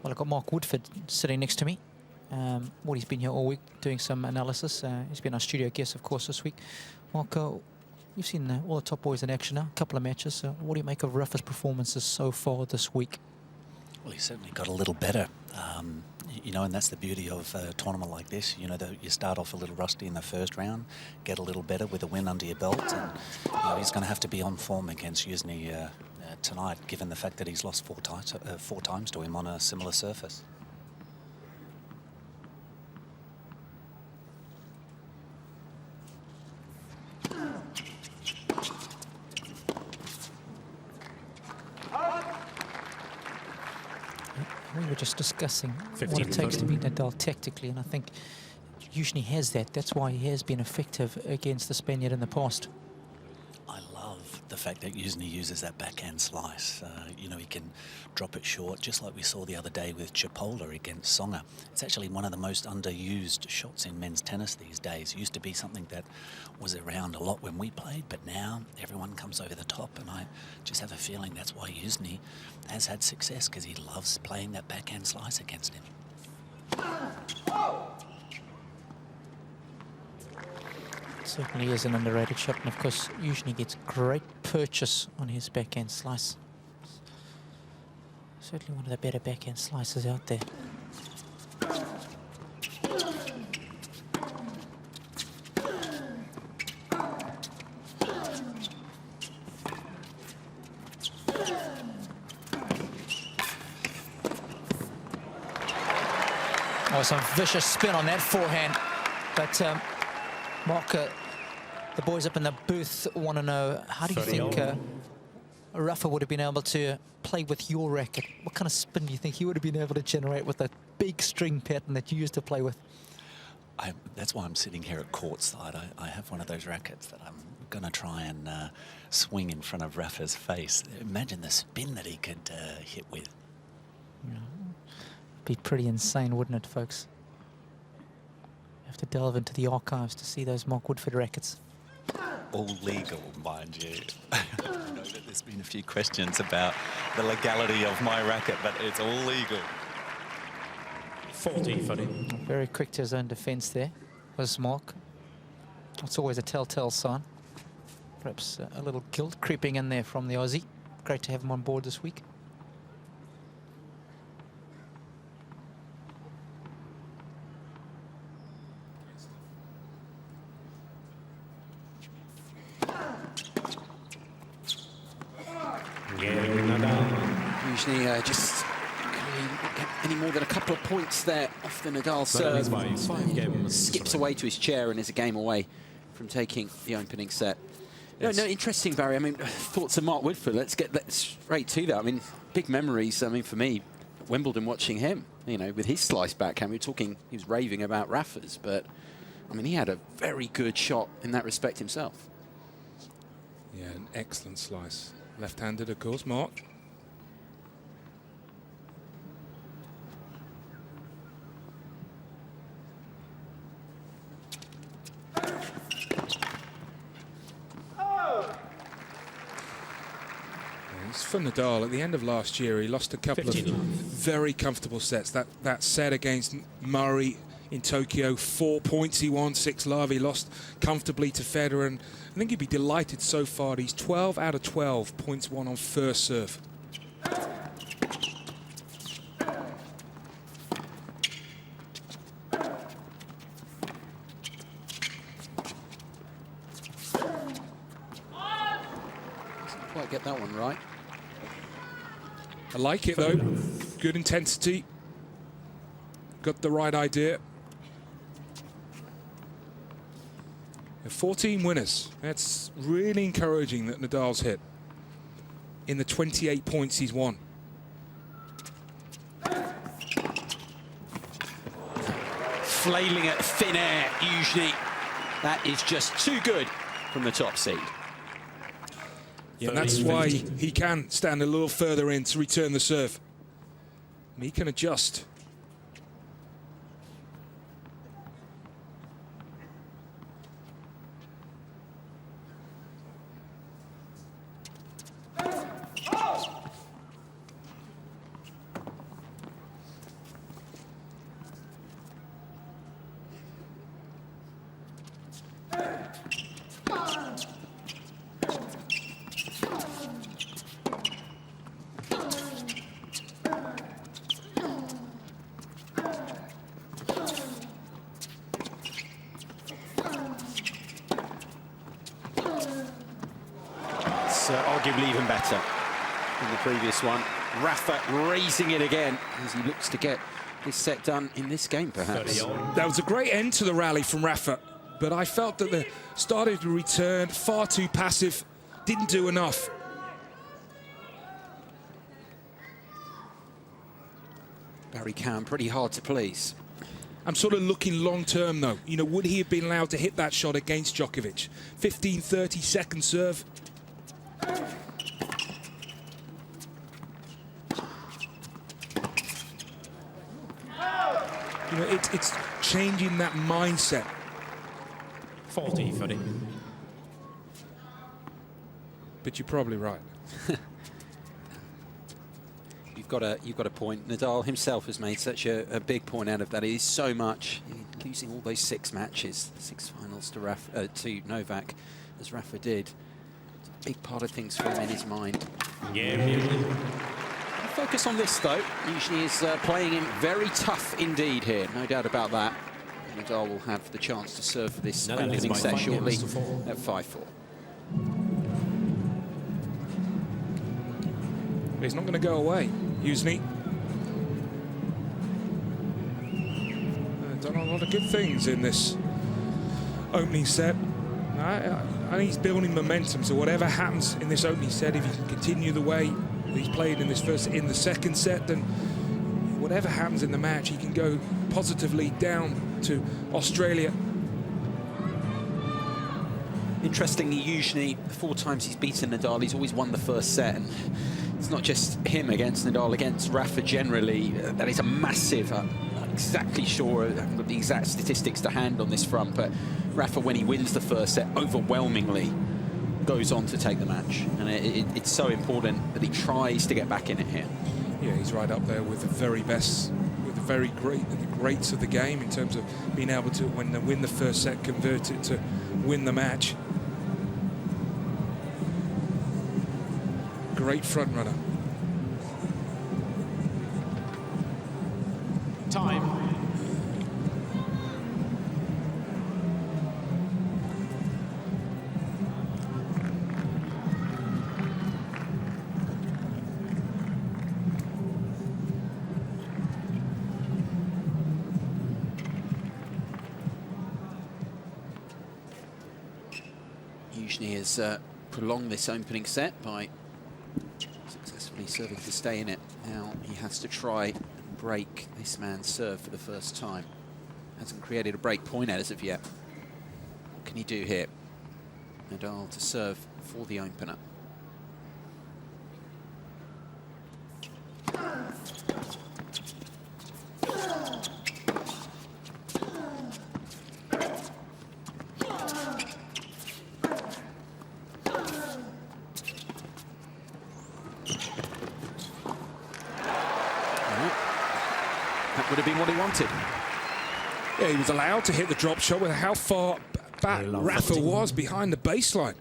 Well, I've got Mark Woodford sitting next to me. Well, he's been here all week doing some analysis. He's been our studio guest, of course, this week. Mark, you've seen all the top boys in action now, a couple of matches. What do you make of Rafa's performances so far this week? Well, he certainly got a little better. You know, and that's the beauty of a tournament like this. You know, you start off a little rusty in the first round, get a little better with a win under your belt, and you know, he's going to have to be on form against Yuzhny tonight, given the fact that he's lost four times to him on a similar surface. We were just discussing what it takes to beat Nadal tactically, and I think Yuzhny has that. That's why he has been effective against the Spaniard in the past. I love the fact that Yuzhny uses that backhand slice. You know, he can drop it short, just like we saw the other day with Chipola against Tsonga. It's actually one of the most underused shots in men's tennis these days. It used to be something that was around a lot when we played, but now everyone comes over the top, and I just have a feeling that's why Yuzhny has had success, because he loves playing that backhand slice against him. Certainly is an underrated shot, and of course Yuzhny gets great purchase on his backhand slice. Certainly one of the better backhand slices out there. Oh, some vicious spin on that forehand, but Mark, the boys up in the booth want to know, how do you think Rafa would have been able to play with your racket? What kind of spin do you think he would have been able to generate with that big string pattern that you used to play with? That's why I'm sitting here at courtside. I have one of those rackets that I'm going to try and swing in front of Rafa's face. Imagine the spin that he could hit with. Yeah. Be pretty insane, wouldn't it, folks? You have to delve into the archives to see those Mark Woodford rackets. All legal, mind you. I know that there's been a few questions about the legality of my racket, but it's all legal. 40. Very quick to his own defence there was Mark. It's always a telltale sign. Perhaps a little guilt creeping in there from the Aussie. Great to have him on board this week. Usually just get any more than a couple of points there off the Nadal serve. Skips away to his chair and is a game away from taking the opening set. Yes. No, interesting, Barry. I mean, thoughts of Mark Woodford. Let's get straight to that. I mean, big memories. I mean, for me, Wimbledon watching him, you know, with his slice backhand. We were talking, he was raving about Rafa's, but I mean, he had a very good shot in that respect himself. Yeah, an excellent slice. Left-handed, of course, Mark. For Nadal, at the end of last year, he lost a couple of very comfortable sets. That set against Murray in Tokyo, 4 points he won, 6-love. He lost comfortably to Federer, and I think he'd be delighted so far. He's 12 out of 12 points won on first serve. Doesn't quite get that one right. I like it though. Good intensity. Got the right idea. 14 winners. That's really encouraging that Nadal's hit in the 28 points he's won. Flailing at thin air, usually. That is just too good from the top seed. Yeah, and that's why he can stand a little further in to return the serve. And he can adjust. Arguably even better than the previous one. Rafa raising it again as he looks to get his set done in this game, perhaps. That was a great end to the rally from Rafa, but I felt that the started to return far too passive, didn't do enough. Barry Cam, pretty hard to please. I'm sort of looking long-term, though. You know, would he have been allowed to hit that shot against Djokovic? 15, 30 second serve. You know, it's changing that mindset. 40. But you're probably right. You've got a point. Nadal himself has made such a big point out of that. It is so much. Losing all those 6 matches, 6 finals to Novak, as Rafa did. It's a big part of things for him in his mind. Focus on this, though. Usually is playing him very tough indeed here. No doubt about that. Nadal will have the chance to serve for this opening set shortly at 5-4. He's not going to go away, Uzni. Done a lot of good things in this opening set. I think he's building momentum, so whatever happens in this opening set, if he can continue the way he's played in the second set, then whatever happens in the match, he can go positively down to Australia. Interestingly, usually the 4 times he's beaten Nadal, he's always won the first set. And it's not just him against Nadal, against Rafa generally. That is a massive, I'm not exactly sure, I haven't got the exact statistics to hand on this front, but Rafa, when he wins the first set, overwhelmingly goes on to take the match. And it's so important that he tries to get back in it here. Yeah, he's right up there with the very best, with the greats of the game in terms of being able to, when they win the first set, convert it to win the match. Great front runner. Time. Usually has prolonged this opening set by successfully serving to stay in it. Now he has to try and break this man's serve for the first time. Hasn't created a break point as of yet. What can he do here? Nadal to serve for the opener. That would have been what he wanted. Yeah, he was allowed to hit the drop shot with how far back Rafa was behind the baseline.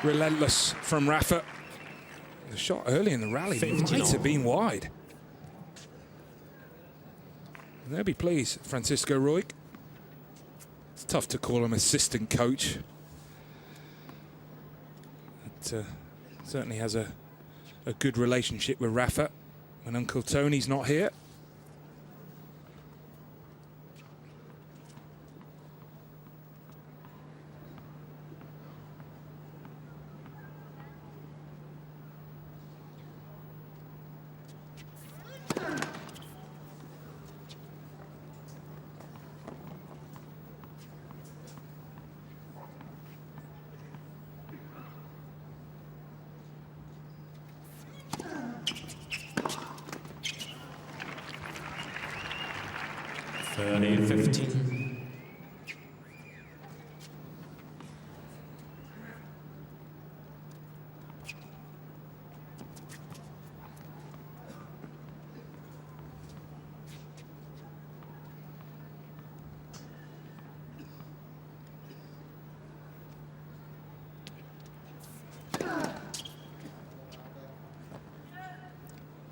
Relentless from Rafa. The shot early in the rally might have been wide. And there be pleased, Francisco Roig. It's tough to call him assistant coach. But, certainly has a good relationship with Rafa when Uncle Tony's not here.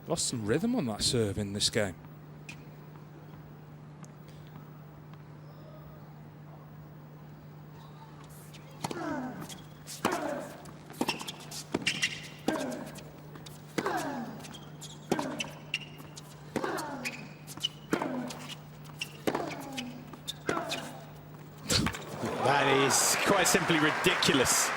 Lost some rhythm on that serve in this game. That is quite simply ridiculous.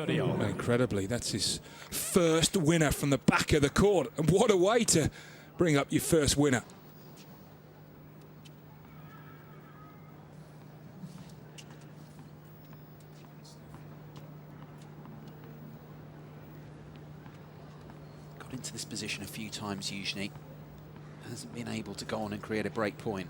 Incredibly, that's his first winner from the back of the court. And what a way to bring up your first winner. position a few times usually. Hasn't been able to go on and create a break point.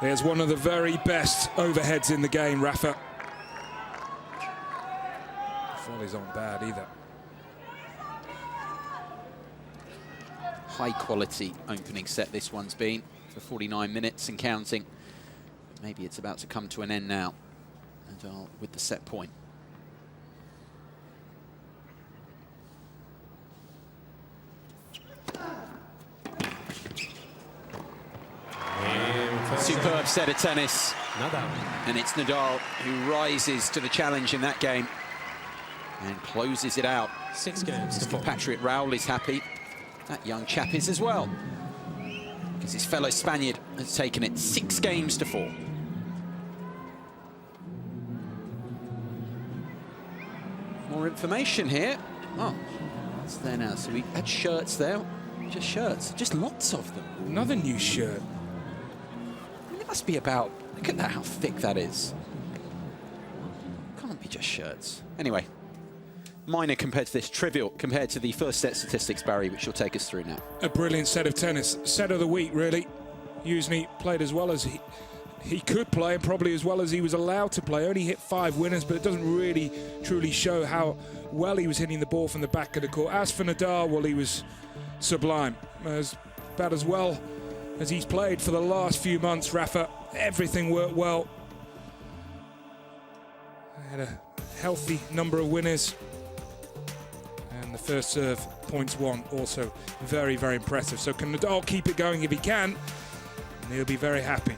There's one of the very best overheads in the game, Rafa. Volley's aren't bad either. High quality opening set this one's been for 49 minutes and counting. Maybe it's about to come to an end now. Nadal with the set point. Superb set of tennis. Nadal. And it's Nadal who rises to the challenge in that game and closes it out. 6 games to 4. Patrick Raul is happy. That young chap is as well, because his fellow Spaniard has taken it 6 games to 4. More information here. Oh, it's there now. So we had shirts there. Just shirts. Just lots of them. Another new shirt. It must be about, look at that, how thick that is. Can't be just shirts. Anyway, minor compared to this, trivial compared to the first set statistics, Barry, which you'll take us through now. A brilliant set of tennis. Set of the week, really. Usually played as well as he could play, and probably as well as he was allowed to play. Only hit 5 winners, but it doesn't really truly show how well he was hitting the ball from the back of the court. As for Nadal, well, he was sublime. As about as well as he's played for the last few months, Rafa. Everything worked well. Had a healthy number of winners. And the first serve, points won, also very, very impressive. So can Nadal keep it going if he can? And he'll be very happy.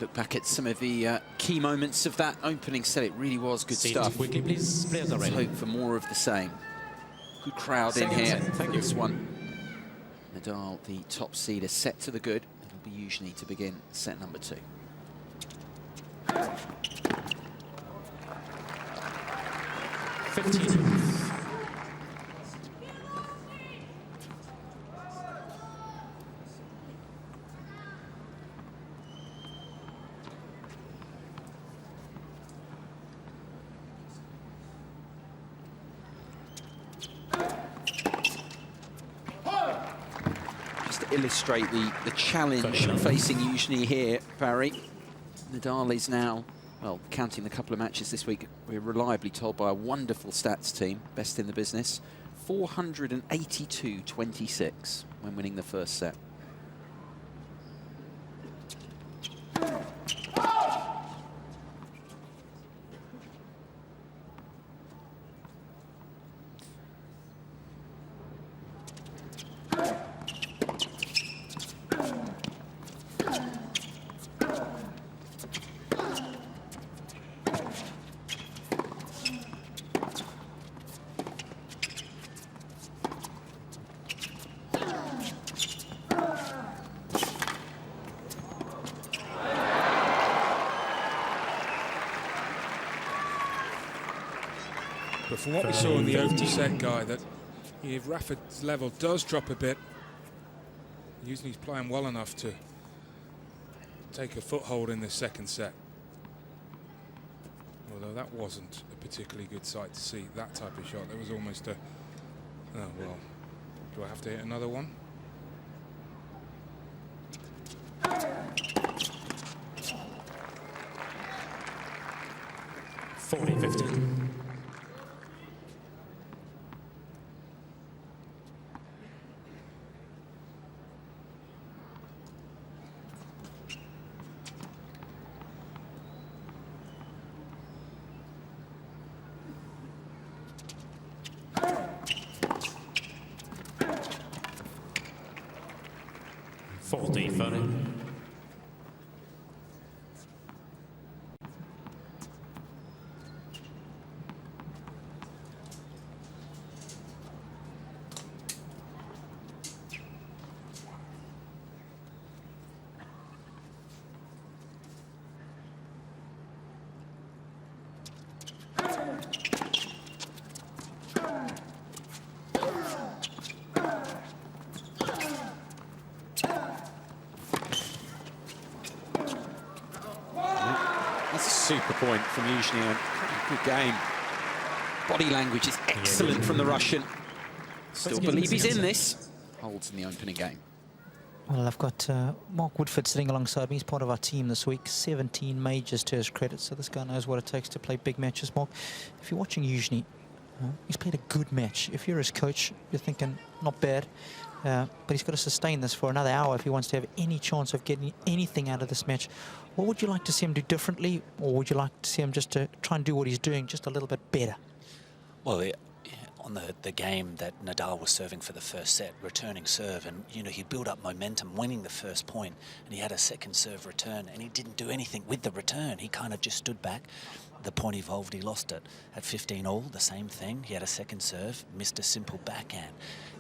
Look back at some of the key moments of that opening set. It really was good stuff. Quickly, please. Players are Let's ready. hope for more of the same. Good crowd in Second here. set, thank you. This one. Nadal, the top seed, is set to the good. It'll be usually to begin set number 2. Just to illustrate the challenge facing Yuzhny here, Barry. Nadal is now, well, counting the couple of matches this week, we're reliably told by a wonderful stats team, best in the business, 482-26 when winning the first set. But from what we saw in the opening set, Guy, that If Rafa's level does drop a bit, usually he's playing well enough to take a foothold in the second set. Although that wasn't a particularly good sight to see, that type of shot. There was almost a, oh well, do I have to hit another one? (40-15). Super point from Yuzhny. Good game. Body language is excellent from the Russian. Still believe he's in this. Holds in the opening game. Well, I've got Mark Woodford sitting alongside me. He's part of our team this week. 17 majors to his credit, so this guy knows what it takes to play big matches. Mark, if you're watching Yuzhny, he's played a good match. If you're his coach, you're thinking, not bad. But he's got to sustain this for another hour if he wants to have any chance of getting anything out of this match. What would you like to see him do differently, or would you like to see him just to try and do what he's doing just a little bit better? Well, on the game that Nadal was serving for the first set, returning serve, and you know, he built up momentum, winning the first point, and he had a second serve return, and he didn't do anything with the return. He kind of just stood back. The point evolved, he lost it. At 15-all, the same thing. He had a second serve, missed a simple backhand.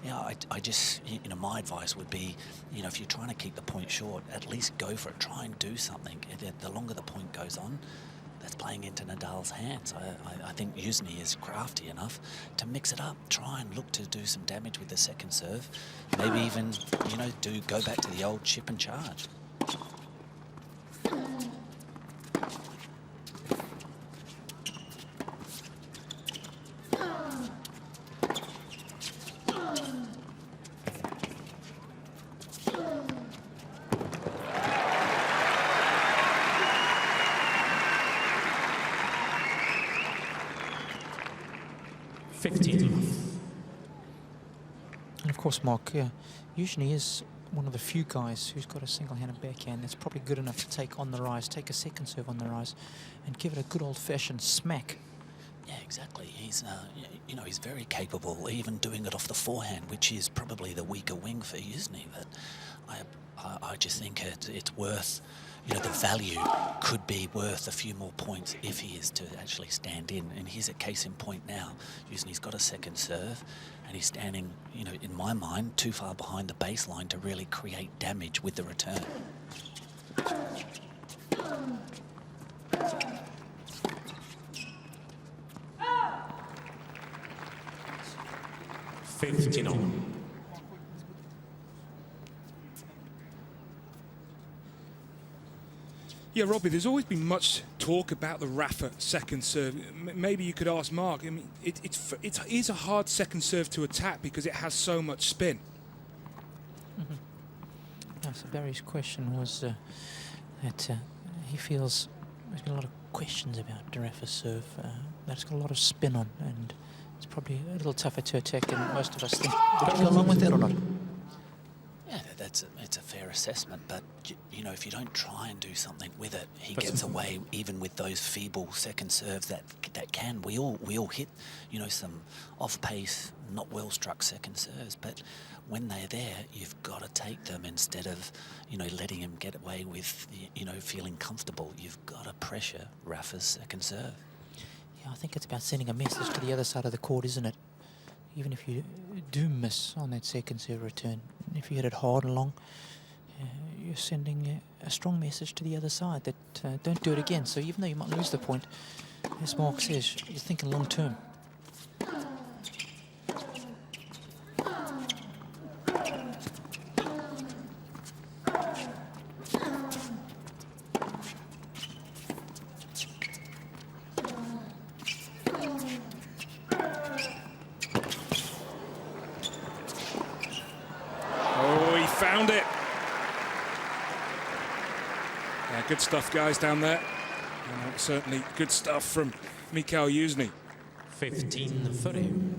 You know, I just, you know, my advice would be, you know, if you're trying to keep the point short, at least go for it. Try and do something. The longer the point goes on, that's playing into Nadal's hands. I think Yuzhny is crafty enough to mix it up. Try and look to do some damage with the second serve. Maybe even, you know, go back to the old chip and charge. And of course, Mark, Yuzhny is one of the few guys who's got a single-handed backhand that's probably good enough to take on the rise, take a second serve on the rise, and give it a good old-fashioned smack. Yeah, exactly. He's, you know, he's very capable, even doing it off the forehand, which is probably the weaker wing for Yuzhny. But I just think it's worth, you know, the value could be worth a few more points if he is to actually stand in. And here's a case in point now. Yuzhny's got a second serve, and he's standing, you know, in my mind, too far behind the baseline to really create damage with the return. Yeah, Robbie, there's always been much talk about the Rafa second serve. Maybe you could ask Mark. I mean, it is a hard second serve to attack because it has so much spin. Mm-hmm. Yeah, so Barry's question was that he feels there's been a lot of questions about Rafa's serve. That it's got a lot of spin on, and it's probably a little tougher to attack than most of us think. Would you go along with that or not? Yeah, it's a fair assessment, but you know, if you don't try and do something with it, he gets away even with those feeble second serves that can. We all hit, you know, some off pace, not well struck second serves, but when they're there, you've got to take them instead of, you know, letting him get away with, you know, feeling comfortable. You've got to pressure Rafa's second serve. Yeah, I think it's about sending a message to the other side of the court, isn't it? Even if you do miss on that second serve return, if you hit it hard and long, you're sending a strong message to the other side that don't do it again. So even though you might lose the point, as Mark says, you're thinking long term. found it. Yeah, good stuff, guys, down there. And certainly good stuff from Mikhail Yuzny. 15-30.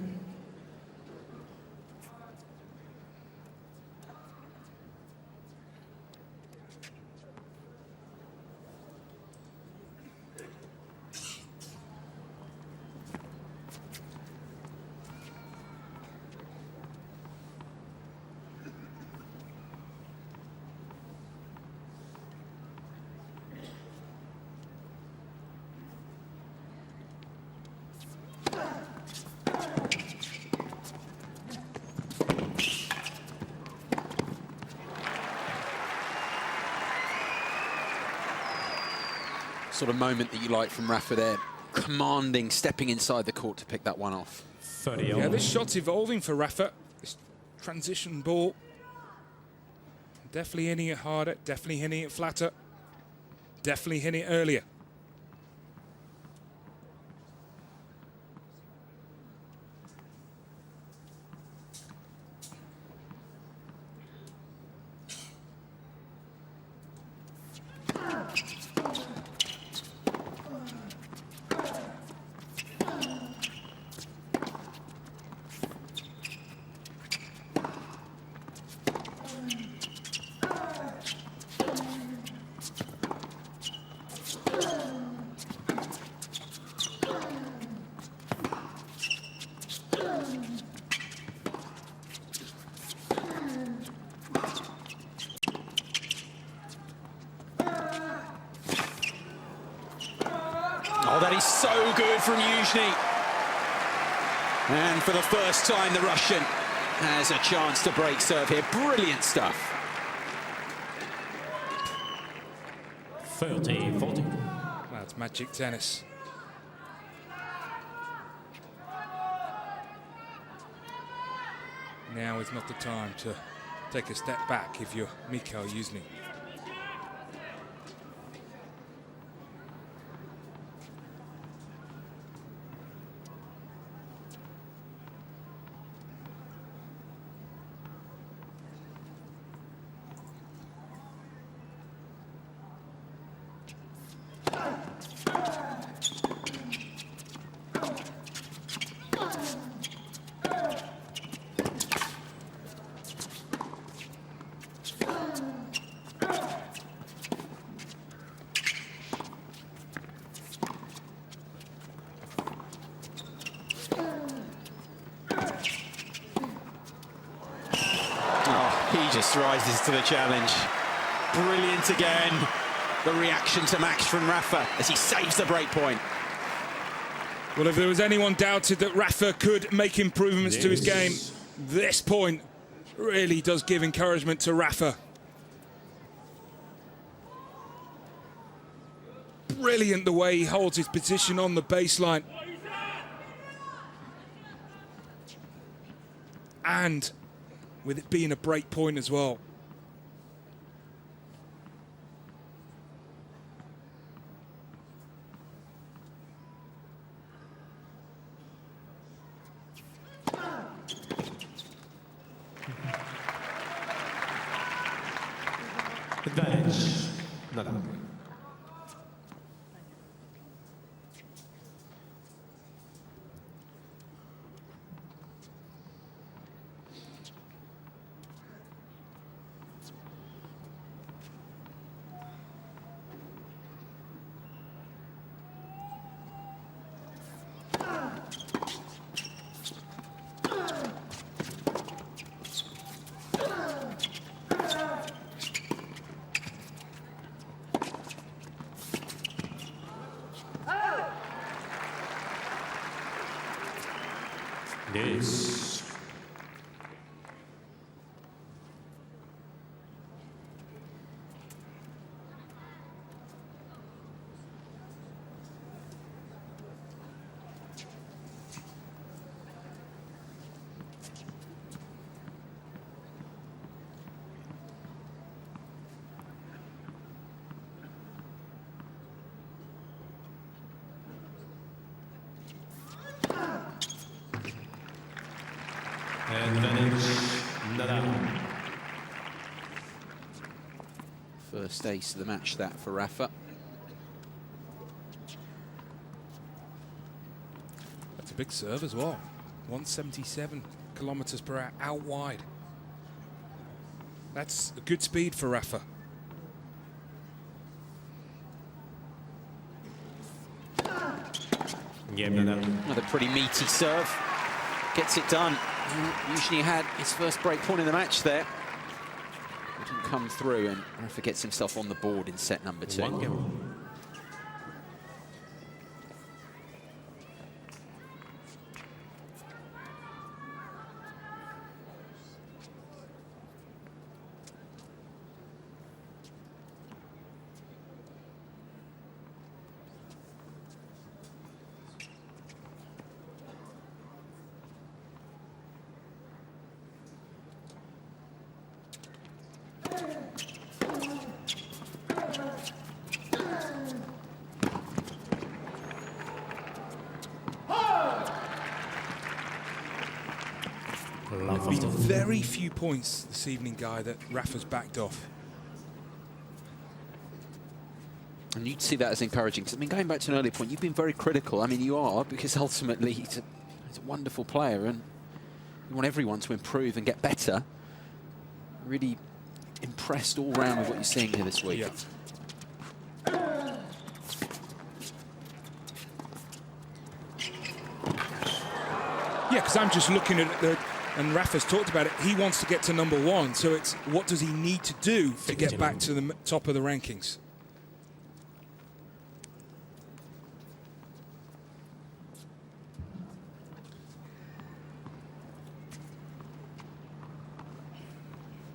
Sort of moment that you like from Rafa there, commanding, stepping inside the court to pick that one off. Yeah, this shot's evolving for Rafa. This transition ball. Definitely hitting it harder, definitely hitting it flatter, definitely hitting it earlier. Oh, that is so good from Yuzny. And for the first time, the Russian has a chance to break serve here. Brilliant stuff. 30-40. That's magic tennis. Now is not the time to take a step back if you're Mikhail Yuzny. He just rises to the challenge. Brilliant again. The reaction to Max from Rafa as he saves the break point. Well, if there was anyone doubted that Rafa could make improvements to his game, this point really does give encouragement to Rafa. Brilliant the way he holds his position on the baseline. And with it being a break point as well. Advantage. Nadal. Yes. Advantage, Nadal. First ace of the match, that for Rafa. That's a big serve as well. 177 kilometers per hour out wide. That's a good speed for Rafa. Another pretty meaty serve. Gets it done. Usually had his first break point in the match there. Didn't come through, and Rafa gets himself on the board in set number 2. There've been very few points this evening, Guy, that Rafa's backed off. And you'd see that as encouraging. Because, I mean, going back to an earlier point, you've been very critical. I mean, you are, because ultimately he's a wonderful player, and you want everyone to improve and get better. Really impressed all round with what you're seeing here this week. Yeah. Yeah, because I'm just looking at the, and Rafa's talked about it, he wants to get to number 1, so it's what does he need to do to get back to the top of the rankings?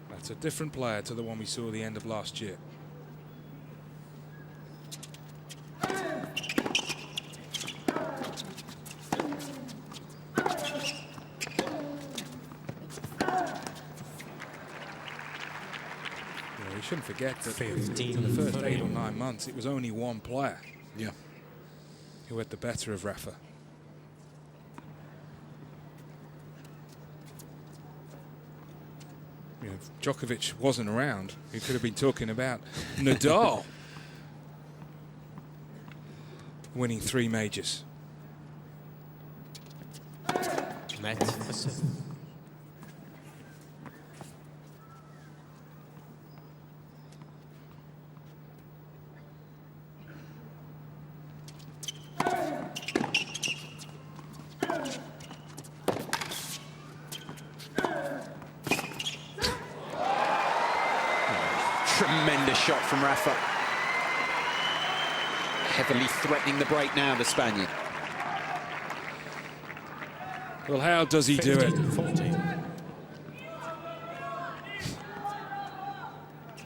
That's a different player to the one we saw at the end of last year. Shouldn't forget that in the first 8 or 9 months, it was only one player who had the better of Rafa. You know, if Djokovic wasn't around, we could have been talking about Nadal winning 3 majors. Tremendous shot from Rafa. Heavily threatening the break now, the Spaniard. Well, how does he do it?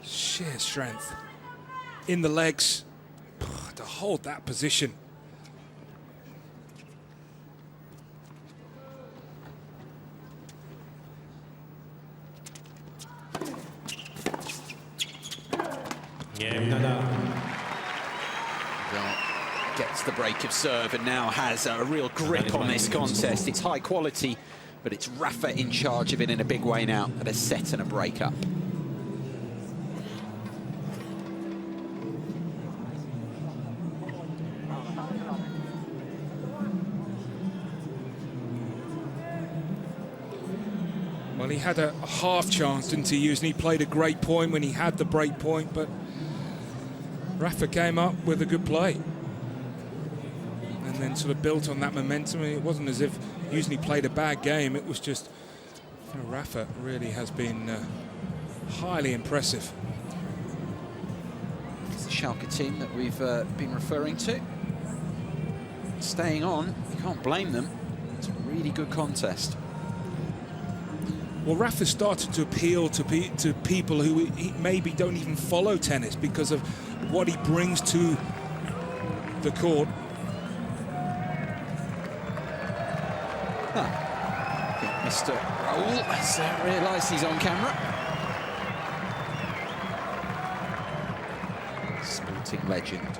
Sheer strength in the legs to hold that position. Nadal gets the break of serve and now has a real grip on this contest. It's high quality, but it's Rafa in charge of it in a big way now at a set and a break up. Well, he had a half chance, didn't he, Hughes? And he played a great point when he had the break point, but Rafa came up with a good play and then sort of built on that momentum. It wasn't as if Hughes played a bad game. It was just, you know, Rafa really has been highly impressive. It's the Schalke team that we've been referring to. Staying on, you can't blame them. It's a really good contest. Well, Rafa started to appeal to people who maybe don't even follow tennis because of what he brings to the court. Mr. Raul has realised he's on camera. Sporting legend.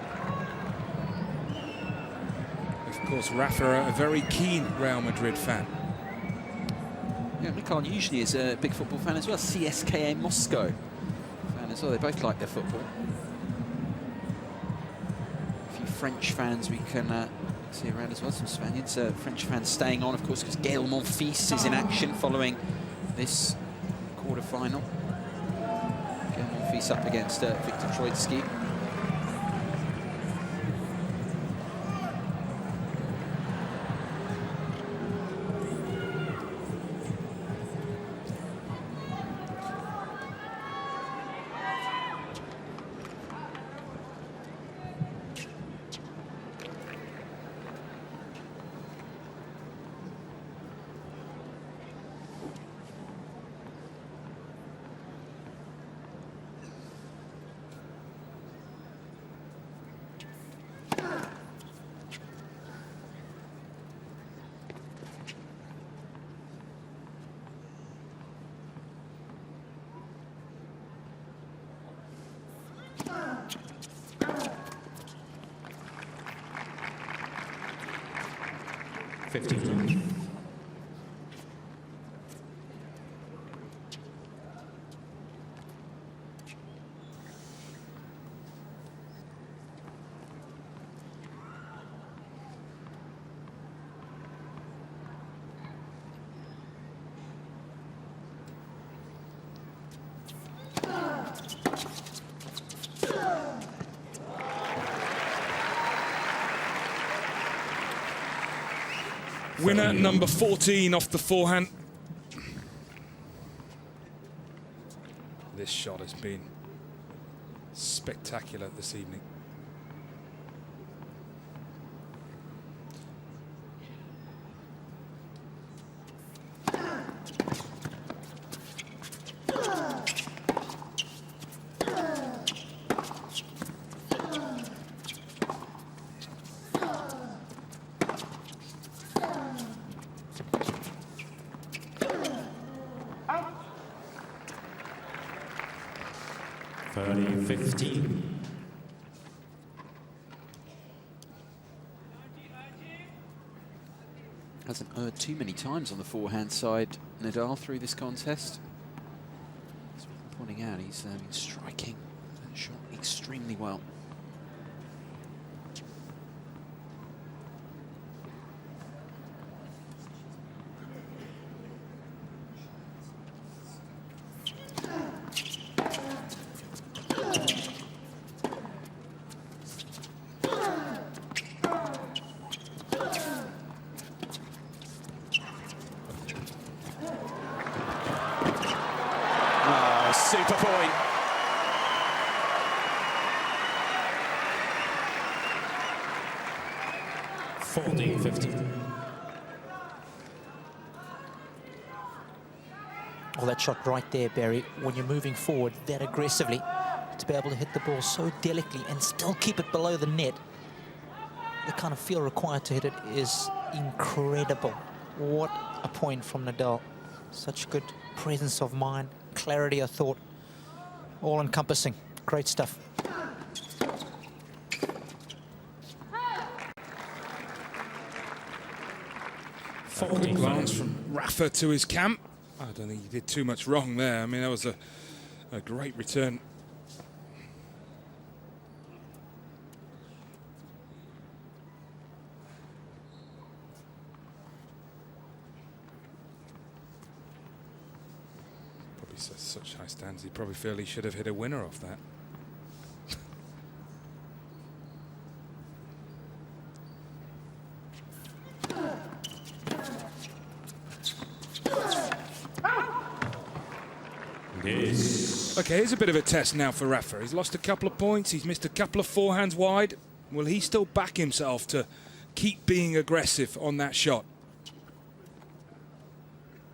Of course, Rafa, a very keen Real Madrid fan. Yeah, Mikhail usually is a big football fan as well. CSKA Moscow. Fan Frenchman as well. They both like their football. A few French fans we can see around as well. Some Spaniards, French fans staying on, of course, because Gael Monfils is in action following this quarter-final. Gael Monfils up against Victor Troitsky. Winner number 14 off the forehand. This shot has been spectacular this evening. Hasn't erred too many times on the forehand side, Nadal, through this contest. As we're pointing out, he's been striking that shot extremely well. Super point. Well, that shot right there, Barry, when you're moving forward that aggressively, to be able to hit the ball so delicately and still keep it below the net, the kind of feel required to hit it is incredible. What a point from Nadal. Such good presence of mind, clarity of thought, all-encompassing. Great stuff. Glance from Rafa to his camp. I don't think he did too much wrong there. I mean, that was a great return. Probably such high standards, he probably feel he should have hit a winner off that. Okay, here's a bit of a test now for Rafa. He's lost a couple of points, he's missed a couple of forehands wide. Will he still back himself to keep being aggressive on that shot?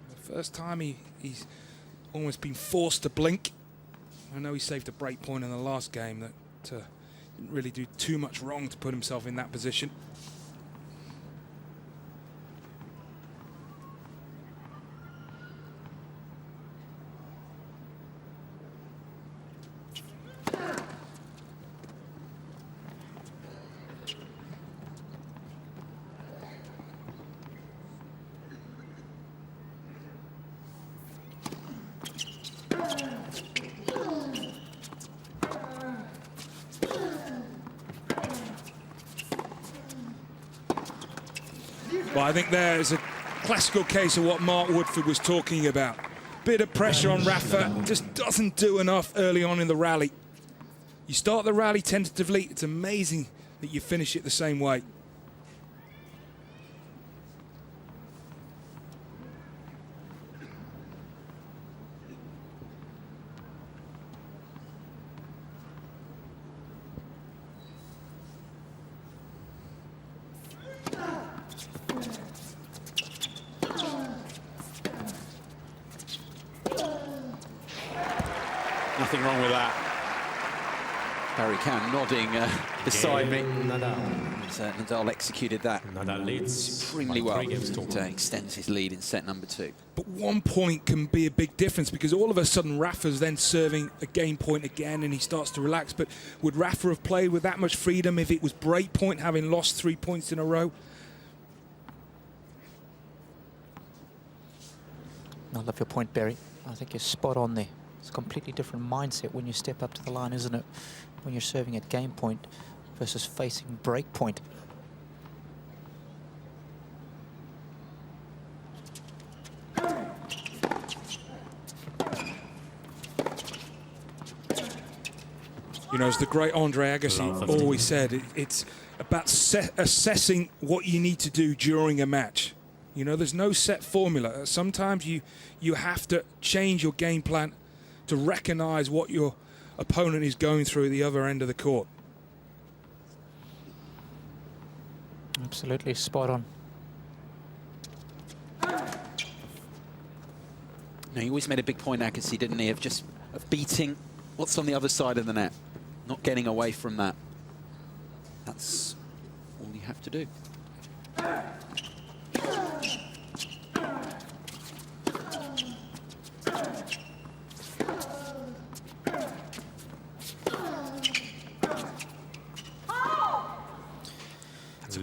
The first time he's almost been forced to blink. I know he saved a break point in the last game that didn't really do too much wrong to put himself in that position. Well, I think there is a classical case of what Mark Woodford was talking about. Bit of pressure on Rafa, just doesn't do enough early on in the rally. You start the rally tentatively, it's amazing that you finish it the same way. Nothing wrong with that. Barry Can nodding beside me. Nadal executed that extremely well to extend his lead in set number 2. But 1 point can be a big difference because all of a sudden Rafa's then serving a game point again and he starts to relax. But would Rafa have played with that much freedom if it was break point, having lost 3 points in a row? I love your point, Barry. I think you're spot on there. It's a completely different mindset when you step up to the line, isn't it? When you're serving at game point versus facing break point. You know, as the great Andre Agassi always said, it's about assessing what you need to do during a match. You know, there's no set formula. Sometimes you have to change your game plan to recognize what your opponent is going through at the other end of the court. Absolutely spot on. No, he always made a big point, Agassi, didn't he, of beating what's on the other side of the net, not getting away from that. That's all you have to do.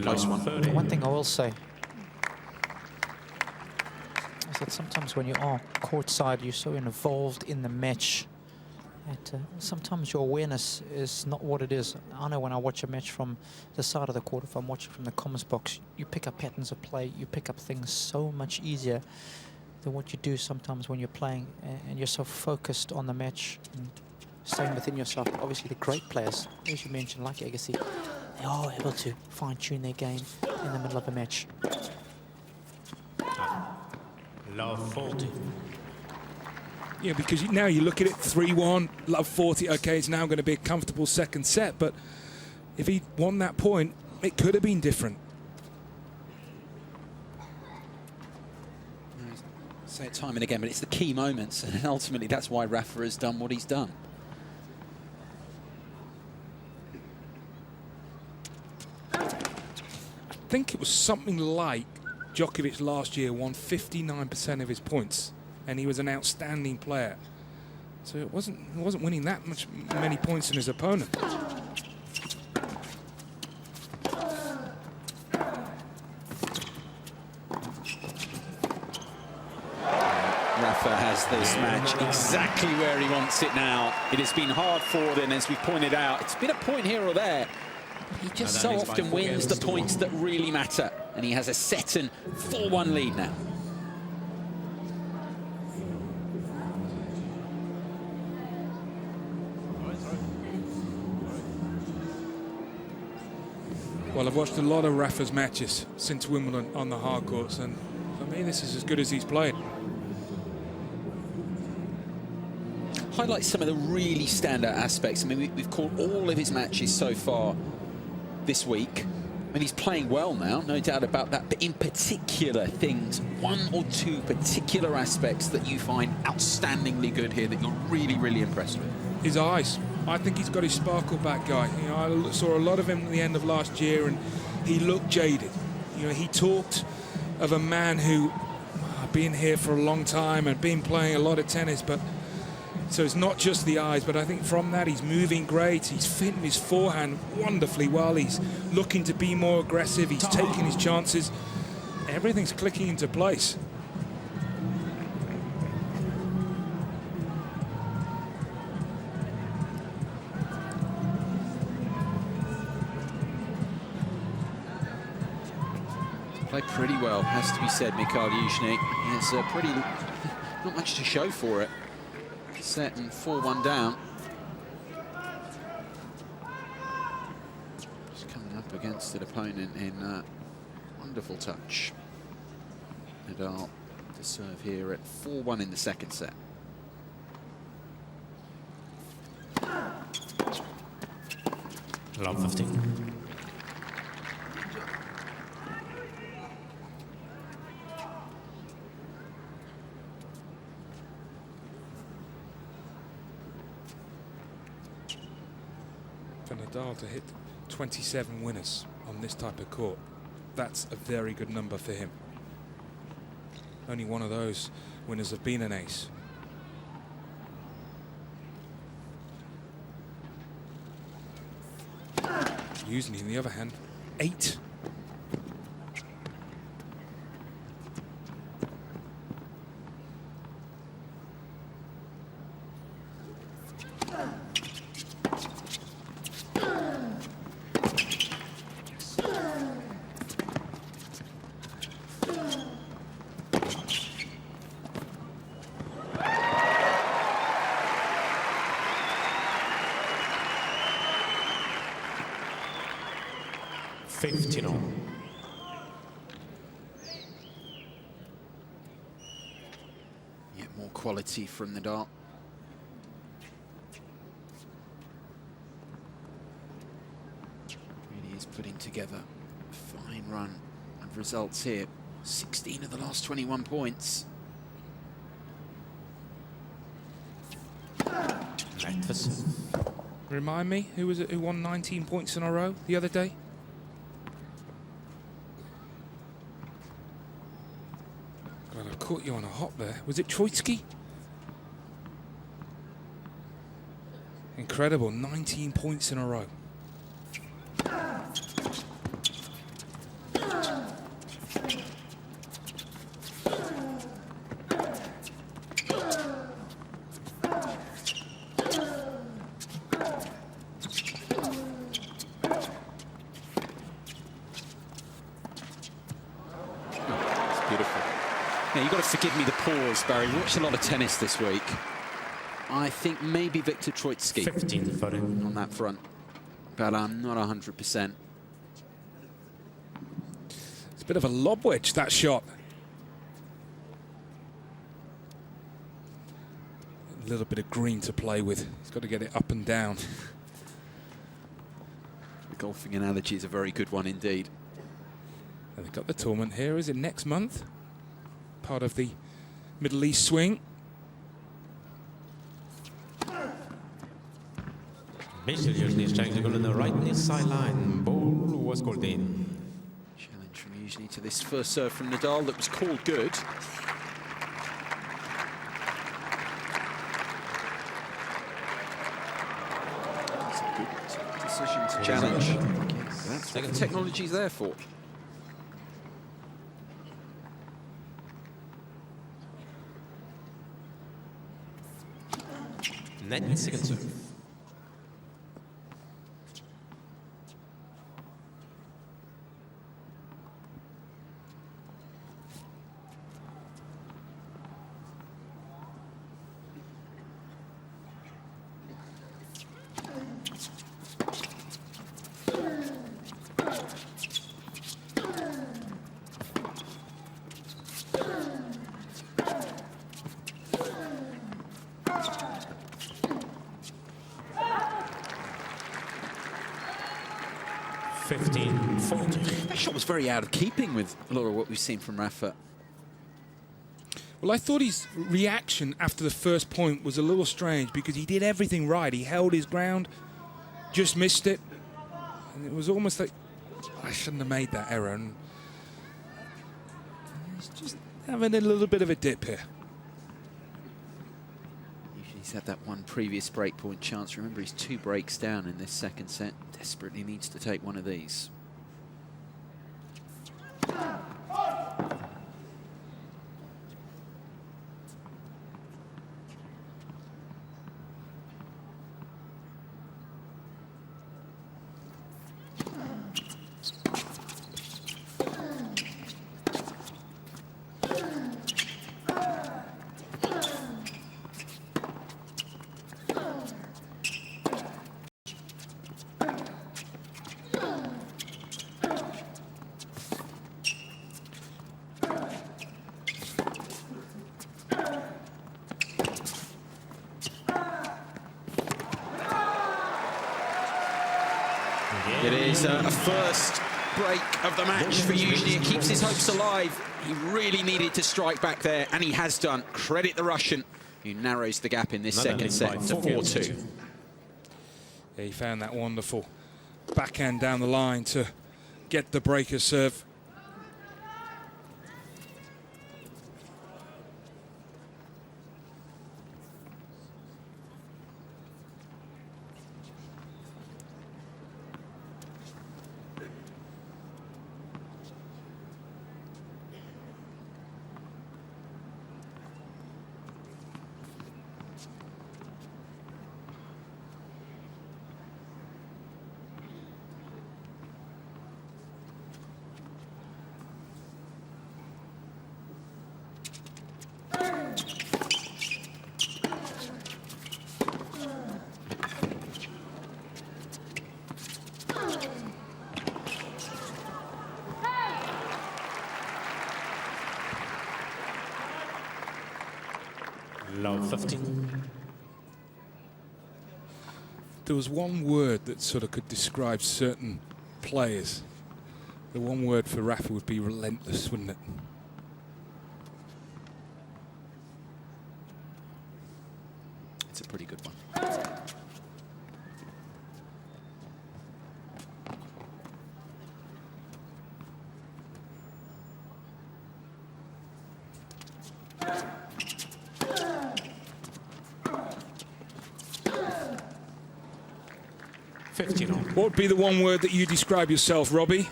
Close one. One thing I will say is that sometimes when you are courtside, you're so involved in the match that sometimes your awareness is not what it is. I know when I watch a match from the side of the court, if I'm watching from the comms box, you pick up patterns of play, you pick up things so much easier than what you do sometimes when you're playing and you're so focused on the match and staying within yourself. Obviously the great players, as you mentioned, like Agassi, they are able to fine-tune their game in the middle of a match. Love 40. Yeah, because now you look at it, 3-1, love 40. Okay, it's now going to be a comfortable second set, but if he won that point, it could have been different. Say it time and again, but it's the key moments, and ultimately that's why Rafa has done what he's done. I think it was something like Djokovic last year won 59% of his points, and he was an outstanding player. So he wasn't winning that many points than his opponent. Rafa has this match exactly where he wants it now. It has been hard fought, and as we pointed out, it's been a point here or there. He just so often wins the points that really matter, and he has a set and 4-1 lead now. Well, I've watched a lot of Rafa's matches since Wimbledon on the hard courts, and for me, this is as good as he's played. Highlight some of the really standout aspects. I mean, we've called all of his matches so far this week. I mean, he's playing well now, no doubt about that. But in particular things, one or two particular aspects that you find outstandingly good here that you're really, really impressed with. His eyes. I think he's got his sparkle back, Guy. You know, I saw a lot of him at the end of last year, and he looked jaded. You know, he talked of a man who been here for a long time and been playing a lot of tennis, but so it's not just the eyes, but I think from that he's moving great. He's fitting his forehand wonderfully well. He's looking to be more aggressive. He's taking his chances. Everything's clicking into place. Played pretty well, has to be said, Mikhail Yuzhny. He has pretty, not much to show for it. Set and 4-1 down. Just coming up against an opponent in wonderful touch. Nadal to serve here at 4-1 in the second set. Love 15. For Nadal to hit 27 winners on this type of court, that's a very good number for him. Only one of those winners have been an ace. Usually, on the other hand, 8. Yet more quality from Nadal. Really is putting together a fine run of results here. 16 of the last 21 points. Remind me, who was it who won 19 points in a row the other day? God, I caught you on a hop there. Was it Troitsky? Incredible, 19 points in a row. Forgive me the pause, Barry. Watched a lot of tennis this week. I think maybe Viktor Troitsky 15 for him on that front, but I'm not 100%. It's a bit of a lob wedge, that shot. A little bit of green to play with. He's got to get it up and down. The golfing analogy is a very good one indeed. And they've got the tournament here. Is it next month? Part of the Middle East swing. Michel Yuzhny is trying to go on the right near sideline. Ball was called in. Challenge from Yuzhny to this first serve from Nadal that was called good. It's a good decision to challenge. That's what the technology's there for. Net second serve. That shot was very out of keeping with a lot of what we've seen from Rafa. Well, I thought his reaction after the first point was a little strange because he did everything right. He held his ground, just missed it. And it was almost like, I shouldn't have made that error. And he's just having a little bit of a dip here. Usually he's had that one previous break point chance. Remember, he's 2 breaks down in this second set. Desperately needs to take one of these. It is a first break of the match for Yuzhny. It keeps his hopes alive. He really needed to strike back there, and he has done. Credit the Russian, who narrows the gap in this second set to 4-2. Yeah, he found that wonderful backhand down the line to get the breaker serve. Love 15. There was one word that sort of could describe certain players. The one word for Rafa would be relentless, wouldn't it? It's a pretty good one. What would be the one word that you describe yourself, Robbie?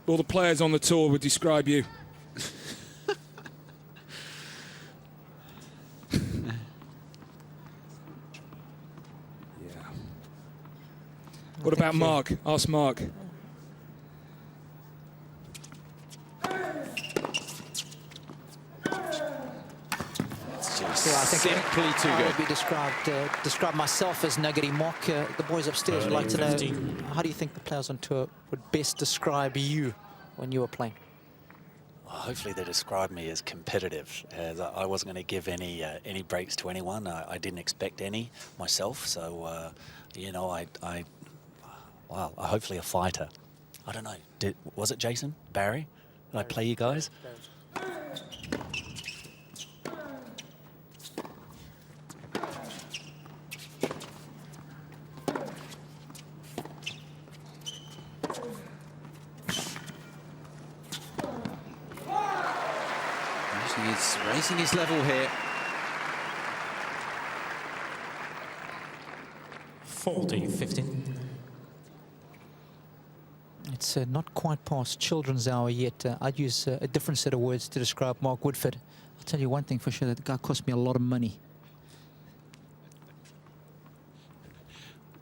All the players on the tour would describe you. Yeah. What about Mark? Ask Mark. Yeah, I think simply too I good. would be describe myself as Nagari Mock. The boys upstairs would like to know, how do you think the players on tour would best describe you when you were playing? Well, hopefully they describe me as competitive, as I wasn't going to give any breaks to anyone. I didn't expect any myself, so you know, well, hopefully a fighter. I don't know. Was it Jason? Barry? Did I play you guys? He's raising his level here. 40-15. It's not quite past children's hour yet. I'd use a different set of words to describe Mark Woodford. I'll tell you one thing for sure, that the guy cost me a lot of money.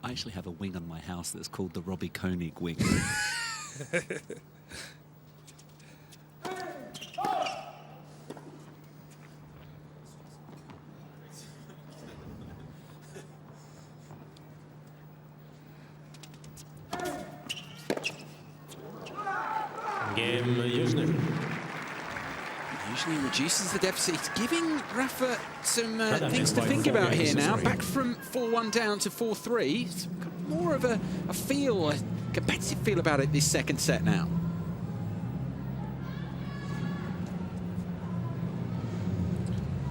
I actually have a wing on my house that's called the Robbie Koenig wing. Game Yuzhny. Usually reduces the deficit. He's giving Rafa some things to think about here now. Back from 4-1 down to 4-3. It's got more of a feel, a competitive feel about it this second set now.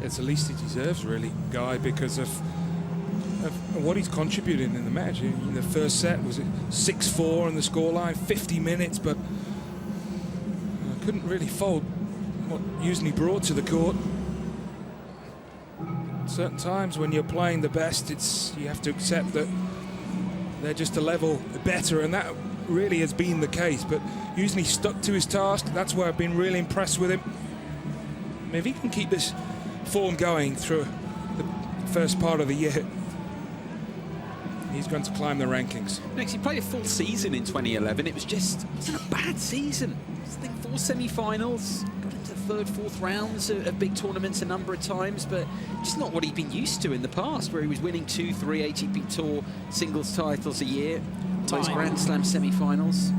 It's the least he deserves, really, Guy, because of what he's contributing in the match. In the first set, was it 6-4 on the scoreline, 50 minutes, but couldn't really fold what Yuzhny brought to the court. Certain times when you're playing the best, you have to accept that they're just a level better, and that really has been the case. But Yuzhny stuck to his task. That's where I've been really impressed with him. I mean, if he can keep this form going through the first part of the year, he's going to climb the rankings. Next, he played a full season in 2011. It wasn't a bad season. I think 4 semi-finals, got into the third, fourth rounds of big tournaments a number of times, but just not what he'd been used to in the past, where he was winning 2-3 ATP Tour singles titles a year, plays Grand Slam semi-finals.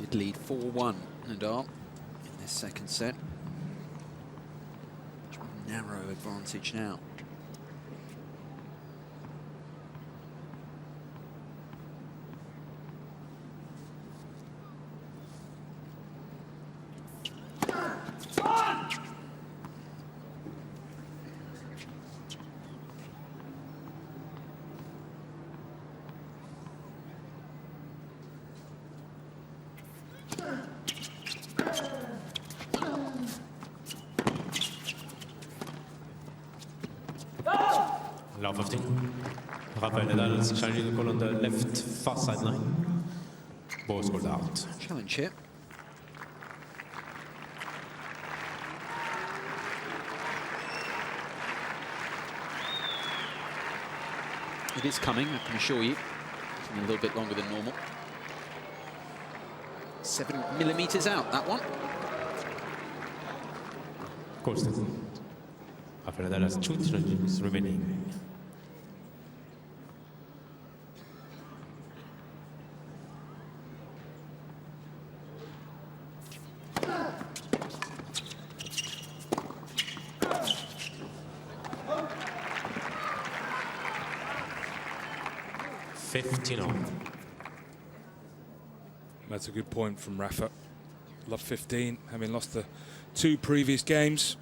big lead, 4-1, Nadal in this second set. Much more narrow advantage now. Love 15. Rafael Nadal is challenging the call on the left far sideline. Ball is called out. Challenge here. It is coming, I can assure you. Taking a little bit longer than normal. 7 millimeters out, that one. Course. Rafael Nadal has 2 challenges remaining. That's a good point from Rafa. Love 15, having lost the 2 previous games.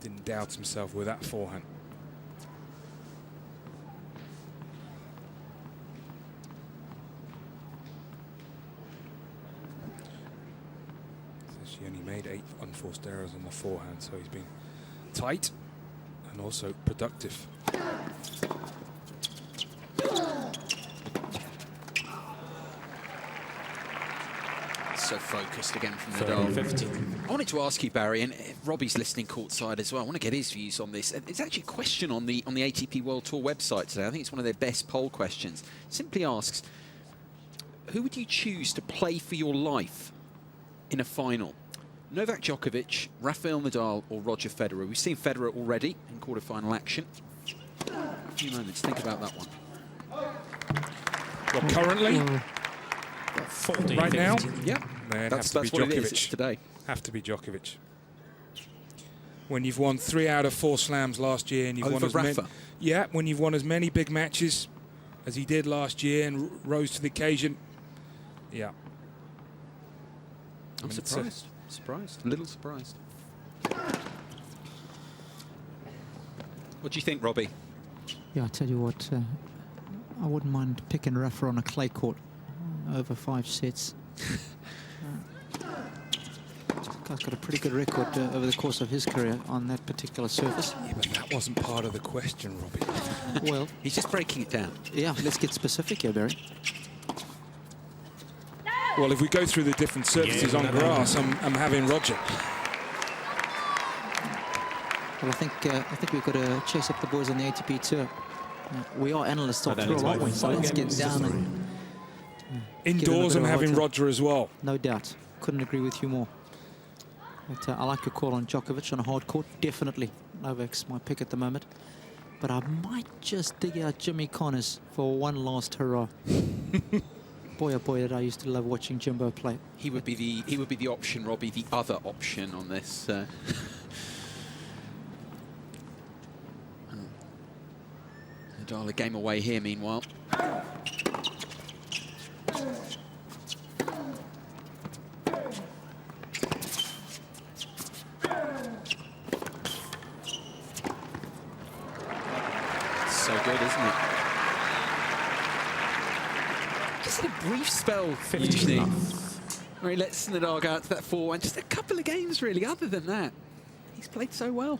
Didn't doubt himself with that forehand. She only made 8 unforced errors on the forehand, so he's been tight and also productive. So focused again from Nadal. I wanted to ask you, Barry, and Robbie's listening courtside as well. I want to get his views on this. It's actually a question on the ATP World Tour website today. I think it's one of their best poll questions. It simply asks, who would you choose to play for your life in a final? Novak Djokovic, Rafael Nadal, or Roger Federer? We've seen Federer already in quarter-final action. A few moments, think about that one. Well, currently, right now, yeah, that's what it is today. Have to be Djokovic. When you've won 3 out of 4 slams last year, and you've won as many, when you've won as many big matches as he did last year and rose to the occasion, I'm surprised. A little surprised. What do you think, Robbie? Yeah, I tell you what, I wouldn't mind picking Rafa on a clay court over 5 sets. Guy's got a pretty good record over the course of his career on that particular surface. Yeah, but that wasn't part of the question, Robbie. Well, he's just breaking it down. Yeah, let's get specific here, Barry. Well, if we go through the different surfaces on grass, I'm having Roger. Well, I think we've got to chase up the boys on the ATP Tour. We are analysts after all, aren't we? So let's get down and indoors. I'm having Roger as well. No doubt. Couldn't agree with you more. But I like your call on Djokovic on a hard court. Definitely. Novak's my pick at the moment. But I might just dig out Jimmy Connors for one last hurrah. Boy, oh boy, did I used to love watching Jimbo play. He would be the option, Robbie, the other option on this. Nadal a game away here, meanwhile. So good, isn't it? Just a brief spell, usually, where he lets Nadal go out to that forehand. Just a couple of games, really. Other than that, he's played so well.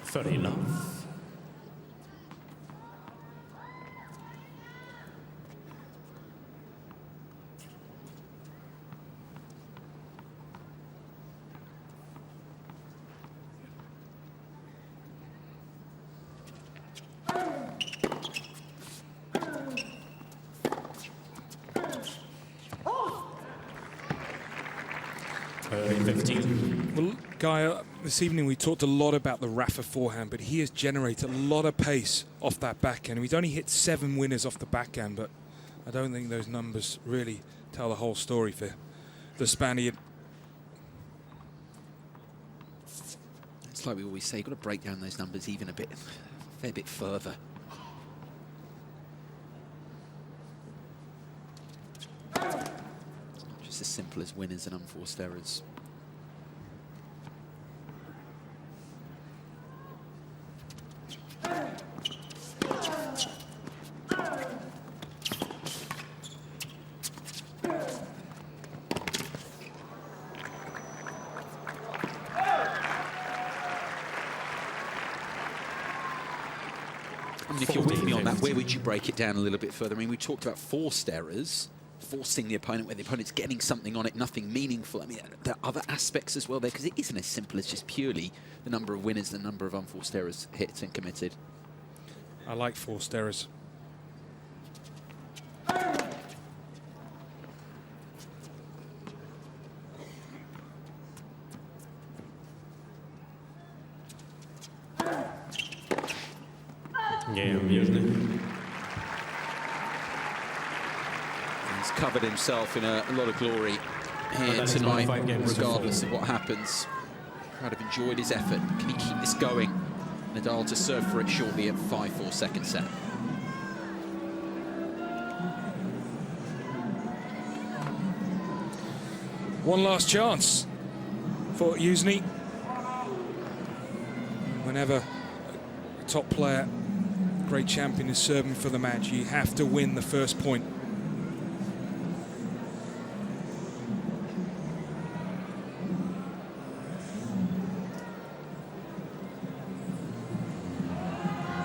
Fair enough. 15. Well, Gael, this evening we talked a lot about the Rafa forehand, but he has generated a lot of pace off that backhand. He's only hit 7 winners off the backhand, but I don't think those numbers really tell the whole story for the Spaniard. It's like we always say, you've got to break down those numbers even a fair bit further. Just as simple as winners and unforced errors. I mean, if you're with me on that, where would you break it down a little bit further? I mean, we talked about forced errors, forcing the opponent where the opponent's getting something on it, nothing meaningful. I mean, there are other aspects as well there, because it isn't as simple as just purely the number of winners, the number of unforced errors hit and committed. I like forced errors. He's covered himself in a lot of glory here tonight, regardless of what happens. Crowd have enjoyed his effort. Can he keep this going? Nadal to serve for it shortly at 5-4 second set. One last chance for Jusni. Whenever a top player, great champion, is serving for the match, you have to win the first point.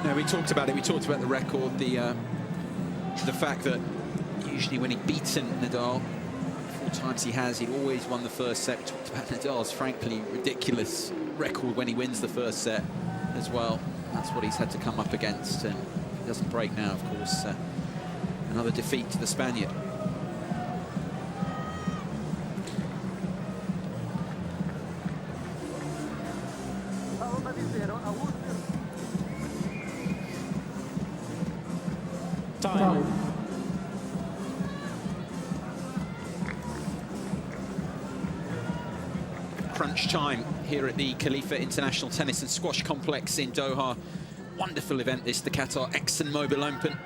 No, we talked about it. We talked about the record, the fact that usually when he'd beaten Nadal, 4 times he has, he'd always won the first set. We talked about Nadal's frankly ridiculous record when he wins the first set as well. That's what he's had to come up against, and if he doesn't break now, of course, another defeat to the Spaniard. Time. Crunch time here at the Khalifa International Tennis and Squash Complex in Doha. Wonderful event this, the Qatar ExxonMobil Open.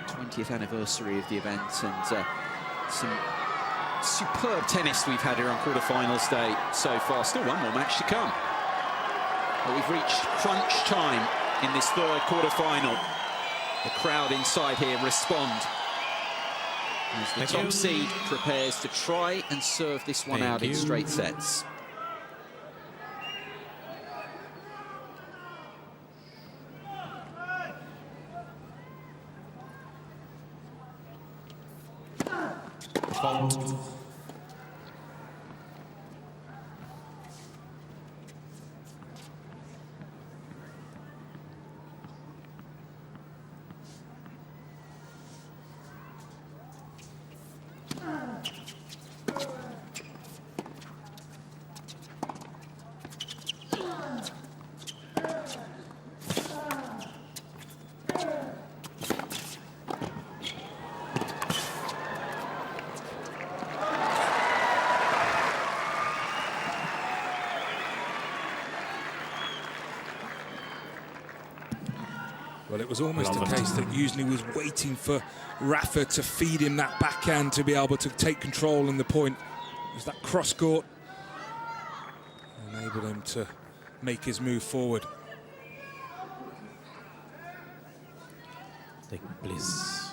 20th anniversary of the event, and some superb tennis we've had here on quarterfinals day so far. Still one more match to come. But we've reached crunch time in this third quarterfinal. The crowd inside here respond as the top seed prepares to try and serve this one out in straight sets. Well, it was almost the case that Jusni was waiting for Rafa to feed him that backhand to be able to take control in the point. It was that cross-court enabled him to make his move forward. Take please.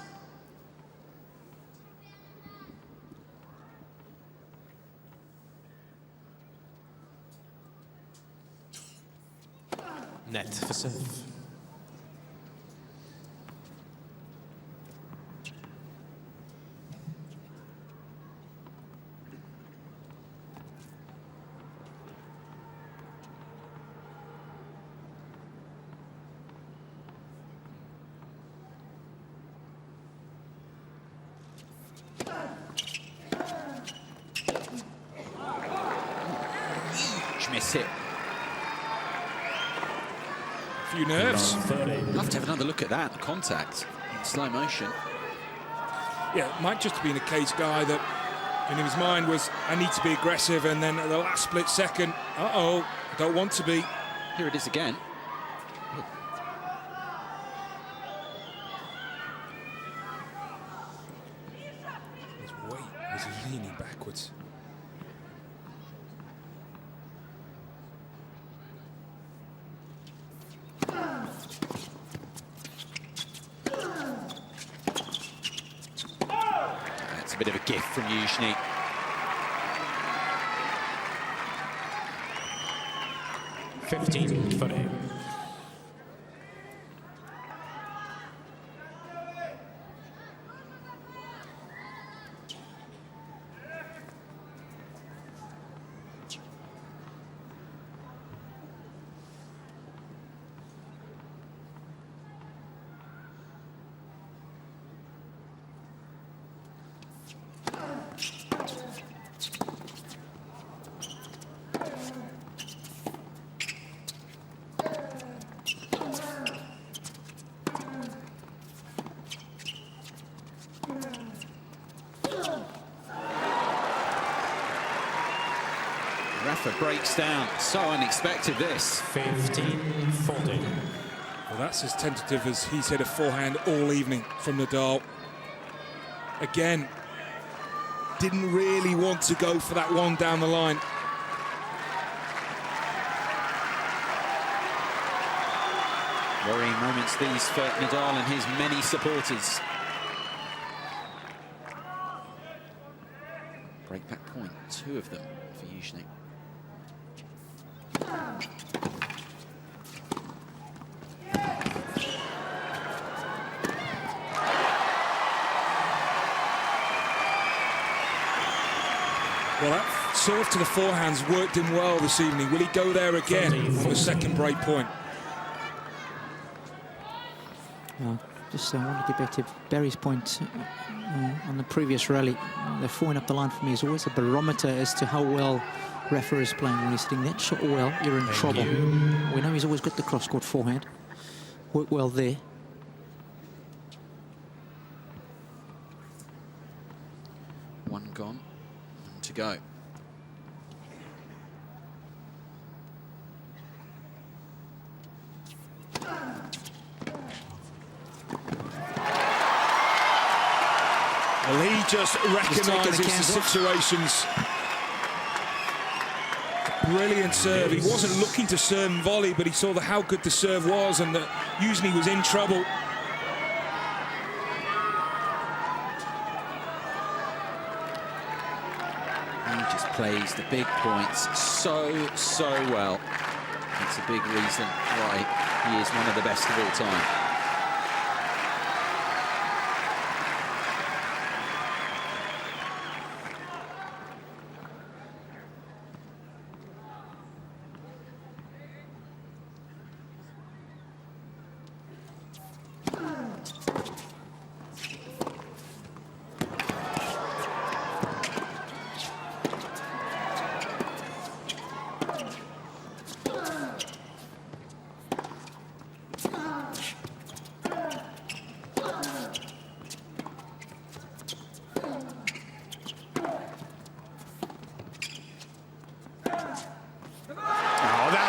Net for serve. nice hit. A few nerves. I'd love to have another look at that, the contact in slow motion. Yeah, it might just have been a case guy that in his mind was, I need to be aggressive, and then at the last split second, uh-oh, don't want to be. Here it is again. His weight was leaning backwards. That's a bit of a gift from Yuzhny. $15. Rafa breaks down. So unexpected, this. 15-40. Well, that's as tentative as he's hit a forehand all evening from Nadal. Again, didn't really want to go for that one down the line. Worrying moments these for Nadal and his many supporters. Breakback point, 2 of them for Yuzhny. Well, that serve to the forehands worked him well this evening. Will he go there again on the second break point? Just want to get back to Barry's point on the previous rally. The forehand up the line for me is always a barometer as to how well Rafa is playing. When he's hitting that shot well, you're in trouble. We know he's always got the cross-court forehand. Worked well there. One gone, 1 to go. Well, he just recognises the situations. Brilliant serve. He wasn't looking to serve and volley, but he saw how good the serve was and that Yuzhny was in trouble. He just plays the big points so well. It's a big reason why he is one of the best of all time.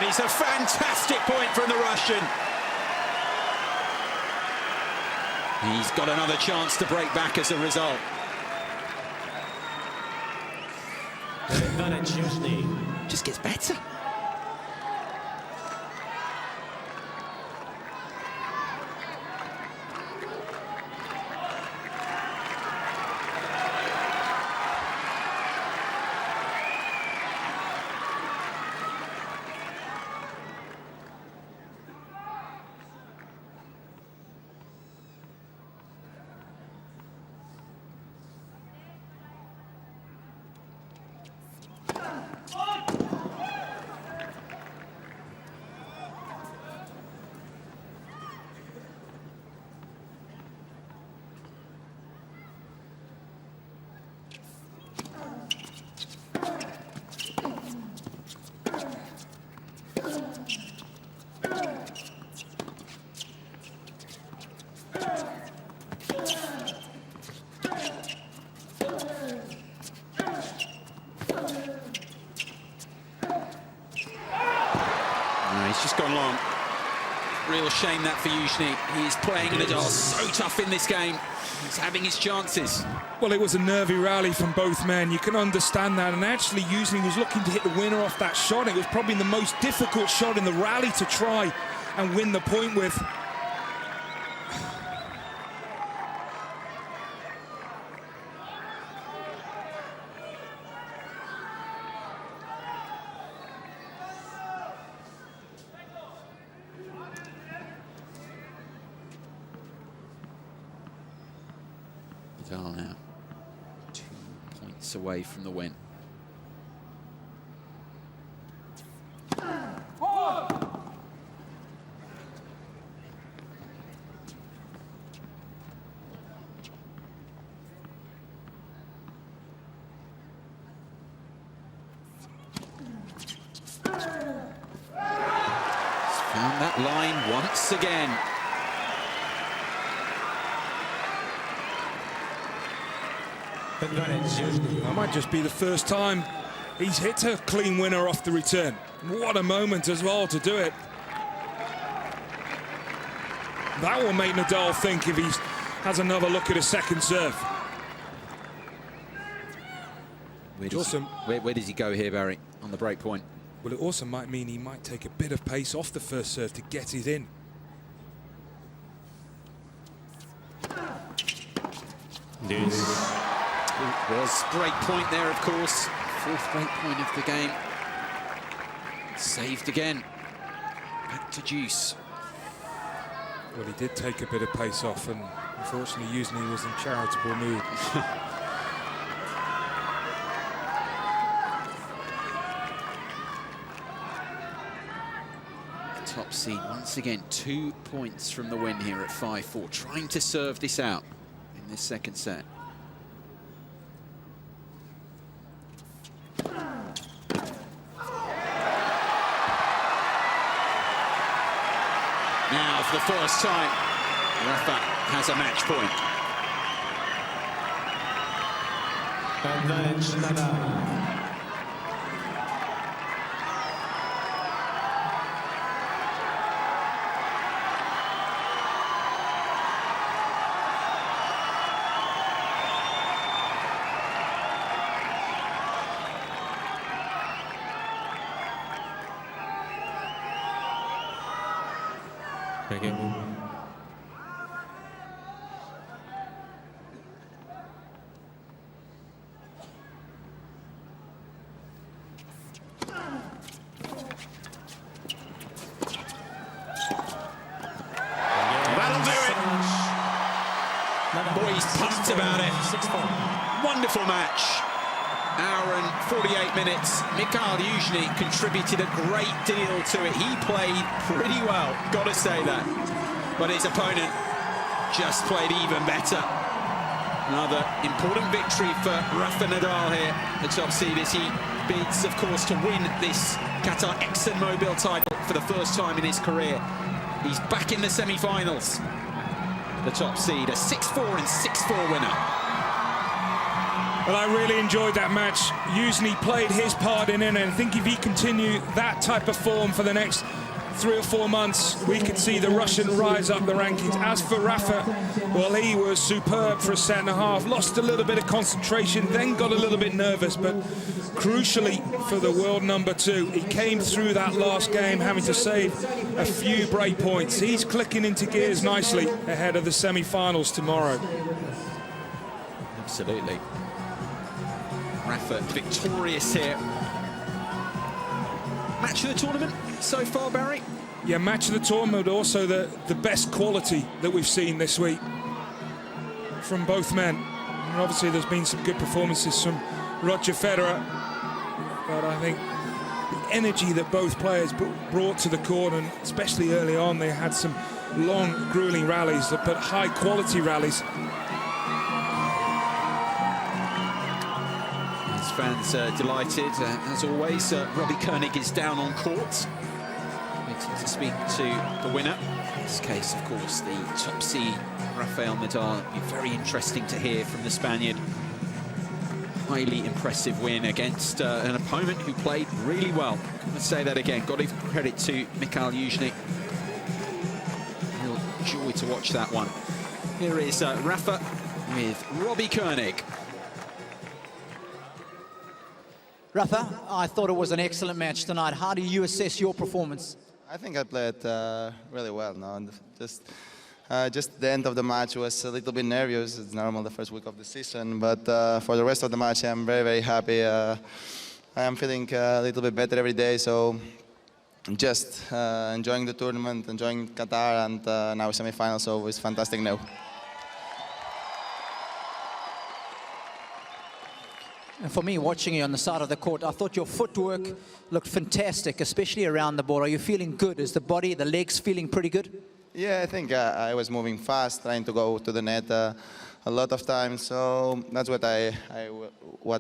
It's a fantastic point from the Russian. He's got another chance to break back as a result. Just gets better. It's just gone long. Real shame that for Yuzhny. He's playing Nadal so tough in this game. He's having his chances. Well, it was a nervy rally from both men. You can understand that. And actually, Yuzhny was looking to hit the winner off that shot. It was probably the most difficult shot in the rally to try and win the point with. Nadal now 2 points away from the win. Found that line once again. That might just be the first time he's hit a clean winner off the return. What a moment as well to do it. That will make Nadal think if he has another look at a second serve. Where does he go here, Barry, on the break point? Well, it also might mean he might take a bit of pace off the first serve to get it in. It was break point there, of course. Fourth break point of the game. Saved again. Back to deuce. Well, he did take a bit of pace off, and unfortunately, Yuzhny was in charitable mood. Top seed once again, 2 points from the win here at 5-4, trying to serve this out in this second set. Now, for the first time, Rafa has a match point. Advantage Nadal. Thank you. That'll do it. Boy, he's pumped about it. Wonderful match. Hour and 48 minutes. Mikhail Yuzhny contributed a great deal to it. He played pretty well, gotta say that. But his opponent just played even better. Another important victory for Rafa Nadal here, the top seed, as he bids, of course, to win this Qatar ExxonMobil title for the first time in his career. He's back in the semi-finals. The top seed, a 6-4 and 6-4 winner. Well, I really enjoyed that match. Yuzhny played his part in it, and I think if he continued that type of form for the next 3 or 4 months, we could see the Russian rise up the rankings. As for Rafa, well, he was superb for a set and a half, lost a little bit of concentration, then got a little bit nervous, but crucially for the world number 2, he came through that last game having to save a few break points. He's clicking into gears nicely ahead of the semi-finals tomorrow. Absolutely. Rafa victorious here. Match of the tournament so far, Barry? Yeah, match of the tournament, but also the best quality that we've seen this week from both men. And obviously there's been some good performances from Roger Federer, but I think the energy that both players brought to the court, and especially early on, they had some long, grueling rallies, but high-quality rallies. Fans delighted, as always. Robbie Koenig is down on court, waiting to speak to the winner. In this case, of course, the top seed, Rafael Nadal. It'll be very interesting to hear from the Spaniard. highly impressive win against an opponent who played really well. Let's say that again. Got to give credit to Mikhail Yuzhny. Real joy to watch that one. Here is Rafa with Robbie Koenig. Rafa, I thought it was an excellent match tonight. How do you assess your performance? I think I played really well. No? And just the end of the match was a little bit nervous. It's normal the first week of the season, but for the rest of the match, I'm very, very happy. I am feeling a little bit better every day, so just enjoying the tournament, enjoying Qatar, and now semi-final, so it's fantastic now. And for me, watching you on the side of the court, I thought your footwork looked fantastic, especially around the ball. Are you feeling good? Is the body, the legs feeling pretty good? Yeah, I think I was moving fast, trying to go to the net a lot of times. So that's what I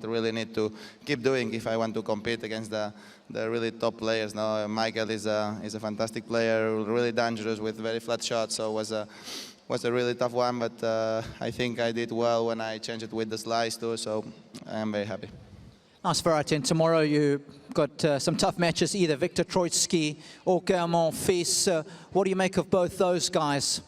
really need to keep doing if I want to compete against the really top players. Now, Michael is a fantastic player, really dangerous with very flat shots. So it was a really tough one, but I think I did well when I changed it with the slice too. So I'm very happy. Nice variety. And tomorrow you got some tough matches, either Victor Troitsky or Gael Monfils. What do you make of both those guys?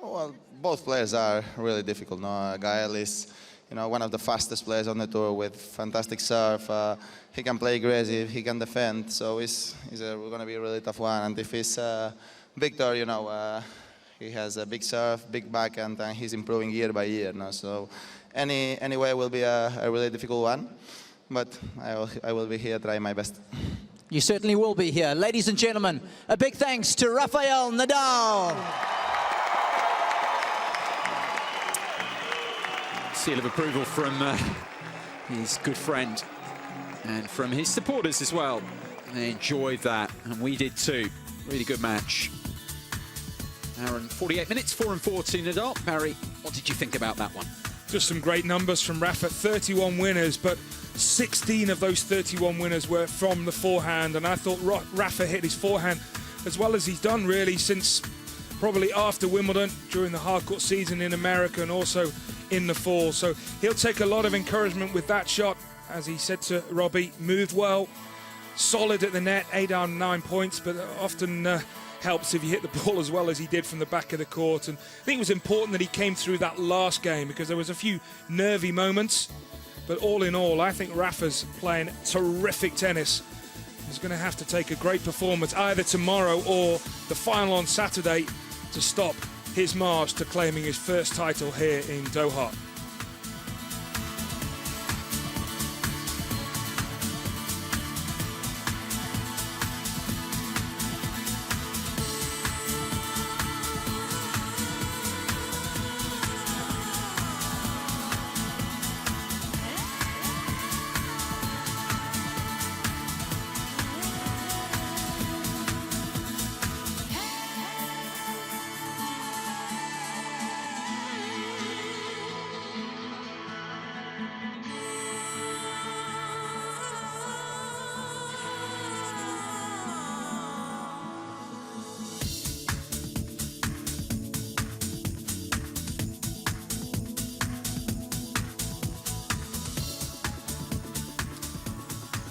Well, both players are really difficult. No, Gael is, one of the fastest players on the tour with fantastic serve. He can play aggressive, he can defend. So it's going to be a really tough one. And if it's Victor, he has a big serve, big backhand, and he's improving year by year. No? So anyway will be a really difficult one. But I will be here, trying my best. You certainly will be here. Ladies and gentlemen, a big thanks to Rafael Nadal. Seal of approval from his good friend and from his supporters as well. They enjoyed that, and we did too. Really good match. Hour and 48 minutes, 4-4 to Nadal. Barry, what did you think about that one? Just some great numbers from Rafa, 31 winners, but 16 of those 31 winners were from the forehand, and I thought Rafa hit his forehand as well as he's done really since probably after Wimbledon, during the hardcourt season in America and also in the fall. So he'll take a lot of encouragement with that shot. As he said to Robbie, moved well, solid at the net, 8 out of 9 points, but often helps if you hit the ball as well as he did from the back of the court. And I think it was important that he came through that last game because there was a few nervy moments. But all in all, I think Rafa's playing terrific tennis. He's going to have to take a great performance either tomorrow or the final on Saturday to stop his march to claiming his first title here in Doha.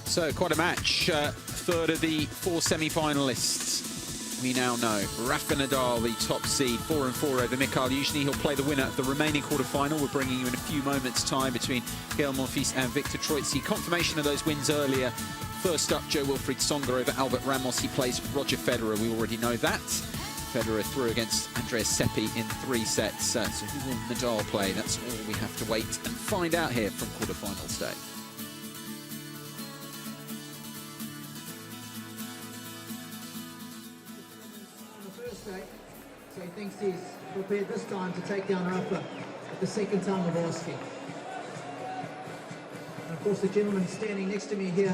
So quite a match. Third of the 4 semi-finalists. We now know Rafa Nadal, the top seed, 4-4 over Mikhail Yuzhny. He'll play the winner of the remaining quarter-final. We're bringing you in a few moments' time between Gael Monfils and Victor Troitsky. Confirmation of those wins earlier. First up, Jo-Wilfried Tsonga over Albert Ramos. He plays Roger Federer. We already know that. Federer through against Andreas Seppi in 3 sets. So who will Nadal play? That's all we have to wait and find out here from quarter-finals day. So he thinks he's prepared this time to take down Rafa at the second time of asking. And of course the gentleman standing next to me here,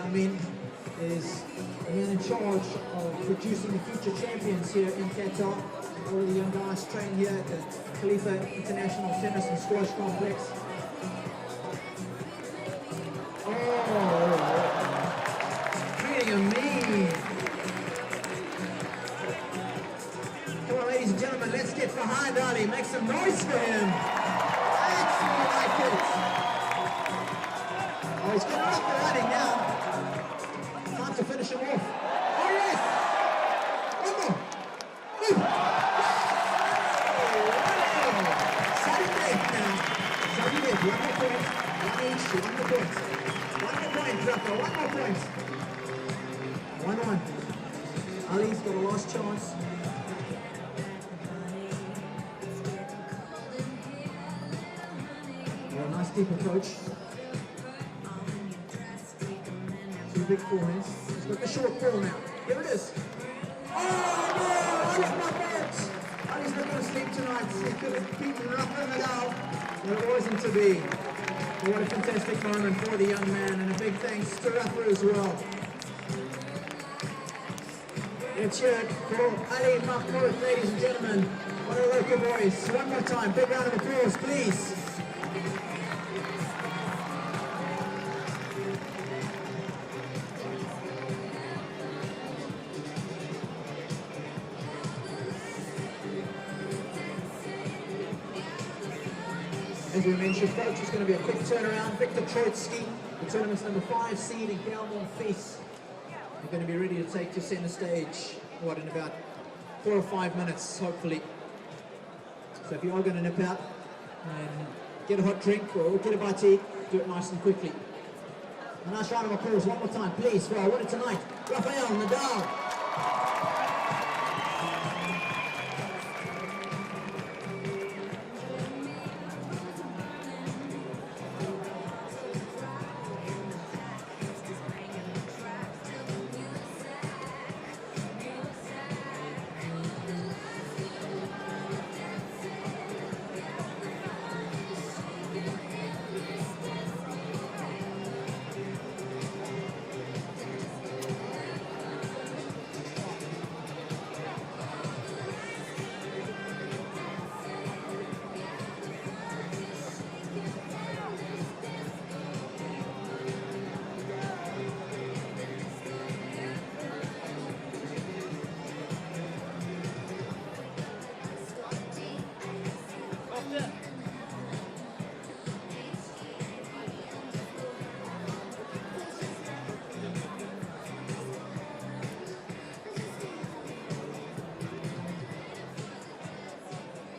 is the man in charge of producing the future champions here in Qatar. All of the young guys train here at the Khalifa International Tennis and Squash Complex. Oh, treating him mean. Come on, ladies and gentlemen, let's get behind Ali. Make some noise for him. That's more like it. actually. 1 more point. 1 more point, Rafa. 1 more point. 1-1. Ali's got a last chance. Oh, nice deep approach. 2 big forehands. He's got the short ball now. Here it is. Oh no! Ali's not out! Ali's not going to sleep tonight. He could have beaten Rafael Nadal, but it wasn't to be. What a fantastic moment for the young man, and a big thanks to Rafa as well. It's here for Ali Mahmoud, ladies and gentlemen. What a local voice. One more time, big round of applause, please. As we mentioned, folks, it's going to be a quick turnaround. Victor Troitsky, the tournament's number 5 seed, and Gael Monfils are going to be ready to take to center stage, in about 4 or 5 minutes, hopefully. So if you are going to nip out and get a hot drink or get a bite to eat, do it nice and quickly. A nice round of applause one more time, please, for our winner tonight, Rafael Nadal.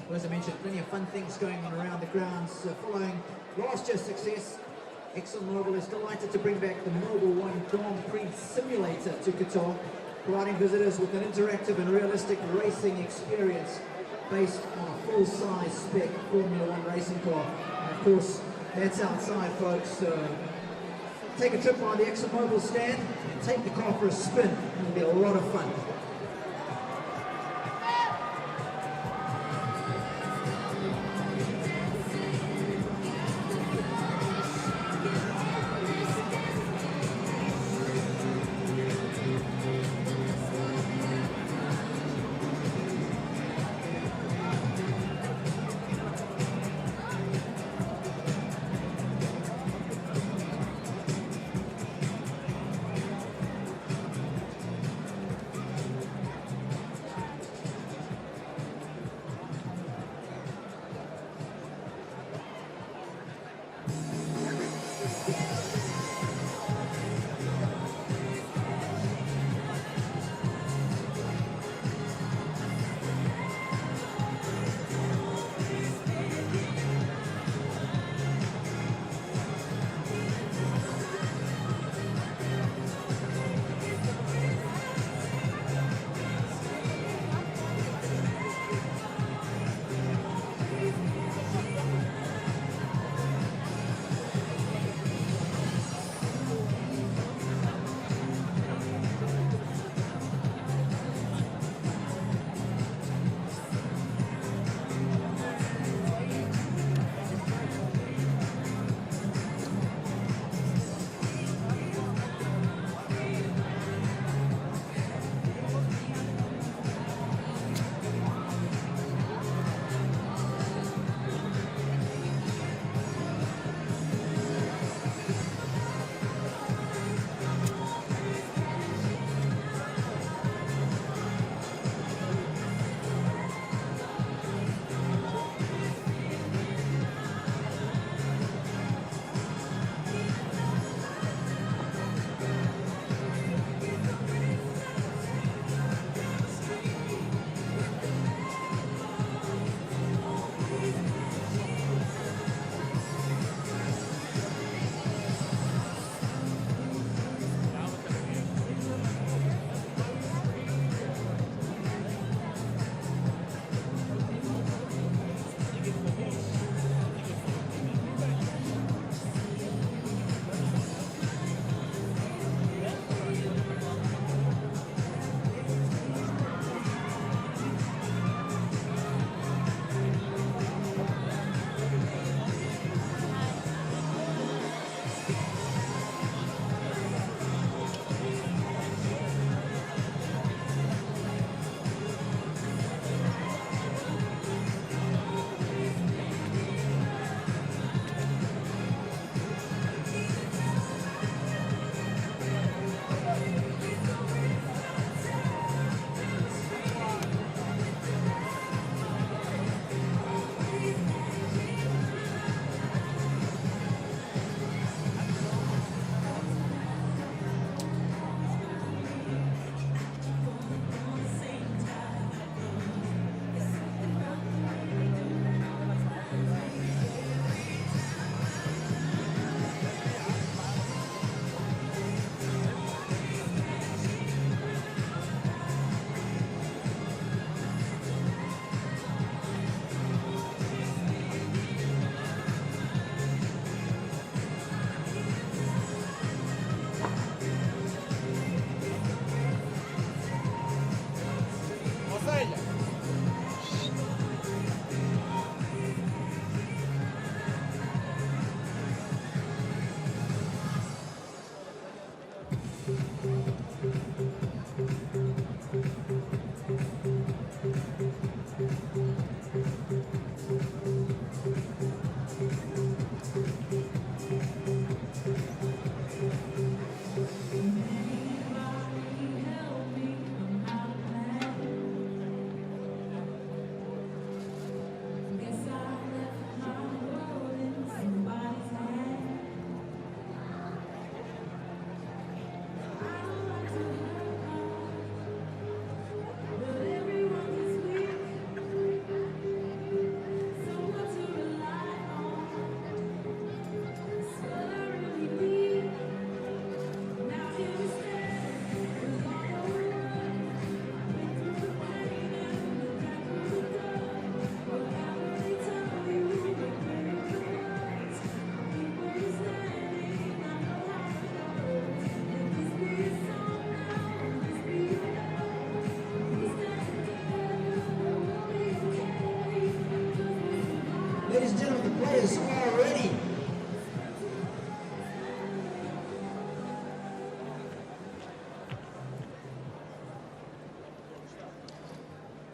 Well, as I mentioned, plenty of fun things going on around the grounds. Following last year's success, ExxonMobil is delighted to bring back the Mobil 1 Grand Prix simulator to Qatar, providing visitors with an interactive and realistic racing experience based on a full-size spec Formula 1 racing car. And of course, that's outside, folks. Take a trip by the ExxonMobil stand and take the car for a spin. It'll be a lot of fun.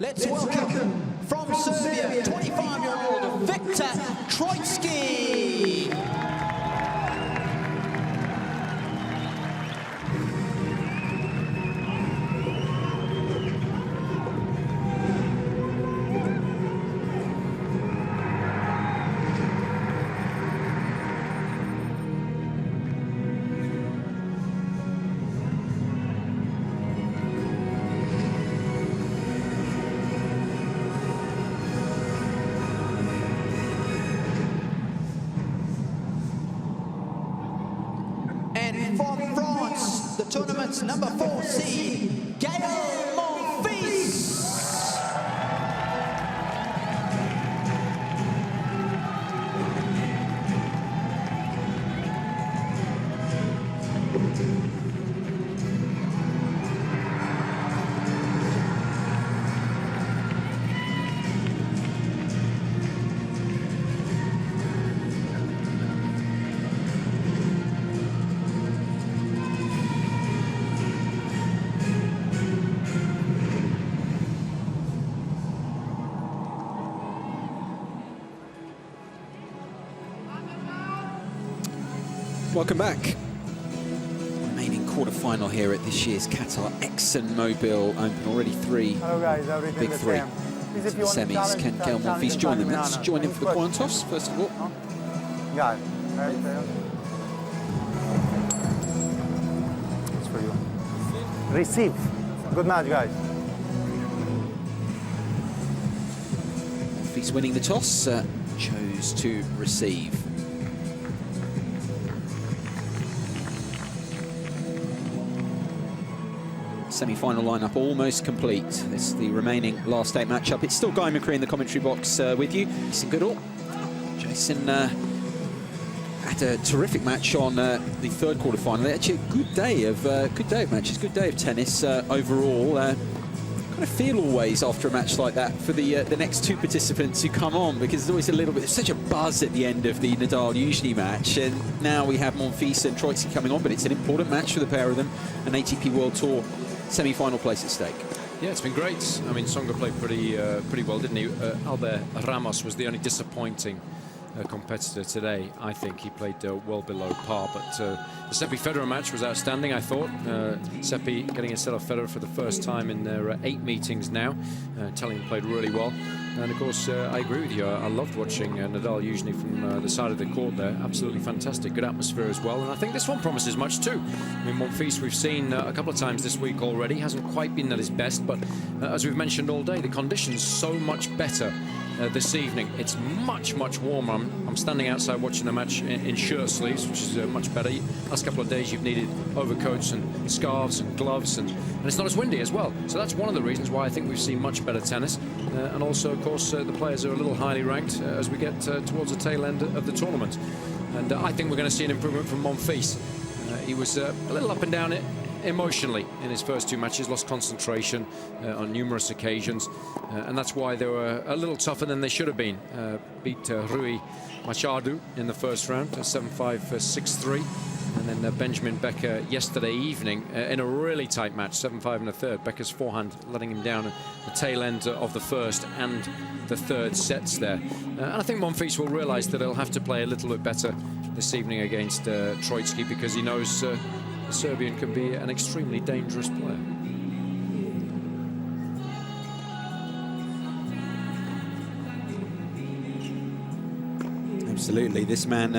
Let's welcome from Serbia, 25-year-old Viktor Troitsky. From France, the tournament's number 4 seed, Gael Monfils. Welcome back. Remaining quarter-final here at this year's Qatar ExxonMobil Open. Already 3 big 3 semis. Can Gael Monfils join them? Let's join him for the coin toss, first of all. It's for you. Receive. Good match, guys. Monfils winning the toss, chose to receive. Semi-final lineup almost complete. This is the remaining last 8 matchup. It's still Guy McCree in the commentary box with you. Jason Goodall. Jason had a terrific match on the third quarter-final. Actually, a good day of matches, good day of tennis overall. Kind of feel always after a match like that for the next 2 participants who come on, because there's always a little bit, there's such a buzz at the end of the Nadal usually match, and now we have Monfils and Troitsky coming on, but it's an important match for the pair of them, an ATP World Tour semi-final place at stake. Yeah, it's been great. I mean, Tsonga played pretty well, didn't he? Albert Ramos was the only disappointing competitor today. I think he played well below par, but the Seppi Federer match was outstanding, I thought. Seppi getting instead of Federer for the first time in their 8 meetings now. Telling played really well. And of course, I agree with you. I loved watching Nadal usually from the side of the court there. Absolutely fantastic. Good atmosphere as well. And I think this one promises much too. I mean, Monfils we've seen a couple of times this week already. Hasn't quite been at his best, but as we've mentioned all day, the conditions so much better this evening. It's much warmer. I'm standing outside watching the match in shirt sleeves, which is much better. Last couple of days you've needed overcoats and scarves and gloves, and it's not as windy as well. So that's one of the reasons why I think we've seen much better tennis. And also, of course, the players are a little highly ranked as we get towards the tail end of the tournament. And I think we're going to see an improvement from Monfils. He was a little up and down emotionally in his first 2 matches, lost concentration on numerous occasions, and that's why they were a little tougher than they should have been. Beat Rui Machado in the first round, 7-5, 6-3, and then Benjamin Becker yesterday evening in a really tight match, 7-5 in the third. Becker's forehand letting him down at the tail end of the first and the third sets there. And I think Monfils will realise that he'll have to play a little bit better this evening against Troitsky, because he knows the Serbian can be an extremely dangerous player. Absolutely. This man,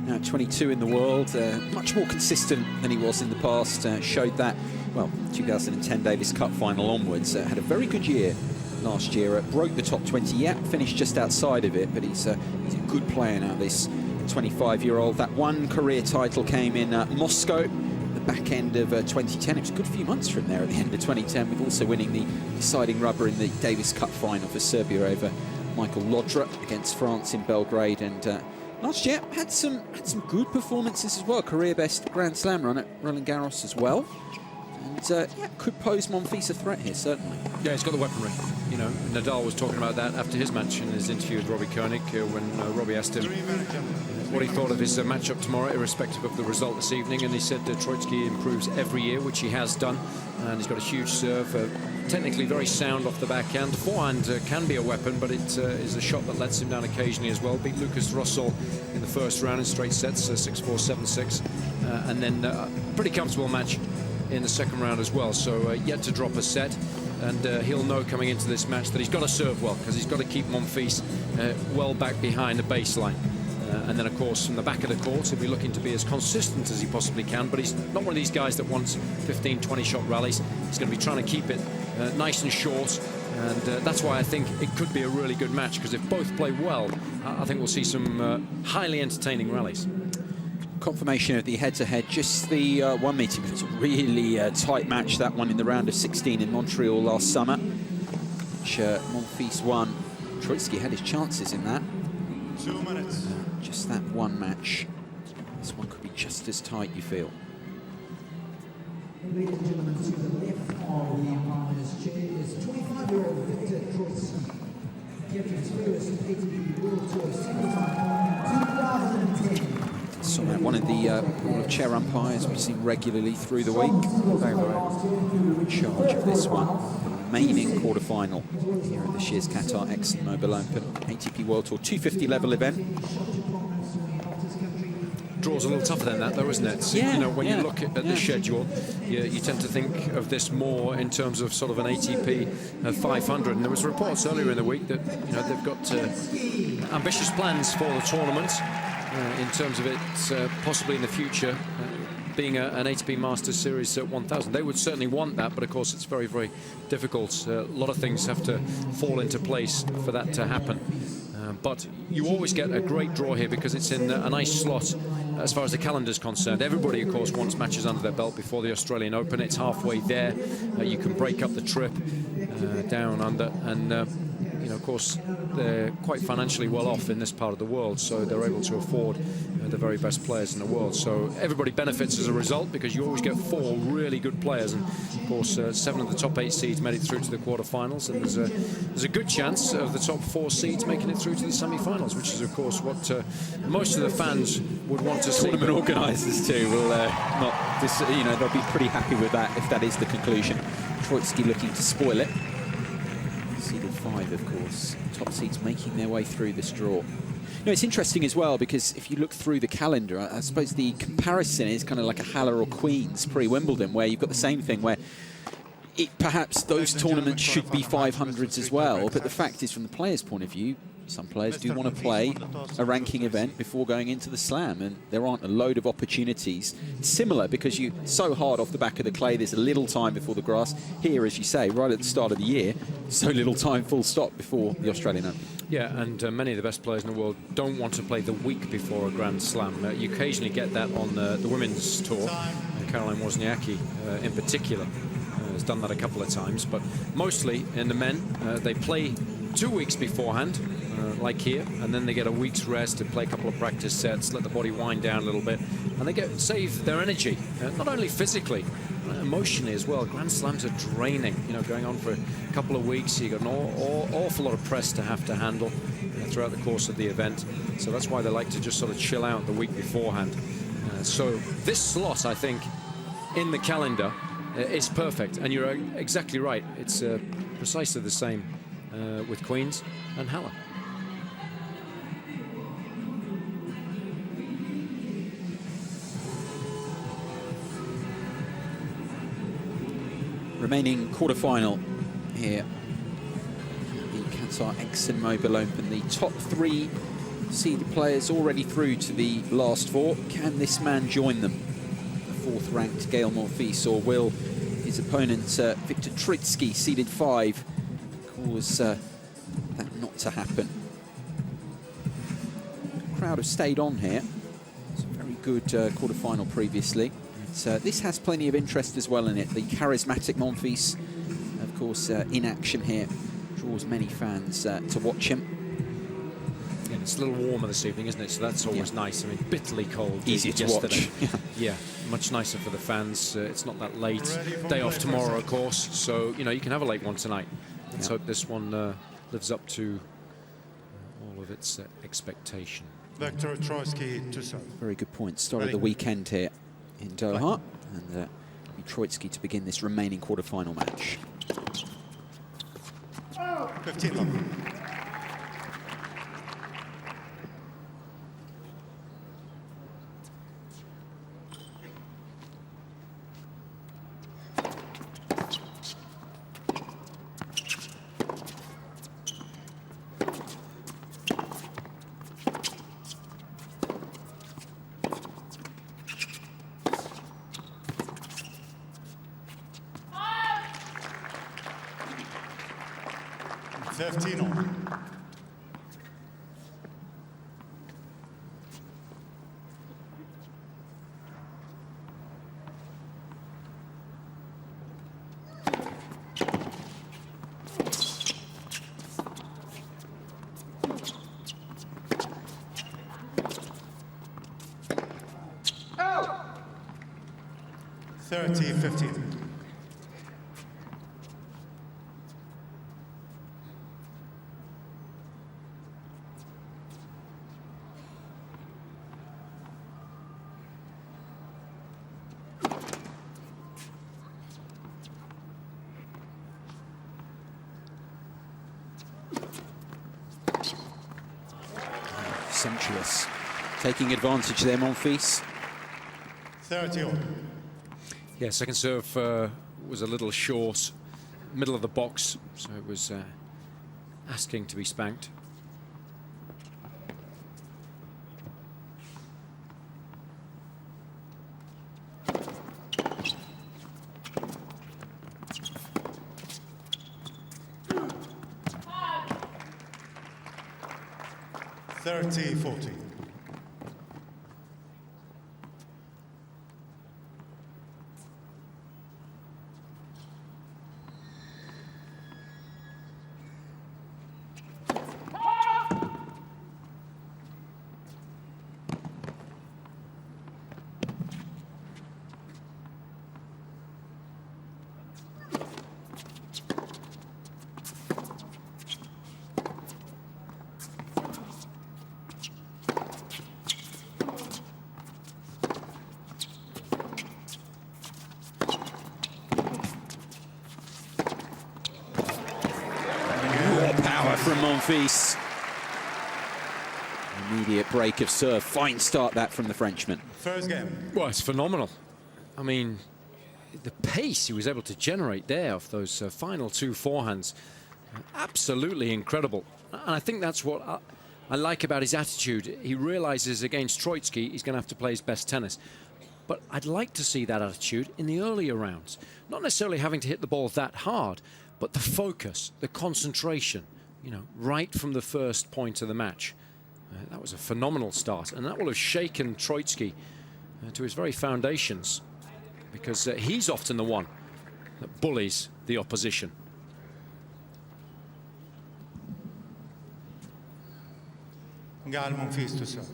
now 22 in the world, much more consistent than he was in the past. Showed that, well, 2010 Davis Cup final onwards. Had a very good year last year. Broke the top 20. Yeah, finished just outside of it, but he's a good player now, this 25-year-old. That one career title came in Moscow, the back end of 2010. It was a good few months from there at the end of 2010, with also winning the deciding rubber in the Davis Cup final for Serbia over Michael Lodra against France in Belgrade. And last year had some good performances as well. Career best Grand Slam run at Roland Garros as well. And could pose Monfils a threat here, certainly. Yeah, he's got the weaponry. You know, Nadal was talking about that after his match in his interview with Robbie Koenig when Robbie asked him what he thought of his matchup tomorrow, irrespective of the result this evening, and he said Troitsky improves every year, which he has done, and he's got a huge serve, technically very sound off the backhand. Forehand can be a weapon, but it is a shot that lets him down occasionally as well. Beat Lucas Russell in the first round in straight sets, 6-4, 7-6, and then a pretty comfortable match in the second round as well, so yet to drop a set. And he'll know coming into this match that he's got to serve well, because he's got to keep Monfils well back behind the baseline. And then, of course, from the back of the court, he'll be looking to be as consistent as he possibly can. But he's not one of these guys that wants 15, 20-shot rallies. He's going to be trying to keep it nice and short. And that's why I think it could be a really good match, because if both play well, I think we'll see some highly entertaining rallies. Confirmation of the head-to-head, just the 1 meeting. It's a really tight match, that one in the round of 16 in Montreal last summer, which Monfils won. Troitsky had his chances in that. 2 minutes. Just that one match. This one could be just as tight, you feel. Ladies and gentlemen, to the left of the Umpire's chair is 25-year-old Victor Troitsky. Getting his first ATP World Tour semi-final 2010. So one of the pool of chair umpires we've seen regularly through the week. Very in charge of this one. The remaining quarter-final here at this year's Qatar ExxonMobil Open ATP World Tour 250 level event. Draw's a little tougher than that, though, isn't it? So, yeah, you know, when you look at the schedule, you tend to think of this more in terms of sort of an ATP 500. And there was reports earlier in the week that, you know, they've got ambitious plans for the tournament in terms of it possibly in the future being an ATP Masters Series 1000. They would certainly want that, but of course it's very, very difficult. A lot of things have to fall into place for that to happen. But you always get a great draw here because it's in a nice slot as far as the calendar is concerned. Everybody, of course, wants matches under their belt before the Australian Open. It's halfway there. You can break up the trip down under, and you know, of course, they're quite financially well off in this part of the world, so they're able to afford the very best players in the world. So everybody benefits as a result, because you always get 4 really good players, and of course 7 of the top 8 seeds made it through to the quarterfinals, and there's a good chance of the top 4 seeds making it through to the semi-finals, which is of course what most of the fans would want to see. Tournament organisers too will you know, they'll be pretty happy with that if that is the conclusion. Troitsky looking to spoil it. Seeded 5, of course. Top seeds making their way through this draw. You know, it's interesting as well, because if you look through the calendar, I suppose the comparison is kind of like a Haller or Queen's pre-Wimbledon, where you've got the same thing, where perhaps those tournaments should be 500s as well, but the fact is, from the players' point of view, some players do want to play a ranking event before going into the Slam, and there aren't a load of opportunities. It's similar, because you're so hard off the back of the clay, there's a little time before the grass. Here, as you say, right at the start of the year, so little time, full stop, before the Australian Open. Yeah, and many of the best players in the world don't want to play the week before a Grand Slam. You occasionally get that on the women's tour. Caroline Wozniacki, in particular, has done that a couple of times, but mostly in the men, they play 2 weeks beforehand, like here, and then they get a week's rest to play a couple of practice sets, let the body wind down a little bit, and they save their energy, not only physically, emotionally as well. Grand Slams are draining, you know, going on for a couple of weeks. You've got an awful lot of press to have to handle throughout the course of the event, so that's why they like to just sort of chill out the week beforehand. So this slot, I think, in the calendar is perfect, and you're exactly right. It's precisely the same with Queens and Haller. Remaining quarter-final here, the Qatar ExxonMobil Open. The top 3 seeded players already through to the last 4. Can this man join them? The 4th-ranked Gael Monfils, or will his opponent Victor Troitsky, seeded 5, cause that not to happen? The crowd have stayed on here. It's a very good quarter-final previously. This has plenty of interest as well in it. The charismatic Monfils, of course, in action here, draws many fans to watch him. Yeah, It's a little warmer this evening, isn't it? So that's always nice. I mean, bitterly cold. Easier to yesterday. watch. Yeah, much nicer for the fans. It's not that late. Day off tomorrow, of course. So, you know, you can have a late one tonight. Let's hope this one lives up to all of its expectation. Vector Troitsky to serve. Very good point. Start of the weekend here in Doha. And Troitsky to begin this remaining quarter-final match. 15 love. Oh! 30-15. Sumptuous. Taking advantage there, Monfils. 30-all. Yeah, second serve was a little short, middle of the box, so it was asking to be spanked. $30-40. From Monfils. Immediate break of serve. Fine start that from the Frenchman. First game. Well, it's phenomenal. I mean, the pace he was able to generate there off those final two forehands, absolutely incredible. And I think that's what I like about his attitude. He realizes against Troitsky he's going to have to play his best tennis. But I'd like to see that attitude in the earlier rounds. Not necessarily having to hit the ball that hard, but the focus, the concentration, you know, right from the first point of the match. That was a phenomenal start, and that will have shaken Troitsky to his very foundations, because he's often the one that bullies the opposition. Gael Monfils to serve.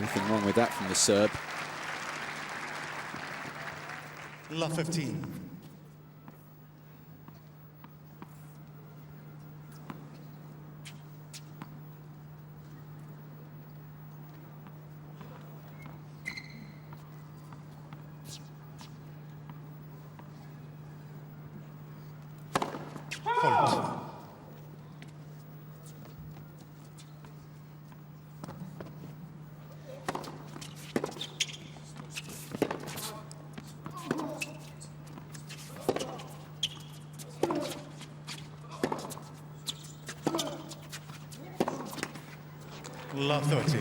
Nothing wrong with that from the Serb. Love 15. Fault. Love 30.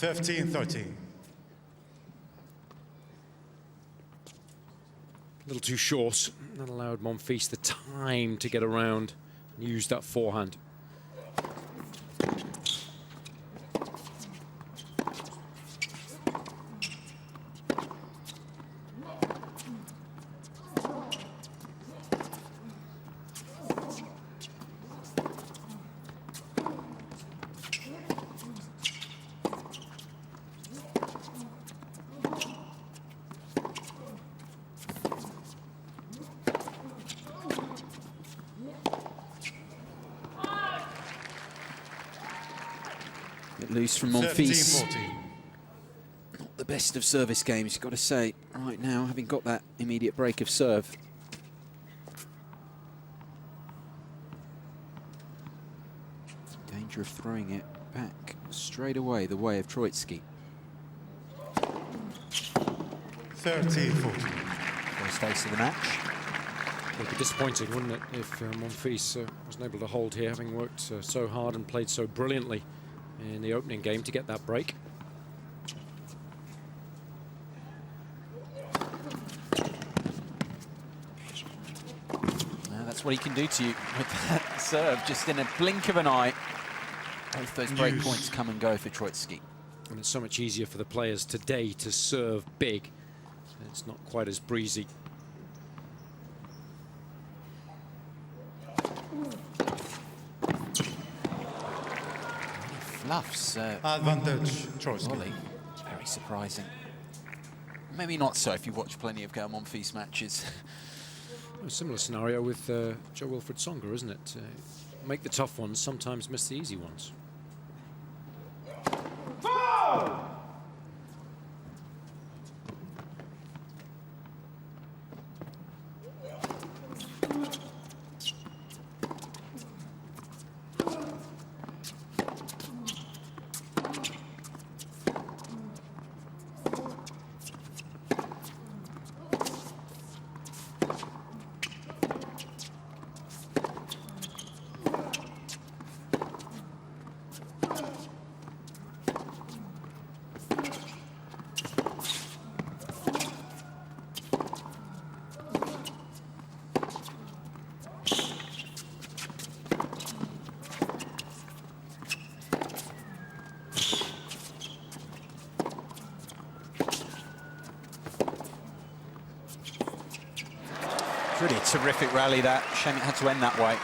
A little too short. That allowed Monfils the time to get around and use that forehand. Loose from Monfils. Not the best of service games, you've got to say, right now, having got that immediate break of serve. Danger of throwing it back straight away the way of Troitsky. 30-40. First face of the match. It would be disappointing, wouldn't it, if Monfils wasn't able to hold here, having worked so hard and played so brilliantly in the opening game to get that break. Now that's what he can do to you with that serve, just in a blink of an eye. Both those break points come and go for Troitsky. And it's so much easier for the players today to serve big. It's not quite as breezy. Fluffs. Advantage, Troitsky. Volley. Very surprising. Maybe not so if you watch plenty of Gael Monfils matches. A similar scenario with Jo-Wilfried Tsonga, isn't it? Make the tough ones, sometimes miss the easy ones. Really terrific rally that. Shame it had to end that way.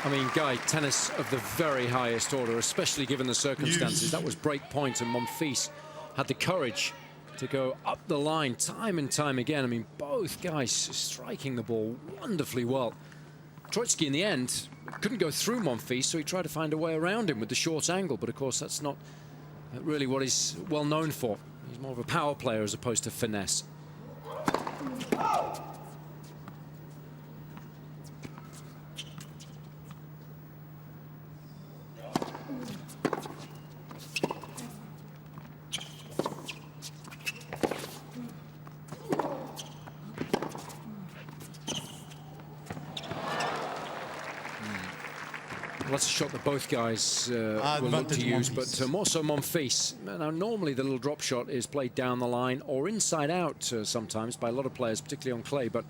I mean, Guy, tennis of the very highest order, especially given the circumstances. Yes. That was break point, and Monfils had the courage to go up the line time and time again. I mean, both guys striking the ball wonderfully well. Troitsky, in the end, couldn't go through Monfils, so he tried to find a way around him with the short angle, but of course that's not really what he's well known for. He's more of a power player as opposed to finesse. That's a shot that both guys will look to use, but more so Monfils. Now, normally the little drop shot is played down the line or inside out sometimes by a lot of players, particularly on clay, but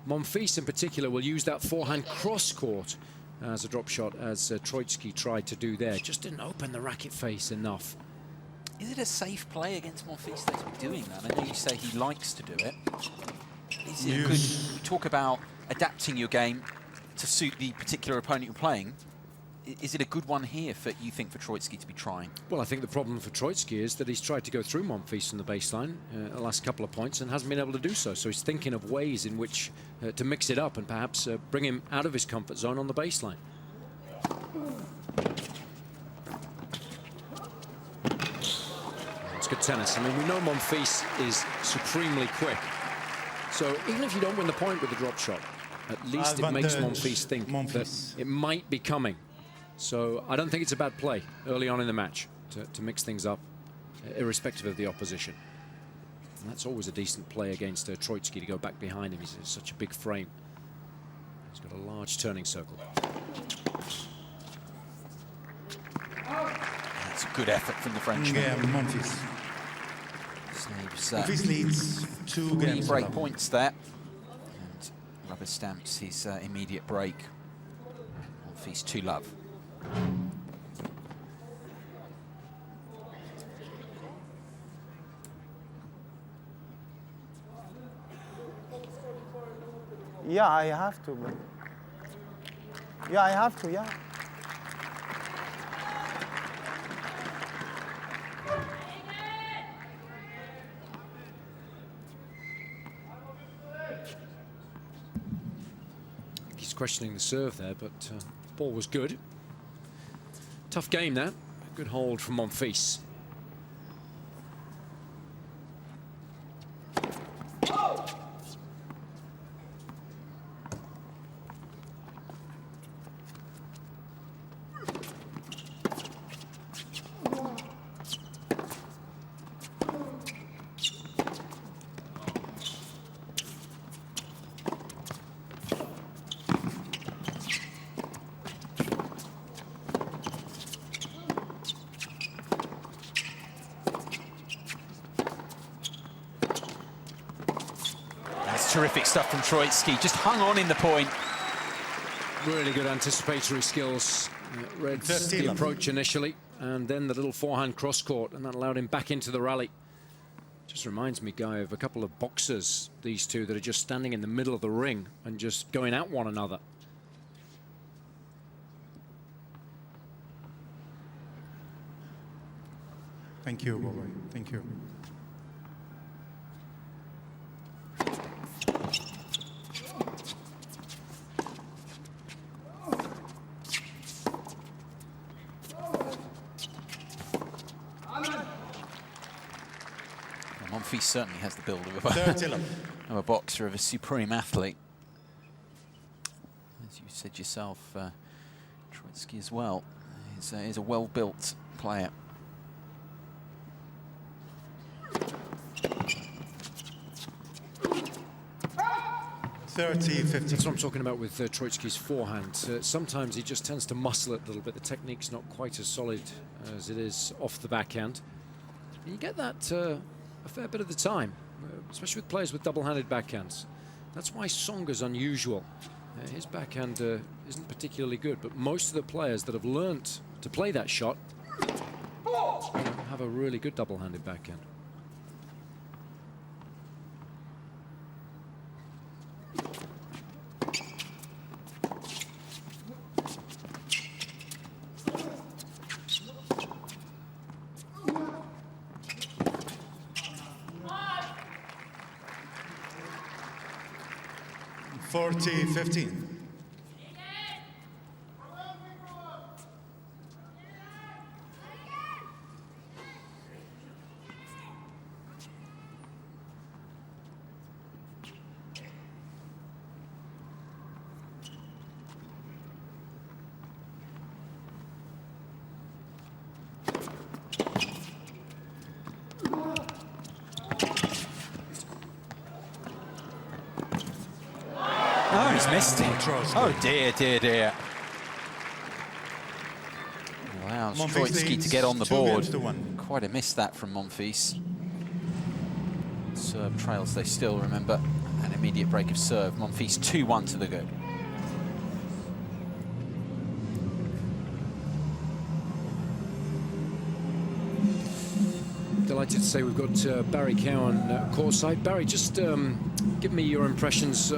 Monfils in particular will use that forehand cross-court as a drop shot, as Troitsky tried to do there. Just didn't open the racket face enough. Is it a safe play against Monfils to be doing that? I know you say he likes to do it. Is it good? You talk about adapting your game to suit the particular opponent you're playing. Is it a good one here for, you think, for Troitsky to be trying? Well, I think the problem for Troitsky is that he's tried to go through Monfils from the baseline the last couple of points and hasn't been able to do so. So he's thinking of ways in which to mix it up and perhaps bring him out of his comfort zone on the baseline. It's good tennis. I mean, we know Monfils is supremely quick. So even if you don't win the point with the drop shot, at least it makes Monfils think that it might be coming. So I don't think it's a bad play early on in the match to mix things up, irrespective of the opposition. And that's always a decent play against Troitsky, to go back behind him. He's such a big frame. He's got a large turning circle. That's a good effort from the Frenchman. Yeah, Monfils. Saves, Monfils leads 2 games. Break points there. And rubber stamps his immediate break. Monfils 2-love. Yeah, I have to. But yeah, I have to. Yeah. He's questioning the serve there, but the ball was good. Tough game, that. Good hold from Monfils. Terrific stuff from Troitsky. Just hung on in the point. Really good anticipatory skills. Read the approach initially, and then the little forehand cross-court, and that allowed him back into the rally. Just reminds me, Guy, of a couple of boxers, these two, that are just standing in the middle of the ring and just going at one another. Thank you, Bobby. Thank you. Monfils certainly has the build of a boxer, of a supreme athlete. As you said yourself, Troitsky as well is a well-built player. That's what I'm talking about with Troitsky's forehand. Sometimes he just tends to muscle it a little bit. The technique's not quite as solid as it is off the backhand. And you get that a fair bit of the time, especially with players with double-handed backhands. That's why Tsonga's unusual. His backhand isn't particularly good, but most of the players that have learnt to play that shot have a really good double-handed backhand. $40-15. Oh, he's missed it. Oh, dear, dear, dear. Wow, Troitsky to get on the board. Quite a miss that from Monfils. Serve trails, they still remember. An immediate break of serve. Monfils 2-1 to the good. Delighted to say we've got Barry Cowan courtside. Barry, just give me your impressions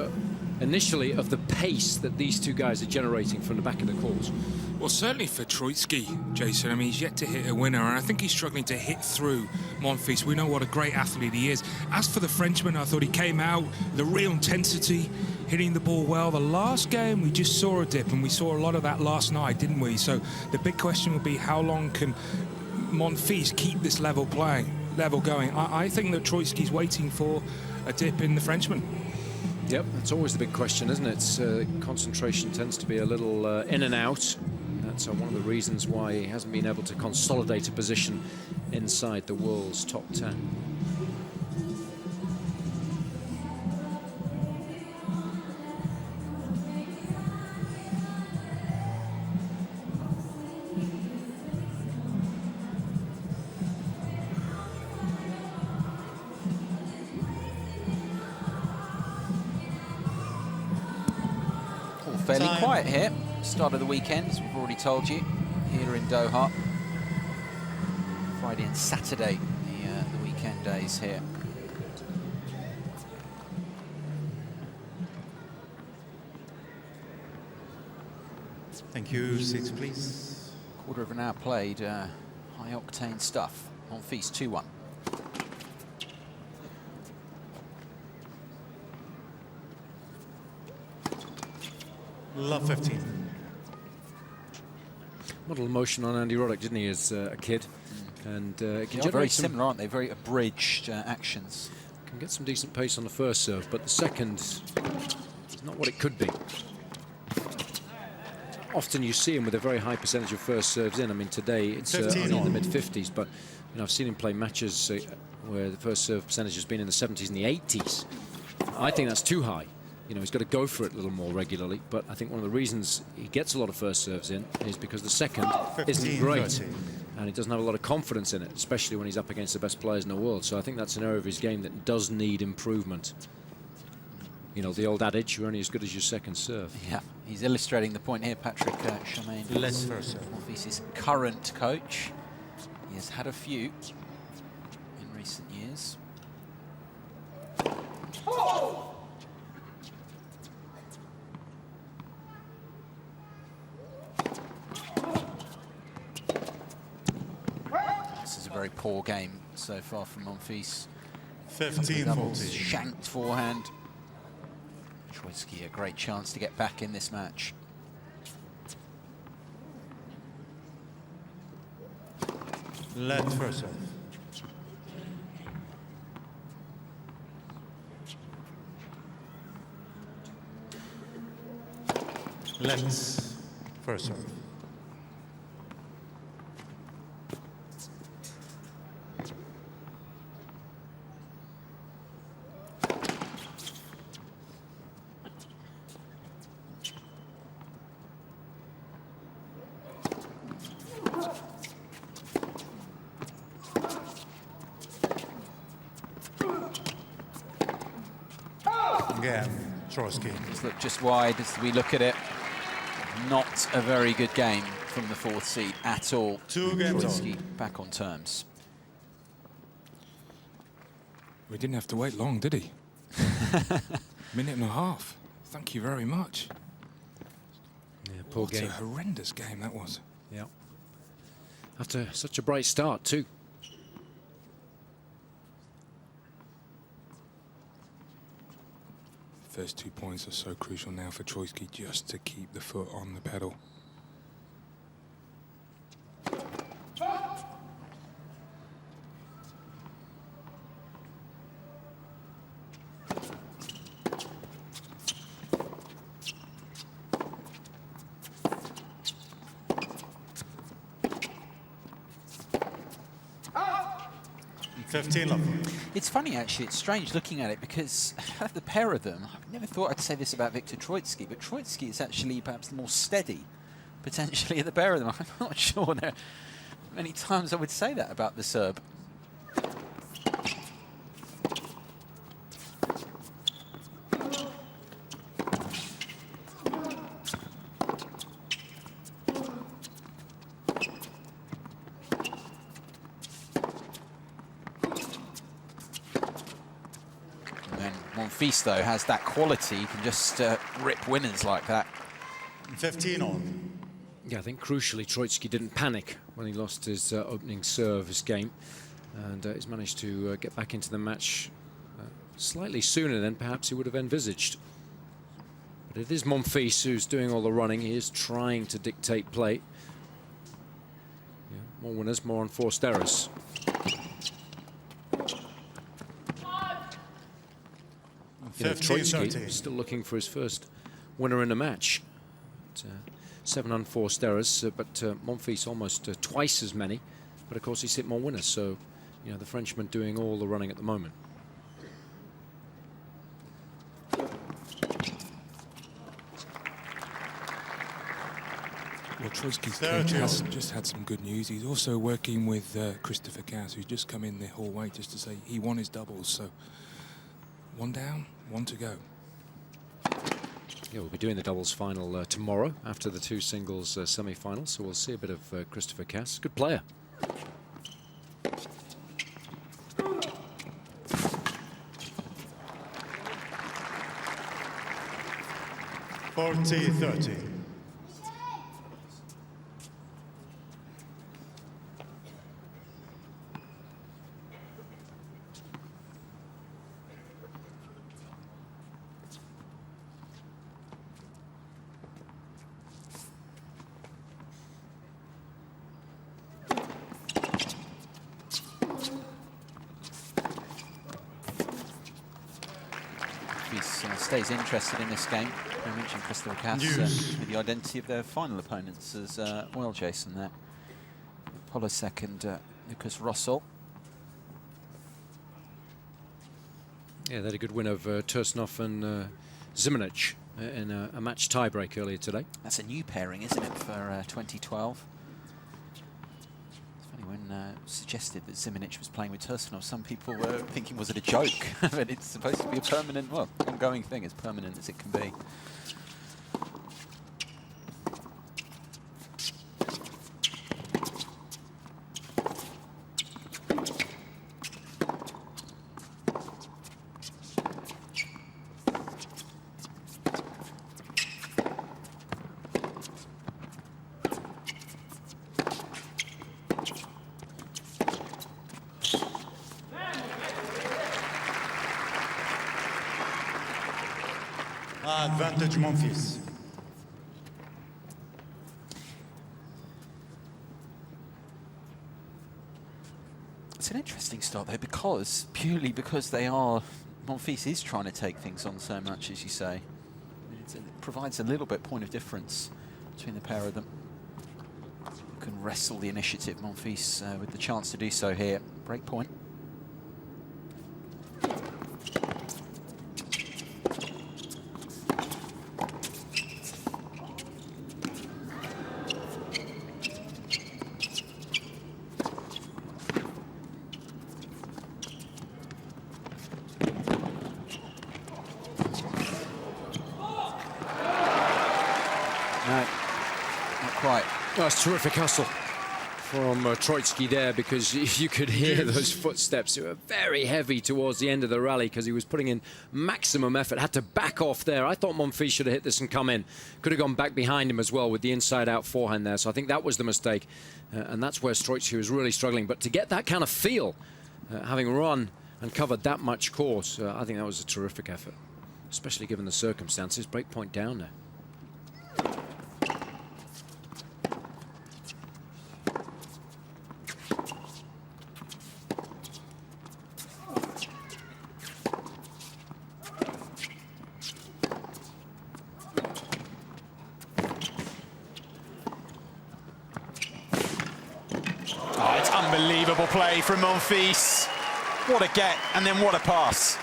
initially of the pace that these two guys are generating from the back of the court. Well, certainly for Troitsky, Jason. I mean, he's yet to hit a winner, and I think he's struggling to hit through Monfils. We know what a great athlete he is. As for the Frenchman, I thought he came out with a real intensity, hitting the ball well. The last game, we just saw a dip, and we saw a lot of that last night, didn't we? So the big question will be, how long can Monfils keep this level going? I think that Troitsky's waiting for a dip in the Frenchman. Yep, that's always the big question, isn't it? Concentration tends to be a little in and out. That's one of the reasons why he hasn't been able to consolidate a position inside the world's top 10. Fairly quiet here. Start of the weekend, as we've already told you, here in Doha. Friday and Saturday, the weekend days here. Thank you. 6, please. Quarter of an hour played. High-octane stuff. Monfils 2-1. Love 15. Model emotion on Andy Roddick, didn't he, as a kid? And They are very similar, aren't they? Very abridged actions. Can get some decent pace on the first serve, but the second is not what it could be. Often you see him with a very high percentage of first serves in. I mean, today it's only in the mid-50s, but you know, I've seen him play matches where the first serve percentage has been in the 70s and the 80s. I think that's too high. You know, he's got to go for it a little more regularly, but I think one of the reasons he gets a lot of first serves in is because the second isn't great, 30. and he doesn't have a lot of confidence in it, especially when he's up against the best players in the world. So I think that's an area of his game that does need improvement. You know, the old adage, you're only as good as your second serve. Yeah, he's illustrating the point here, Patrick Chamain. Let's first serve. Monfils' current coach. He has had a few in recent years. This is a very poor game so far from Monfils. 15-14. Shanked forehand. Troitsky, a great chance to get back in this match. Let first serve. Let's first serve. Again, Troitsky. Just look just wide as we look at it. Not a very good game from the fourth seed at all. 2 games Troitsky back on terms. We didn't have to wait long, did he? Minute and a half. Thank you very much. Yeah, poor game. What a horrendous game that was. Yeah. After such a bright start, too. First 2 points are so crucial now for Troitsky just to keep the foot on the pedal. It's funny, actually. It's strange looking at it because the pair of them, I never thought I'd say this about Viktor Troitsky, but Troitsky is actually perhaps the more steady, potentially, of the pair of them. I'm not sure there are many times I would say that about the Serb. Monfils, though, has that quality. He can just rip winners like that. 15 all. Yeah, I think crucially Troitsky didn't panic when he lost his opening service game, and he's managed to get back into the match slightly sooner than perhaps he would have envisaged. But it is Monfils who's doing all the running. He is trying to dictate play. Yeah, more winners, more unforced errors. You know, Troitsky still looking for his first winner in the match. 7 unforced errors, but Monfils almost twice as many. But of course he's hit more winners, so you know the Frenchman doing all the running at the moment. Well, Troitsky's coach has just had some good news. He's also working with Christopher Cass, who's just come in the hallway just to say he won his doubles. So 1 down, 1 to go. Yeah, we'll be doing the doubles final tomorrow after the 2 singles semi-finals, so we'll see a bit of Christopher Cass. Good player. (40-30). Stays interested in this game. I mentioned Christopher Cass with the identity of their final opponents as well, Jason. There, Polosek and Lucas Rossel. Yeah, they had a good win of Tursunov and Zimonjic in a match tiebreak earlier today. That's a new pairing, isn't it, for 2012? It's funny, when suggested that Zimonjic was playing with Tursunov, some people were thinking, was it a joke? But it's supposed to be a permanent, well, ongoing thing, as permanent as it can be. Advantage Monfils. It's an interesting start though, purely because they are, Monfils is trying to take things on so much, as you say. It provides a little bit point of difference between the pair of them. You can wrestle the initiative, Monfils with the chance to do so here. Break point. That's terrific hustle from Troitsky there, because you could hear those footsteps. They were very heavy towards the end of the rally because he was putting in maximum effort. Had to back off there. I thought Monfils should have hit this and come in. Could have gone back behind him as well with the inside-out forehand there. So I think that was the mistake. And that's where Troitsky was really struggling. But to get that kind of feel, having run and covered that much course, I think that was a terrific effort, especially given the circumstances. Break point down there. Unbelievable play from Monfils. What a get, and then what a pass.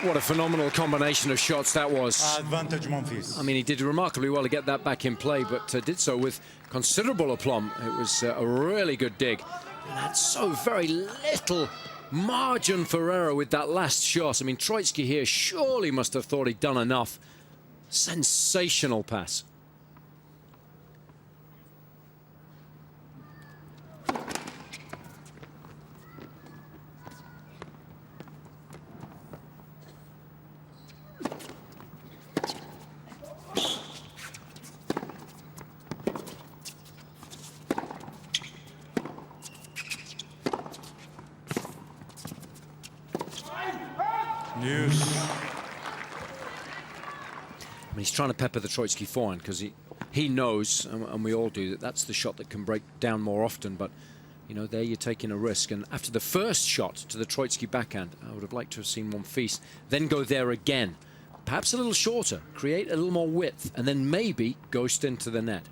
What a phenomenal combination of shots that was. Advantage Monfils. I mean, he did remarkably well to get that back in play, but did so with considerable aplomb. It was a really good dig. And had so very little margin for error with that last shot. I mean, Troitsky here surely must have thought he'd done enough. Sensational pass. News. I mean, he's trying to pepper the Troitsky forehand because he knows, and we all do, that that's the shot that can break down more often. But, you know, there you're taking a risk. And after the first shot to the Troitsky backhand, I would have liked to have seen Monfils then go there again. Perhaps a little shorter, create a little more width, and then maybe ghost into the net.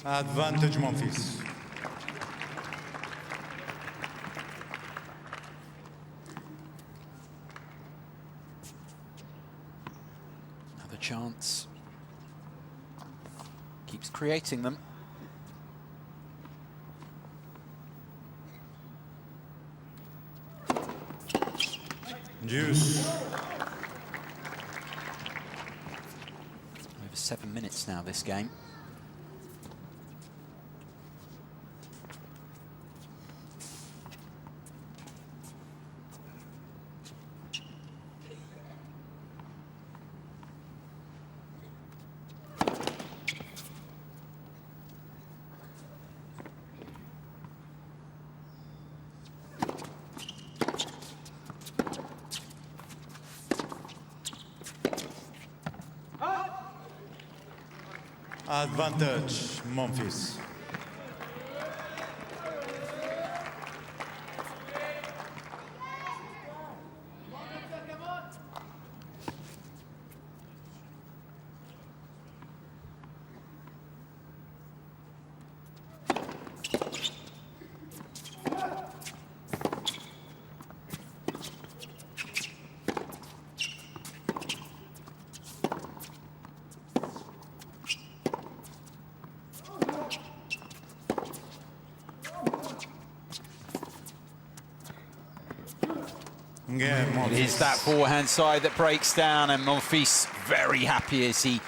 Advantage Monfils. Another chance. Keeps creating them. Juice. Over 7 minutes now, this game. Advantage Monfils. It is that forehand side that breaks down, and Monfils very happy as he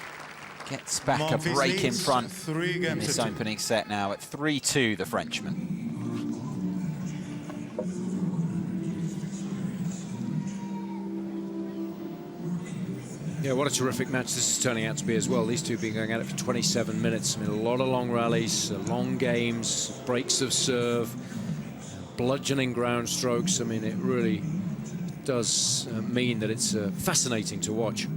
gets back a break in front in this opening set now at 3-2, the Frenchman. Yeah, what a terrific match this is turning out to be as well. These two have been going at it for 27 minutes. I mean, a lot of long rallies, long games, breaks of serve, bludgeoning ground strokes. I mean, it really does mean that it's fascinating to watch.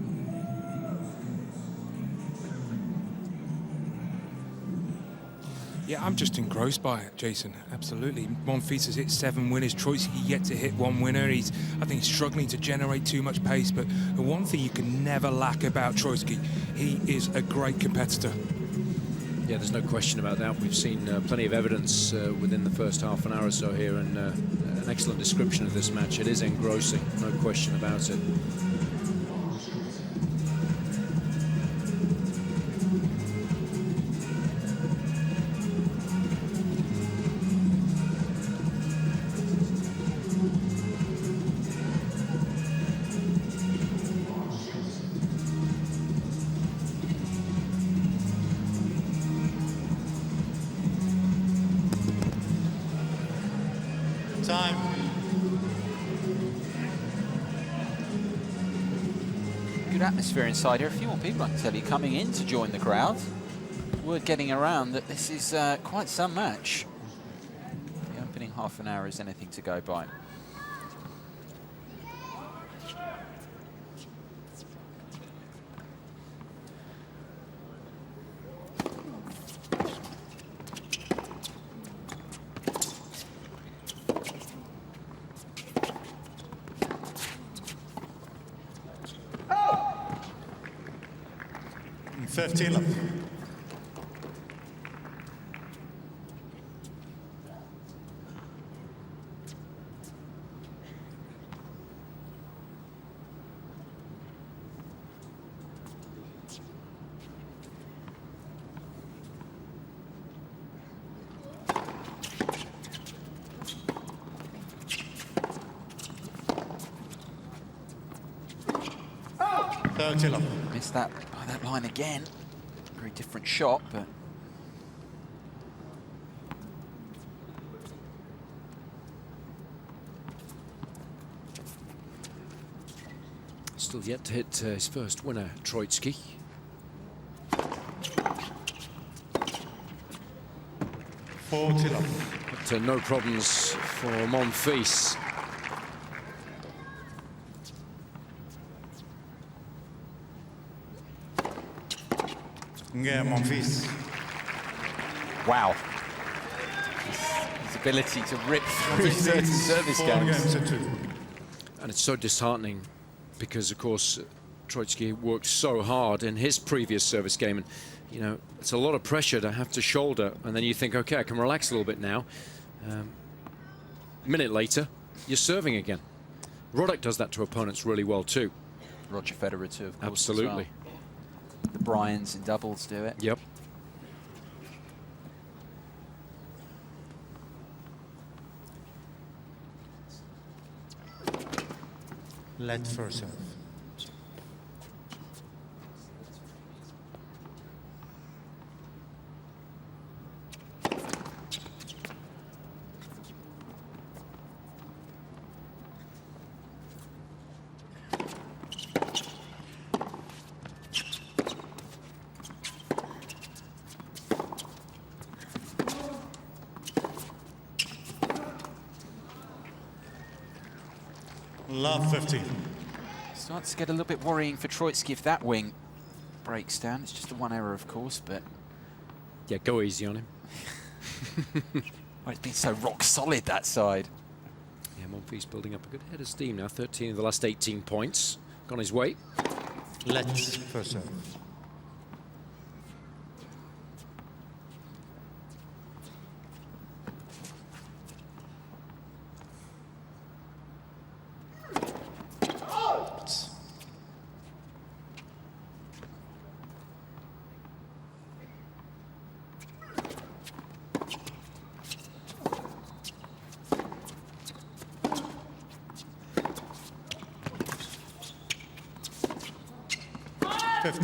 Yeah, I'm just engrossed by it, Jason. Absolutely. Monfils has hit 7 winners. Troitsky yet to hit 1 winner. I think he's struggling to generate too much pace. But the one thing you can never lack about Troitsky, he is a great competitor. Yeah, there's no question about that. We've seen plenty of evidence within the first half an hour or so here, and an excellent description of this match. It is engrossing, no question about it. Atmosphere inside here. A few more people, I can tell you, coming in to join the crowd. Word getting around that this is quite some match. The opening half an hour is anything to go by. Missed that by that line again. Very different shot, but Still yet to hit his first winner, Troitsky. But no problems for Monfils. Yeah, Monfils. Wow. His ability to rip through certain service games. And it's so disheartening because, of course, Troitsky worked so hard in his previous service game. And, you know, it's a lot of pressure to have to shoulder. And then you think, OK, I can relax a little bit now. A minute later, you're serving again. Roddick does that to opponents really well, too. Roger Federer, too, of course. Absolutely. As well. The Bryans in doubles do it. Yep. Let first serve. Love 15. Starts to get a little bit worrying for Troitsky if that wing breaks down. It's just the one error, of course, but... Yeah, go easy on him. Well, it's been so rock solid, that side. Yeah, Monfils building up a good head of steam now. 13 of the last 18 points. Gone his way. Let's first serve.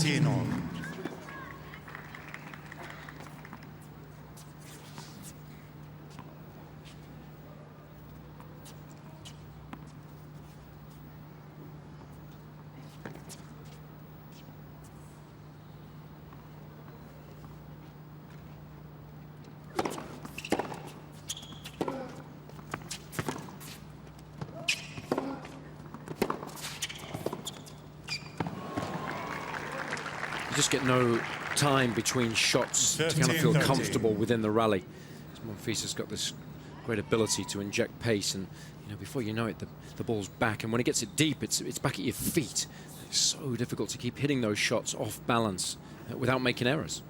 On. You just get no time between shots to kind of feel comfortable within the rally. Monfils has got this great ability to inject pace, and you know, before you know it, the ball's back, and when it gets it deep, it's back at your feet. It's so difficult to keep hitting those shots off balance without making errors.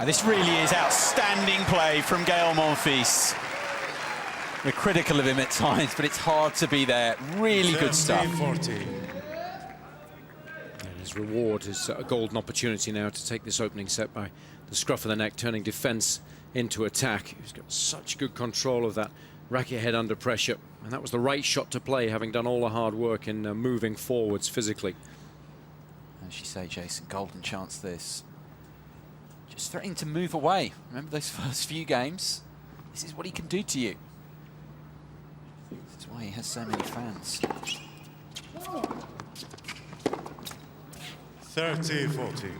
This really is outstanding play from Gael Monfils. We're critical of him at times, but it's hard to be there. Really good stuff. 40. And his reward is a golden opportunity now to take this opening set by the scruff of the neck, turning defense into attack. He's got such good control of that racket head under pressure, and that was the right shot to play, having done all the hard work in moving forwards physically. As you say, Jason, golden chance this. Just threatening to move away. Remember those first few games? This is what he can do to you. This is why he has so many fans. 30-40.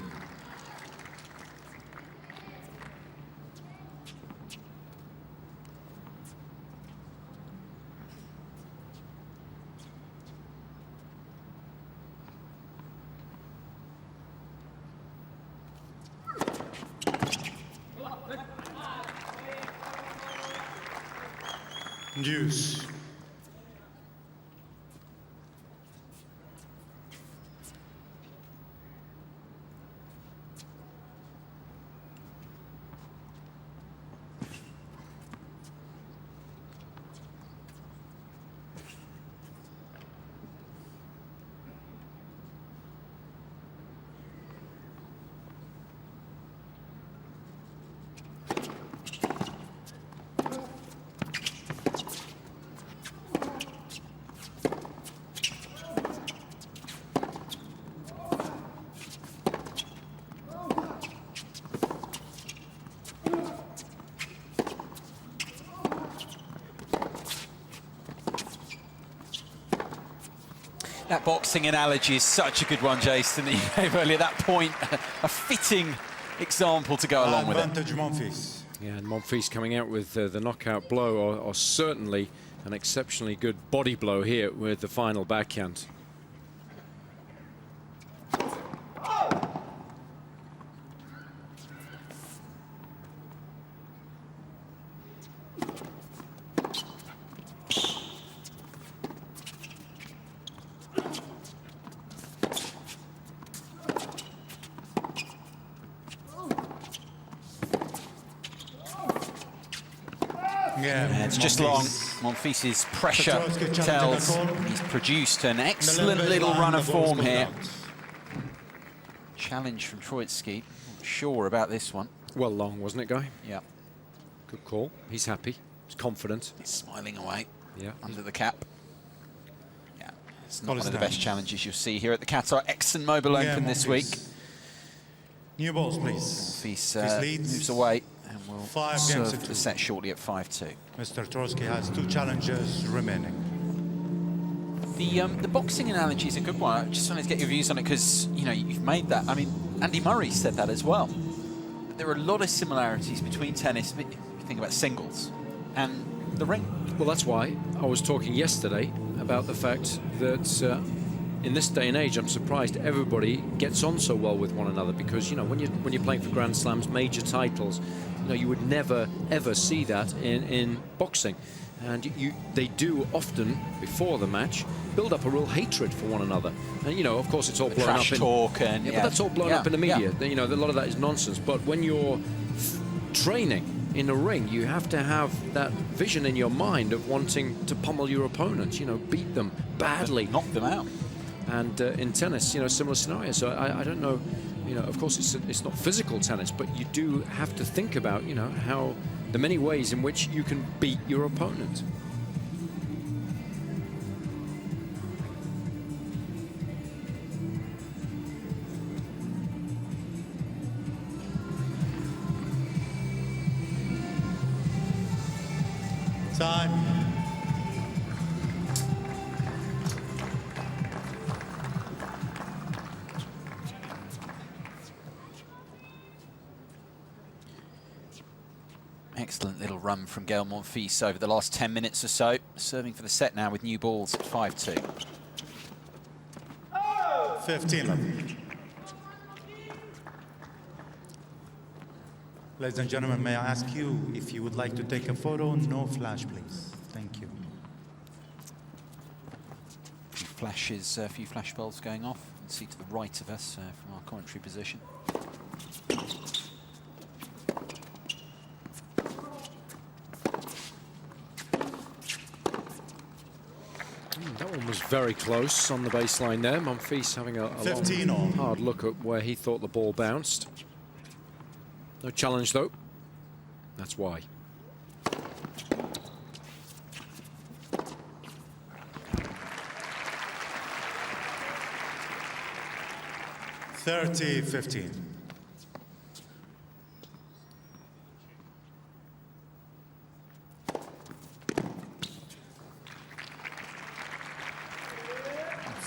Deuce. That boxing analogy is such a good one, Jason, that you gave earlier. That point, a fitting example to go along with it. Advantage Monfils. Yeah, and Monfils coming out with the knockout blow, or certainly an exceptionally good body blow here with the final backhand. Yeah, it's just long. Monfils' pressure tells he's produced an excellent little run of form here. Challenge from Troitsky. Not sure about this one. Well long, wasn't it, Guy? Yeah. Good call. He's happy. He's confident. He's smiling away. Yeah. Under the cap. Yeah. It's not one of the best challenges you'll see here at the Qatar ExxonMobil Open this week. New balls, please. Monfils moves away and will serve the set shortly at 5-2. Mr. Trotsky has 2 challenges remaining. The boxing analogy is a good one. I just wanted to get your views on it because, you know, you've made that. I mean, Andy Murray said that as well. There are a lot of similarities between tennis, if you think about singles, and the ring. Well, that's why I was talking yesterday about the fact that in this day and age, I'm surprised everybody gets on so well with one another, because, you know, when you're playing for Grand Slams, major titles, you know, you would never ever see that in boxing. And they do often, before the match, build up a real hatred for one another. And, you know, of course, it's all blown up in... talk and... Yeah, but that's all blown up in the media. You know, a lot of that is nonsense. But when you're training in a ring, you have to have that vision in your mind of wanting to pummel your opponents, you know, beat them badly. Knock them out. And in tennis, you know, similar scenario. So I don't know, you know, of course, it's not physical tennis, but you do have to think about, you know, how... the many ways in which you can beat your opponent. Time. Excellent little run from Gael Monfils over the last 10 minutes or so. Serving for the set now with new balls at 5-2. 15. Ladies and gentlemen, may I ask you if you would like to take a photo? No flash, please. Thank you. Flashes, a few flash bulbs going off. You can see to the right of us from our commentary position. That one was very close on the baseline there. Monfils having a long, hard look at where he thought the ball bounced. No challenge, though. That's why. $30-15.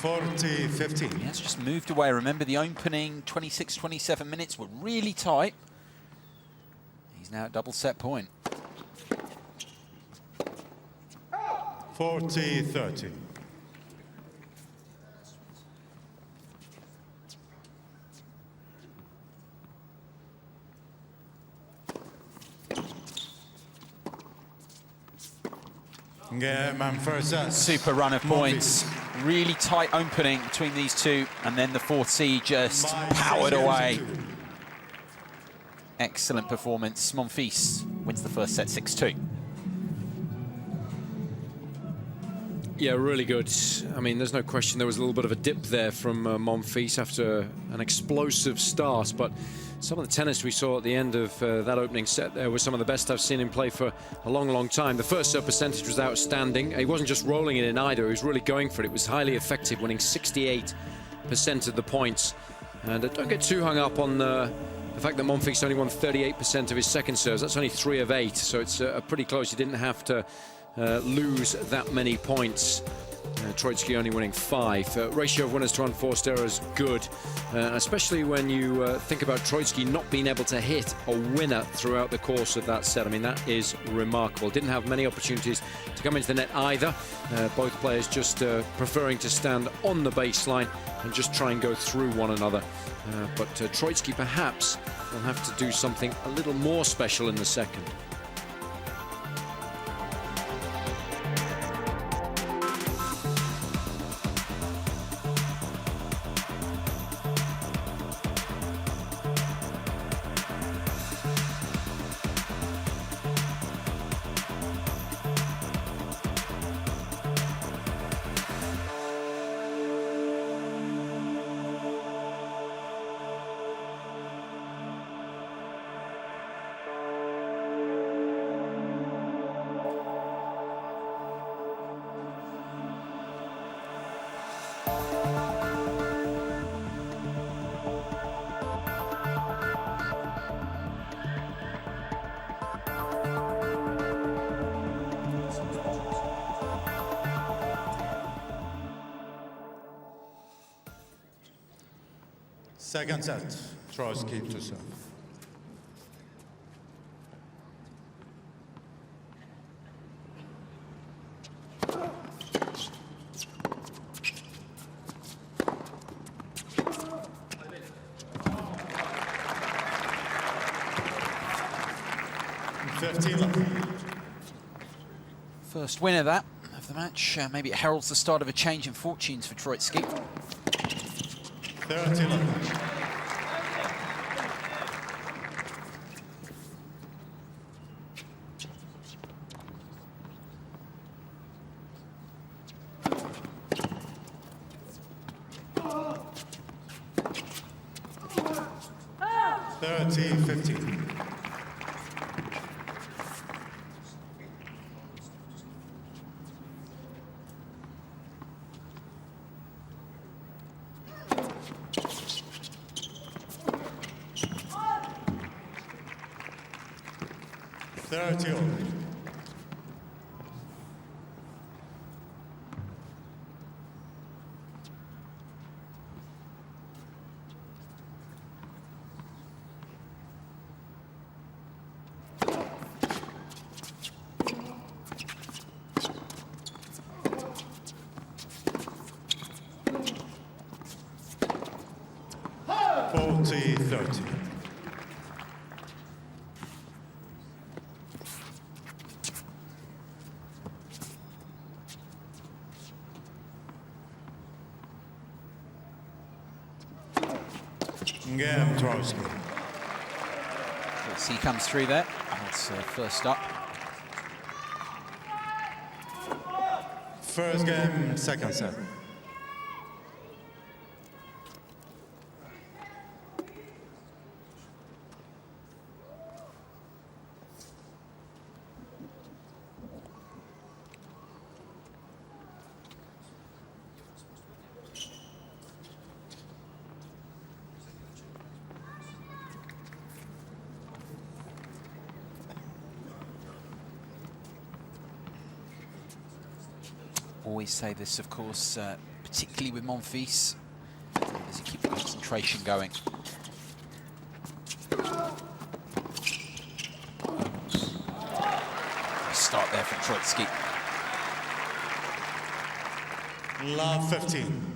$40-15. Yeah, it's just moved away. Remember, the opening 26, 27 minutes were really tight. He's now at double set point. 40-30. Super run of points. Really tight opening between these two, and then the 4C just powered away. Excellent performance. Monfils wins the first set 6-2. Yeah, really good. I mean, there's no question there was a little bit of a dip there from Monfils after an explosive start, but some of the tennis we saw at the end of that opening set there was some of the best I've seen him play for a long, long time. The first serve percentage was outstanding. He wasn't just rolling it in either, he was really going for it. It was highly effective, winning 68% of the points. And don't get too hung up on the fact that Monfils only won 38% of his second serves. That's only 3 of 8, so it's pretty close. He didn't have to lose that many points. Troitsky only winning 5. Ratio of winners to unforced errors, good. Especially when you think about Troitsky not being able to hit a winner throughout the course of that set. I mean, that is remarkable. Didn't have many opportunities to come into the net either. Both players just preferring to stand on the baseline and just try and go through one another. But Troitsky perhaps will have to do something a little more special in the second. Second set, Troitsky to serve. First winner that of the match. Maybe it heralds the start of a change in fortunes for Troitsky. 30-11. He comes through there. That's first up. First game, second set. Always say this, of course, particularly with Monfils, as he keeps the concentration going. Start there from Troitsky. Love 15.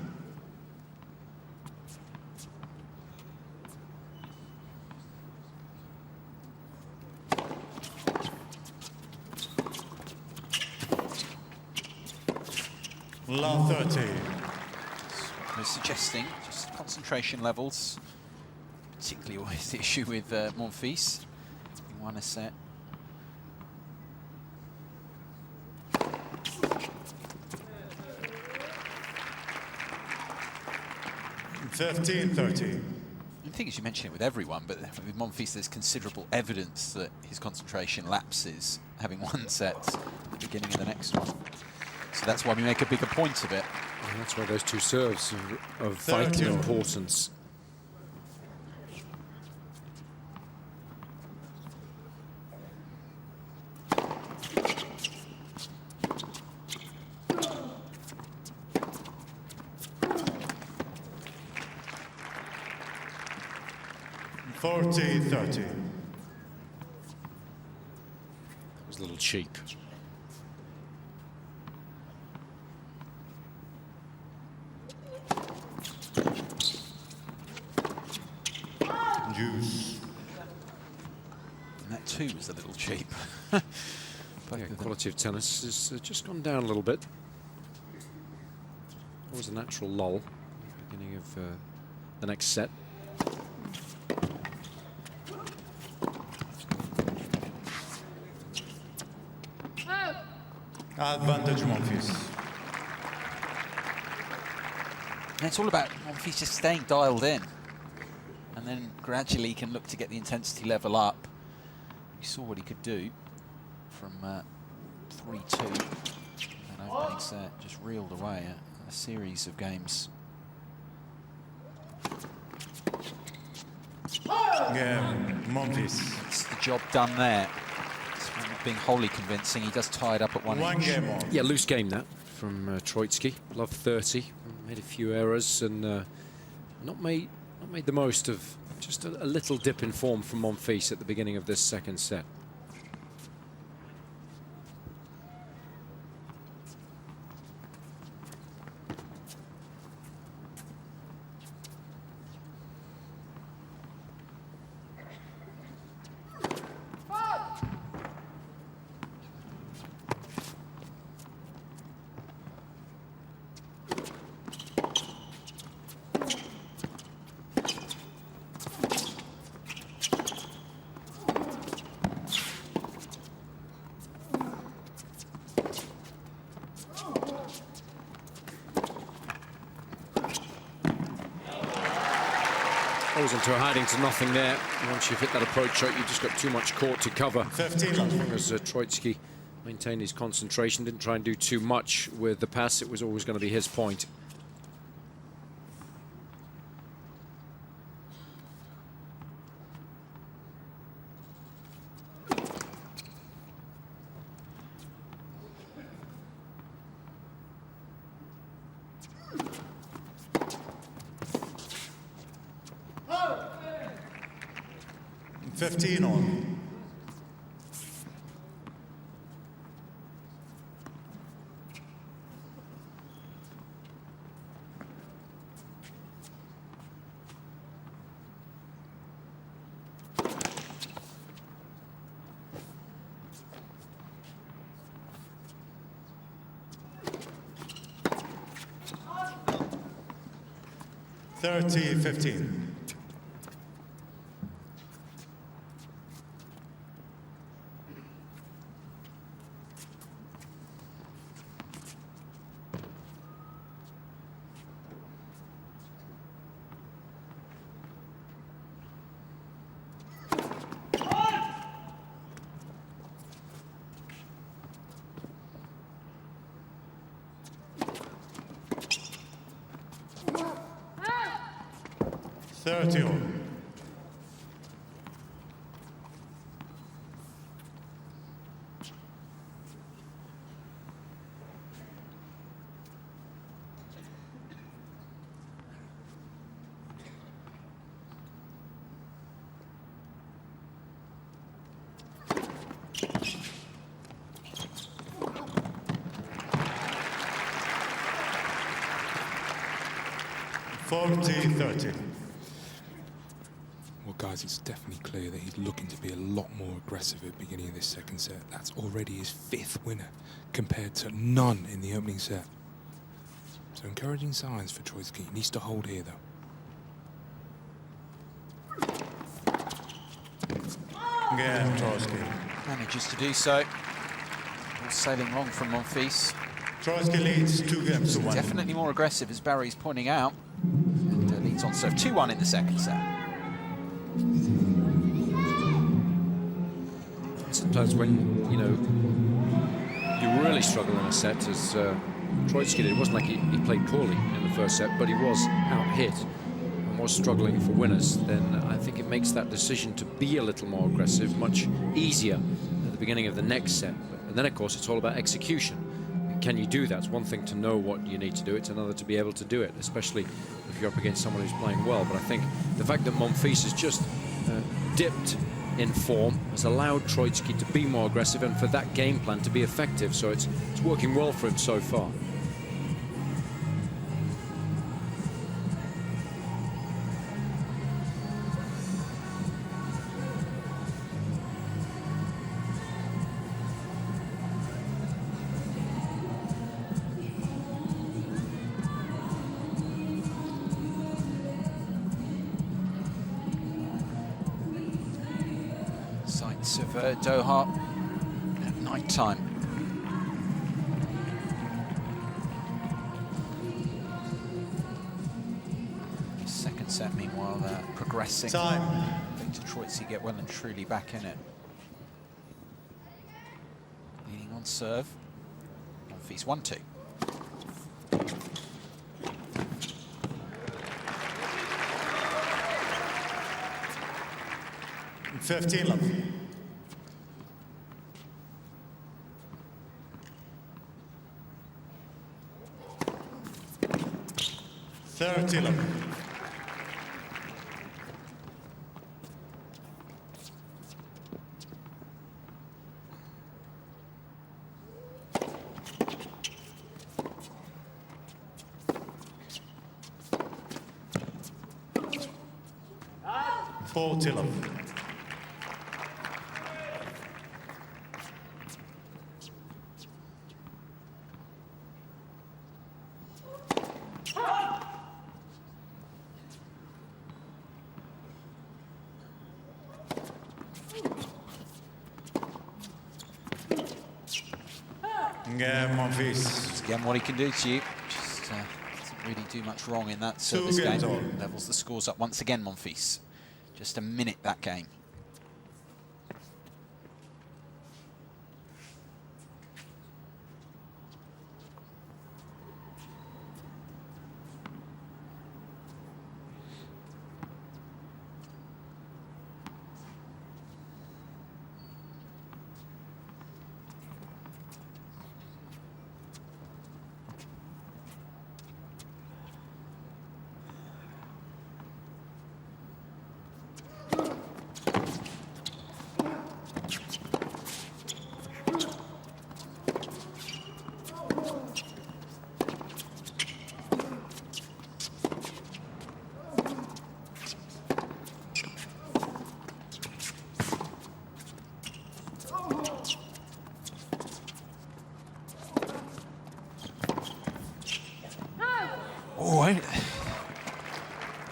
Love 30. We're suggesting just concentration levels, particularly always the issue with Monfils. He won a set. $15-30. The thing is, you mention it with everyone, but with Monfils, there's considerable evidence that his concentration lapses, having one set at the beginning of the next one. So that's why we make a bigger point of it. And that's why those two serves are of vital importance. 40-30. It was a little cheap. Juice. And that too was a little cheap. Yeah, quality of tennis has just gone down a little bit. Always a natural lull. Beginning of the next set. Advantage Monfils. And it's all about Monfils just staying dialed in. And then gradually he can look to get the intensity level up. You saw what he could do from 3-2. That opening set just reeled away a series of games. Yeah, Monfils. It's the job done there. Despite not being wholly convincing, he does tie it up at one each. Yeah, loose game that from Troitsky. Love 30. Made a few errors and not made the most of just a little dip in form from Monfils at the beginning of this second set. Goes into a hiding to nothing there. Once you've hit that approach shot, you've just got too much court to cover. 15. As long as Troitsky maintained his concentration, didn't try and do too much with the pass, it was always going to be his point. On. $30-15. $40-30. Well, guys, it's definitely clear that he's looking to be a lot more aggressive at the beginning of this second set. That's already his 5th winner, compared to none in the opening set. So encouraging signs for Troitsky. He needs to hold here, though. Again, Troitsky. Manages to do so. All sailing wrong from Monfils. Troitsky leads 2-1. Definitely more aggressive, as Barry's pointing out. And leads on serve 2-1 in the second set. Sometimes when, you know, you really struggle in a set, as Troitsky did, it wasn't like he played poorly in the first set, but he was out-hit and was struggling for winners, then I think it makes that decision to be a little more aggressive much easier at the beginning of the next set. And then, of course, it's all about execution. Can you do that? It's one thing to know what you need to do, it's another to be able to do it, especially if you're up against someone who's playing well. But I think the fact that Monfils has just dipped in form has allowed Troitsky to be more aggressive and for that game plan to be effective. So it's working well for him so far. Sights of Doha at night time. Second set, meanwhile, progressing. Time. Victor Troitsky get well and truly back in it. Leading on serve. Monfils 1-2. 15 love. Thirty love. Forty love. Monfils. Again, what he can do to you. Just doesn't really do much wrong in that service game. Levels the scores up once again, Monfils. Just a minute that game.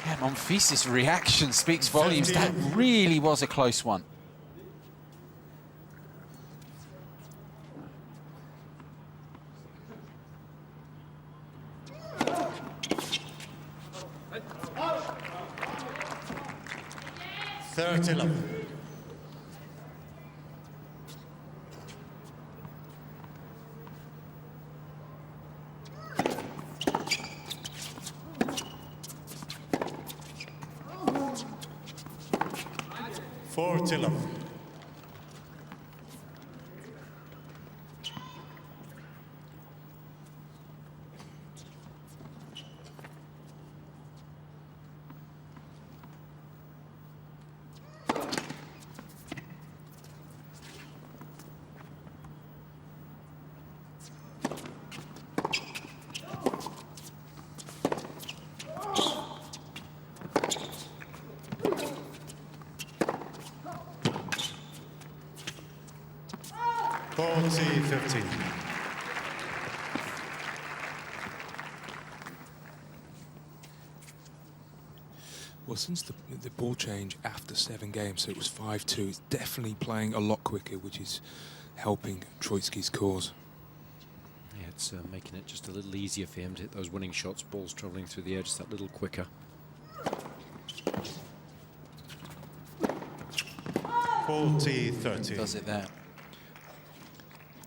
Yeah, Monfils' reaction speaks volumes. That really was a close one. Thirty love. Forty love. Well, since the ball change after 7 games, so it was 5-2, it's definitely playing a lot quicker, which is helping Troitsky's cause. Yeah, it's making it just a little easier for him to hit those winning shots, balls travelling through the air just that little quicker. 40-30. Does it there.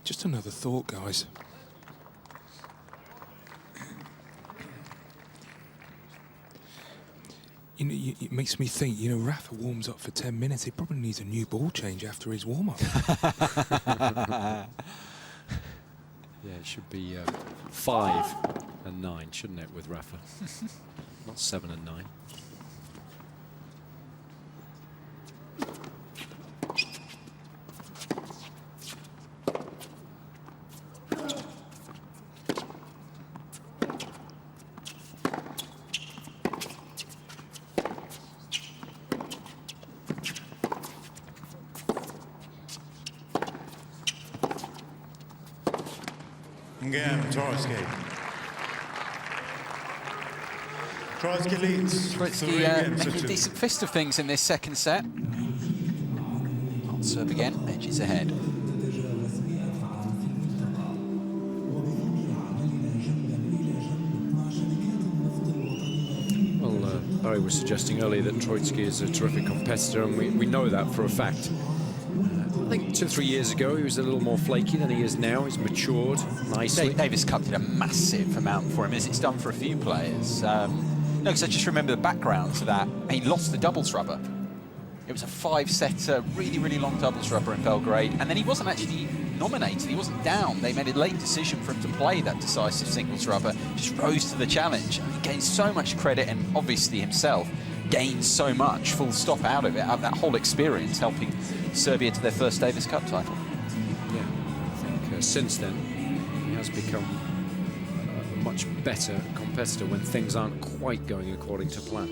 Just another thought, guys. You know, it makes me think, you know, Rafa warms up for 10 minutes. He probably needs a new ball change after his warm-up. Yeah, it should be 5 and 9, shouldn't it, with Rafa? Not 7 and 9. Game, Trotsky. Trotsky leads. Trotsky making a decent fist of things in this second set. On serve again, edges ahead. Well, Barry was suggesting earlier that Trotsky is a terrific competitor, and we know that for a fact. I think 2 or 3 years ago he was a little more flaky than he is now. He's matured nicely. Davis Cup did a massive amount for him, as it's done for a few players. No, because I just remember the background to that. He lost the doubles rubber. It was a 5-setter, really, really long doubles rubber in Belgrade, and then he wasn't actually nominated. He wasn't down. They made a late decision for him to play that decisive singles rubber. Just rose to the challenge. And he gained so much credit, and obviously himself gained so much, full stop, out of it, out of that whole experience, helping Serbia to their first Davis Cup title. Yeah, I think since then he has become a much better competitor when things aren't quite going according to plan,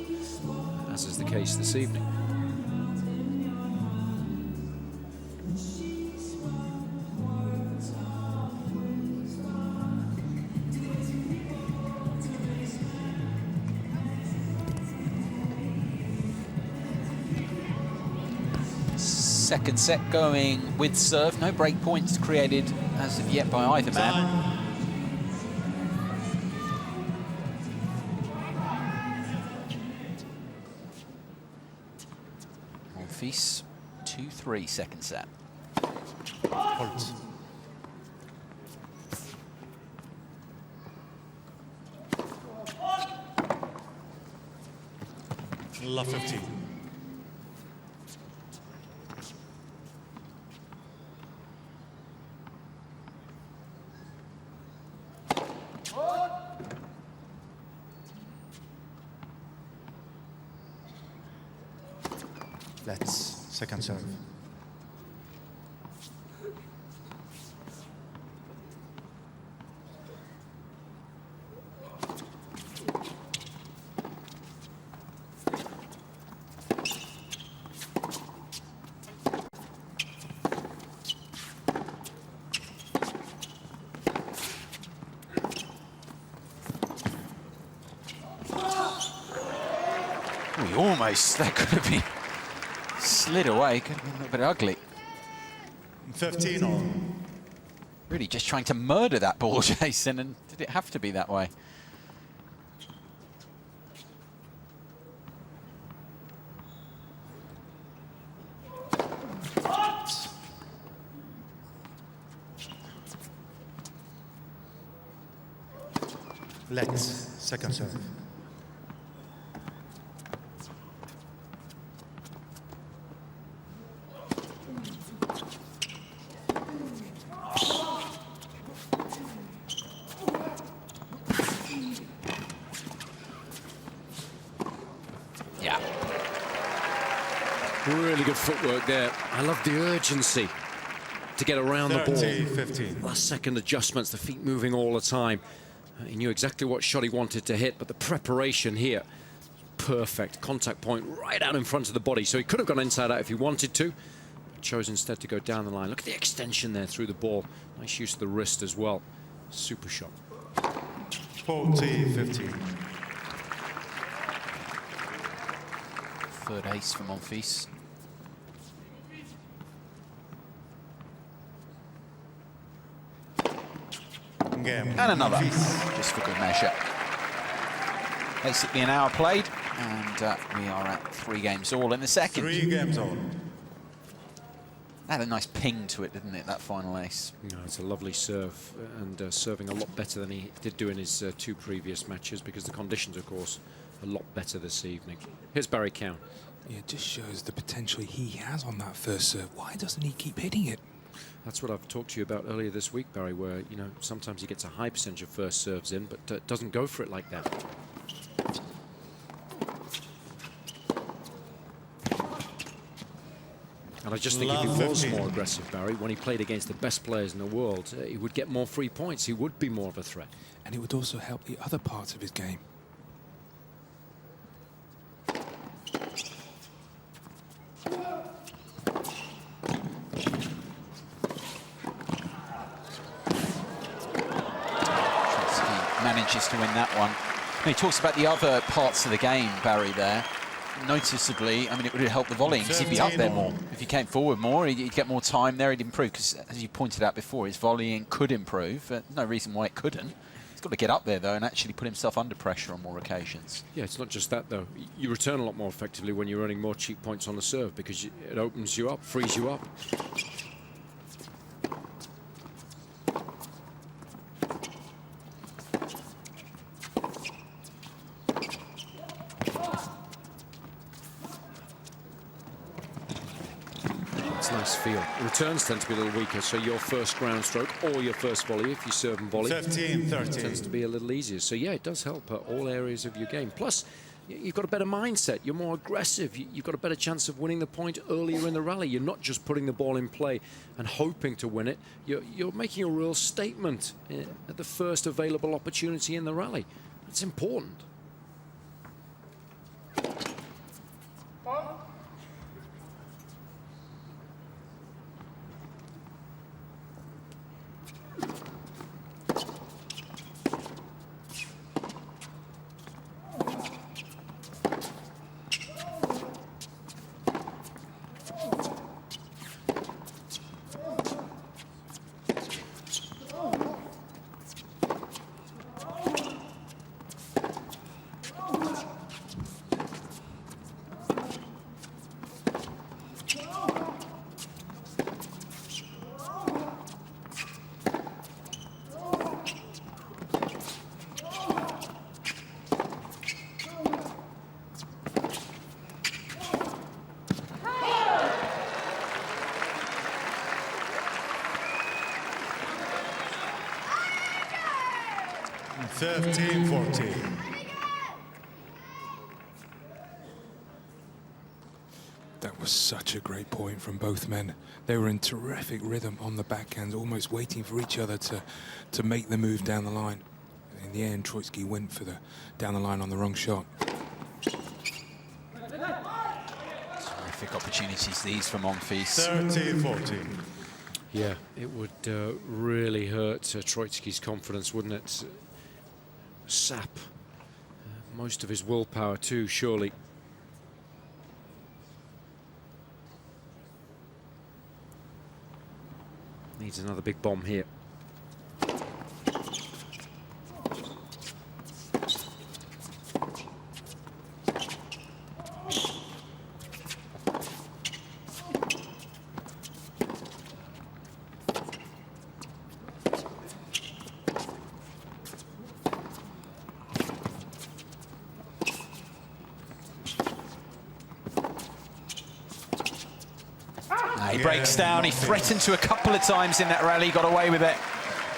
as is the case this evening. Second set going with serve. No break points created as of yet by either man. Monfils, 2-3 second set. Holtz. Love 15. Let's second serve. That could have been slid away, could have been a little bit ugly. 15 all. Really just trying to murder that ball, Jason, and did it have to be that way? Let's second serve. Really good footwork there. I love the urgency to get around the ball. 15. Last second adjustments, the feet moving all the time. He knew exactly what shot he wanted to hit, but the preparation here, perfect. Contact point right out in front of the body. So he could have gone inside out if he wanted to, but chose instead to go down the line. Look at the extension there through the ball. Nice use of the wrist as well. Super shot. 40-15. Third ace for Monfils. Game. And another, just for good measure. Basically an hour played, and we are at 3 games all in the second. 3 games all. Had a nice ping to it, didn't it, that final ace? No, it's a lovely serve, and serving a lot better than he did do in his 2 previous matches, because the conditions, of course, are a lot better this evening. Here's Barry Cowan. Yeah, it just shows the potential he has on that first serve. Why doesn't he keep hitting it? That's what I've talked to you about earlier this week, Barry, where, you know, sometimes he gets a high percentage of first serves in, but doesn't go for it like that. And I just think if he was more aggressive, Barry, when he played against the best players in the world, he would get more free points. He would be more of a threat. And it would also help the other parts of his game. manages to win that one. And he talks about the other parts of the game, Barry, there. Noticeably, I mean, it would have helped the volleying because he'd be up there more. If he came forward more, he'd get more time there, he'd improve. Because, as you pointed out before, his volleying could improve. No reason why it couldn't. He's got to get up there, though, and actually put himself under pressure on more occasions. Yeah, it's not just that, though. You return a lot more effectively when you're earning more cheap points on the serve because it opens you up, frees you up. Nice feel. Returns tend to be a little weaker, so your first ground stroke or your first volley, if you serve and volley, 15-13, tends to be a little easier. So yeah, it does help all areas of your game. Plus, you've got a better mindset. You're more aggressive. You've got a better chance of winning the point earlier in the rally. You're not just putting the ball in play and hoping to win it. You're making a real statement at the first available opportunity in the rally. It's important. That was such a great point from both men. They were in terrific rhythm on the backhands, almost waiting for each other to make the move down the line. In the end, Troitsky went for the down the line on the wrong shot. Terrific opportunities these for Monfils. 30-14. Yeah, it would really hurt Troitsky's confidence, wouldn't it? Sap most of his willpower too, surely. Needs another big bomb here. He breaks down. He threatened to a couple of times in that rally, got away with it.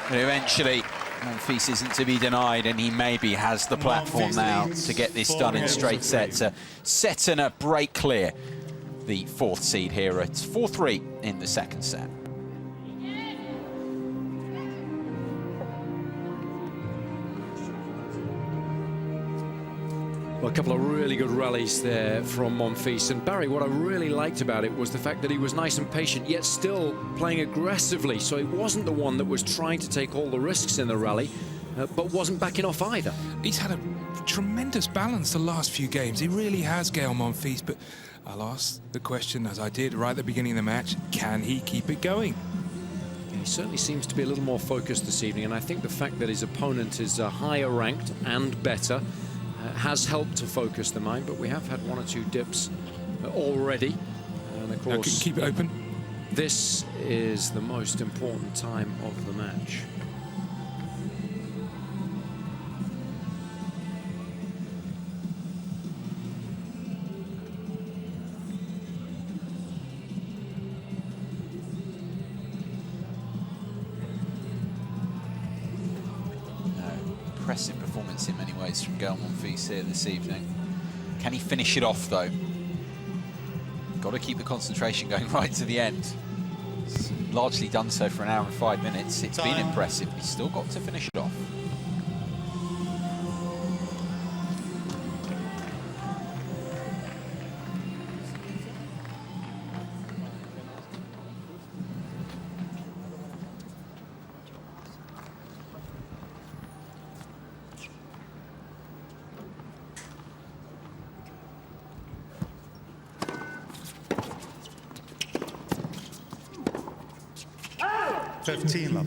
But eventually, Monfils isn't to be denied, and he maybe has the platform now to get this done in straight sets. Set and a break clear. The fourth seed here at 4-3 in the second set. Well, a couple of really good rallies there from Monfils. And Barry, what I really liked about it was the fact that he was nice and patient, yet still playing aggressively. So he wasn't the one that was trying to take all the risks in the rally, but wasn't backing off either. He's had a tremendous balance the last few games. He really has, Gael Monfils. But I'll ask the question, as I did right at the beginning of the match, can he keep it going? He certainly seems to be a little more focused this evening. And I think the fact that his opponent is higher ranked and better has helped to focus the mind, but we have had one or two dips already, and of course keep it open. This is the most important time of the match. Impressive performance in many ways from Gael Monfils here this evening. Can he finish it off, though? Got to keep the concentration going right to the end. It's largely done so for an hour and 5 minutes. It's been impressive. He's still got to finish it off. 15, love.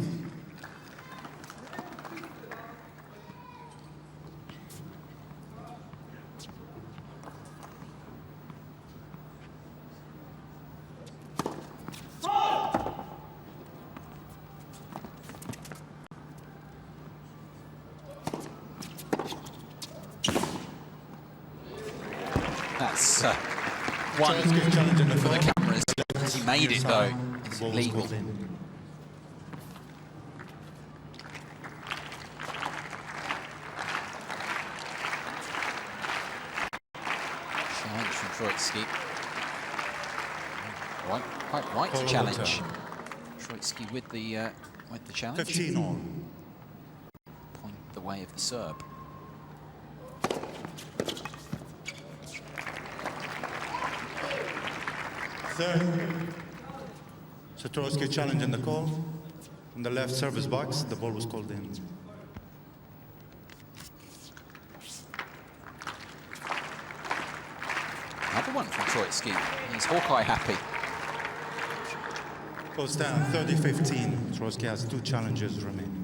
That's one for the cameras. Has he made it though? Is it legal? Challenge from Troitsky. Quite right to challenge. Troitsky with the challenge. 15 all. Point the way of the Serb. Satorowski challenge in the call. On the left service box, the ball was called in. Another one from Troitsky. He's Hawkeye happy. Goes down 30-15. Satorowski has 2 challenges remaining.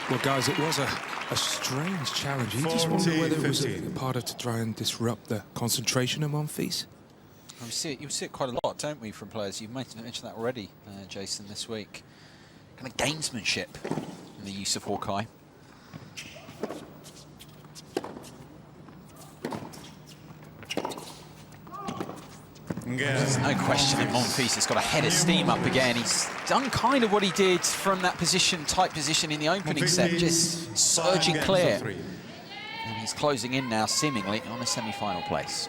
Well, guys, it was a strange challenge. You just wonder whether it was a part of to try and disrupt the concentration of Monfils. We see it quite a lot, don't we, from players? You've mentioned that already, Jason, this week. Kind of gamesmanship in the use of Hawkeye. There's no question that Monfils has got a head of steam up again. He's done kind of what he did from that tight position in the opening set, just surging clear. And he's closing in now, seemingly, on a semi-final place.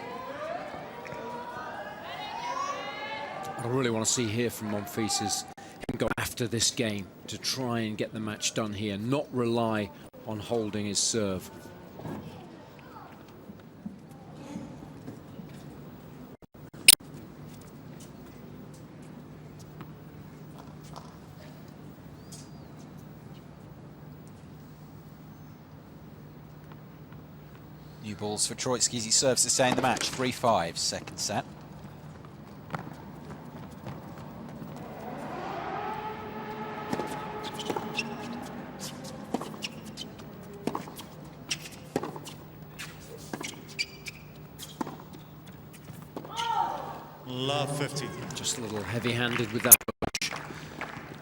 What I really want to see here from Monfils is him go after this game to try and get the match done here, not rely on holding his serve. New balls for Troitsky as he serves to stay in the match. 3-5, second set. Love 50. Just a little heavy-handed with that push.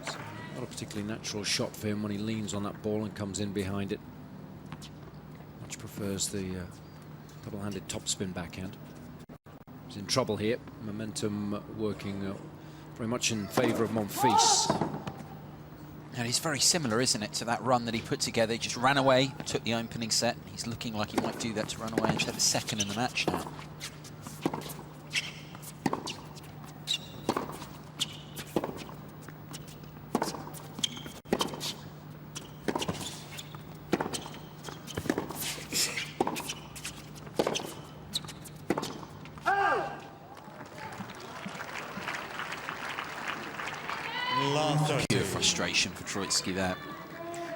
It's not a particularly natural shot for him when he leans on that ball and comes in behind it. Much prefers the double-handed topspin backhand. He's in trouble here. Momentum working very much in favour of Monfils. And it's very similar, isn't it, to that run that he put together. He just ran away, took the opening set. He's looking like he might do that to run away and take the second in the match now. Pure frustration for Troitsky there.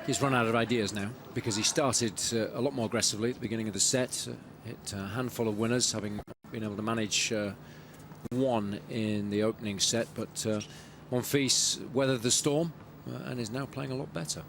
He's run out of ideas now because he started a lot more aggressively at the beginning of the set. Hit a handful of winners, having been able to manage one in the opening set. But Monfils weathered the storm and is now playing a lot better.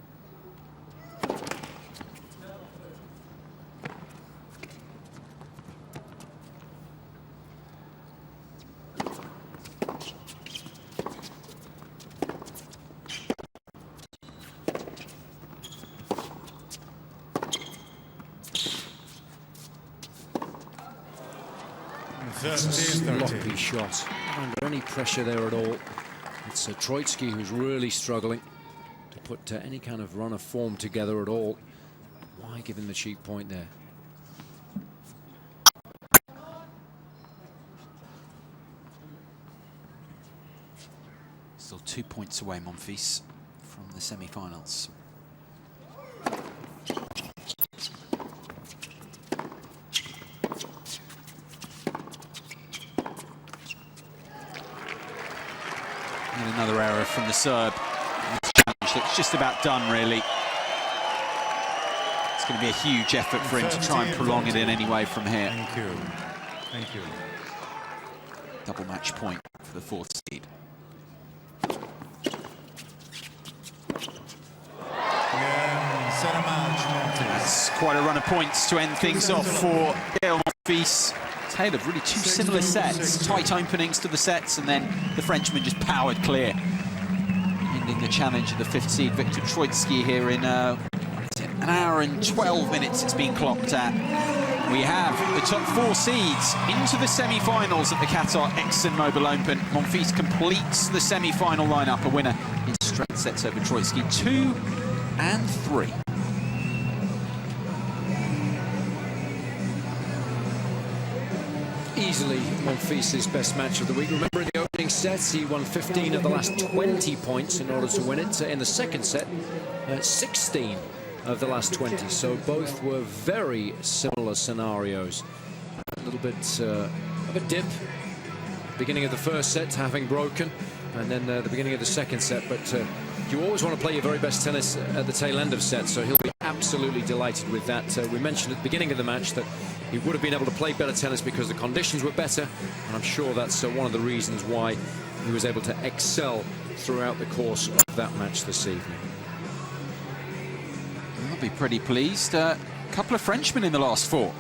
Sloppy shot, not under any pressure there at all. It's Troitsky who's really struggling to put any kind of run of form together at all. Why give him the cheap point there? Still 2 points away, Monfils, from the semi-finals. And another error from the Serb. Challenge that's just about done, really. It's going to be a huge effort for him to try and prolong it in any way from here. Thank you. Thank you. Double match point for the 4th seed. That's quite a run of points to end things off for Gael Monfils. Tale of really 2 similar sets, tight openings to the sets, and then the Frenchman just powered clear. Ending the challenge of the 5th seed, Viktor Troicki, here in an hour and 12 minutes it's been clocked at. We have the top 4 seeds into the semi-finals at the Qatar ExxonMobil Open. Monfils completes the semi-final lineup, a winner in straight sets over Troicki, 2 and 3. Easily Monfils' best match of the week. Remember, in the opening sets, he won 15 of the last 20 points in order to win it. In the second set, 16 of the last 20. So both were very similar scenarios. A little bit of a dip. Beginning of the first set, having broken, and then the beginning of the second set. But you always want to play your very best tennis at the tail end of sets, so he'll be absolutely delighted with that. We mentioned at the beginning of the match that he would have been able to play better tennis because the conditions were better, and I'm sure that's one of the reasons why he was able to excel throughout the course of that match this evening. I'll be pretty pleased. A couple of Frenchmen in the last 4.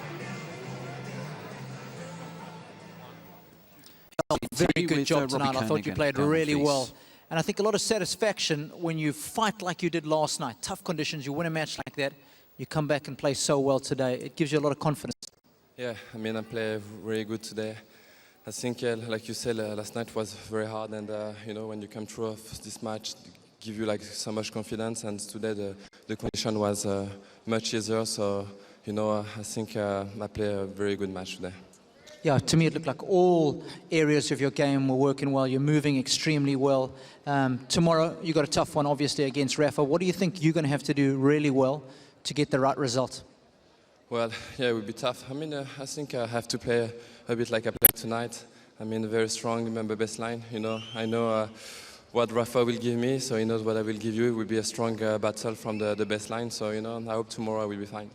Very good job tonight. I thought you played really well. And I think a lot of satisfaction when you fight like you did last night. Tough conditions, you win a match like that, you come back and play so well today. It gives you a lot of confidence. Yeah, I mean, I played really good today. I think, like you said, last night was very hard, and you know, when you come through of this match, give you like so much confidence. And today the condition was much easier. So, you know, I think I played a very good match today. Yeah, to me it looked like all areas of your game were working well. You're moving extremely well. Tomorrow you got a tough one, obviously, against Rafa. What do you think you're going to have to do really well to get the right result? Well, yeah, it will be tough. I mean, I think I have to play a bit like I played tonight. I mean, very strong, remember baseline. You know, I know what Rafa will give me, so he knows what I will give you. It will be a strong battle from the baseline. So, you know, I hope tomorrow I will be fine.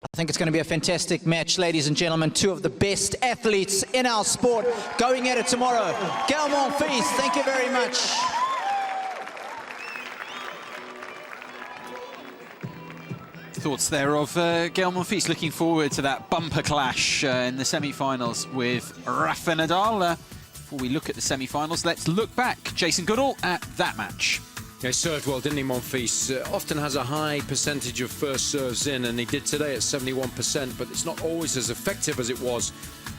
I think it's going to be a fantastic match, ladies and gentlemen. 2 of the best athletes in our sport going at it tomorrow. Gael Monfils, thank you very much. Thoughts there of Gael Monfils, looking forward to that bumper clash in the semi-finals with Rafa Nadal. Before we look at the semi-finals, let's look back, Jason Goodall, at that match. Yeah, he served well, didn't he, Monfils? Often has a high percentage of first serves in, and he did today at 71%, but it's not always as effective as it was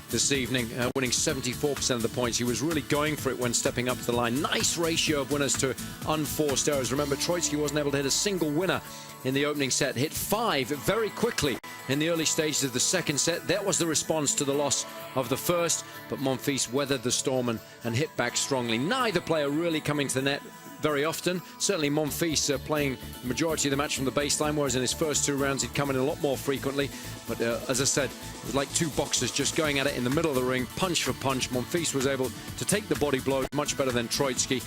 this evening, winning 74% of the points. He was really going for it when stepping up to the line. Nice ratio of winners to unforced errors. Remember, Troicki wasn't able to hit a single winner in the opening set. Hit 5 very quickly in the early stages of the second set. That was the response to the loss of the first, but Monfils weathered the storm and hit back strongly. Neither player really coming to the net very often. Certainly Monfils playing the majority of the match from the baseline, whereas in his first 2 rounds he'd come in a lot more frequently. But as I said, it was like 2 boxers just going at it in the middle of the ring, punch for punch. Monfils was able to take the body blow much better than Troicki.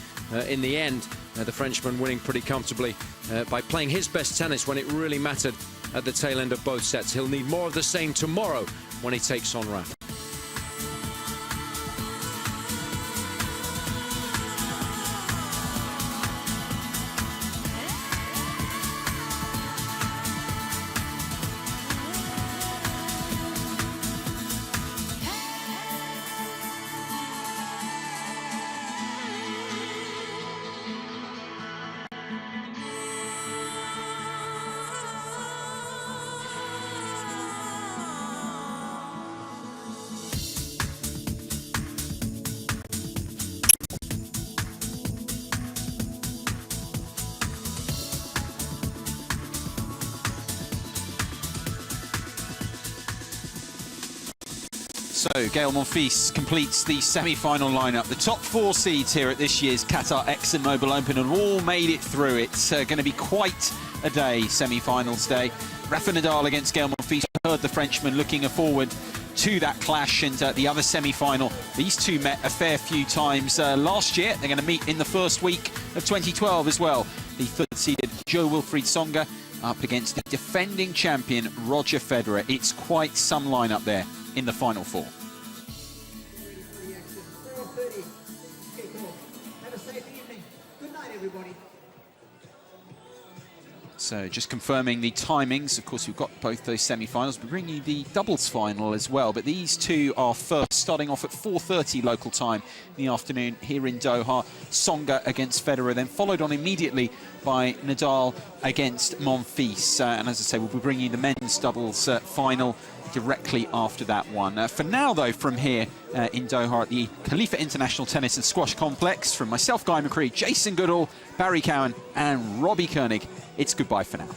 In the end, the Frenchman winning pretty comfortably by playing his best tennis when it really mattered at the tail end of both sets. He'll need more of the same tomorrow when he takes on Rafa. So, Gael Monfils completes the semi-final lineup. The top 4 seeds here at this year's Qatar ExxonMobil Open have all made it through. It's going to be quite a day, semi-finals day. Rafa Nadal against Gael Monfils. Heard the Frenchman looking forward to that clash, and the other semi-final. These two met a fair few times last year. They're going to meet in the first week of 2012 as well. The third-seeded Jo-Wilfried Tsonga up against the defending champion Roger Federer. It's quite some lineup there in the final 4. Have a safe evening. Good night, everybody. So just confirming the timings. Of course, we've got both those semi-finals. We're bringing you the doubles final as well, but these two are first, starting off at 4:30 local time in the afternoon here in Doha. Tsonga against Federer, then followed on immediately by Nadal against Monfils. And as I say, we'll be bringing you the men's doubles final directly after that one. For now, though, from here in Doha at the Khalifa International Tennis and Squash Complex, from myself, Guy McCree, Jason Goodall, Barry Cowan and Robbie Koenig, it's goodbye for now.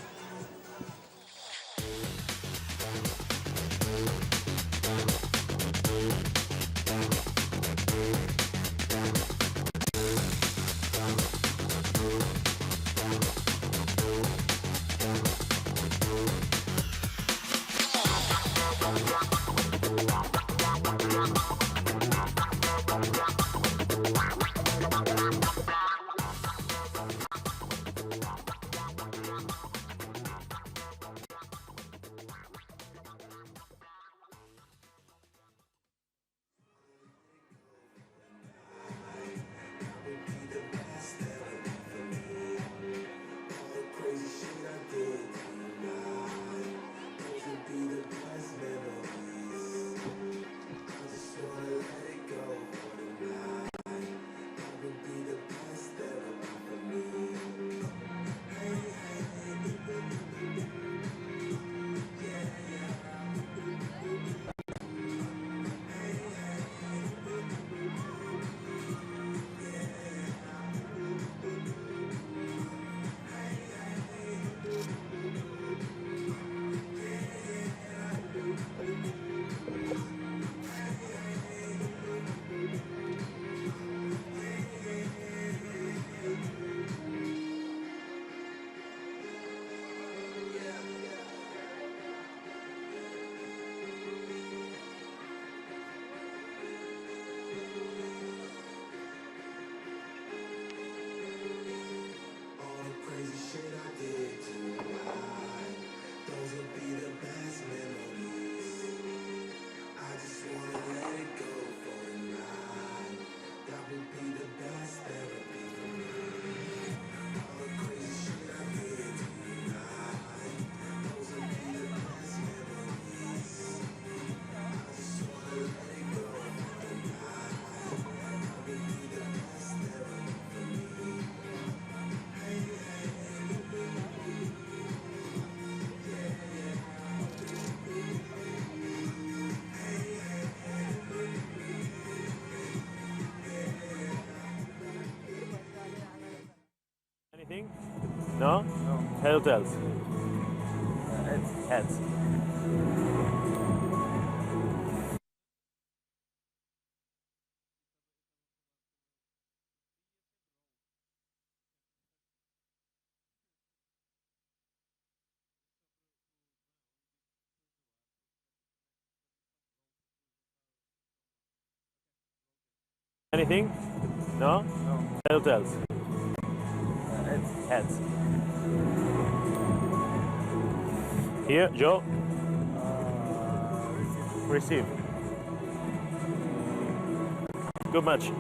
Anything? No? No. Head or tails? Heads. Anything? No? No. Head or tails? Heads. Here, Joe. Receive. Good match.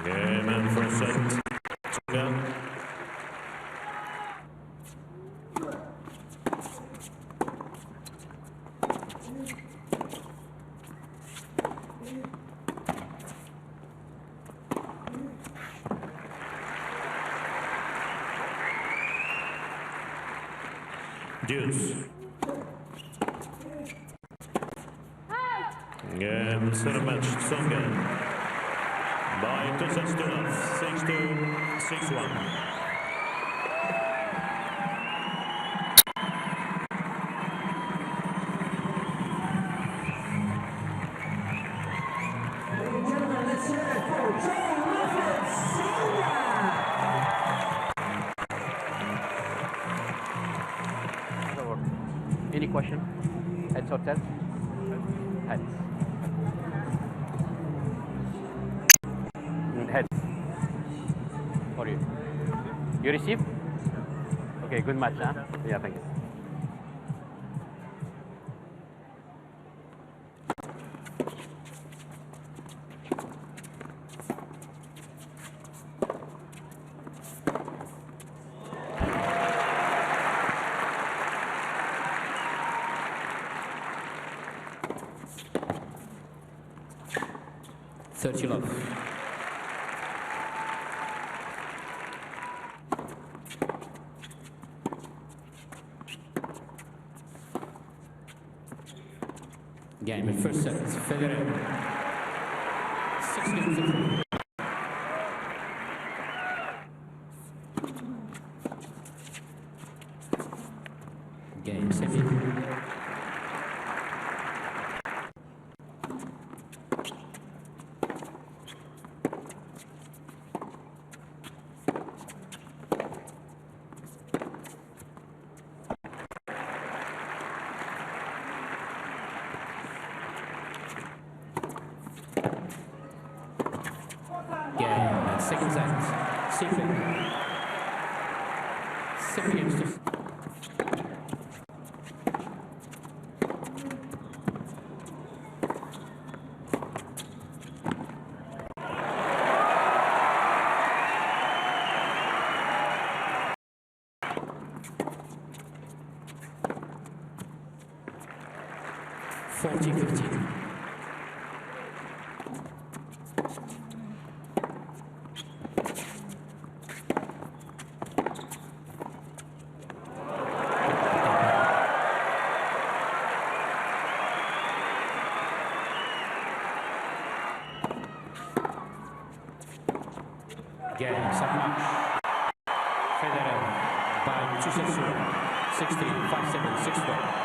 Game and first set. Tsonga. Deuce. Game set match Tsonga by 2 sets to love, 6-2, 6-1. Any question? Heads or tails? Heads. Heads. For you. You receive? Okay, good match, huh? Yeah, thank you. Love. Game in first set, Federer. 6-3. Game semi. Second set, Stephen. 7 games to 40-15. Game, submatch. Federer by 2 sets to 6-3, 5-7, 6-4.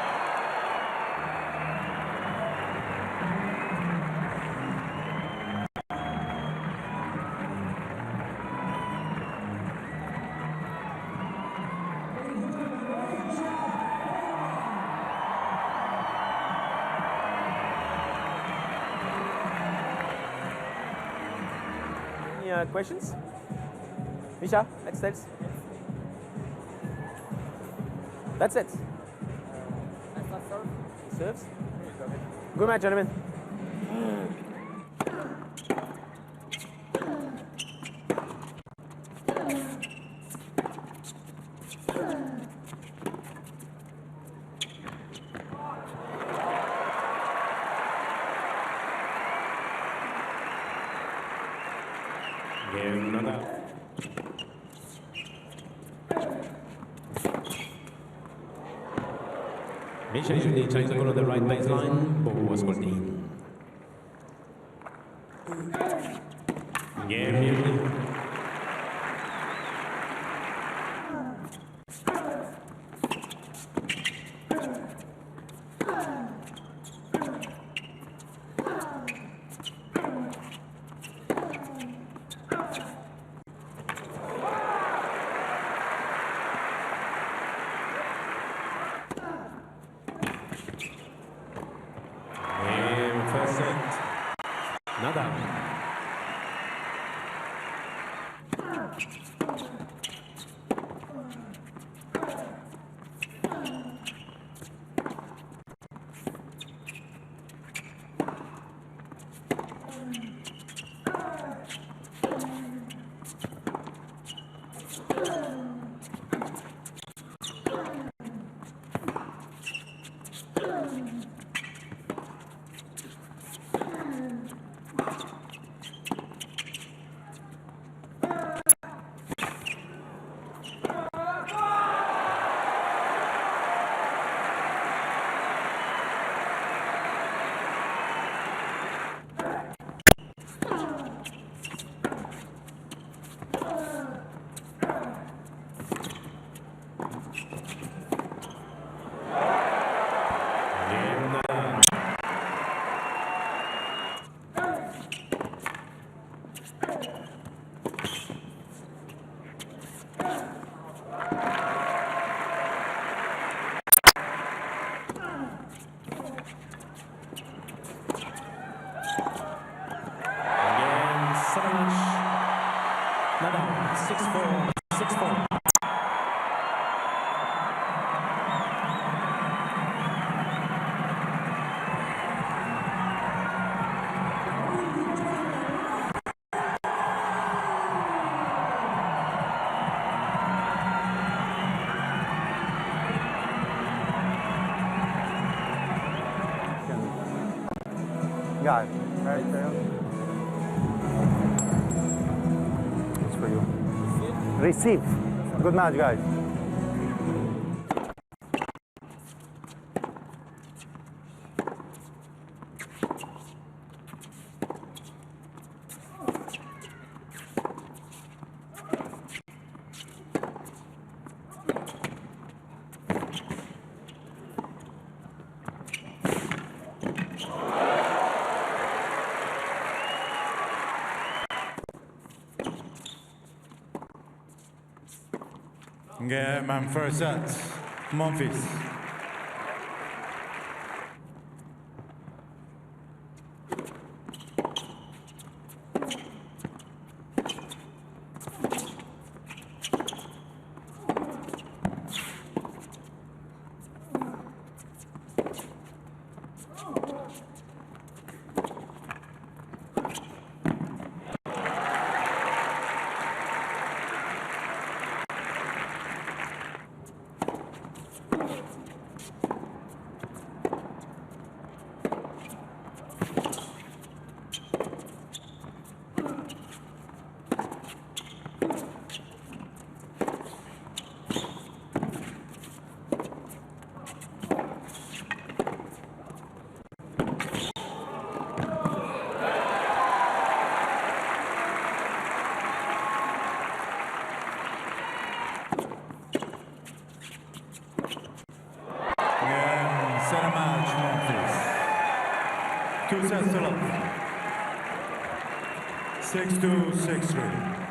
Any questions? Misha, next steps. That's it. Serves. Good match, gentlemen. Game Nadal. Misha usually trying to go to the right baseline, but was called in. Game usually. Nadal. Nadal, 6-4, 6-4. Gael, right there. It's for you. Receive. Good match, guys. Game and first set, Monfils. Set a match, Monfils. 2 sets to love. 6-2, 6-3.